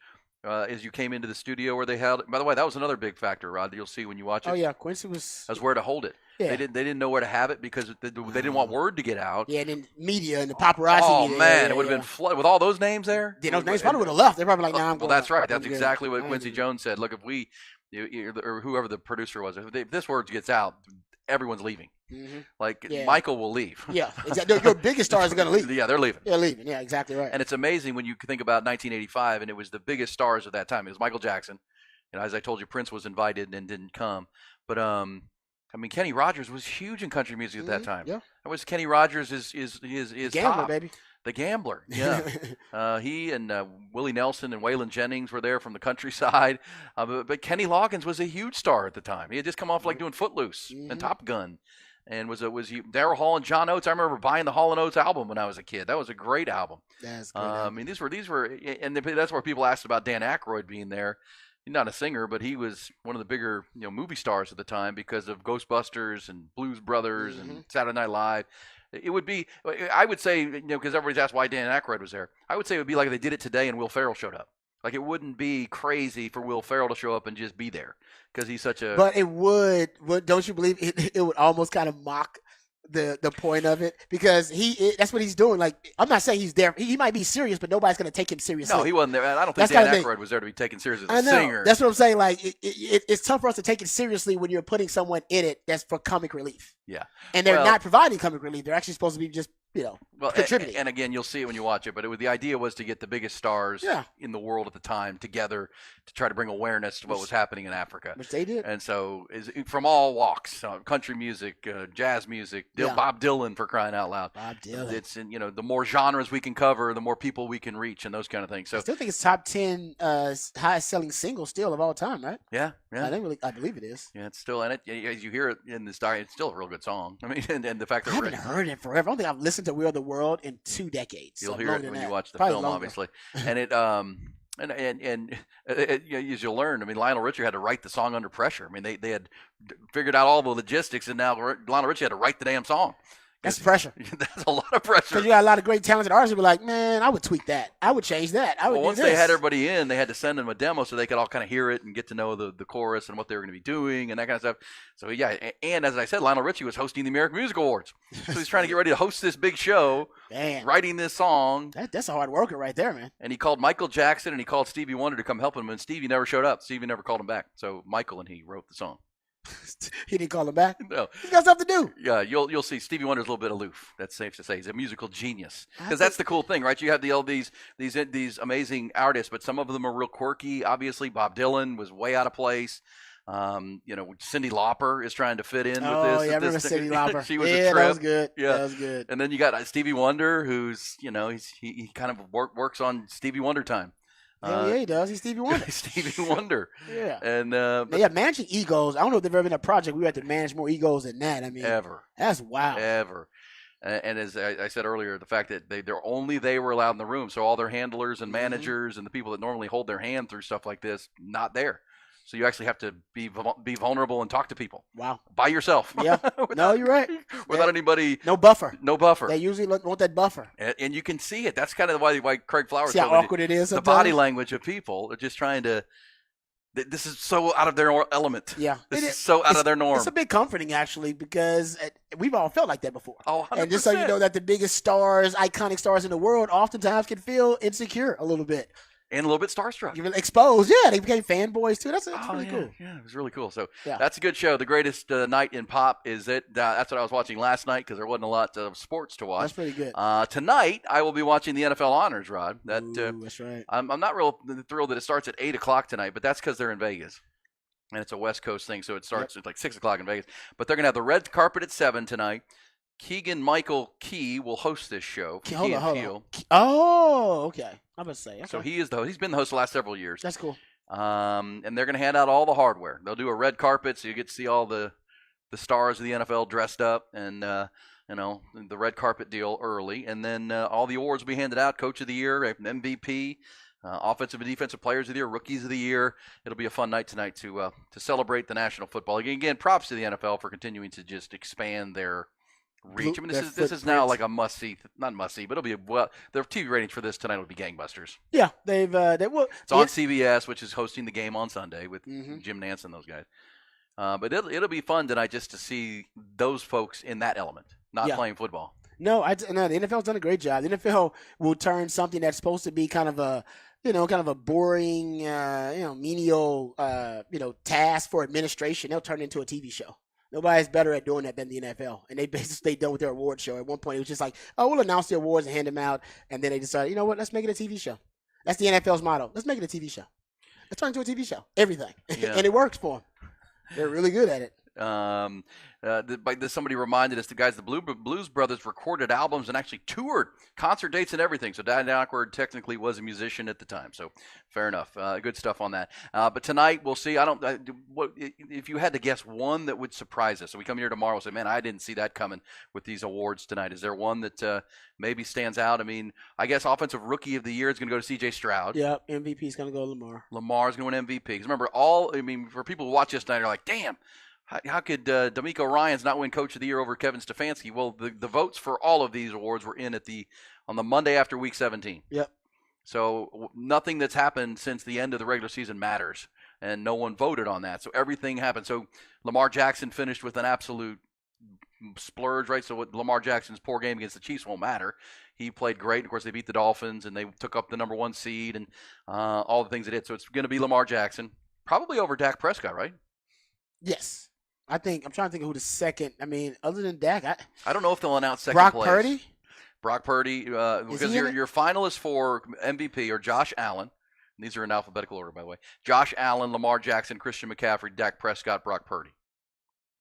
as you came into the studio where they held it. By the way, that was another big factor, Rod, that you'll see when you watch it. Oh yeah, Quincy was. That's where to hold it. Yeah. They didn't know where to have it because they didn't want word to get out. Yeah, and then media and the paparazzi. Oh media, man, it would have been flooded with all those names there. Yeah, those names probably would have left. They're probably like, "Nah, I'm going." Well, that's right. That's exactly what Quincy Jones said. Look, if we, or whoever the producer was, if this word gets out, everyone's leaving. Mm-hmm. Like Yeah. Michael will leave. Yeah, exactly. Your biggest stars are going to leave. Yeah, they're leaving. They're leaving. Yeah, exactly right. And it's amazing when you think about 1985, and it was the biggest stars of that time. It was Michael Jackson. As I told you, Prince was invited and didn't come. But Kenny Rogers was huge in country music at that time. Yeah, that was Kenny Rogers is Gambler, top. baby. The Gambler, yeah. He and Willie Nelson and Waylon Jennings were there from the countryside. But Kenny Loggins was a huge star at the time. He had just come off like doing Footloose and Top Gun. And was Daryl Hall and John Oates. I remember buying the Hall & Oates album when I was a kid. That was a great album. That's good. These were, and that's where people asked about Dan Aykroyd being there. He's not a singer, but he was one of the bigger, movie stars at the time because of Ghostbusters and Blues Brothers and Saturday Night Live. It would be, I would say, because everybody's asked why Dan Aykroyd was there. I would say it would be like they did it today and Will Ferrell showed up. Like, it wouldn't be crazy for Will Ferrell to show up and just be there because he's such a. But it would. Don't you believe it would almost kind of mock the point of it, because that's what he's doing. Like, I'm not saying he's there. He might be serious, but nobody's going to take him seriously. No, he wasn't there. I don't think Dan Aykroyd was there to be taken seriously as a singer. That's what I'm saying. Like, it's tough for us to take it seriously when you're putting someone in it that's for comic relief. Yeah. And they're not providing comic relief. They're actually supposed to be just, contributing. And again, you'll see it when you watch it, but the idea was to get the biggest stars in the world at the time together to try to bring awareness to what was happening in Africa. Which they did. And so from all walks, country music, jazz music, Bob Dylan, for crying out loud. Bob Dylan. It's the more genres we can cover, the more people we can reach, and those kind of things. So I still think it's top 10 highest selling single still of all time, right? Yeah. I believe it is. Yeah, it's still, and as you hear it in this diary, it's still a real good song. I mean, and the fact that I haven't heard it forever. I don't think I've listened to We Are the World in 2 decades. You'll hear it when you watch the film, obviously. And it and as you'll learn, I mean, Lionel Richie had to write the song under pressure. I mean, they had figured out all the logistics, and now Lionel Richie had to write the damn song. That's pressure. That's a lot of pressure. Because you got a lot of great talented artists who be like, man, I would tweak that. I would change that. I would do once this. they had everybody in, they had to send them a demo so they could all kind of hear it and get to know the chorus and what they were going to be doing and that kind of stuff. So, yeah, and as I said, Lionel Richie was hosting the American Music Awards. So he's trying to get ready to host this big show, writing this song. That's a hard worker right there, man. And he called Michael Jackson and he called Stevie Wonder to come help him, and Stevie never showed up. Stevie never called him back. So Michael and he wrote the song. He didn't call him back? No. He's got stuff to do. Yeah, you'll see Stevie Wonder's a little bit aloof. That's safe to say. He's a musical genius. Because that's the cool thing, right? You have these amazing artists, but some of them are real quirky. Obviously, Bob Dylan was way out of place. Cyndi Lauper is trying to fit in with this. Oh, yeah, I remember Cyndi Lauper. She was a trip. That was good. Yeah, that was good. And then you got Stevie Wonder, who's, he kind of works on Stevie Wonder time. Yeah, he does. He's Stevie Wonder. Stevie Wonder. Yeah. And managing egos. I don't know if there's ever been a project we had to manage more egos than that. I mean, ever. That's wild. Ever. And as I said earlier, the fact that they were allowed in the room, so all their handlers and managers and the people that normally hold their hand through stuff like this, not there. So you actually have to be vulnerable and talk to people. Wow. By yourself. Yeah. No, you're right. Without anybody. No buffer. No buffer. They usually want that buffer. And you can see it. That's kind of why Craig Flowers. See how awkward it is. The body language of people are just trying to. This is so out of their element. Yeah. This is so out of their norm. It's a bit comforting, actually, because we've all felt like that before. Oh, 100%. And just so you know that the biggest stars, iconic stars in the world, oftentimes can feel insecure a little bit. And a little bit starstruck. You've been exposed. Yeah, they became fanboys too. That's really cool. Yeah, it was really cool. So Yeah. that's a good show. The greatest night in pop is it. That's what I was watching last night because there wasn't a lot of sports to watch. That's pretty good. Tonight, I will be watching the NFL Honors, Rod. That's right. I'm not real thrilled that it starts at 8 o'clock tonight, but that's because they're in Vegas. And it's a West Coast thing, so it starts at like 6 o'clock in Vegas. But they're going to have the red carpet at 7 tonight. Keegan-Michael Key will host this show. Hold on. Oh, okay. I'm going to say. Okay. So he's been the host the last several years. That's cool. And they're going to hand out all the hardware. They'll do a red carpet, so you get to see all the stars of the NFL dressed up, and the red carpet deal early. And then all the awards will be handed out: Coach of the Year, MVP, Offensive and Defensive Players of the Year, Rookies of the Year. It'll be a fun night tonight to celebrate the National Football League. Again, props to the NFL for continuing to just expand their reach. I mean, this is now like a must-see, not must-see, but it'll be their TV ratings for this tonight will be gangbusters. Yeah, they will. It's on CBS, which is hosting the game on Sunday with Jim Nantz and those guys. But it'll be fun tonight just to see those folks in that element, not playing football. No, the NFL's done a great job. The NFL will turn something that's supposed to be kind of a boring, menial, task for administration. They'll turn it into a TV show. Nobody's better at doing that than the NFL. And they basically stayed done with their award show. At one point, it was just like, oh, we'll announce the awards and hand them out. And then they decided, you know what, let's make it a TV show. That's the NFL's motto. Let's make it a TV show. Let's turn it into a TV show. Everything. Yeah. And it works for them. They're really good at it. Somebody reminded us, the Blues Brothers recorded albums and actually toured concert dates and everything. So Dan Aykroyd technically was a musician at the time. So fair enough. Good stuff on that. But tonight we'll see. If you had to guess one that would surprise us. So we come here tomorrow and say, man, I didn't see that coming with these awards tonight. Is there one that maybe stands out? I mean, I guess Offensive Rookie of the Year is going to go to C.J. Stroud. Yep, MVP is going to go to Lamar. Lamar's going to win MVP. Because remember, for people who watch this tonight, are like, damn. How could D'Amico Ryans not win Coach of the Year over Kevin Stefanski? Well, the votes for all of these awards were in on the Monday after Week 17. Yep. So nothing that's happened since the end of the regular season matters, and no one voted on that. So everything happened. So Lamar Jackson finished with an absolute splurge, right? So what Lamar Jackson's poor game against the Chiefs won't matter. He played great. Of course, they beat the Dolphins, and they took up the number 1 seed and all the things they did. So it's going to be Lamar Jackson, probably over Dak Prescott, right? Yes. I'm trying to think of who the second. I mean, other than Dak, I don't know if they'll announce second Brock place. Purdy. Brock Purdy, because your finalists for MVP are Josh Allen. These are in alphabetical order, by the way. Josh Allen, Lamar Jackson, Christian McCaffrey, Dak Prescott, Brock Purdy.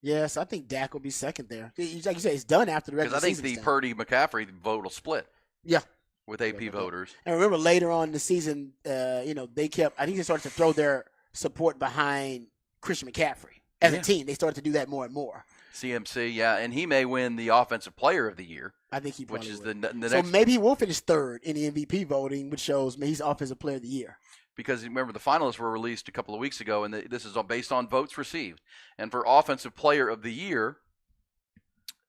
Yes, I think Dak will be second there. Like you said, it's done after the regular season. Because I think the Purdy-McCaffrey vote will split. Yeah. With AP voters. And remember, later on in the season, I think they started to throw their support behind Christian McCaffrey. As a team, they started to do that more and more. CMC, yeah, and he may win the Offensive Player of the Year. I think he probably is would. the next. So maybe he will finish third in the MVP voting, which shows he's Offensive Player of the Year. Because remember, the finalists were released a couple of weeks ago, and this is based on votes received. And for Offensive Player of the Year,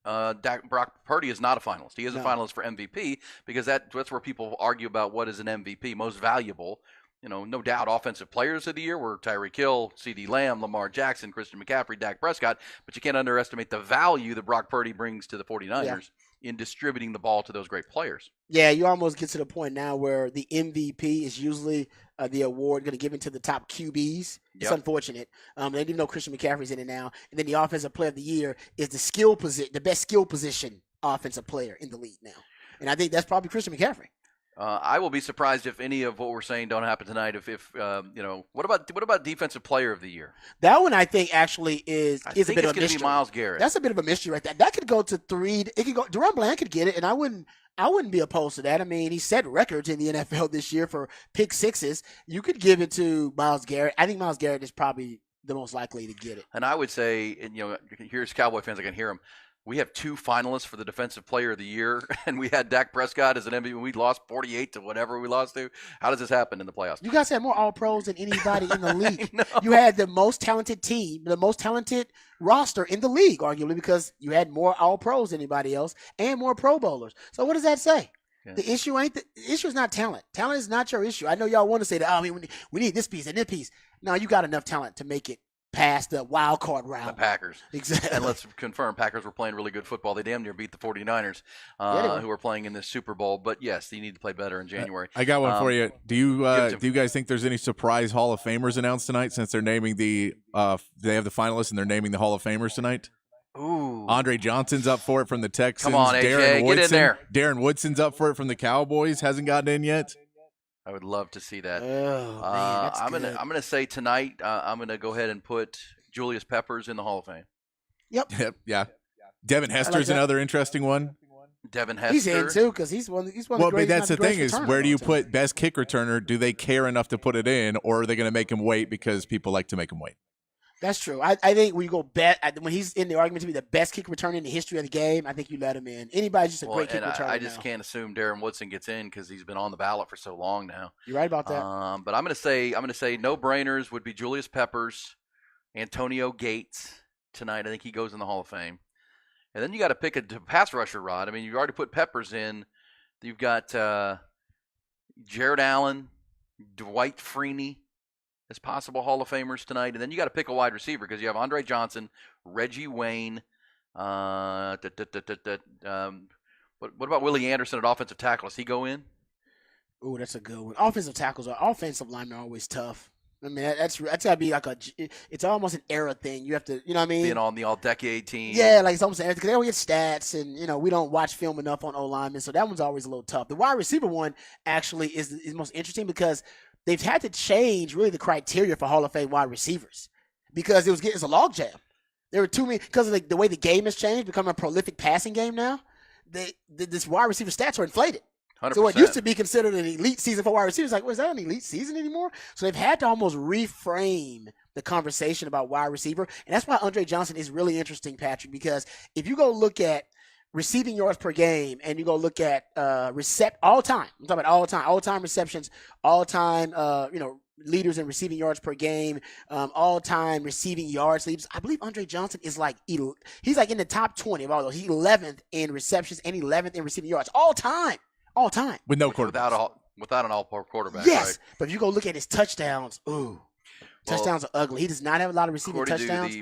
Brock Purdy is not a finalist. He is a finalist for MVP because that's where people argue about what is an MVP, most valuable. No doubt, Offensive Players of the Year were Tyreek Hill, CeeDee Lamb, Lamar Jackson, Christian McCaffrey, Dak Prescott. But you can't underestimate the value that Brock Purdy brings to the 49ers in distributing the ball to those great players. Yeah, you almost get to the point now where the MVP is usually the award going to give it to the top QBs. It's unfortunate. They didn't even know Christian McCaffrey's in it now. And then the Offensive Player of the Year is the best skill position offensive player in the league now. And I think that's probably Christian McCaffrey. I will be surprised if any of what we're saying don't happen tonight. What about Defensive Player of the Year? That one I think actually is a bit of a mystery. Be Myles Garrett. That's a bit of a mystery right there. That could go to 3. It could go. Deron Bland could get it, and I wouldn't be opposed to that. I mean, he set records in the NFL this year for pick sixes. You could give it to Myles Garrett. I think Myles Garrett is probably the most likely to get it. And I would say, here's Cowboy fans. I can hear them. We have 2 finalists for the Defensive Player of the Year, and we had Dak Prescott as an MVP. We lost 48 to whatever we lost to. How does this happen in the playoffs? You guys had more All-Pros than anybody in the league. You had the most talented team, the most talented roster in the league, arguably, because you had more All-Pros than anybody else and more Pro Bowlers. So what does that say? Yeah. The issue is not talent. Talent is not your issue. I know y'all want to say that, we need this piece and this piece. No, you got enough talent to make it past the wild card The round. Packers. Exactly. And let's confirm, Packers were playing really good football. They damn near beat the 49ers, Yeah, they were. who are playing in this Super Bowl. But, yes, they need to play better in January. I got one for you. Do you give it to do you guys think there's any surprise Hall of Famers announced tonight since they're naming they have the finalists and they're naming the Hall of Famers tonight? Ooh. Andre Johnson's up for it from the Texans. Come on, AJ, get in there. Darren Woodson's up for it from the Cowboys. Hasn't gotten in yet. I would love to see that. Oh, man, that's I'm good. gonna say tonight. I'm gonna go ahead and put Julius Peppers in the Hall of Fame. Yep. Yeah. Devin Hester's that. another interesting one. Devin Hester. He's in too because he's one. He's one. Well, of the but greatest, that's the not thing is, greatest where do you returner of all time. put best kick returner? Do they care enough to put it in, or are they going to make him wait because people like to make him wait? That's true. I think when you go when he's in the argument to be the best kick returner in the history of the game, I think you let him in. Anybody's just a great kick and returner. I just now. can't assume Darren Woodson gets in because he's been on the ballot for so long now. You're right about that. But I'm gonna say no brainers would be Julius Peppers, Antonio Gates tonight. I think he goes in the Hall of Fame. And then you got to pick a pass rusher, Rod. I mean, you already put Peppers in. You've got Jared Allen, Dwight Freeney as possible Hall of Famers tonight. And then you got to pick a wide receiver because you have Andre Johnson, Reggie Wayne. What about Willie Anderson at offensive tackle? Does he go in? Ooh, that's a good one. Offensive linemen are always tough. I mean, that's gotta be like it's almost an era thing. You have to, you know what I mean? Being on the all-decade team. Yeah, like it's almost an era because they don't get stats, and we don't watch film enough on O linemen, so that one's always a little tough. The wide receiver one actually is most interesting because they've had to change really the criteria for Hall of Fame wide receivers because it's a logjam. There were too many because of the way the game has changed, becoming a prolific passing game now. This wide receiver stats are inflated. 100%. So what used to be considered an elite season for wide receivers, like, was that an elite season anymore? So they've had to almost reframe the conversation about wide receiver. And that's why Andre Johnson is really interesting, Patrick, because if you go look at receiving yards per game and you go look at all time, I'm talking about all time receptions, all time, leaders in receiving yards per game, all time receiving yards leaders. I believe Andre Johnson is he's like in the top 20 of all those. He's 11th in receptions and 11th in receiving yards all time. All time. With no quarterback. Without an all-pro quarterback, yes, right? but if you go look at his touchdowns, touchdowns are ugly. He does not have a lot of receiving touchdowns.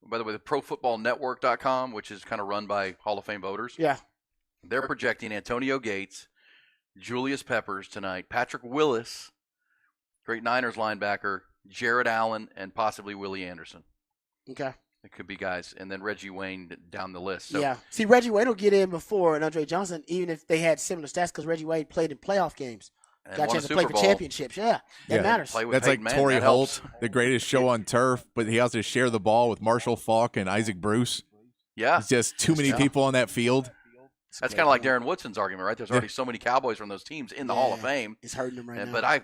By the way, the ProFootballNetwork.com, which is kind of run by Hall of Fame voters, yeah, they're projecting Antonio Gates, Julius Peppers tonight, Patrick Willis, great Niners linebacker, Jared Allen, and possibly Willie Anderson. Okay. It could be guys, and then Reggie Wayne down the list. So, yeah. See, Reggie Wayne will get in before Andre Johnson, even if they had similar stats, because Reggie Wayne played in playoff games. Got a chance to play for championships. Yeah, that matters. That's like Torrey Holt, the greatest show on turf, but he has to share the ball with Marshall Faulk and Isaac Bruce. Yeah. It's just too many people on that field. That's kind of like Darren Woodson's argument, right? There's already so many Cowboys from those teams in the Hall of Fame. It's hurting them right now. But I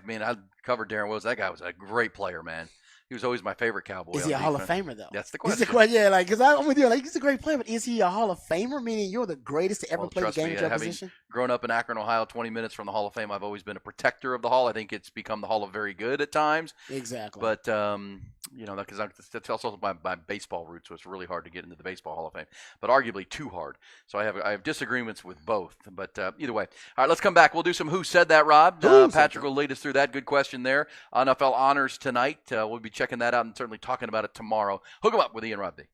covered Darren Woods. That guy was a great player, man. He was always my favorite Cowboy. Is he a Hall of Famer, though? That's the question. Yeah, because I'm with you. Like, he's a great player, but is he a Hall of Famer? Meaning you're the greatest to ever play the game at your position? Grown up in Akron, Ohio, 20 minutes from the Hall of Fame, I've always been a protector of the Hall. I think it's become the Hall of Very Good at times. Exactly. But, because that's also my baseball roots, so it's really hard to get into the Baseball Hall of Fame. But arguably too hard. So I have disagreements with both. But either way. All right, let's come back. We'll do some Who Said That, Rob. Patrick will lead us through that. Good question there. NFL Honors tonight. We'll be checking that out and certainly talking about it tomorrow. Hook 'em up with Ian Rodby.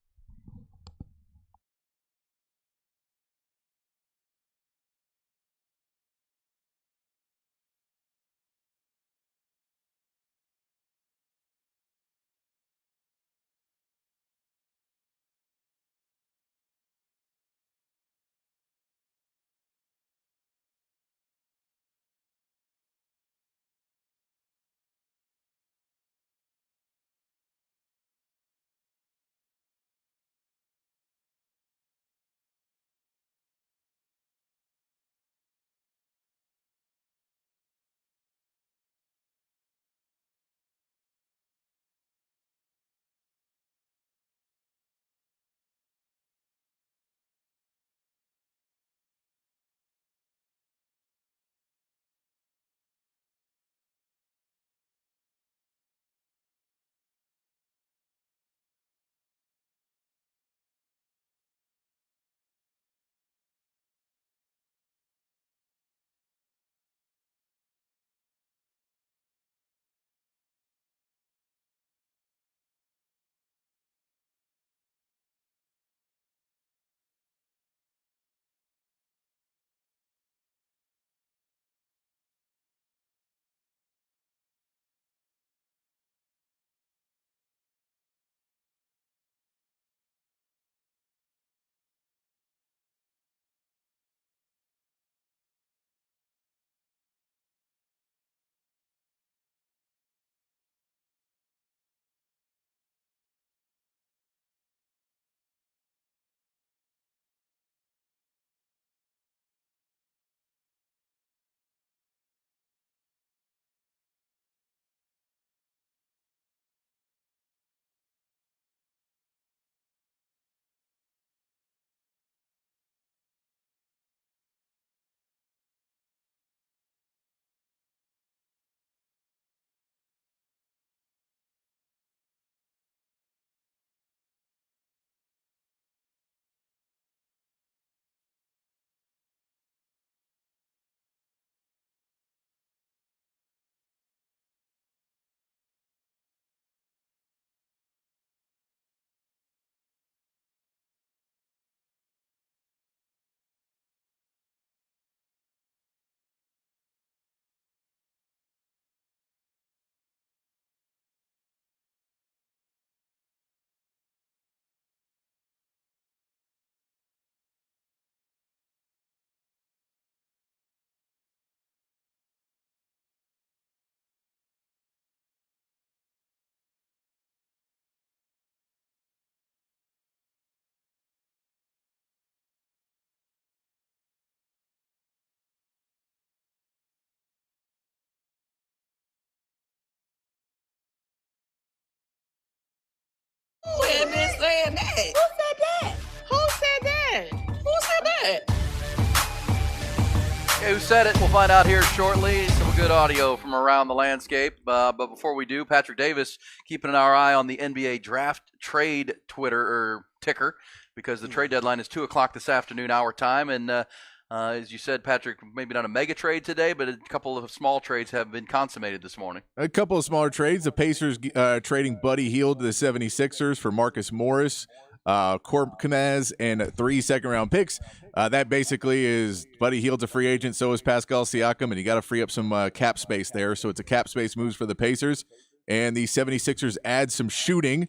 Okay, who said it? We'll find out here shortly. Some good audio from around the landscape. But before we do, Patrick Davis keeping our eye on the NBA draft trade Twitter or ticker, because the trade deadline is 2 o'clock this afternoon, our time. And as you said, Patrick, maybe not a mega trade today, but a couple of small trades have been consummated this morning. A couple of smaller trades. The Pacers trading Buddy Hield to the 76ers for Marcus Morris, Korkmaz, and 3 second-round picks. That basically is Buddy Hield's a free agent, so is Pascal Siakam, and you got to free up some cap space there. So it's a cap space moves for the Pacers. And the 76ers add some shooting.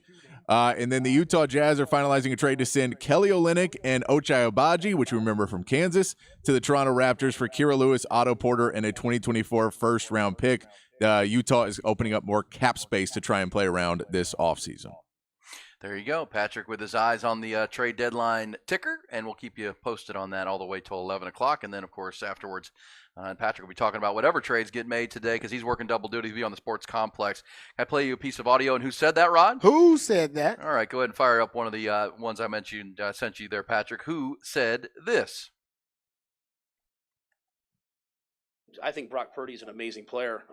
And then the Utah Jazz are finalizing a trade to send Kelly Olynyk and Ochai Agbaji, which we remember from Kansas, to the Toronto Raptors for Kira Lewis, Otto Porter, and a 2024 first-round pick. Utah is opening up more cap space to try and play around this offseason. There you go, Patrick, with his eyes on the trade deadline ticker, and we'll keep you posted on that all the way till 11 o'clock. And then, of course, afterwards, and Patrick will be talking about whatever trades get made today because he's working double duty to be on the Sports Complex. Can I play you a piece of audio? And who said that, Rod? Who said that? All right, go ahead and fire up one of the ones I mentioned, sent you there, Patrick. Who said this? I think Brock Purdy is an amazing player.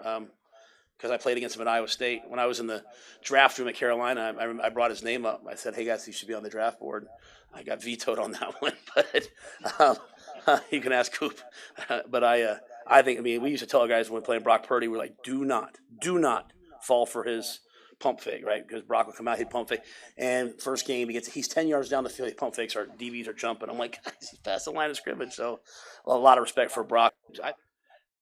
Because I played against him at Iowa State. When I was in the draft room at Carolina, I brought his name up. I said, hey, guys, he should be on the draft board. I got vetoed on that one, but you can ask Coop. But I think, we used to tell our guys when we were playing Brock Purdy, we're like, do not fall for his pump fake, right? Because Brock will come out, he'd pump fake. And first game, he's 10 yards down the field, he pump fakes, our DBs are jumping. I'm like, guys, he's past the line of scrimmage. So a lot of respect for Brock.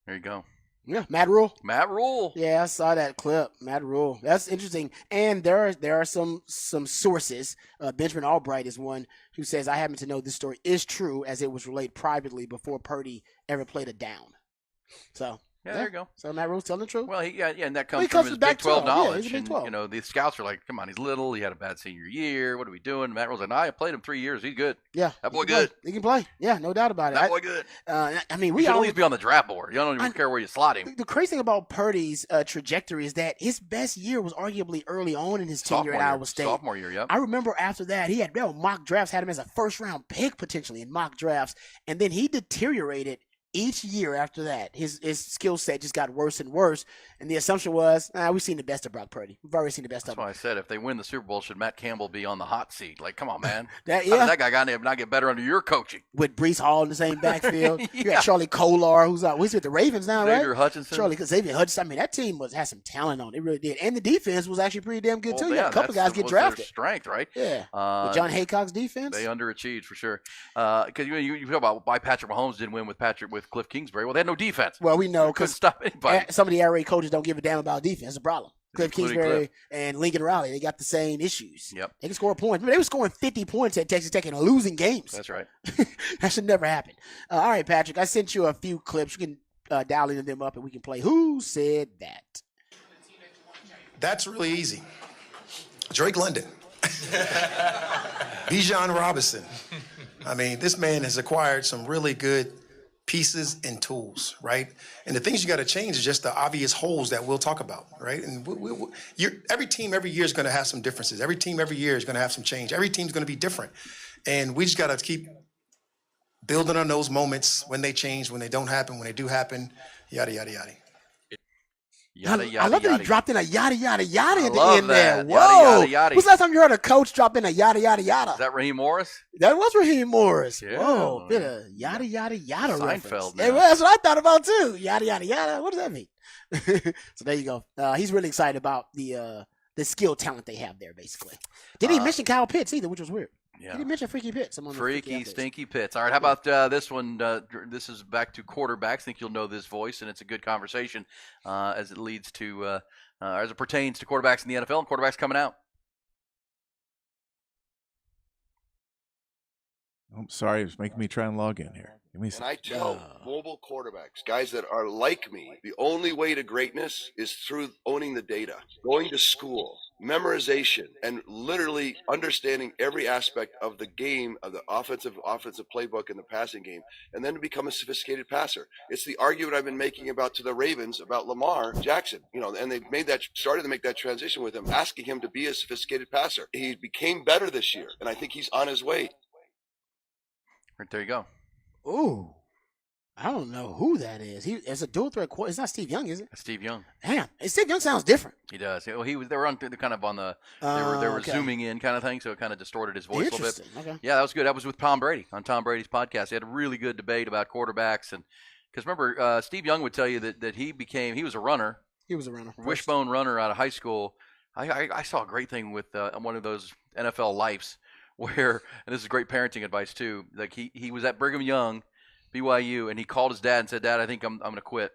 There you go. Yeah, Matt Rule. Matt Rule. Yeah, I saw that clip. Matt Rule. That's interesting. And there are some sources. Benjamin Albright is one who says, I happen to know this story is true as it was relayed privately before Purdy ever played a down. So. Yeah, there you go. So Matt Rule's telling the truth. Well, and that comes from his Big 12 knowledge. Big 12. And, the scouts are like, come on, he's little. He had a bad senior year. What are we doing? Matt Rule's like, I played him 3 years. He's good. Yeah. That boy good. He can play. Yeah, no doubt about it. That boy good. We should at least be on the draft board. You don't even care where you slot him. The crazy thing about Purdy's trajectory is that his best year was arguably early on in his tenure at Iowa State. Sophomore year, yep. I remember after that, he had mock drafts, had him as a first-round pick potentially in mock drafts, and then he deteriorated each year after that. His skill set just got worse and worse, and the assumption was, we've seen the best of Brock Purdy. We've already seen the best of him. That's why I said if they win the Super Bowl, should Matt Campbell be on the hot seat? Like, come on, man. How did that guy not get better under your coaching? With Breece Hall in the same backfield. You got Charlie Kolar, who's with the Ravens now, right? Xavier Hutchinson. Xavier Hutchinson. That team had some talent on it. It really did. And the defense was actually pretty damn good, too. You had a couple guys get drafted. Their strength, right? Yeah. With John Haycock's defense. They underachieved for sure. Because you talk about why Patrick Mahomes didn't win with Cliff Kingsbury. Well, they had no defense. Well, we know couldn't stop anybody. Some of the air raid coaches don't give a damn about defense. It's a problem. Cliff Kingsbury and Lincoln Riley, they got the same issues. Yep. They can score points. They were scoring 50 points at Texas Tech and losing games. That's right. That should never happen. All right, Patrick, I sent you a few clips. You can dial in them up and we can play Who Said That? That's really easy. Drake London. Bijan Robinson. This man has acquired some really good pieces and tools, right? And the things you got to change is just the obvious holes that we'll talk about, right? And every team every year is going to have some differences. Every team every year is going to have some change. Every team's going to be different. And we just got to keep building on those moments when they change, when they don't happen, when they do happen, yada, yada, yada. I love that he dropped in a yada, yada, yada at the end there. Whoa. Yada, yada, yada. When's the last time you heard a coach drop in a yada, yada, yada? Is that Raheem Morris? That was Raheem Morris. Yeah, whoa, bit of yada, yada, yada Seinfeld. Yeah, well, that's what I thought about too. Yada, yada, yada. What does that mean? So there you go. He's really excited about the skill talent they have there, basically. Didn't he mention Kyle Pitts either, which was weird. Yeah. Did he mention Freaky Pitts? Freaky, stinky Pitts. All right, how about this one? This is back to quarterbacks. I think you'll know this voice, and it's a good conversation as it leads to as it pertains to quarterbacks in the NFL and quarterbacks coming out. I'm sorry, it's making me try and log in here. Give me a second. And I tell mobile quarterbacks, guys that are like me, the only way to greatness is through owning the data, going to school, memorization, and literally understanding every aspect of the game, of the offensive playbook and the passing game, and then to become a sophisticated passer. It's the argument I've been making about to the Ravens about Lamar Jackson, and they've started to make that transition with him, asking him to be a sophisticated passer. He became better this year, and I think he's on his way. Right, there you go. Ooh. I don't know who that is. It's a dual threat quarter. It's not Steve Young, is it? Steve Young. Damn, Steve Young sounds different. He does. Well, they were kind of on the they were okay. zooming in kind of thing, so it kind of distorted his voice a little bit. Interesting. Okay. Yeah, that was good. That was with Tom Brady on Tom Brady's podcast. They had a really good debate about quarterbacks, and because remember, Steve Young would tell you that he was a runner. He was a runner. First. Wishbone runner out of high school. I saw a great thing with one of those NFL Lifes where, and this is great parenting advice too. Like he was at Brigham Young, BYU, and he called his dad and said, "Dad, I think I'm going to quit."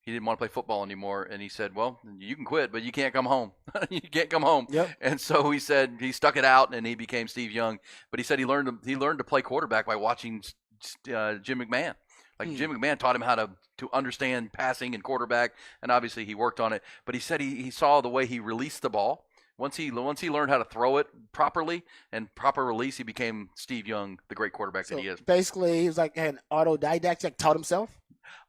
He didn't want to play football anymore, and he said, "Well, you can quit, but you can't come home. You can't come home." Yep. And so he said he stuck it out, and he became Steve Young. But he said he learned to play quarterback by watching Jim McMahon. Like Jim McMahon taught him how to understand passing and quarterback, and obviously he worked on it. But he said he saw the way he released the ball. Once he learned how to throw it properly and proper release, he became Steve Young, the great quarterback that he is. Basically, he was like an autodidact, like taught himself.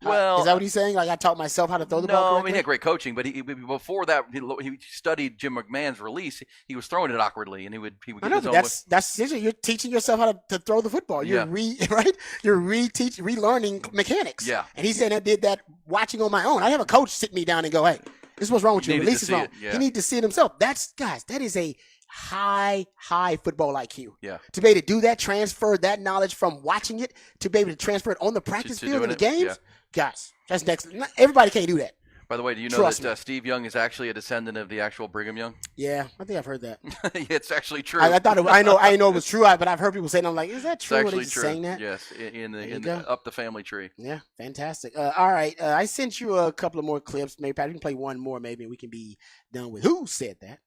Well, is that what he's saying? Like I taught myself how to throw the ball No, correctly? I mean he had great coaching, but before that he studied Jim McMahon's release. He was throwing it awkwardly, and he would I know, but that's essentially you're teaching yourself how to throw the football. You're You're relearning mechanics. Yeah. And he said I did that watching on my own. I have a coach sit me down and go, "Hey, this is what's wrong with you. Release is wrong." Yeah. He needs to see it himself. That is a high football IQ. Yeah. To be able to do that, transfer that knowledge from watching it to be able to transfer it on the practice field in the games. Guys, that's next. Everybody can't do that. By the way, do you know Trust that Steve Young is actually a descendant of the actual Brigham Young? Yeah, I think I've heard that. It's actually true. I thought I know it was true, but I've heard people saying, I'm like, is that true? It's actually Are they true. saying that? Yes, up the family tree. Yeah, fantastic. All right, I sent you a couple of more clips. Maybe Pat, we can play one more. Maybe we can be done with. Who said that?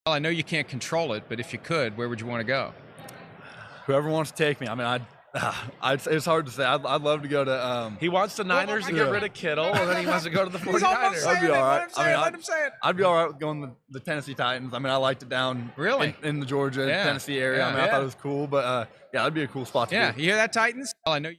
Well, I know you can't control it, but if you could, where would you want to go? Whoever wants to take me. I mean, it's hard to say. I'd love to go to. He wants the Niners to get rid of Kittle, and then he wants to go to the 49ers. That'd be all right. Let him say it. I'd be all right with going to the Tennessee Titans. I mean, I liked it down in the Georgia, Tennessee area. I thought it was cool, but that'd be a cool spot to be. You hear that, Titans? Well, I know.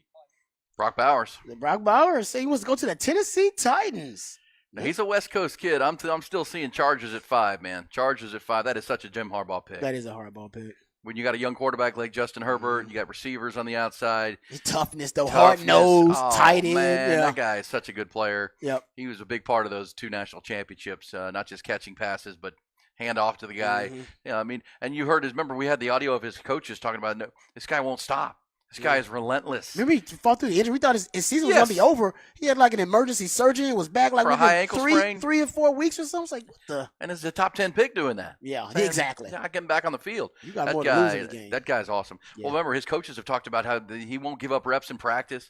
Brock Bowers. Brock Bowers. He wants to go to the Tennessee Titans. Now, he's a West Coast kid. I'm still seeing Chargers at 5, man. Chargers at 5. That is such a Jim Harbaugh pick. That is a Harbaugh pick. When you got a young quarterback like Justin Herbert, you got receivers on the outside. His toughness, though, hard-nosed, tight end. Man, yeah. that guy is such a good player. Yep. He was a big part of those 2 national championships, not just catching passes, but hand off to the guy. Mm-hmm. Yeah, I mean, and you heard remember we had the audio of his coaches talking about, no, this guy won't stop. This guy is relentless. Remember, he fought through the injury. We thought his season was going to be over. He had like an emergency surgery and was back like for a high ankle sprain. 3 or 4 weeks or something. It's like, what the? And it's a top 10 pick doing that. Yeah, Man, exactly. Not getting back on the field. You got that more guy, to lose in the game. That guy's awesome. Yeah. Well, remember, his coaches have talked about how he won't give up reps in practice.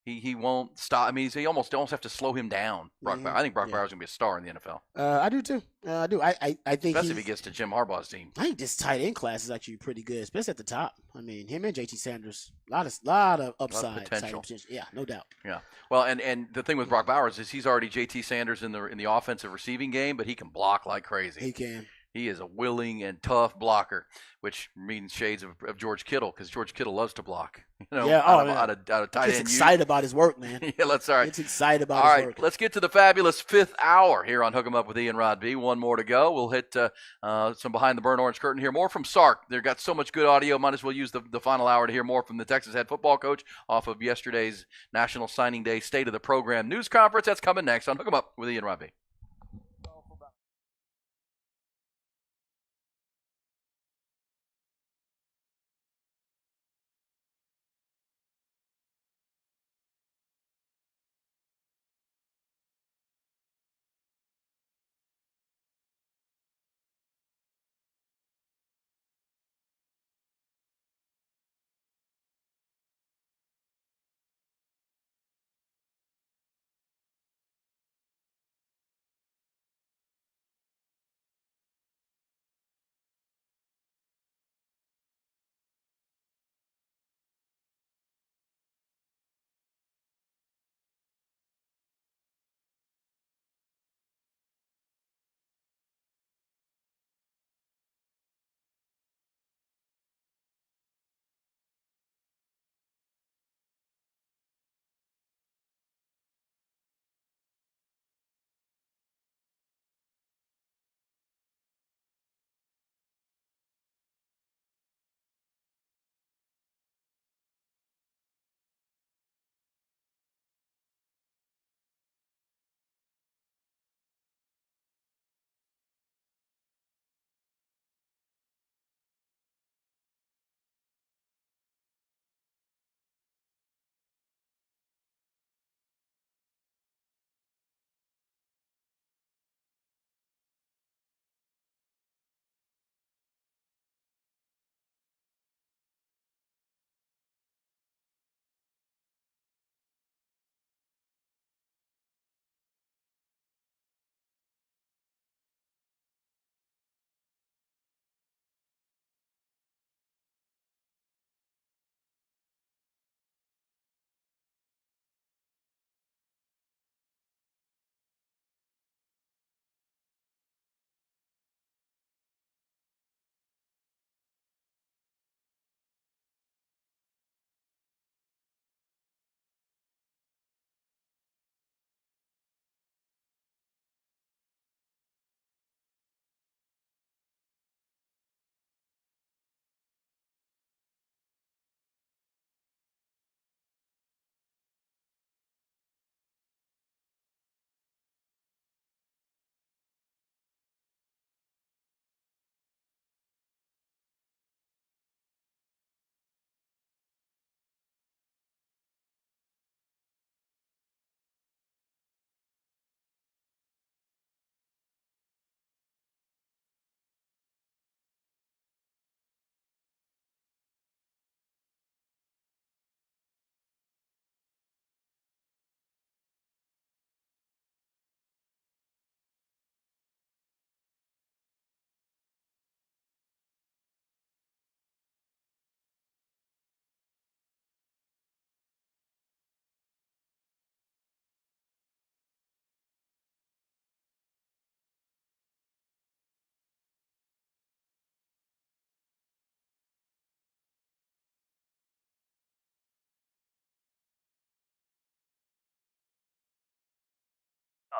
He won't stop. I mean, he almost have to slow him down. Brock Bowers. I think Brock Bowers is going to be a star in the NFL. I do too. I do. I think especially if he gets to Jim Harbaugh's team. I think this tight end class is actually pretty good, especially at the top. I mean, him and JT Sanders, lot of upside, A lot of potential. Yeah, no doubt. Yeah. Well, and the thing with Brock Bowers is he's already JT Sanders in the offensive receiving game, but he can block like crazy. He can. He is a willing and tough blocker, which means shades of George Kittle, because George Kittle loves to block. You know, yeah, out of tight He's end. excited about his work, man. Yeah, let's all right. He's excited about all his right, work. let's get to the fabulous 5th hour here on Hook 'em Up with Ian Rod B. One more to go. We'll hit some behind the burnt orange curtain here. More from Sark. They've got so much good audio. Might as well use the final hour to hear more from the Texas head football coach off of yesterday's National Signing Day State of the Program news conference. That's coming next on Hook 'em Up with Ian Rod B.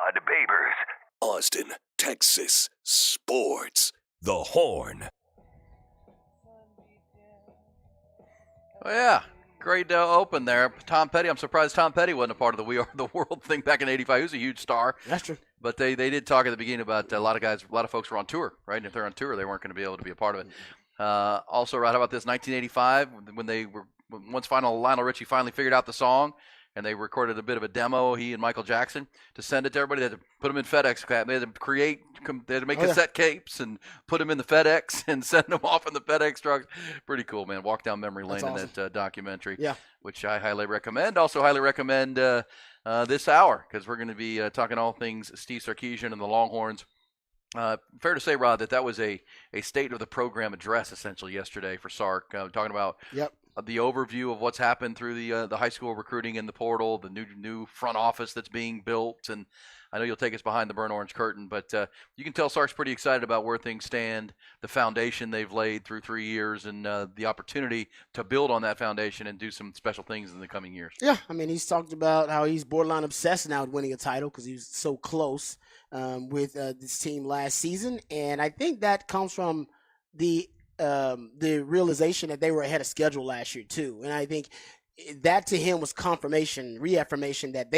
Rod Babers. Austin, Texas Sports. The Horn. Oh, yeah. Great open there. Tom Petty, I'm surprised Tom Petty wasn't a part of the We Are the World thing back in '85. He was a huge star. That's true. But they did talk at the beginning about a lot of folks were on tour, right? And if they're on tour, they weren't going to be able to be a part of it. Also, right about this, 1985, once Lionel Richie finally figured out the song, and they recorded a bit of a demo, he and Michael Jackson, to send it to everybody. They had to put them in FedEx. They had to make cassette tapes and put them in the FedEx and send them off in the FedEx trucks. Pretty cool, man. Walk down memory lane in that documentary, which I highly recommend. Also highly recommend this hour, because we're going to be talking all things Steve Sarkisian and the Longhorns. Fair to say, Rod, that was a state of the program address essentially yesterday for Sark, talking about the overview of what's happened through the high school recruiting in the portal, the new front office that's being built, and I know you'll take us behind the burnt orange curtain, but you can tell Sark's pretty excited about where things stand, the foundation they've laid through 3 years, and the opportunity to build on that foundation and do some special things in the coming years. Yeah, I mean, he's talked about how he's borderline obsessed now with winning a title because he was so close with this team last season, and I think that comes from the realization that they were ahead of schedule last year too, and I think that to him was confirmation, reaffirmation that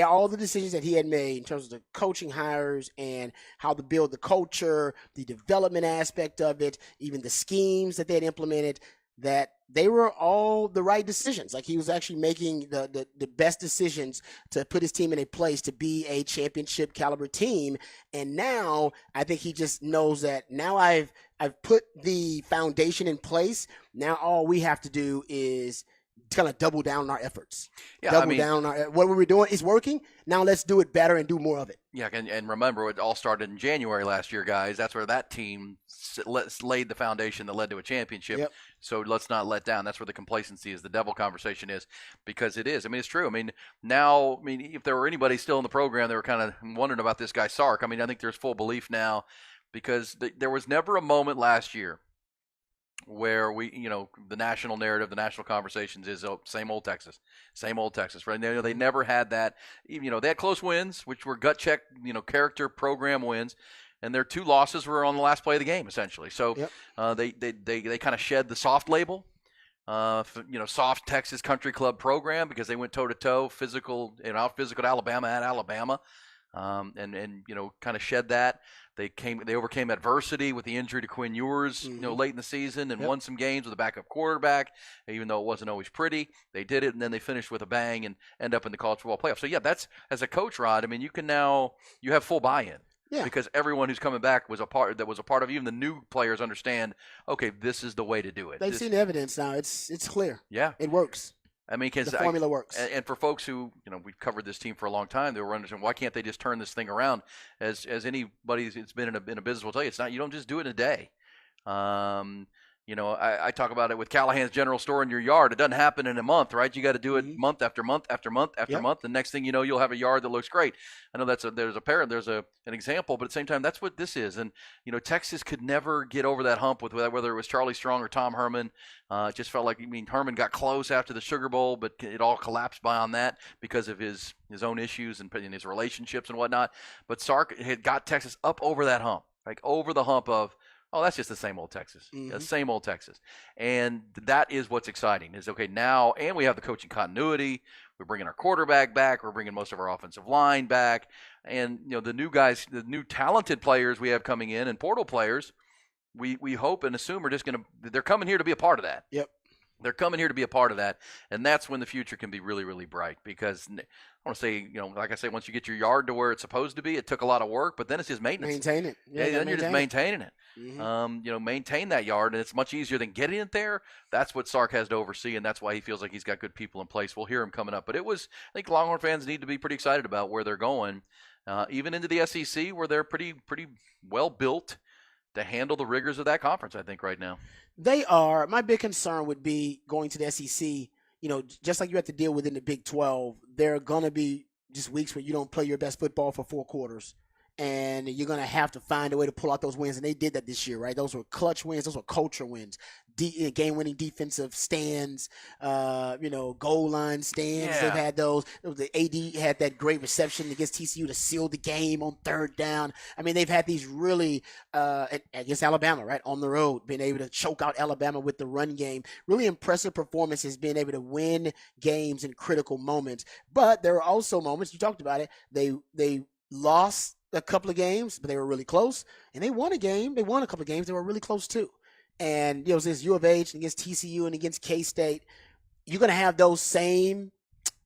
all the decisions that he had made in terms of the coaching hires and how to build the culture, the development aspect of it, even the schemes that they had implemented, that they were all the right decisions. Like he was actually making the best decisions to put his team in a place to be a championship caliber team. And now I think he just knows that now I've put the foundation in place. Now all we have to do is kind of double down on our efforts. Yeah, down on what we're doing is working. Now let's do it better and do more of it. Yeah, and remember, it all started in January last year, guys. That's where that team laid the foundation that led to a championship. Yep. So let's not let down. That's where the complacency is, the devil conversation is, because it is. I mean, it's true. I mean, now, if there were anybody still in the program, they were kind of wondering about this guy Sark. I mean, I think there's full belief now, because there was never a moment last year where the national narrative, the national conversations is same old Texas, right? They never had that. They had close wins, which were gut check, character program wins, and their 2 losses were on the last play of the game, essentially. So they kind of shed the soft label, soft Texas Country Club program, because they went toe to toe, physical, out physical to Alabama at Alabama, and kind of shed that. They overcame adversity with the injury to Quinn Ewers, late in the season, and won some games with a backup quarterback, even though it wasn't always pretty. They did it, and then they finished with a bang and end up in the college football playoff. So yeah, that's, as a coach, Rod, I mean, you have full buy-in. Yeah. Because everyone who's coming back was a part of, even the new players understand, okay, this is the way to do it. They've seen the evidence now. It's clear. Yeah. It works. I mean, because the formula works. And for folks who, we've covered this team for a long time, they were understanding, why can't they just turn this thing around? As anybody that's been in a business will tell you, it's not, you don't just do it in a day. I talk about it with Callahan's General Store in your yard. It doesn't happen in a month, right? You got to do it month after month after month after month. The next thing you know, you'll have a yard that looks great. I know there's an example, but at the same time, that's what this is. And, Texas could never get over that hump with whether it was Charlie Strong or Tom Herman. It just felt like, Herman got close after the Sugar Bowl, but it all collapsed beyond that because of his own issues and his relationships and whatnot. But Sark had got Texas up over that hump, like over the hump of, oh, that's just the same old Texas. The same old Texas. And that is what's exciting is, okay, now, and we have the coaching continuity. We're bringing our quarterback back. We're bringing most of our offensive line back. And, the new guys, the new talented players we have coming in and portal players, we hope and assume are just they're coming here to be a part of that. Yep. They're coming here to be a part of that. And that's when the future can be really, really bright, because I want to say, like I say, once you get your yard to where it's supposed to be, it took a lot of work, but then it's just maintenance. Maintain it. Yeah, then you're just maintaining it. Maintain that yard, and it's much easier than getting it there. That's what Sark has to oversee, and that's why he feels like he's got good people in place. We'll hear him coming up. But I think Longhorn fans need to be pretty excited about where they're going, even into the SEC, where they're pretty well built to handle the rigors of that conference, I think, right now. They are. My big concern would be going to the SEC, just like you have to deal with in the Big 12, there are going to be just weeks where you don't play your best football for 4 quarters. and you're going to have to find a way to pull out those wins. And they did that this year, right? Those were clutch wins. Those were culture wins. Game-winning defensive stands, goal line stands. Yeah. They've had those. The AD had that great reception against TCU to seal the game on third down. I mean, they've had these really, against Alabama, right, on the road, being able to choke out Alabama with the run game. Really impressive performances, being able to win games in critical moments. But there are also moments, you talked about it, they lost a couple of games, but they were really close. And they won a game. They won a couple of games. They were really close, too. And, since U of H, against TCU and against K-State, you're going to have those same,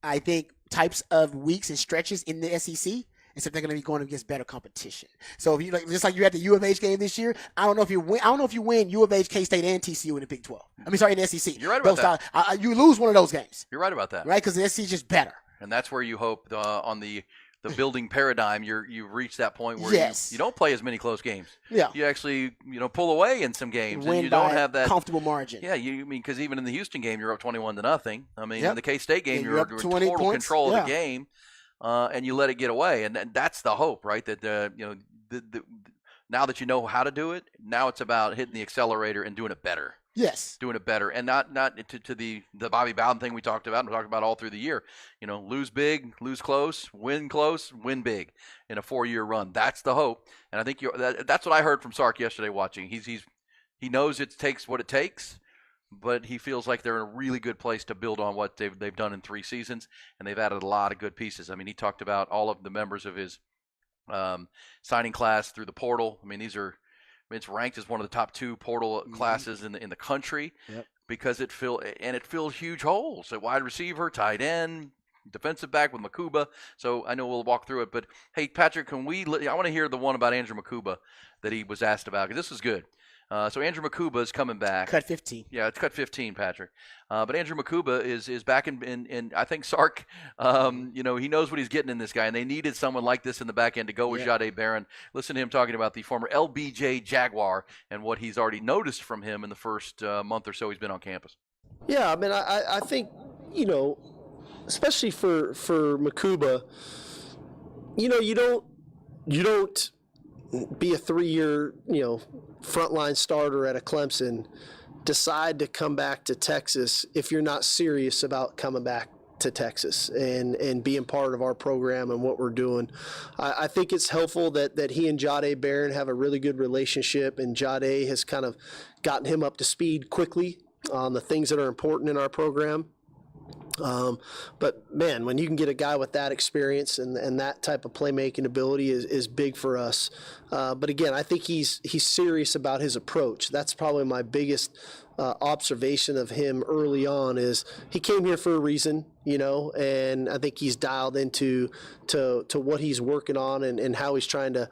I think, types of weeks and stretches in the SEC, except they're going to be going against better competition. So if you just like you had the U of H game this year, I don't know if you win U of H, K-State, and TCU in the Big 12. In the SEC. You're right about that. You lose one of those games. You're right about that. Right, because the SEC is just better. And that's where you hope on the building paradigm, you've reached that point where yes. you don't play as many close games. Yeah. You actually, pull away in some games. Win and you by don't have that comfortable margin. Yeah, because even in the Houston game, you're up 21-0. I mean, Yep. in the K-State game, you're up in 20 total points. control Yeah. of the game, and you let it get away. And that's the hope, right? That, now that you know how to do it, now it's about hitting the accelerator and doing it better. Yes. Doing it better, and not to the Bobby Bowden thing we talked about and we talked about all through the year. Lose big, lose close, win big in a 4-year run. That's the hope, and I think that's what I heard from Sark yesterday watching. He knows it takes what it takes, but he feels like they're in a really good place to build on what they've done in 3 seasons, and they've added a lot of good pieces. I mean, he talked about all of the members of his signing class through the portal. I mean, it's ranked as one of the top 2 portal classes in the country. Yep. Because it filled huge holes at wide receiver, tight end, defensive back with Makuba. So I know we'll walk through it, but hey, Patrick, I want to hear the one about Andrew Makuba that he was asked about, because this was good. So Andrew Makuba is coming back. Cut 15. Yeah, it's cut 15, Patrick. But Andrew Makuba is back in I think Sark, he knows what he's getting in this guy, and they needed someone like this in the back end to go with Jahdae Barron. Listen to him talking about the former LBJ Jaguar and what he's already noticed from him in the first month or so he's been on campus. Yeah, I mean, I think, especially for Makuba, you don't be a 3-year, frontline starter at a Clemson, decide to come back to Texas if you're not serious about coming back to Texas and being part of our program and what we're doing. I think it's helpful that he and Jahdae Barron have a really good relationship, and Jahdae has kind of gotten him up to speed quickly on the things that are important in our program. But man, when you can get a guy with that experience and that type of playmaking ability is big for us. But again, I think he's serious about his approach. That's probably my biggest observation of him early on is he came here for a reason, and I think he's dialed into what he's working on and how he's trying to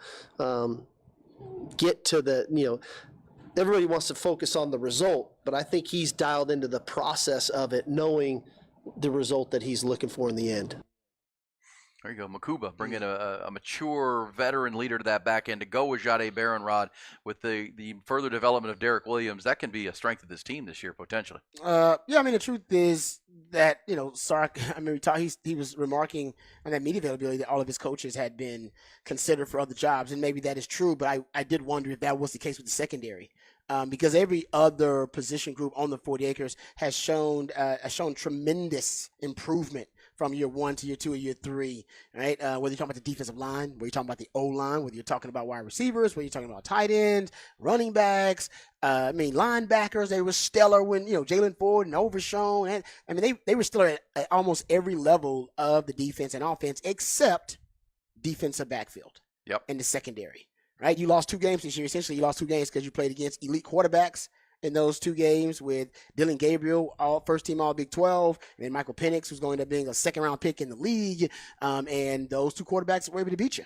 get to the, everybody wants to focus on the result, but I think he's dialed into the process of it, knowing the result that he's looking for in the end. There you go, Makuba, bringing a mature veteran leader to that back end to go with Jahdae Barron, Rod, with the further development of Derek Williams. That can be a strength of this team this year, potentially. The truth is that, Sark, he was remarking on that media availability that all of his coaches had been considered for other jobs, and maybe that is true, but I did wonder if that was the case with the secondary. Because every other position group on the 40 acres has shown tremendous improvement from year 1 to year 2 or year 3, right? Whether you're talking about the defensive line, whether you're talking about the O-line, whether you're talking about wide receivers, whether you're talking about tight ends, running backs, linebackers, they were stellar when, Jalen Ford and Overshown. They were stellar at almost every level of the defense and offense except defensive backfield. Yep. And the secondary. Right, you lost 2 games this year. Essentially, you lost 2 games because you played against elite quarterbacks in those 2 games with Dillon Gabriel, first team All Big 12, and then Michael Penix, who's going to end up being a second-round pick in the league. And those 2 quarterbacks were able to beat you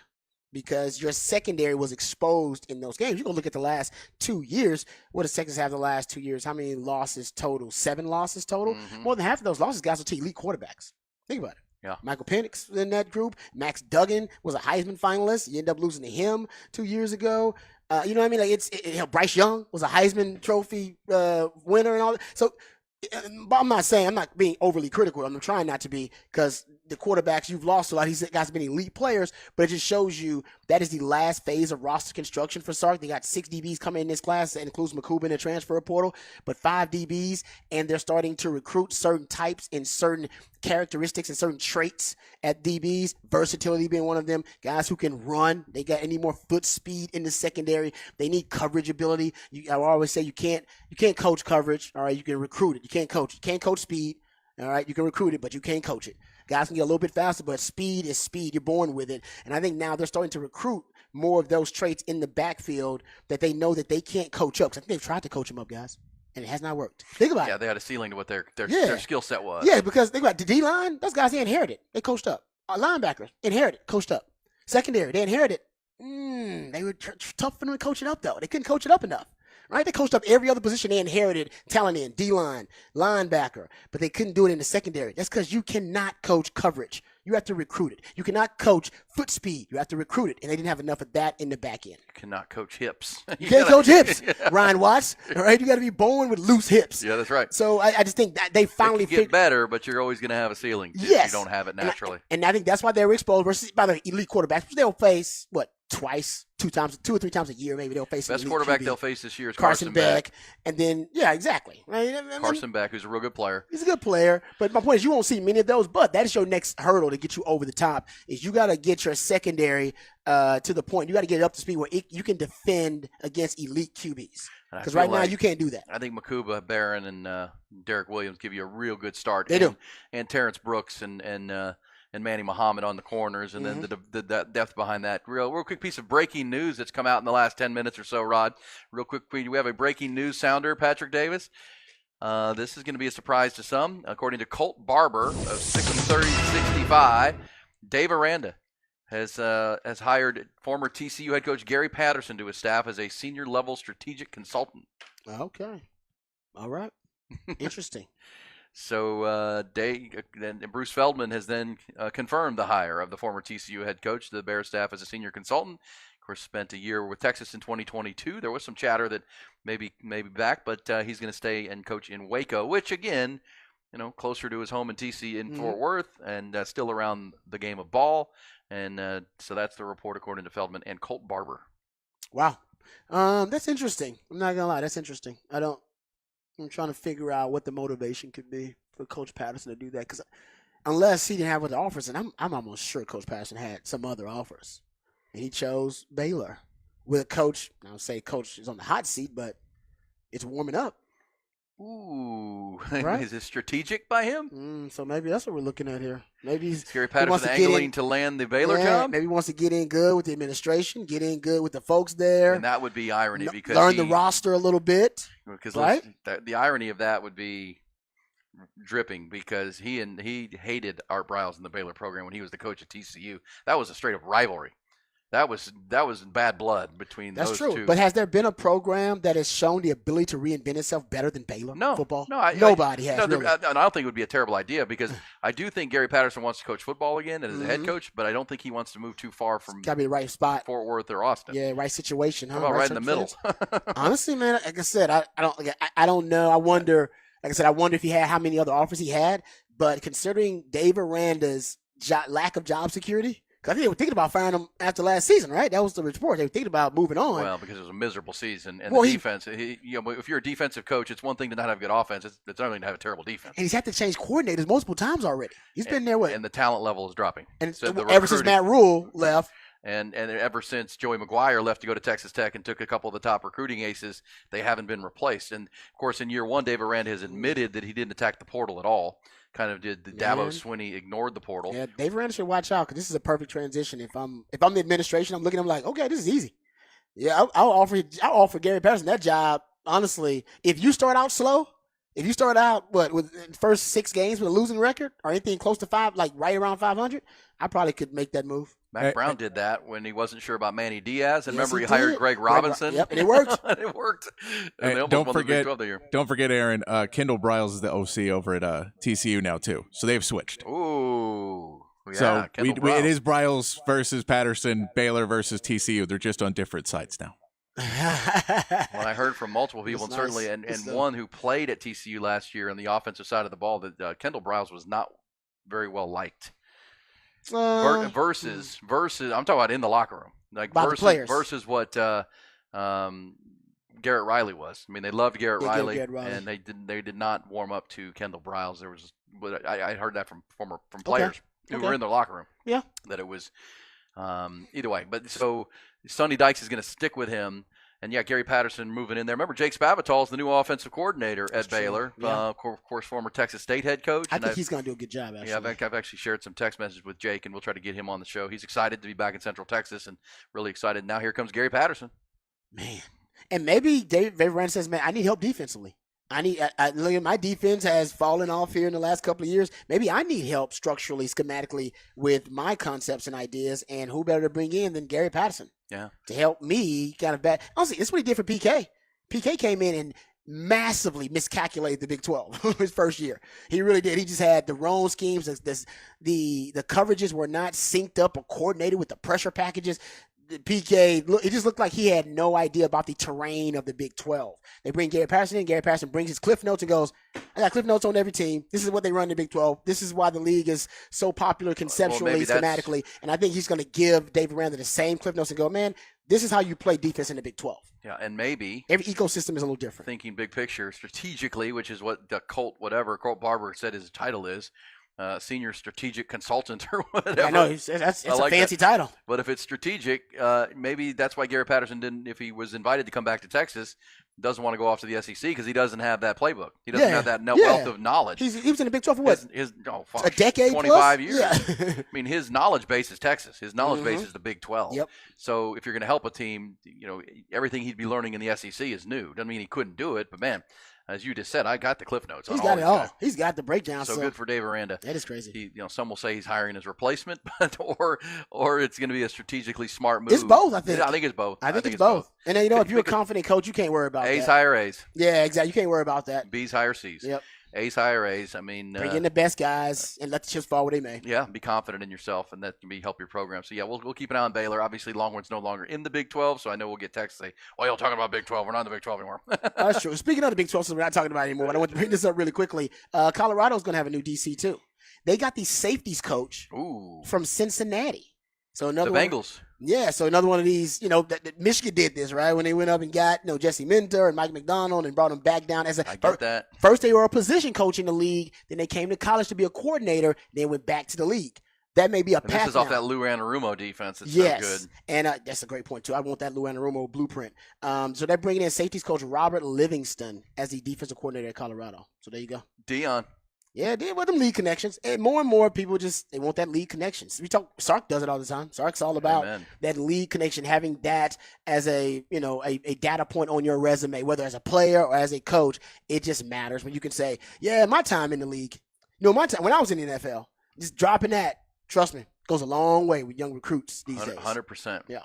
because your secondary was exposed in those games. You can look at the last 2 years. What does Texas have the last 2 years? How many losses total? 7 losses total? Mm-hmm. More than half of those losses guys are to elite quarterbacks. Think about it. Yeah. Michael Penix in that group. Max Duggan was a Heisman finalist. You end up losing to him 2 years ago. You know what I mean? Like Bryce Young was a Heisman Trophy winner and all that. So I'm not being overly critical. I'm trying not to be, because the quarterbacks you've lost a lot. These guys have been elite players, but it just shows you That is the last phase of roster construction for Sark. They got 6 DBs coming in this class. That includes Makuba in the transfer portal, but 5 DBs, and they're starting to recruit certain types and certain characteristics and certain traits at DBs, versatility being one of them. Guys who can run. They got any more foot speed in the secondary. They need coverage ability. I always say you can't coach coverage. All right, you can recruit it. You can't coach it. You can't coach speed. All right, you can recruit it, but you can't coach it. Guys can get a little bit faster, but speed is speed. You're born with it. And I think now they're starting to recruit more of those traits in the backfield that they know that they can't coach up. Because I think they've tried to coach them up, guys, and it has not worked. Think about it. Yeah, they had a ceiling to what their skill set was. Yeah, because think about it. The D-line, those guys, they inherited. They coached up. Linebackers, inherited, coached up. Secondary, they inherited. They were tough for them to coach it up, though. They couldn't coach it up enough. Right? They coached up every other position they inherited talent in, D-line, linebacker, but they couldn't do it in the secondary. That's because you cannot coach coverage. You have to recruit it. You cannot coach foot speed. You have to recruit it, and they didn't have enough of that in the back end. You cannot coach hips. You can't coach hips, Ryan Watts. All right? You got to be born with loose hips. Yeah, that's right. So I just think that they finally get better, but you're always going to have a ceiling if you don't have it naturally. And I think that's why they were exposed versus by the elite quarterbacks, which they'll face, twice, 2 or 3 times a year, maybe they'll face best quarterback they'll face this year is Carson Beck. And then, yeah, exactly. Right? Carson Beck, who's a real good player. He's a good player, but my point is you won't see many of those, but that is your next hurdle to get you over the top is you got to get your secondary to the point. You got to get it up to speed where you can defend against elite QBs. Because right now you can't do that. I think Makuba, Barron, and Derek Williams give you a real good start. They do. And Terrence Brooks and Manny Muhammad on the corners, and then the depth behind that. Real quick piece of breaking news that's come out in the last 10 minutes or so, Rod. Real quick, we have a breaking news sounder, Patrick Davis. This is going to be a surprise to some. According to Colt Barber of 630-65, Dave Aranda has hired former TCU head coach Gary Patterson to his staff as a senior-level strategic consultant. Okay. All right. Interesting. So Bruce Feldman has then confirmed the hire of the former TCU head coach to the Bears staff as a senior consultant. Of course, spent a year with Texas in 2022. There was some chatter that maybe back, but he's going to stay and coach in Waco, which again, closer to his home in TC in Fort Worth, and still around the game of ball. And so that's the report according to Feldman and Colt Barber. Wow, that's interesting. I'm not gonna lie, that's interesting. I'm trying to figure out what the motivation could be for Coach Patterson to do that. Because unless he didn't have other offers, and I'm almost sure Coach Patterson had some other offers, and he chose Baylor with a coach. I'll say coach is on the hot seat, but it's warming up. Ooh, right? Is it strategic by him? So maybe that's what we're looking at here. Maybe Gary Patterson angling to land the Baylor job. Maybe he wants to get in good with the administration, get in good with the folks there. And that would be irony because learn the roster a little bit. Because right? The irony of that would be dripping because he hated Art Briles in the Baylor program when he was the coach at TCU. That was a straight up rivalry. That was bad blood between those two. That's true. But has there been a program that has shown the ability to reinvent itself better than Baylor football? No, nobody has. Really. I don't think it would be a terrible idea because I do think Gary Patterson wants to coach football again as a head coach, but I don't think he wants to move too far from got to be the right spot, Fort Worth or Austin. Yeah, right situation. How about right in the middle? Honestly, man, like I said, I don't know. I wonder. Like I said, I wonder if he had how many other offers he had. But considering Dave Aranda's lack of job security. Because I think they were thinking about firing him after last season, right? That was the report. They were thinking about moving on. Well, because it was a miserable season. And the defense, if you're a defensive coach, it's one thing to not have good offense. It's another thing to have a terrible defense. And he's had to change coordinators multiple times already. He's been there, And the talent level is dropping. And so ever since Matt Rule left. And ever since Joey McGuire left to go to Texas Tech and took a couple of the top recruiting aces, they haven't been replaced. And, of course, in year one, Dave Aranda has admitted that he didn't attack the portal at all. Kind of did the Davos Swinney ignored the portal. Yeah, Dave Aranda should watch out because this is a perfect transition. If I'm the administration, I'm looking at him like, okay, this is easy. Yeah, I'll offer Gary Patterson that job. Honestly, if you start out slow, if you start out with the first 6 games with a losing record or anything close to 5, like right around 500, I probably could make that move. Mac Brown did that when he wasn't sure about Manny Diaz, and remember he hired Greg Robinson. Yep, and it worked. It worked. And hey, don't forget, Aaron. Kendall Briles is the OC over at TCU now too, so they've switched. Ooh, yeah. So it is Briles versus Patterson, Baylor versus TCU. They're just on different sides now. Well, I heard from multiple people, and certainly, and one who played at TCU last year on the offensive side of the ball, that Kendall Briles was not very well liked. Versus, I'm talking about in the locker room. like About the players. versus what Garrett Riley was. I mean, they loved Garrett Riley, and they did not warm up to Kendall Briles. There was, but I heard that from players who were in the locker room. Yeah, that it was either way. But so Sonny Dykes is going to stick with him. And, yeah, Gary Patterson moving in there. Remember, Jake Spavital is the new offensive coordinator at Baylor. Yeah. Of course, former Texas State head coach. I think he's going to do a good job, actually. Yeah, I've actually shared some text messages with Jake, and we'll try to get him on the show. He's excited to be back in Central Texas and really excited. Now here comes Gary Patterson. Man. And maybe Dave Aranda says, man, I need help defensively. Look at my defense has fallen off here in the last couple of years. Maybe I need help structurally, schematically with my concepts and ideas. And who better to bring in than Gary Patterson? Yeah. To help me kind of honestly, this is what he did for PK. PK came in and massively miscalculated the Big 12 his first year. He really did. He just had the wrong schemes. The coverages were not synced up or coordinated with the pressure packages. PK, it just looked like he had no idea about the terrain of the Big 12. They bring Gary Patterson in. Gary Patterson brings his Cliff Notes and goes, I got Cliff Notes on every team. This is what they run in the Big 12. This is why the league is so popular conceptually, schematically. And I think he's going to give Dave Aranda the same Cliff Notes and go, man, this is how you play defense in the Big 12. Yeah, and maybe every ecosystem is a little different. Thinking big picture strategically, which is what the Colt Barber said his title is. Senior strategic consultant or whatever. I know it's a fancy title. But if it's strategic, maybe that's why Gary Patterson didn't. If he was invited to come back to Texas, doesn't want to go off to the SEC because he doesn't have that playbook. He doesn't have that wealth of knowledge. He was in the Big 12 for what? A decade, 25 years. Yeah. I mean, his knowledge base is Texas. His knowledge base is the Big 12. Yep. So if you're going to help a team, everything he'd be learning in the SEC is new. Doesn't mean he couldn't do it, but man. As you just said, I got the Cliff Notes. He's got it all. He's got the breakdown. So good for Dave Aranda. That is crazy. Some will say he's hiring his replacement, but or it's going to be a strategically smart move. It's both, I think. I think it's both. I think it's both. And then, if you're a confident coach, you can't worry about A's that. hire A's. Yeah, exactly. You can't worry about that. B's hire C's. Yep. A's hire A's. I mean, bring in the best guys and let the chips fall where they may. Yeah, be confident in yourself, and that can help your program. So yeah, we'll keep an eye on Baylor. Obviously, Longhorns no longer in the Big 12, so I know we'll get texts say, "Well, y'all talking about Big 12? We're not in the Big 12 anymore." That's true. Speaking of the Big 12, so we're not talking about it anymore. But I want to bring this up really quickly. Colorado's going to have a new DC too. They got the safeties coach from Cincinnati. So another Bengals. Yeah, so another one of these, Michigan did this, right? When they went up and got, Jesse Minter and Mike McDonald and brought them back down as I get that. First they were a position coach in the league, then they came to college to be a coordinator, then went back to the league. That may be a path. This is now. off that Lou Anarumo defense. It's yes, so good. And that's a great point too. I want that Lou Anarumo blueprint. So they're bringing in safeties coach Robert Livingston as the defensive coordinator at Colorado. So there you go. Dion. Yeah, they with them league connections, and more people they want that league connections. Sark does it all the time. Sark's all about that league connection, having that as a data point on your resume, whether as a player or as a coach. It just matters when you can say, yeah, my time in the league, my time when I was in the NFL, just dropping that. Trust me, goes a long way with young recruits these days. 100%. Yeah.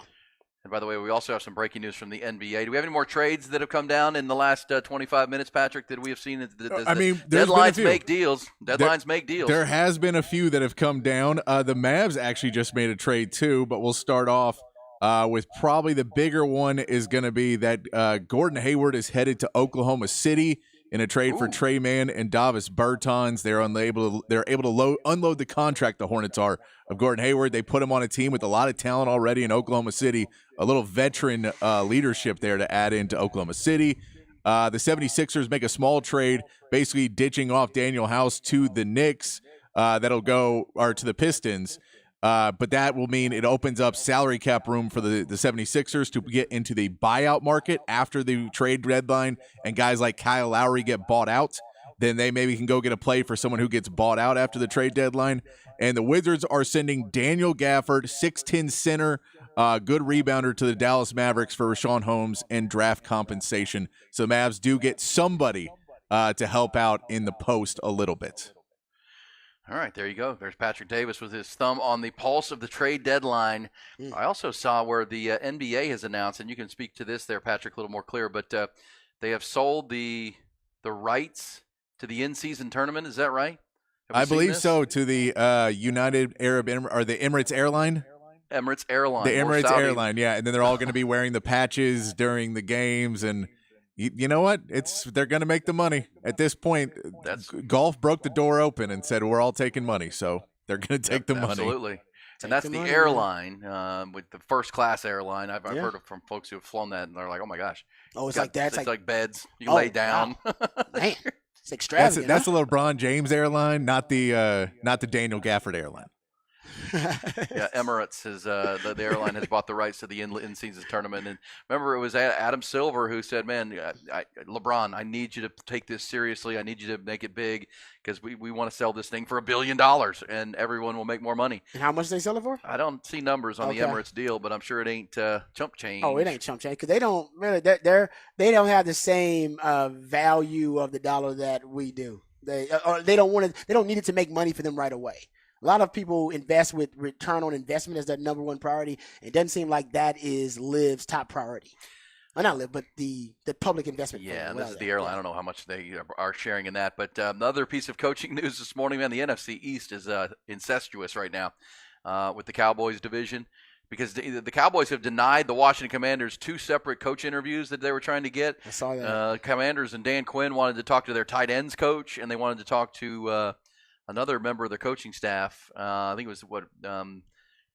And by the way, we also have some breaking news from the NBA. Do we have any more trades that have come down in the last 25 minutes, Patrick? Did we have seen deadlines make deals? Deadlines make deals. There has been a few that have come down. The Mavs actually just made a trade too, but we'll start off with probably the bigger one is going to be that Gordon Hayward is headed to Oklahoma City in a trade for Trey Mann and Davis Bertans. They're able to unload the contract, the Hornets are, of Gordon Hayward. They put him on a team with a lot of talent already in Oklahoma City, a little veteran leadership there to add into Oklahoma City. The 76ers make a small trade, basically ditching off Daniel House to the Knicks to the Pistons. But that will mean it opens up salary cap room for the 76ers to get into the buyout market after the trade deadline, and guys like Kyle Lowry get bought out. Then they maybe can go get a play for someone who gets bought out after the trade deadline. And the Wizards are sending Daniel Gafford, 6'10 center, good rebounder, to the Dallas Mavericks for Rashawn Holmes and draft compensation. So the Mavs do get somebody to help out in the post a little bit. All right, there you go. There's Patrick Davis with his thumb on the pulse of the trade deadline. I also saw where the NBA has announced, and you can speak to this there, Patrick, a little more clear, but they have sold the rights to the in-season tournament. Is that right? I believe so, to the United Arab or the Emirates Airline. Emirates Airline. The Emirates Airline, yeah. And then they're all going to be wearing the patches during the games, and you know what? They're going to make the money. At this point, golf broke the door open and said, we're all taking money, so they're going to take the money. Absolutely. And that's the airline, with the first class airline. I've heard from folks who have flown that, and they're like, oh, my gosh. Oh, it's like that? It's like beds. You can lay down. Wow. Man, it's extravagant. That's the LeBron James airline, not the Daniel Gafford airline. Yeah, Emirates is the airline has bought the rights to the in-season tournament. And remember, it was Adam Silver who said, man, LeBron, I need you to take this seriously. I need you to make it big because we want to sell this thing for $1 billion and everyone will make more money. And how much do they sell it for? I don't see numbers on the Emirates deal, but I'm sure it ain't chump change. Oh, it ain't chump change because they don't really they don't have the same value of the dollar that we do. They don't need it to make money for them right away. A lot of people invest with return on investment as their number one priority. It doesn't seem like that is Liv's top priority. Well, not Liv, but the public investment. Yeah, this is the airline. I don't know how much they are sharing in that. But another piece of coaching news this morning, man, the NFC East is incestuous right now with the Cowboys division because the Cowboys have denied the Washington Commanders 2 separate coach interviews that they were trying to get. I saw that. Commanders and Dan Quinn wanted to talk to their tight ends coach, and they wanted to talk to another member of their coaching staff. I think it was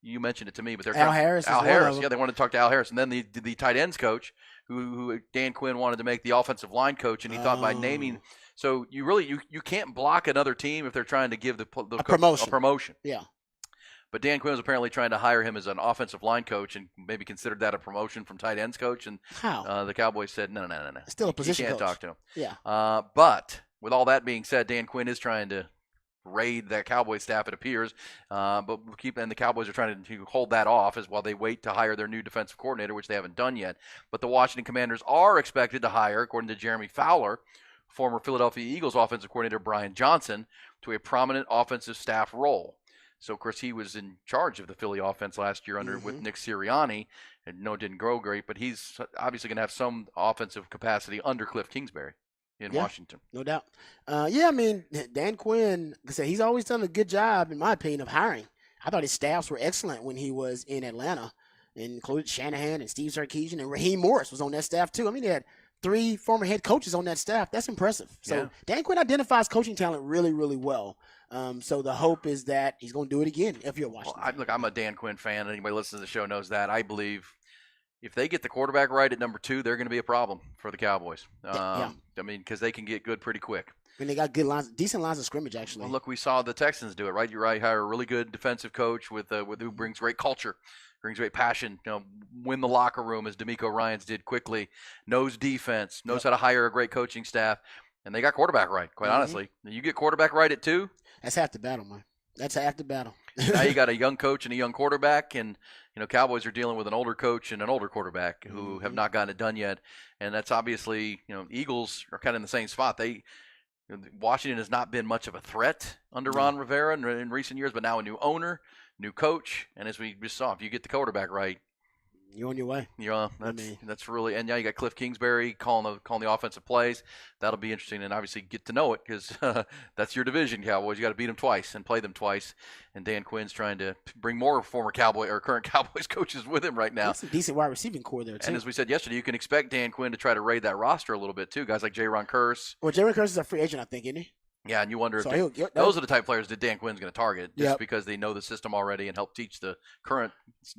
you mentioned it to me, but they're Al Harris. Al Harris, yeah, they wanted to talk to Al Harris, and then the tight ends coach, who Dan Quinn wanted to make the offensive line coach, and he thought by naming. So you can't block another team if they're trying to give the promotion. A promotion. Yeah. But Dan Quinn was apparently trying to hire him as an offensive line coach and maybe considered that a promotion from tight ends coach. And the Cowboys said, no. Still a position You can't coach. talk to him. Yeah. But with all that being said, Dan Quinn is trying to raid that Cowboys staff, it appears. And the Cowboys are trying to hold that off as while they wait to hire their new defensive coordinator, which they haven't done yet. But the Washington Commanders are expected to hire, according to Jeremy Fowler, former Philadelphia Eagles offensive coordinator Brian Johnson, to a prominent offensive staff role. So, of course, he was in charge of the Philly offense last year with Nick Sirianni, and it didn't grow great, but he's obviously going to have some offensive capacity under Cliff Kingsbury in Washington. No doubt. I mean, Dan Quinn, like I said, he's always done a good job, in my opinion, of hiring. I thought his staffs were excellent when he was in Atlanta, included Shanahan and Steve Sarkisian, and Raheem Morris was on that staff too. I mean, they had 3 former head coaches on that staff. That's impressive. So Dan Quinn identifies coaching talent really, really well. So the hope is that he's going to do it again if you're Washington. Well, I'm a Dan Quinn fan. Anybody listening to the show knows that. I believe if they get the quarterback right at number 2, they're going to be a problem for the Cowboys. I mean, because they can get good pretty quick. And they got good decent lines of scrimmage, actually. Well, look, we saw the Texans do it, right? You're right. Hire a really good defensive coach with who brings great culture, brings great passion. Win the locker room as DeMeco Ryans did quickly. Knows defense, knows how to hire a great coaching staff, and they got quarterback right. Quite honestly, you get quarterback right at 2. That's half the battle, man. That's half the battle. Now you got a young coach and a young quarterback, and Cowboys are dealing with an older coach and an older quarterback who have not gotten it done yet, and that's obviously Eagles are kind of in the same spot. Washington has not been much of a threat under Ron Rivera in recent years, but now a new owner, new coach, and as we just saw, if you get the quarterback right, you're on your way. Yeah, that's really, and now you got Cliff Kingsbury calling the offensive plays. That'll be interesting, and obviously get to know it because that's your division, Cowboys. You got to beat them twice and play them twice. And Dan Quinn's trying to bring more former Cowboy or current Cowboys coaches with him right now. That's a decent wide receiving core there too. And as we said yesterday, you can expect Dan Quinn to try to raid that roster a little bit too. Guys like Jaron Kearse. Well, Jaron Kearse is a free agent, I think, isn't he? Yeah, and you wonder if those are the type of players that Dan Quinn's going to target just because they know the system already and help teach the current.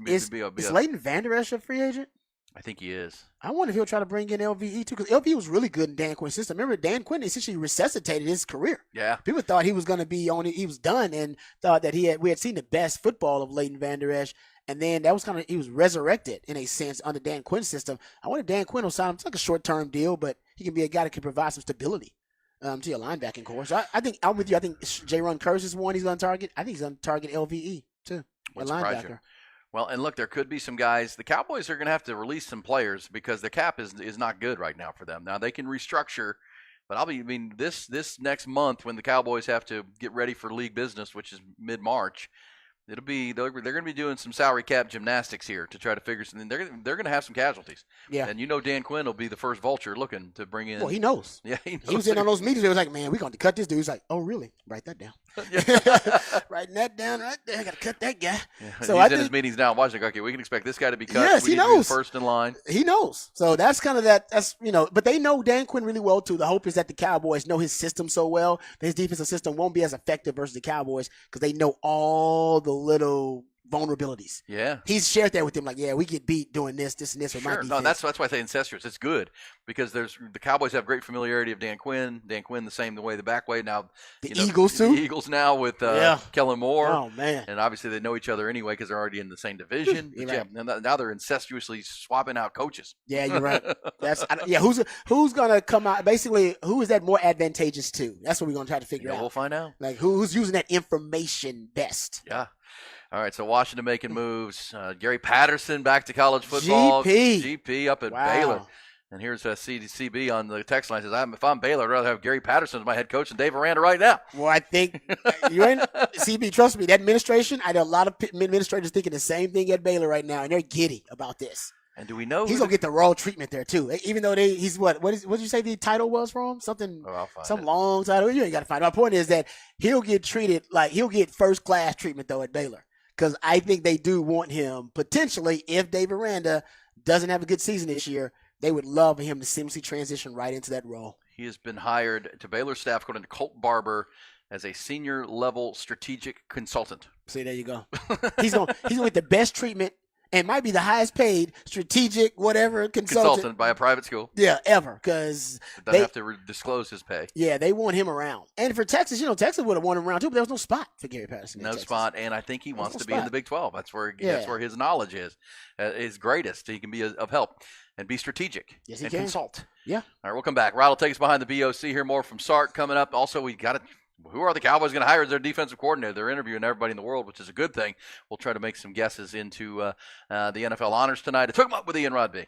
Is Leighton Vander Esch a free agent? I think he is. I wonder if he'll try to bring in LVE too, because LVE was really good in Dan Quinn's system. Remember, Dan Quinn essentially resuscitated his career. Yeah, people thought he was going to be on it. He was done, and thought that we had seen the best football of Leighton Vander Esch, and then that was he was resurrected in a sense under Dan Quinn's system. I wonder if Dan Quinn will sign him. It's like a short-term deal, but he can be a guy that can provide some stability to your linebacking core. So I think I'm with you. I think Jaron Kearse is one he's going to target. I think he's going to target LVE too, a linebacker. Well, and look, there could be some guys. The Cowboys are going to have to release some players because the cap is not good right now for them. Now they can restructure, but this next month when the Cowboys have to get ready for league business, which is mid-March, they're going to be doing some salary cap gymnastics here to try to figure something. They're going to have some casualties. Yeah, and Dan Quinn will be the first vulture looking to bring in. Well, he knows. Yeah, he knows. He was in on those meetings. He was like, "Man, we're going to cut this dude." He's like, "Oh, really? Write that down." Writing that down right there. I got to cut that guy. Yeah. So he's in his meetings now. Watching, okay, we can expect this guy to be cut. Yes, he knows. First in line. He knows. So that's kind of that. That's but they know Dan Quinn really well too. The hope is that the Cowboys know his system so well that his defensive system won't be as effective versus the Cowboys because they know all the little vulnerabilities. Yeah. He's shared that with them, like, yeah, we get beat doing this, and this with my Sure. defense. No, that's why I say incestuous. It's good because the Cowboys have great familiarity of Dan Quinn. Dan Quinn the same the way the back way. Now Eagles too. The Eagles now with Kellen Moore. Oh man. And obviously they know each other anyway because they're already in the same division. Right. Now they're incestuously swapping out coaches. Yeah, you're right. Who's gonna come out? Basically, who is that more advantageous to? That's what we're gonna try to figure out. We'll find out. Like who's using that information best? Yeah. All right, so Washington making moves. Gary Patterson back to college football. GP up at Baylor. And here's CB on the text line. Says, if I'm Baylor, I'd rather have Gary Patterson as my head coach than Dave Aranda right now. Well, I think you ain't CB. Trust me, that administration. I know a lot of administrators thinking the same thing at Baylor right now, and they're giddy about this. And do we know he's gonna get the raw treatment there too? Even though he's what did you say the title was for him? Some long title. You ain't got to find out. My point is that he'll get treated like he'll get first class treatment though at Baylor. Because I think they do want him potentially, if Dave Aranda doesn't have a good season this year, they would love him to seamlessly transition right into that role. He has been hired to Baylor staff, according to Colt Barber, as a senior level strategic consultant. See, there you go. He's gonna get the best treatment and might be the highest paid strategic whatever consultant by a private school. Yeah, ever, because they have to disclose his pay. Yeah, they want him around. And for Texas, Texas would have wanted him around too, but there was no spot for Gary Patterson. No spot, and I think he wants to be in the Big 12. That's where his knowledge is greatest. He can be of help and be strategic and consult. Yeah. All right, we'll come back. Rod will take us behind the BOC here. More from Sark coming up. Also, we got it. Who are the Cowboys going to hire as their defensive coordinator? They're interviewing everybody in the world, which is a good thing. We'll try to make some guesses into the NFL honors tonight. I took them up with Ian Rodby.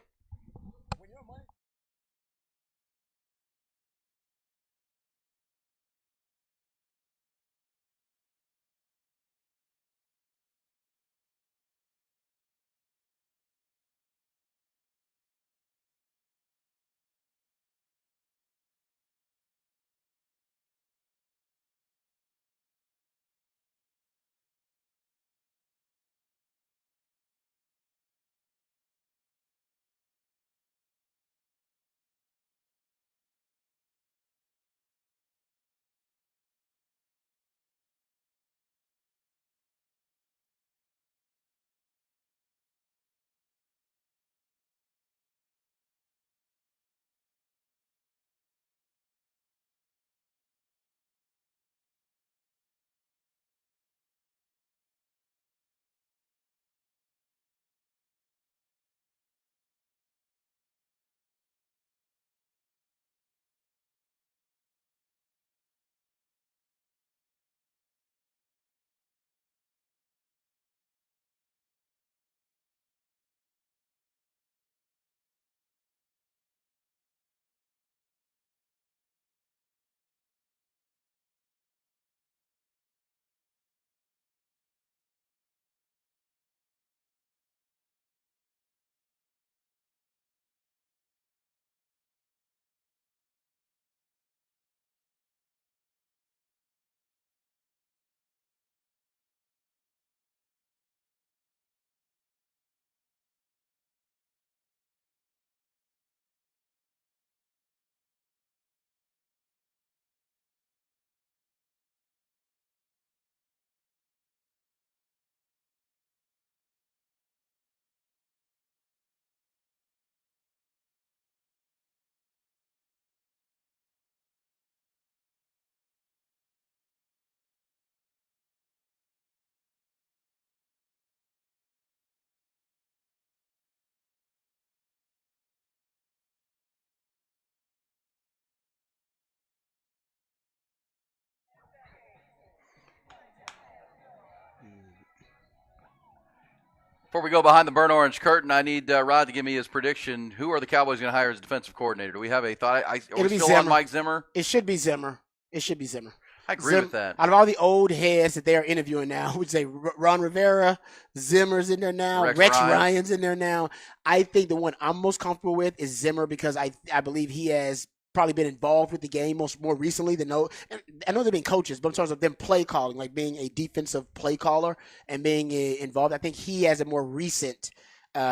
Before we go behind the burnt orange curtain, I need Rod to give me his prediction. Who are the Cowboys going to hire as defensive coordinator? Do we have a thought? Are we still on Mike Zimmer? It should be Zimmer. I agree with that. Out of all the old heads that they're interviewing now, which say Ron Rivera, Zimmer's in there now, Rex Ryan's in there now. I think the one I'm most comfortable with is Zimmer because I believe he has probably been involved with the game more recently than I know they've been coaches, but in terms of them play calling, like being a defensive play caller and being involved, I think he has a more recent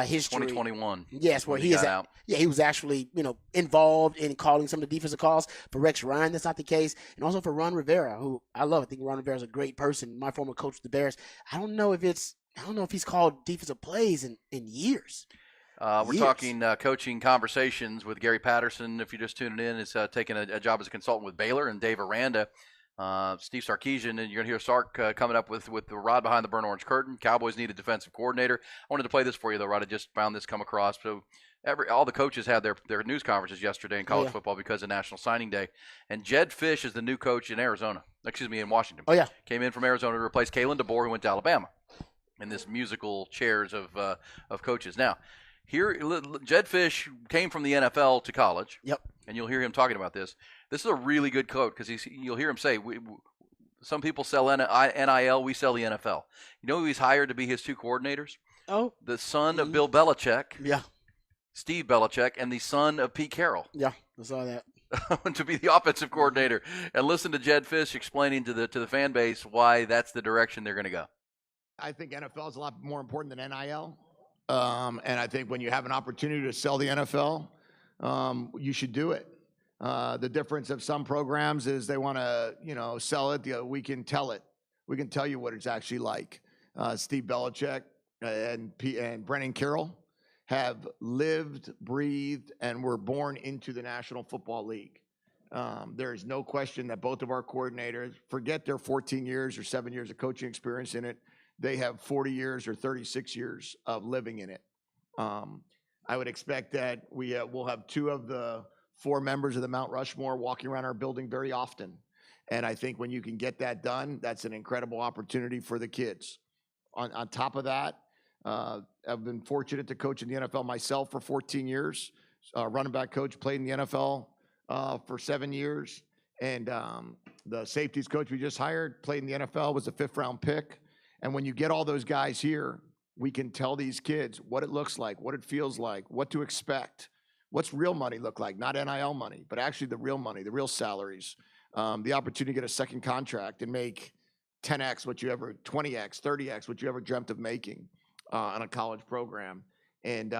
history. 2021. Yes, where when he is. got out. Yeah, he was actually involved in calling some of the defensive calls. For Rex Ryan, that's not the case, and also for Ron Rivera, who I love. I think Ron Rivera is a great person. My former coach with the Bears. I don't know if he's called defensive plays in years. We're talking coaching conversations with Gary Patterson. If you're just tuning in, is taking a job as a consultant with Baylor, and Dave Aranda, Steve Sarkisian, and you're going to hear Sark coming up with the Rod behind the burnt orange curtain. Cowboys need a defensive coordinator. I wanted to play this for you, though, Rod. I just found this come across. So all the coaches had their news conferences yesterday in college football because of National Signing Day. And Jed Fish is the new coach in in Washington. Oh, yeah. Came in from Arizona to replace Kalen DeBoer, who went to Alabama, in this musical chairs of coaches. Now, here, Jed Fish came from the NFL to college. Yep. And you'll hear him talking about this. This is a really good quote because you'll hear him say, some people sell NIL, we sell the NFL. You know who he's hired to be his two coordinators? Oh. The son of Bill Belichick. Yeah. Steve Belichick, and the son of Pete Carroll. Yeah, I saw that. To be the offensive coordinator. And listen to Jed Fish explaining to the fan base why that's the direction they're going to go. I think NFL is a lot more important than NIL. And I think when you have an opportunity to sell the NFL, you should do it. The difference of some programs is they want to, sell it. We can tell it. We can tell you what it's actually like. Steve Belichick and Brennan Carroll have lived, breathed, and were born into the National Football League. There is no question that both of our coordinators, forget their 14 years or 7 years of coaching experience in it, they have 40 years or 36 years of living in it. I would expect that we'll have 2 of the 4 members of the Mount Rushmore walking around our building very often. And I think when you can get that done, that's an incredible opportunity for the kids. On top of that, I've been fortunate to coach in the NFL myself for 14 years. Running back coach, played in the NFL for 7 years. And the safeties coach we just hired, played in the NFL, was a 5th-round pick. And when you get all those guys here, we can tell these kids what it looks like, what it feels like, what to expect, what's real money look like, not NIL money, but actually the real money, the real salaries, the opportunity to get a second contract and make 10x 20x, 30x what you ever dreamt of making on a college program. And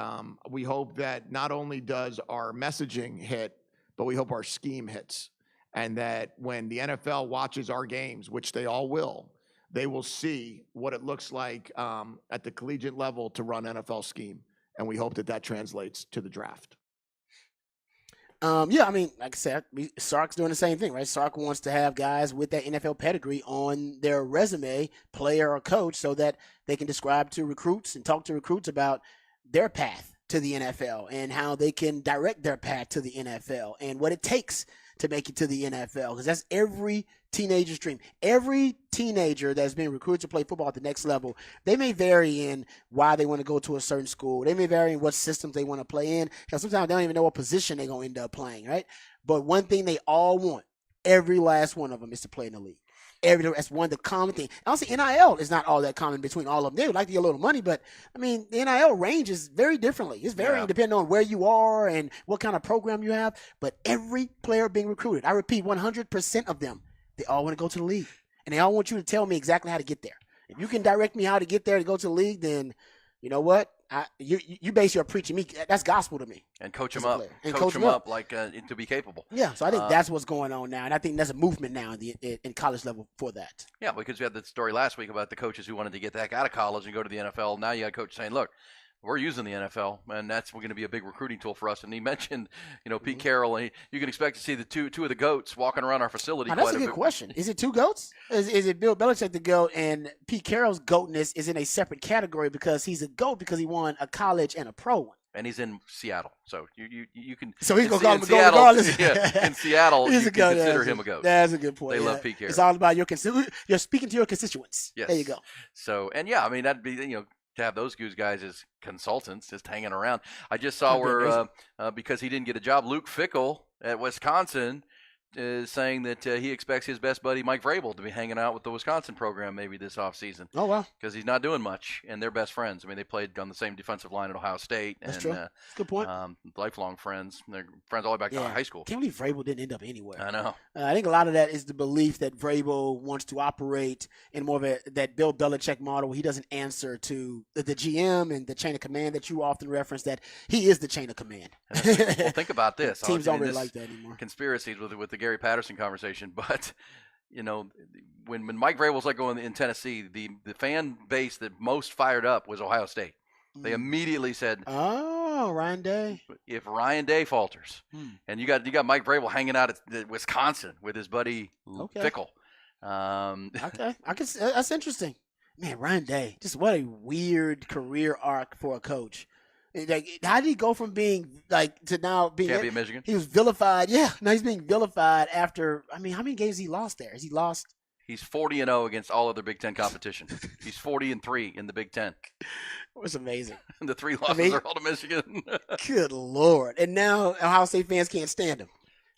we hope that not only does our messaging hit, but we hope our scheme hits. And that when the NFL watches our games, which they all will, they will see what it looks like at the collegiate level to run NFL scheme. And we hope that translates to the draft. Yeah, I mean, like I said, Sark's doing the same thing, right? Sark wants to have guys with that NFL pedigree on their resume, player or coach, so that they can describe to recruits and talk to recruits about their path to the NFL and how they can direct their path to the NFL and what it takes to make it to the NFL, because that's every teenager's dream. Every teenager that's been recruited to play football at the next level, they may vary in why they want to go to a certain school. They may vary in what systems they want to play in. Because sometimes they don't even know what position they're going to end up playing, right? But one thing they all want, every last one of them, is to play in the league. That's one of the common things. Honestly, NIL is not all that common between all of them. They would like to get a little money, but, I mean, the NIL ranges very differently. It's varying depending on where you are and what kind of program you have. But every player being recruited, I repeat, 100% of them, they all want to go to the league. And they all want you to tell me exactly how to get there. If you can direct me how to get there to go to the league, then you know what? You base your preaching me. That's gospel to me. And coach them up. And coach them up like to be capable. Yeah, so I think that's what's going on now. And I think there's a movement now in college level for that. Yeah, because we had the story last week about the coaches who wanted to get the heck out of college and go to the NFL. Now you got a coach saying, look, we're using the NFL, and that's going to be a big recruiting tool for us. And he mentioned, Pete Carroll, and you can expect to see the two of the GOATs walking around our facility. Now, that's a good question. Is it 2 GOATs? Is it Bill Belichick the GOAT, and Pete Carroll's GOATness is in a separate category because he's a GOAT because he won a college and a pro one? And he's in Seattle, so you can. So he's going to call him a GOAT regardless. Yeah, in Seattle, you can consider him a GOAT. That's a good point. They love Pete Carroll. It's all about you're speaking to your constituents. Yes. There you go. So, and yeah, I mean, that'd be, to have those guys as consultants just hanging around. I just saw where because he didn't get a job, Luke Fickell at Wisconsin is saying that he expects his best buddy Mike Vrabel to be hanging out with the Wisconsin program maybe this offseason. Oh, wow. Because he's not doing much, and they're best friends. I mean, they played on the same defensive line at Ohio State. That's and, true. That's a good point. Lifelong friends. They're friends all the way back to high school. Can't believe Vrabel didn't end up anywhere. I know. I think a lot of that is the belief that Vrabel wants to operate in more of that Bill Belichick model where he doesn't answer to the GM and the chain of command that you often reference, that he is the chain of command. Well, think about this. Teams don't really like that anymore. Conspiracies with the Gary Patterson conversation, but when Mike Vrabel was let go in Tennessee, the fan base that most fired up was Ohio State. They immediately said, "Oh, Ryan Day." If Ryan Day falters, and you got Mike Vrabel hanging out at Wisconsin with his buddy Fickle. Okay, that's interesting. Man, Ryan Day, just what a weird career arc for a coach. Like, how did he go from being to now being? Can't be at Michigan. He was vilified. Yeah, now he's being vilified after. I mean, how many games he lost there? Has he lost? He's 40-0 against all other Big Ten competition. He's 40-3 in the Big Ten. It's amazing. And the 3 losses are all to Michigan. Good Lord! And now Ohio State fans can't stand him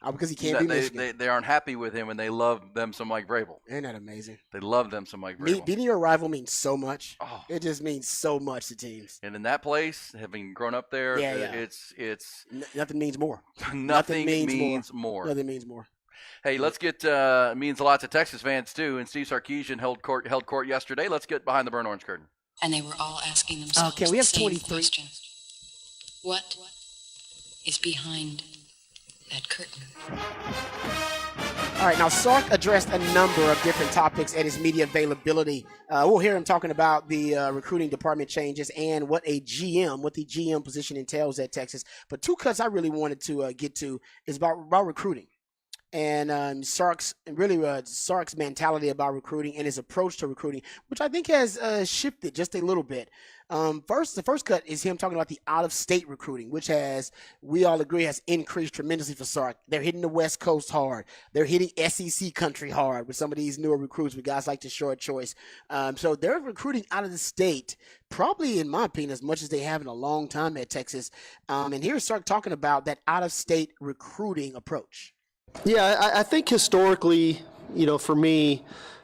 because he can't be Michigan. They aren't happy with him, and they love them some Mike Vrabel. Isn't that amazing? They love them some Mike Vrabel. Beating your rival means so much. Oh. It just means so much to teams. And in that place, having grown up there, it's nothing means more. Nothing means more. Nothing means more. Hey, let's get means a lot to Texas fans too. And Steve Sarkisian held court yesterday. Let's get behind the burnt orange curtain. And they were all asking themselves can we have the same 23? question. What is behind that curtain? All right, now Sark addressed a number of different topics at his media availability. We'll hear him talking about the recruiting department changes and what the GM position entails at Texas. But two cuts I really wanted to get to is about recruiting. And Sark's mentality about recruiting and his approach to recruiting, which I think has shifted just a little bit. The first cut is him talking about the out-of-state recruiting, which we all agree has increased tremendously for Sark. They're hitting the West Coast hard. They're hitting SEC country hard with some of these newer recruits with guys like the short choice. So they're recruiting out of the state, probably, in my opinion, as much as they have in a long time at Texas. And here's Sark talking about that out-of-state recruiting approach. Yeah, I think historically, for me,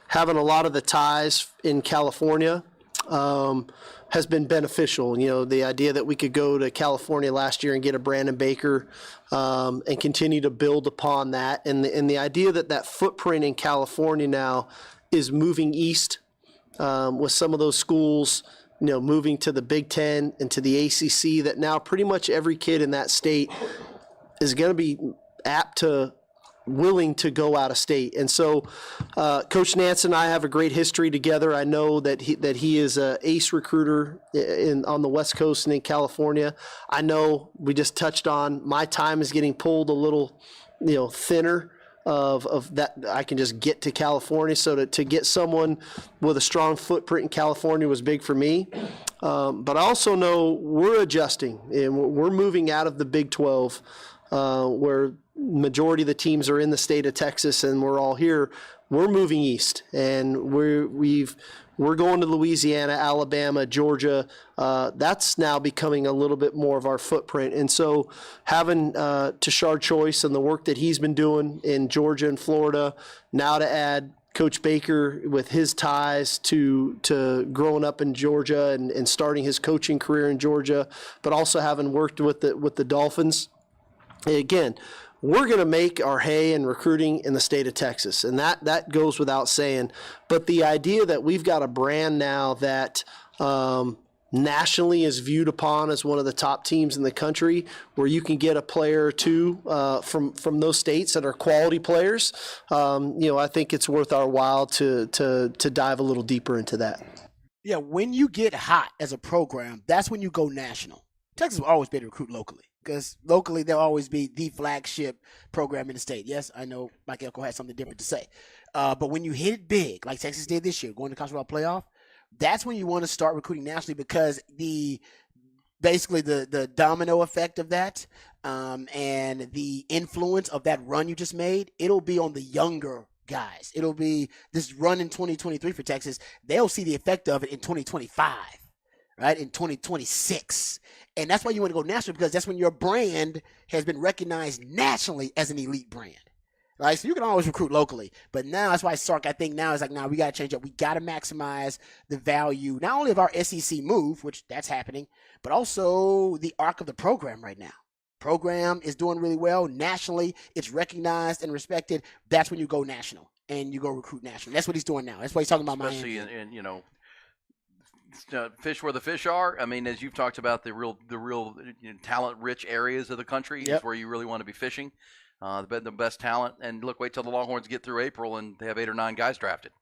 having a lot of the ties in California has been beneficial. The idea that we could go to California last year and get a Brandon Baker and continue to build upon that. And the idea that footprint in California now is moving east with some of those schools, moving to the Big Ten and to the ACC, that now pretty much every kid in that state is going to be willing to go out of state. And so Coach Nance and I have a great history together. I know that he is an ace recruiter on the West Coast and in California. I know we just touched on my time is getting pulled a little thinner of that. I can just get to California. So to get someone with a strong footprint in California was big for me. But I also know we're adjusting and we're moving out of the Big 12 where majority of the teams are in the state of Texas and we're all here. We're moving east and we're going to Louisiana, Alabama, Georgia. That's now becoming a little bit more of our footprint. And so having Tashard Choice and the work that he's been doing in Georgia and Florida, now to add Coach Baker with his ties to growing up in Georgia and starting his coaching career in Georgia, but also having worked with the Dolphins. Again, we're going to make our hay in recruiting in the state of Texas, and that goes without saying. But the idea that we've got a brand now that nationally is viewed upon as one of the top teams in the country, where you can get a player or two from those states that are quality players, I think it's worth our while to dive a little deeper into that. Yeah, when you get hot as a program, that's when you go national. Texas will always be able to recruit locally, because locally they'll always be the flagship program in the state. Yes, I know Mike Elko has something different to say. But when you hit it big, like Texas did this year, going to college football playoff, that's when you want to start recruiting nationally, because basically the domino effect of that and the influence of that run you just made, it'll be on the younger guys. It'll be this run in 2023 for Texas. They'll see the effect of it in 2025. Right, in 2026. And that's why you want to go national, because that's when your brand has been recognized nationally as an elite brand. Right, so you can always recruit locally, but now that's why Sark, I think now is like, now we got to change up. We got to maximize the value, not only of our SEC move, which that's happening, but also the arc of the program right now. Program is doing really well nationally. It's recognized and respected. That's when you go national and you go recruit national. That's what he's doing now. That's what he's talking about. Especially in fish where the fish are. I mean, as you've talked about, the real talent-rich areas of the country is where you really want to be fishing. The best talent, and look, wait till the Longhorns get through April and they have 8 or 9 guys drafted.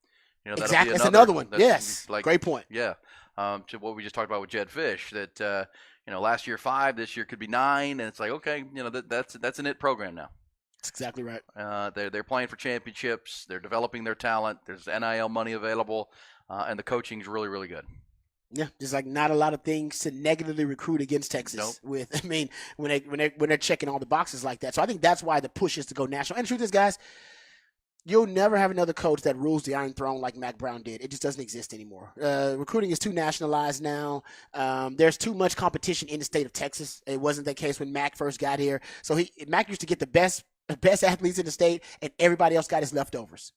Exactly, that's another one. Yes, great point. Yeah, to what we just talked about with Jedd Fish, that last year 5, this year could be 9, and it's like, okay, that's an it program now. That's exactly right. They're playing for championships. They're developing their talent. There's NIL money available, and the coaching is really, really good. Yeah, there's like not a lot of things to negatively recruit against Texas with. I mean, when they're checking all the boxes like that. So I think that's why the push is to go national. And the truth is, guys, you'll never have another coach that rules the Iron Throne like Mack Brown did. It just doesn't exist anymore. Recruiting is too nationalized now. There's too much competition in the state of Texas. It wasn't the case when Mack first got here. So Mack used to get the best athletes in the state, and everybody else got his leftovers.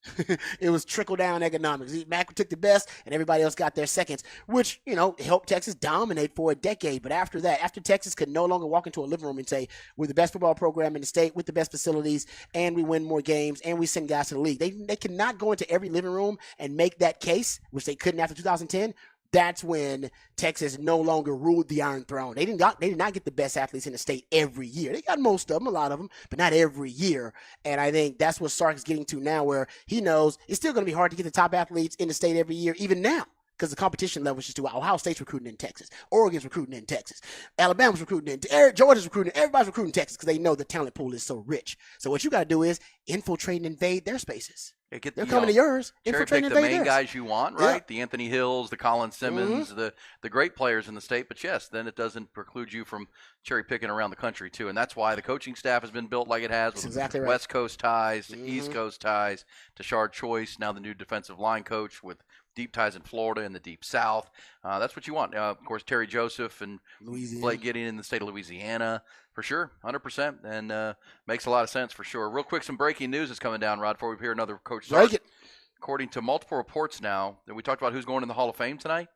It was trickle-down economics. Mack took the best, and everybody else got their seconds, which, helped Texas dominate for a decade. But after that, after Texas could no longer walk into a living room and say, we're the best football program in the state with the best facilities, and we win more games, and we send guys to the league. They cannot go into every living room and make that case, which they couldn't after 2010. That's when Texas no longer ruled the Iron Throne. They did not get the best athletes in the state every year. They got most of them, a lot of them, but not every year. And I think that's what Sark is getting to now, where he knows it's still going to be hard to get the top athletes in the state every year, even now, because the competition level is just too high. Ohio State's recruiting in Texas. Oregon's recruiting in Texas. Alabama's recruiting in Georgia's recruiting. Everybody's recruiting Texas because they know the talent pool is so rich. So what you got to do is infiltrate and invade their spaces. They're coming to yours. Cherry pick the main guys you want, right? Yeah. The Anthony Hills, the Colin Simmons, the great players in the state. But yes, then it doesn't preclude you from cherry picking around the country too. And that's why the coaching staff has been built like it has, with exactly right. West Coast ties, to East Coast ties, to Tashard Choice, now the new defensive line coach with deep ties in Florida and the deep South. That's what you want. Of course, Terry Joseph and Blake Gideon in the state of Louisiana. For sure, 100%, and makes a lot of sense for sure. Real quick, some breaking news is coming down, Rod, before we hear another coach start. According to multiple reports now, that we talked about who's going in the Hall of Fame tonight.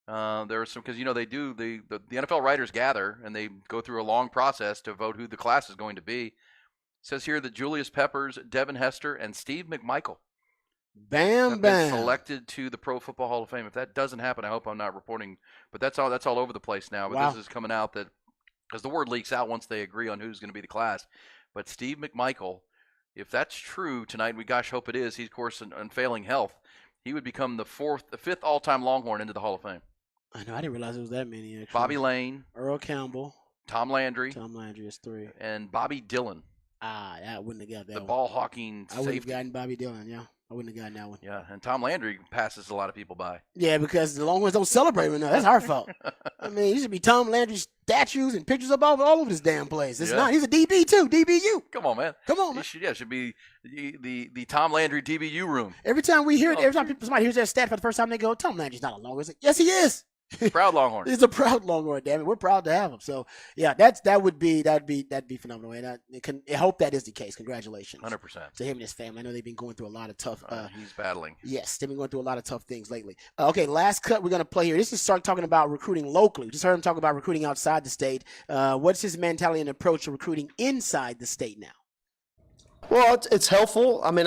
There are some, because they do the NFL writers gather and they go through a long process to vote who the class is going to be. It says here that Julius Peppers, Devin Hester, and Steve McMichael have been selected to the Pro Football Hall of Fame. If that doesn't happen, I hope I'm not reporting, but that's all over the place now. But this is coming out that, because the word leaks out once they agree on who's going to be the class. But Steve McMichael, if that's true tonight, we hope it is. He's, of course, in failing health. He would become the 5th all-time Longhorn into the Hall of Fame. I know. I didn't realize it was that many, actually. Bobby Lane. Earl Campbell. Tom Landry. Tom Landry is 3. And Bobby Dillon. I wouldn't have got that one. The ball-hawking safety. I would have gotten Bobby Dillon, yeah. I wouldn't have gotten that one. Yeah, and Tom Landry passes a lot of people by. Yeah, because the Longhorns don't celebrate him enough. That's our fault. I mean, he should be Tom Landry statues and pictures of all over this damn place. It's not. He's a DB too, DBU. Come on, man. Come on, man. Should be the Tom Landry DBU room. Every time we hear it, every time somebody hears that stat for the first time, they go, Tom Landry's not a Longhorn. Like, yes, he is. Proud Longhorn. He's a proud Longhorn, damn it. We're proud to have him. So yeah, that'd be phenomenal. And I hope that is the case. Congratulations, 100% to him and his family. I know they've been going through a lot of tough. He's battling. Yes, they've been going through a lot of tough things lately. Okay, last cut we're gonna play here. This is Sark talking about recruiting locally. We just heard him talk about recruiting outside the state. What's his mentality and approach to recruiting inside the state now? Well, it's helpful. I mean,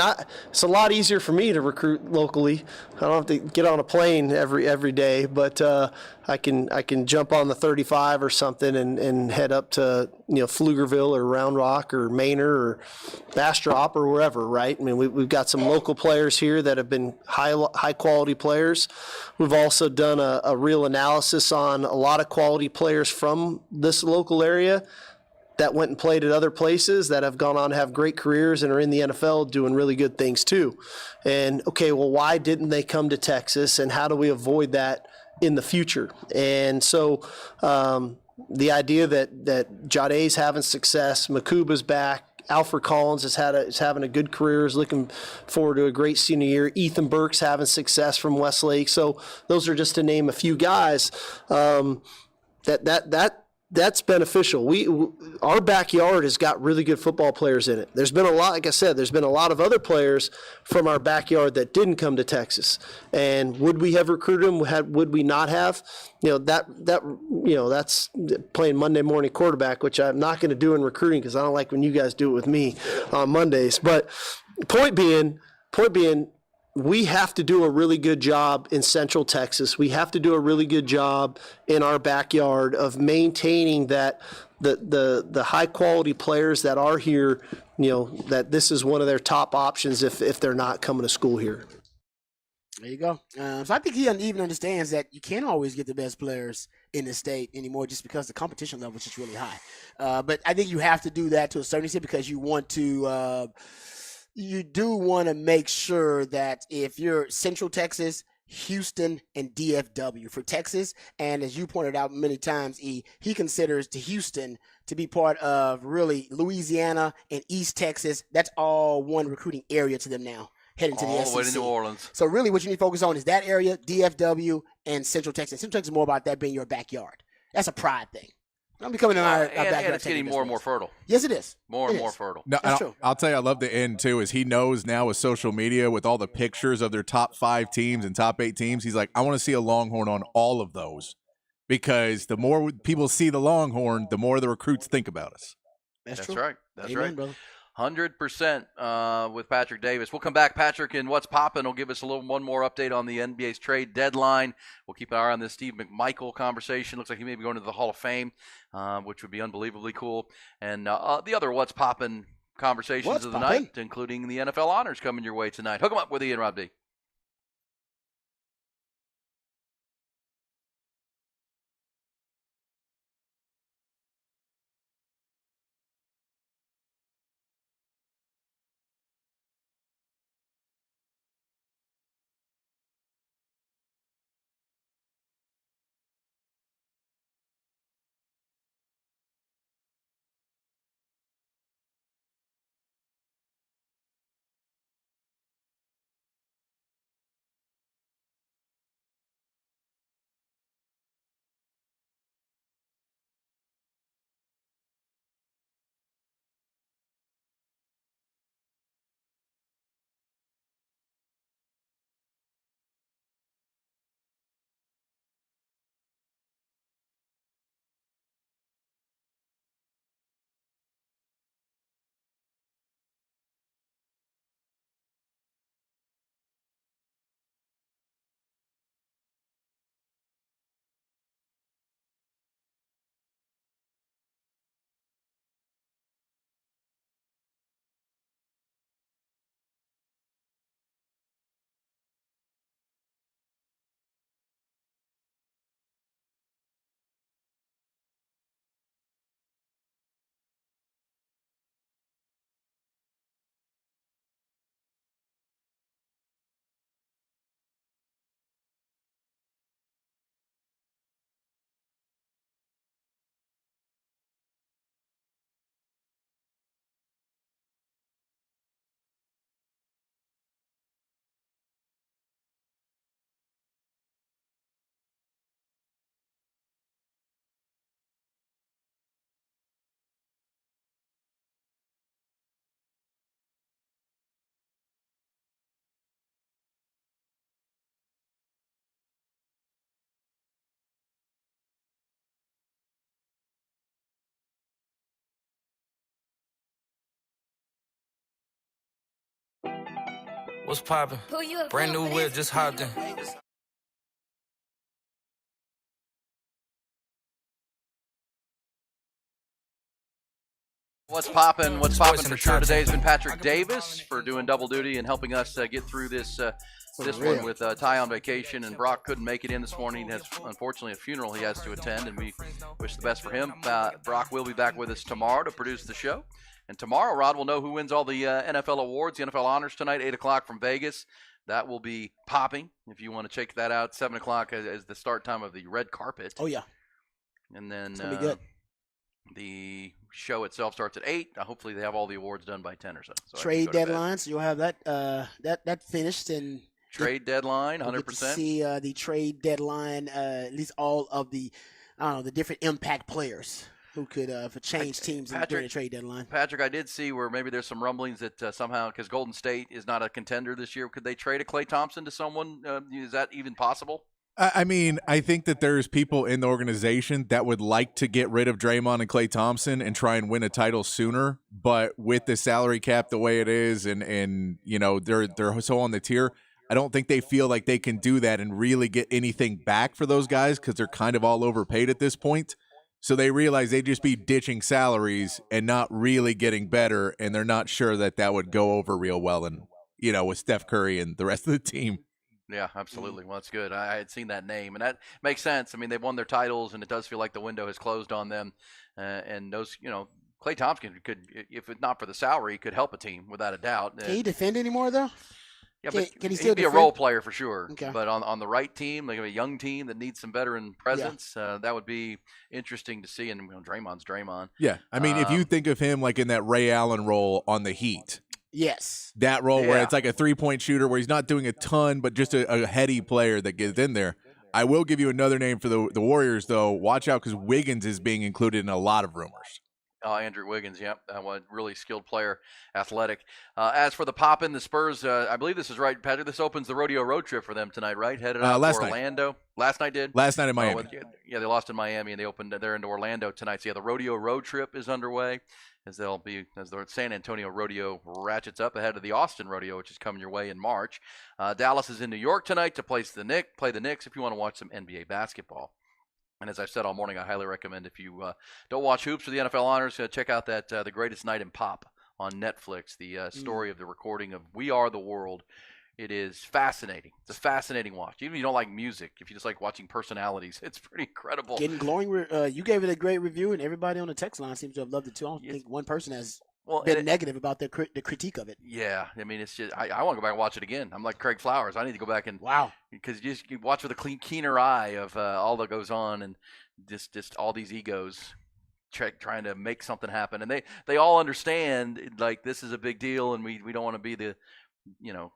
it's a lot easier for me to recruit locally. I don't have to get on a plane every day, but I can jump on the 35 or something and head up to Pflugerville or Round Rock or Manor or Bastrop or wherever, right? I mean, we've got some local players here that have been high quality players. We've also done a real analysis on a lot of quality players from this local area that went and played at other places that have gone on to have great careers and are in the NFL doing really good things too. And okay, well, why didn't they come to Texas, and how do we avoid that in the future? And so the idea that Jade's having success, Makuba's back, Alfred Collins is having a good career, is looking forward to a great senior year. Ethan Burke's having success from Westlake. So those are just to name a few guys. that's beneficial. Our backyard has got really good football players in it. There's been a lot, like I said, there's been a lot of other players from our backyard that didn't come to Texas. And would we have recruited them? Would we not have? That's playing Monday morning quarterback, which I'm not going to do in recruiting because I don't like when you guys do it with me on Mondays. But point being, we have to do a really good job in Central Texas. We have to do a really good job in our backyard of maintaining that the high quality players that are here, that this is one of their top options if they're not coming to school here. There you go. So I think he even understands that you can't always get the best players in the state anymore just because the competition level is just really high. But I think you have to do that to a certain extent because you want to you do want to make sure that if you're Central Texas, Houston, and DFW for Texas, and as you pointed out many times, he considers the Houston to be part of really Louisiana and East Texas. That's all one recruiting area to them now, heading to the SEC. All the way to New Orleans. So really what you need to focus on is that area, DFW, and Central Texas. Central Texas is more about that being your backyard. That's a pride thing. I'm becoming our backyard. And it's getting more and more fertile. Yes, it is. More and more fertile. No, That's true. I'll tell you, I love the end too. Is he knows now with social media, with all the pictures of their top 5 teams and top 8 teams, he's like, I want to see a Longhorn on all of those, because the more people see the Longhorn, the more the recruits think about us. That's true. Right. That's Amen, right. brother. 100% with Patrick Davis. We'll come back. Patrick and What's Poppin' will give us one more update on the NBA's trade deadline. We'll keep an eye on this Steve McMichael conversation. Looks like he may be going to the Hall of Fame, which would be unbelievably cool. And the other What's Poppin' conversations of the night, including the NFL honors coming your way tonight. Hook 'em up with Ian Rob D. What's poppin'? Brand new whip, just hopped in. What's poppin'? What's poppin' for sure today has been Patrick Davis for doing double duty and helping us get through this one with Ty on vacation, and Brock couldn't make it in this morning. He has, unfortunately, a funeral he has to attend, and we wish the best for him. Brock will be back with us tomorrow to produce the show. And tomorrow, Rod will know who wins all the NFL awards, the NFL honors tonight, 8 o'clock from Vegas. That will be popping. If you want to check that out, 7 o'clock is the start time of the red carpet. Oh, yeah. And then it's gonna be good. The show itself starts at 8. Hopefully they have all the awards done by 10 or so. Trade deadline, so you'll have that finished. And trade deadline, 100%. We'll get to see the trade deadline, at least all of the the different impact players who could change teams during the trade deadline. Patrick, I did see where maybe there's some rumblings that somehow, because Golden State is not a contender this year, could they trade a Klay Thompson to someone? Is that even possible? I mean, I think that there's people in the organization that would like to get rid of Draymond and Klay Thompson and try and win a title sooner. But with the salary cap the way it is, and you know they're so on the tier, I don't think they feel like they can do that and really get anything back for those guys because they're kind of all overpaid at this point. So they realize they'd just be ditching salaries and not really getting better, and they're not sure that would go over real well. And with Steph Curry and the rest of the team. Yeah, absolutely. Well, that's good. I had seen that name, and that makes sense. I mean, they've won their titles, and it does feel like the window has closed on them. And those, Klay Thompson could, if it's not for the salary, could help a team without a doubt. Can he defend anymore though? Yeah, can he still he'd be defend? a role player for sure. Okay. But on the right team, like a young team that needs some veteran presence, that would be interesting to see. And Draymond's Draymond. Yeah, I mean, if you think of him like in that Ray Allen role on the Heat. Yes. That role where it's like a three-point shooter where he's not doing a ton, but just a heady player that gets in there. I will give you another name for the Warriors, though. Watch out because Wiggins is being included in a lot of rumors. Andrew Wiggins, yep, one really skilled player, athletic. As for the Poppin', the Spurs, I believe this is right, Patrick. This opens the rodeo road trip for them tonight, right? Headed out to Orlando. Last night did? Last night in Miami. Yeah, they lost in Miami, and they're into Orlando tonight. So, yeah, the rodeo road trip is underway as the San Antonio rodeo ratchets up ahead of the Austin rodeo, which is coming your way in March. Dallas is in New York tonight to play the Knicks if you want to watch some NBA basketball. And as I've said all morning, I highly recommend if you don't watch hoops or the NFL honors, check out that The Greatest Night in Pop on Netflix, the story of the recording of We Are the World. It is fascinating. It's a fascinating watch. Even if you don't like music, if you just like watching personalities, it's pretty incredible. Getting glowing. You gave it a great review, and everybody on the text line seems to have loved it too. I don't think one person has been negative about the critique of it. Yeah, I mean, it's just I want to go back and watch it again. I'm like Craig Flowers. I need to go back and because you watch with a keener eye of all that goes on and just all these egos trying to make something happen, and they all understand like this is a big deal, and we don't want to be the.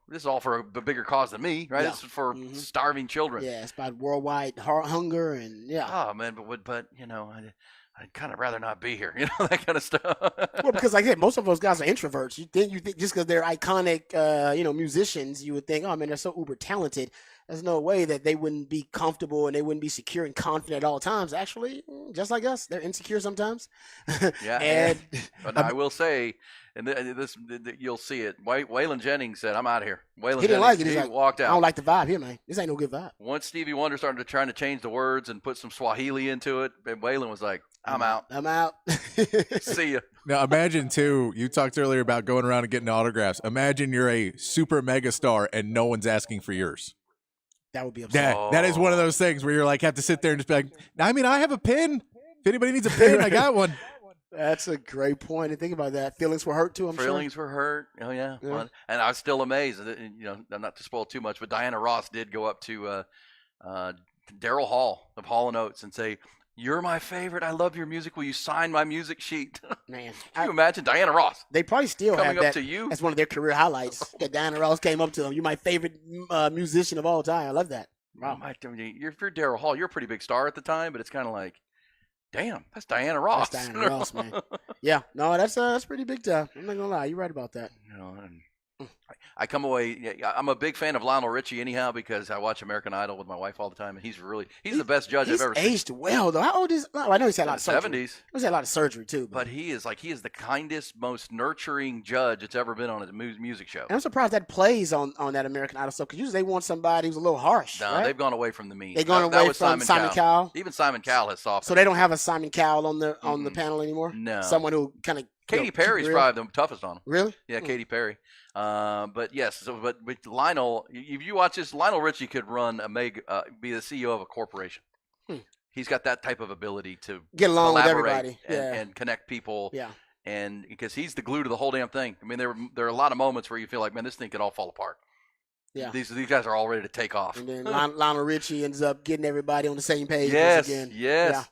This is all for a bigger cause than me, right? Yeah. This is for starving children. Yeah, it's about worldwide hunger and Oh man, but I'd kind of rather not be here, that kind of stuff. Well, because like I said, most of those guys are introverts. You think just because they're iconic, musicians, you would think, oh man, they're so uber talented. There's no way that they wouldn't be comfortable and they wouldn't be secure and confident at all times. Actually, just like us, they're insecure sometimes. Yeah, but I will say, and this you'll see it. Waylon Jennings said, "I'm out of here." He didn't like it. He like, walked out. I don't like the vibe here, man. This ain't no good vibe. Once Stevie Wonder started trying to change the words and put some Swahili into it, and Waylon was like, I'm out. I'm out. See ya. Now, imagine, too, you talked earlier about going around and getting autographs. Imagine you're a super mega star and no one's asking for yours. That would be upsetting. That is one of those things where you're like, have to sit there and just be like, I mean, I have a pin. If anybody needs a pin, I got one. That's a great point. And think about that. Feelings were hurt, too, I'm sure. Feelings were hurt. Oh, yeah. Well, and I was still amazed. Not to spoil too much, but Diana Ross did go up to Daryl Hall of Hall & Oates and say, "You're my favorite. I love your music. Will you sign my music sheet?" Man, can you imagine Diana Ross? They probably still coming have up that to you. That's one of their career highlights. That Diana Ross came up to them. You're my favorite musician of all time. I love that. Wow. You're Daryl Hall. You're a pretty big star at the time, but it's kind of like, damn, that's Diana Ross. That's Diana Ross, man. Yeah, no, that's pretty big time. I'm not gonna lie. You're right about that. I come away. I'm a big fan of Lionel Richie anyhow because I watch American Idol with my wife all the time, and he's the best judge I've ever seen. He's aged well though. How old is? I know he's had a lot of surgery. 70s. He's had a lot of surgery too. But he is the kindest, most nurturing judge that's ever been on a music show. And I'm surprised that plays on that American Idol stuff because usually they want somebody who's a little harsh. No, right? they've gone away from the mean. They've gone away from Simon Cowell. Even Simon Cowell has softened. So they don't have a Simon Cowell on the panel anymore. No, someone who kind of. Katy Perry's probably the toughest on him. Really? Yeah, Katy Perry. But yes, but with Lionel, if you watch this, Lionel Richie could run be the CEO of a corporation. He's got that type of ability to get along with collaborate everybody and connect people. Yeah. And because he's the glue to the whole damn thing. I mean, there are a lot of moments where you feel like, man, this thing could all fall apart. Yeah. These guys are all ready to take off. And then Lionel Richie ends up getting everybody on the same page yes, once again. Yes. Yeah.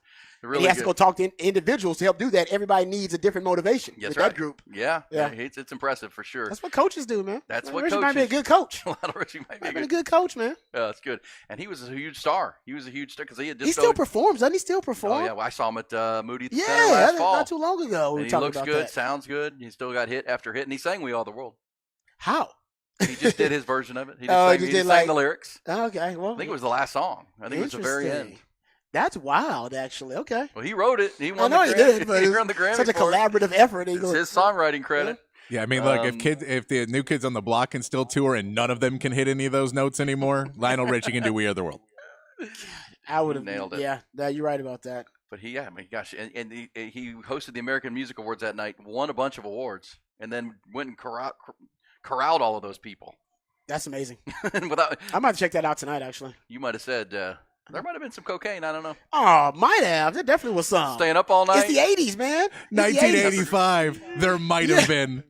Really and he has to good. go talk to individuals to help do that. Everybody needs a different motivation That's with right. that group. Yeah, Yeah. It's impressive for sure. That's what coaches do, man. That's what Richie coaches. might be a good coach. Richie might be Might be a good coach, man. Yeah, that's good. And he was a huge star. He was a huge star because he had just. He still performs, doesn't he? Still perform? Oh yeah, well, I saw him at Moody at the Center Yeah, last fall. not too long ago. We And he talked looks about good, that. sounds good. He still got hit after hit, and he sang "We Are the World." How? He just did his version of it. He just Oh, sang, he he just just did sang the lyrics. Okay, well, I think it was the last song. I think it was the very end. Interesting. That's wild, actually. Okay. Well, he wrote it. He I won know the he Grammy. did, but He it's won the Grammy such a for it. collaborative effort. It's his songwriting credit. Yeah, I mean, look, if the new kids on the block can still tour and none of them can hit any of those notes anymore, Lionel Richie can do "We Are the World." I would have nailed it. Yeah, you're right about that. But I mean, gosh, and he hosted the American Music Awards that night, won a bunch of awards, and then went and corralled all of those people. That's amazing. Without, I might check that out tonight, actually. you might have said there might have been some cocaine. I don't know. Oh, might have. There definitely was some. Staying up all night. It's the 80s, man. It's the 80s. 1985, there might have been.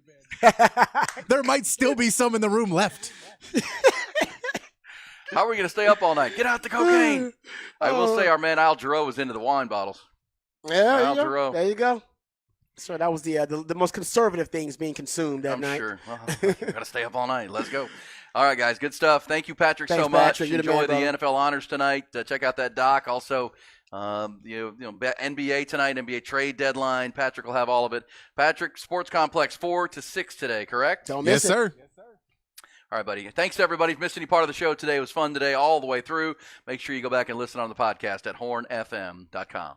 There might still be some in the room left. How are we going to stay up all night? Get out the cocaine. I will say our man Al Jarreau was into the wine bottles. Yeah, Al Jarreau. there you go. So that was the most conservative things being consumed that I'm night. sure. Well, got to stay up all night. Let's go. All right, guys. Good stuff. Thank you, Patrick, Thanks, so much. Patrick. You're the Enjoy man, the brother. NFL honors tonight. Check out that doc. Also, NBA tonight, NBA trade deadline. Patrick will have all of it. Patrick, Sports Complex 4 to 6 today, correct? Don't miss it. Yes, sir. All right, buddy. Thanks to everybody who missed any part of the show today. It was fun today all the way through. Make sure you go back and listen on the podcast at hornfm.com.